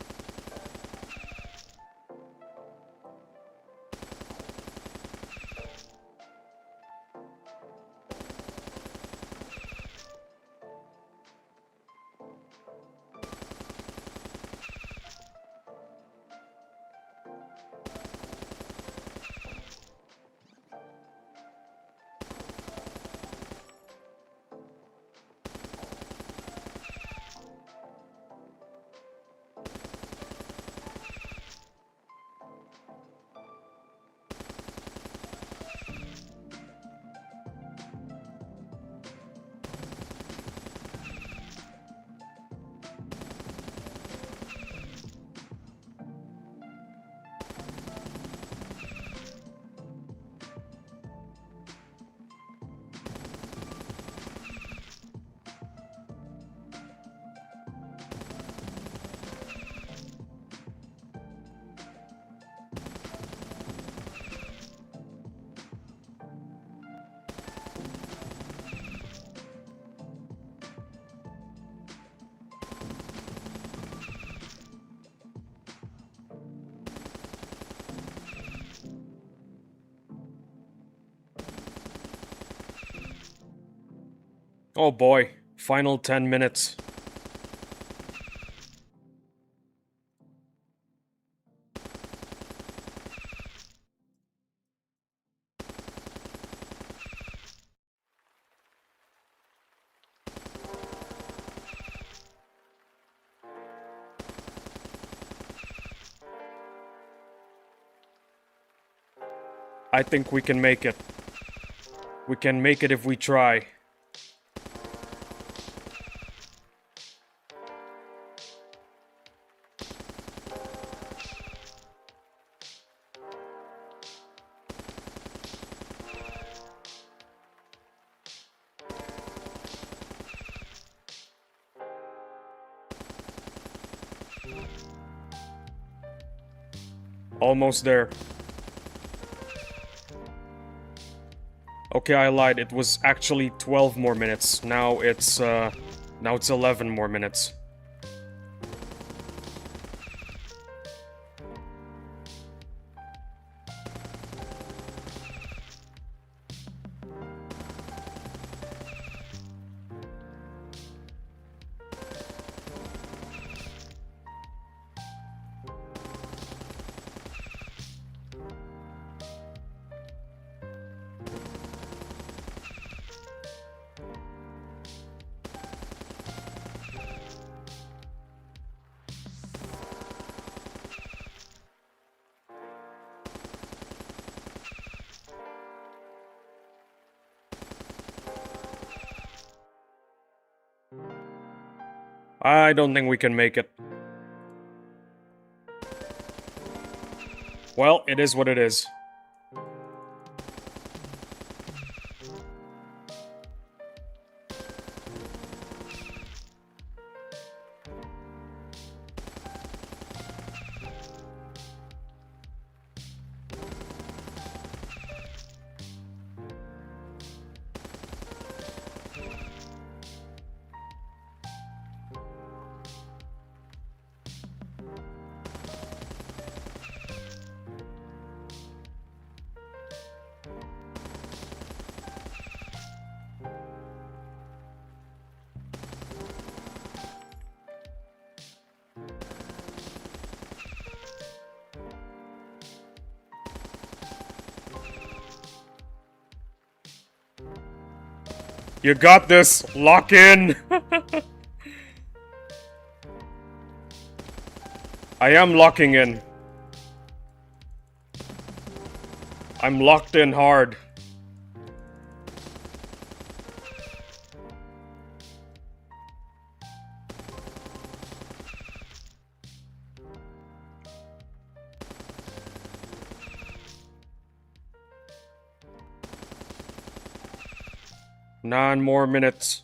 Oh boy, final 10 minutes. I think we can make it. We can make it if we try. Almost there. Okay, I lied. It was actually 12 more minutes. Now it's 11 more minutes. I don't think we can make it. Well, it is what it is. You got this! Lock in! I am locking in. I'm locked in hard. Nine more minutes.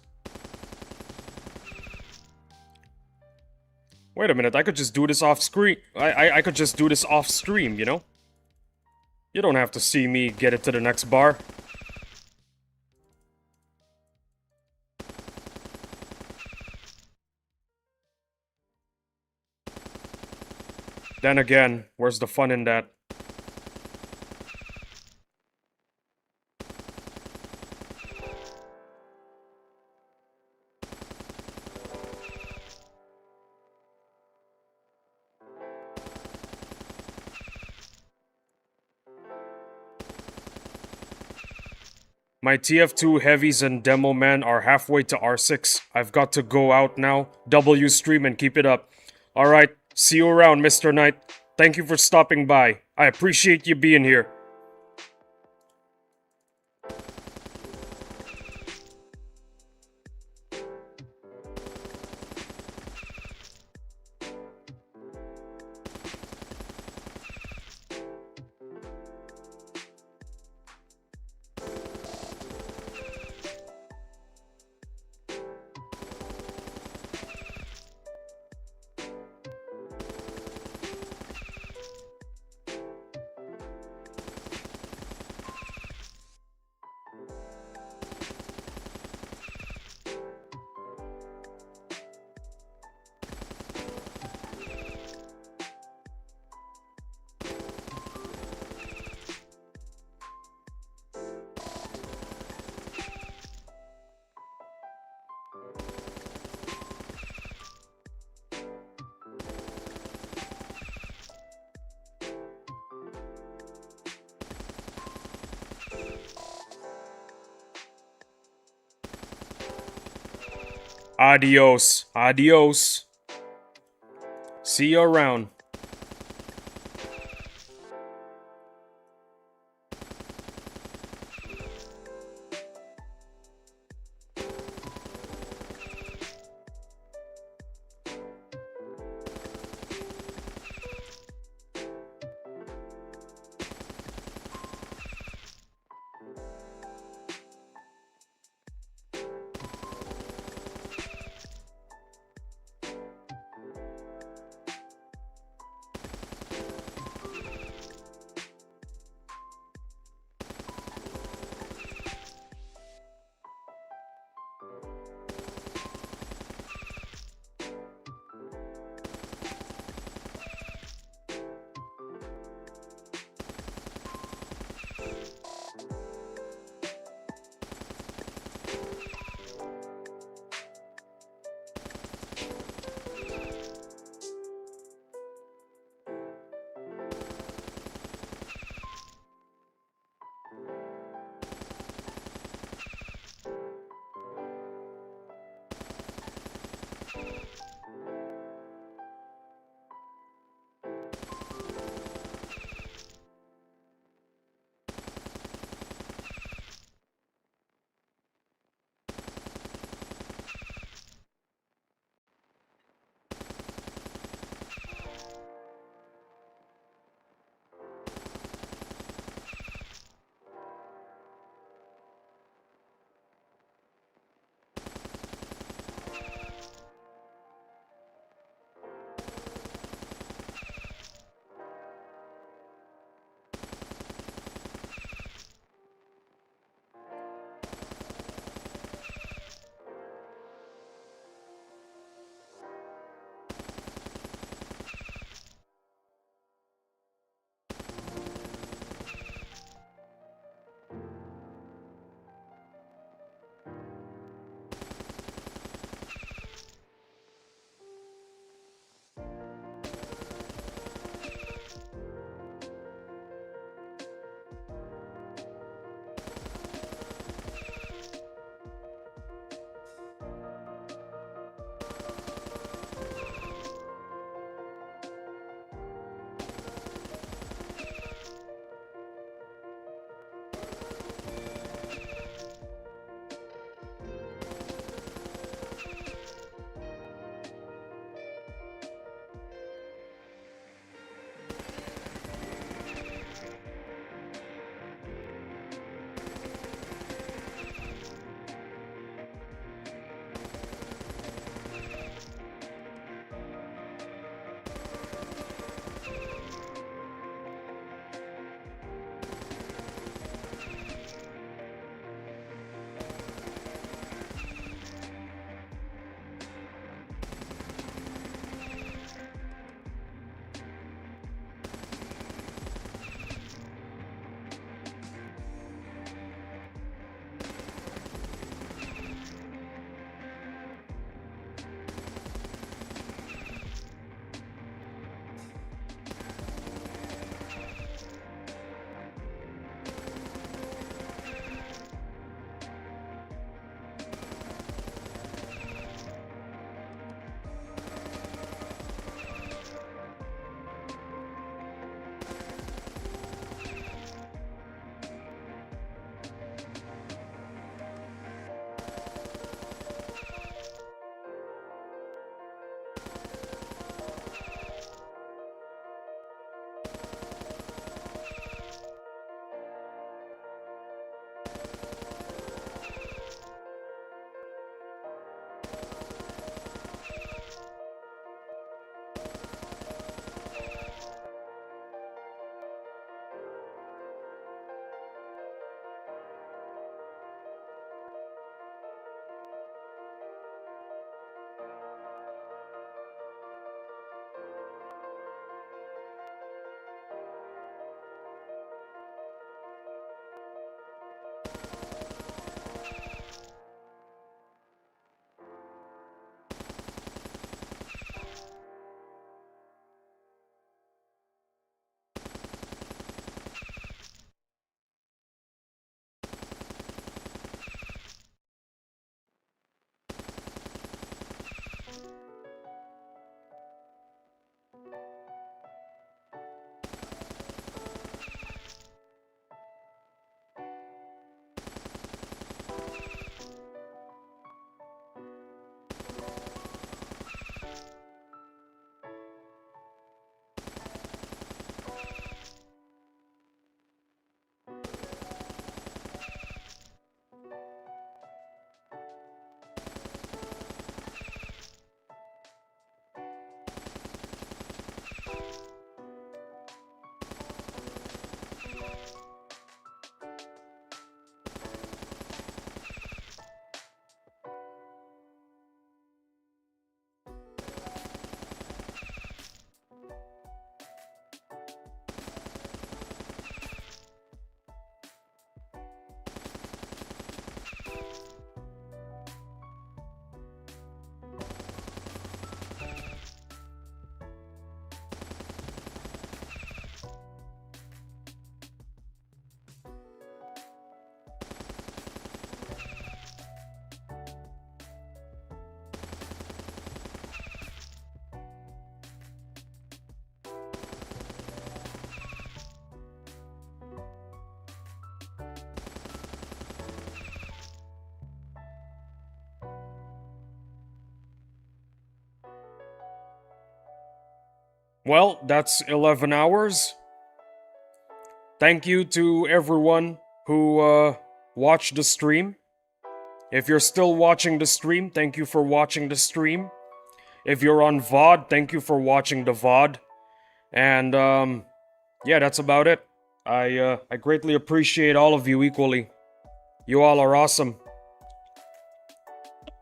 Wait a minute, I could just do this off screen. I could just do this off stream, you know? You don't have to see me get it to the next bar. Then again, where's the fun in that? My TF2 heavies and demo men are halfway to R6. I've got to go out now. W stream and keep it up. Alright, see you around, Mr. Knight. Thank you for stopping by. I appreciate you being here. Adios. Adios. See you around. Well, that's 11 hours. Thank you to everyone who watched the stream. If you're still watching the stream, thank you for watching the stream. If you're on VOD, thank you for watching the VOD. And yeah, that's about it. I greatly appreciate all of you equally. You all are awesome.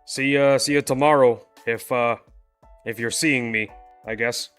See you tomorrow if you're seeing me, I guess.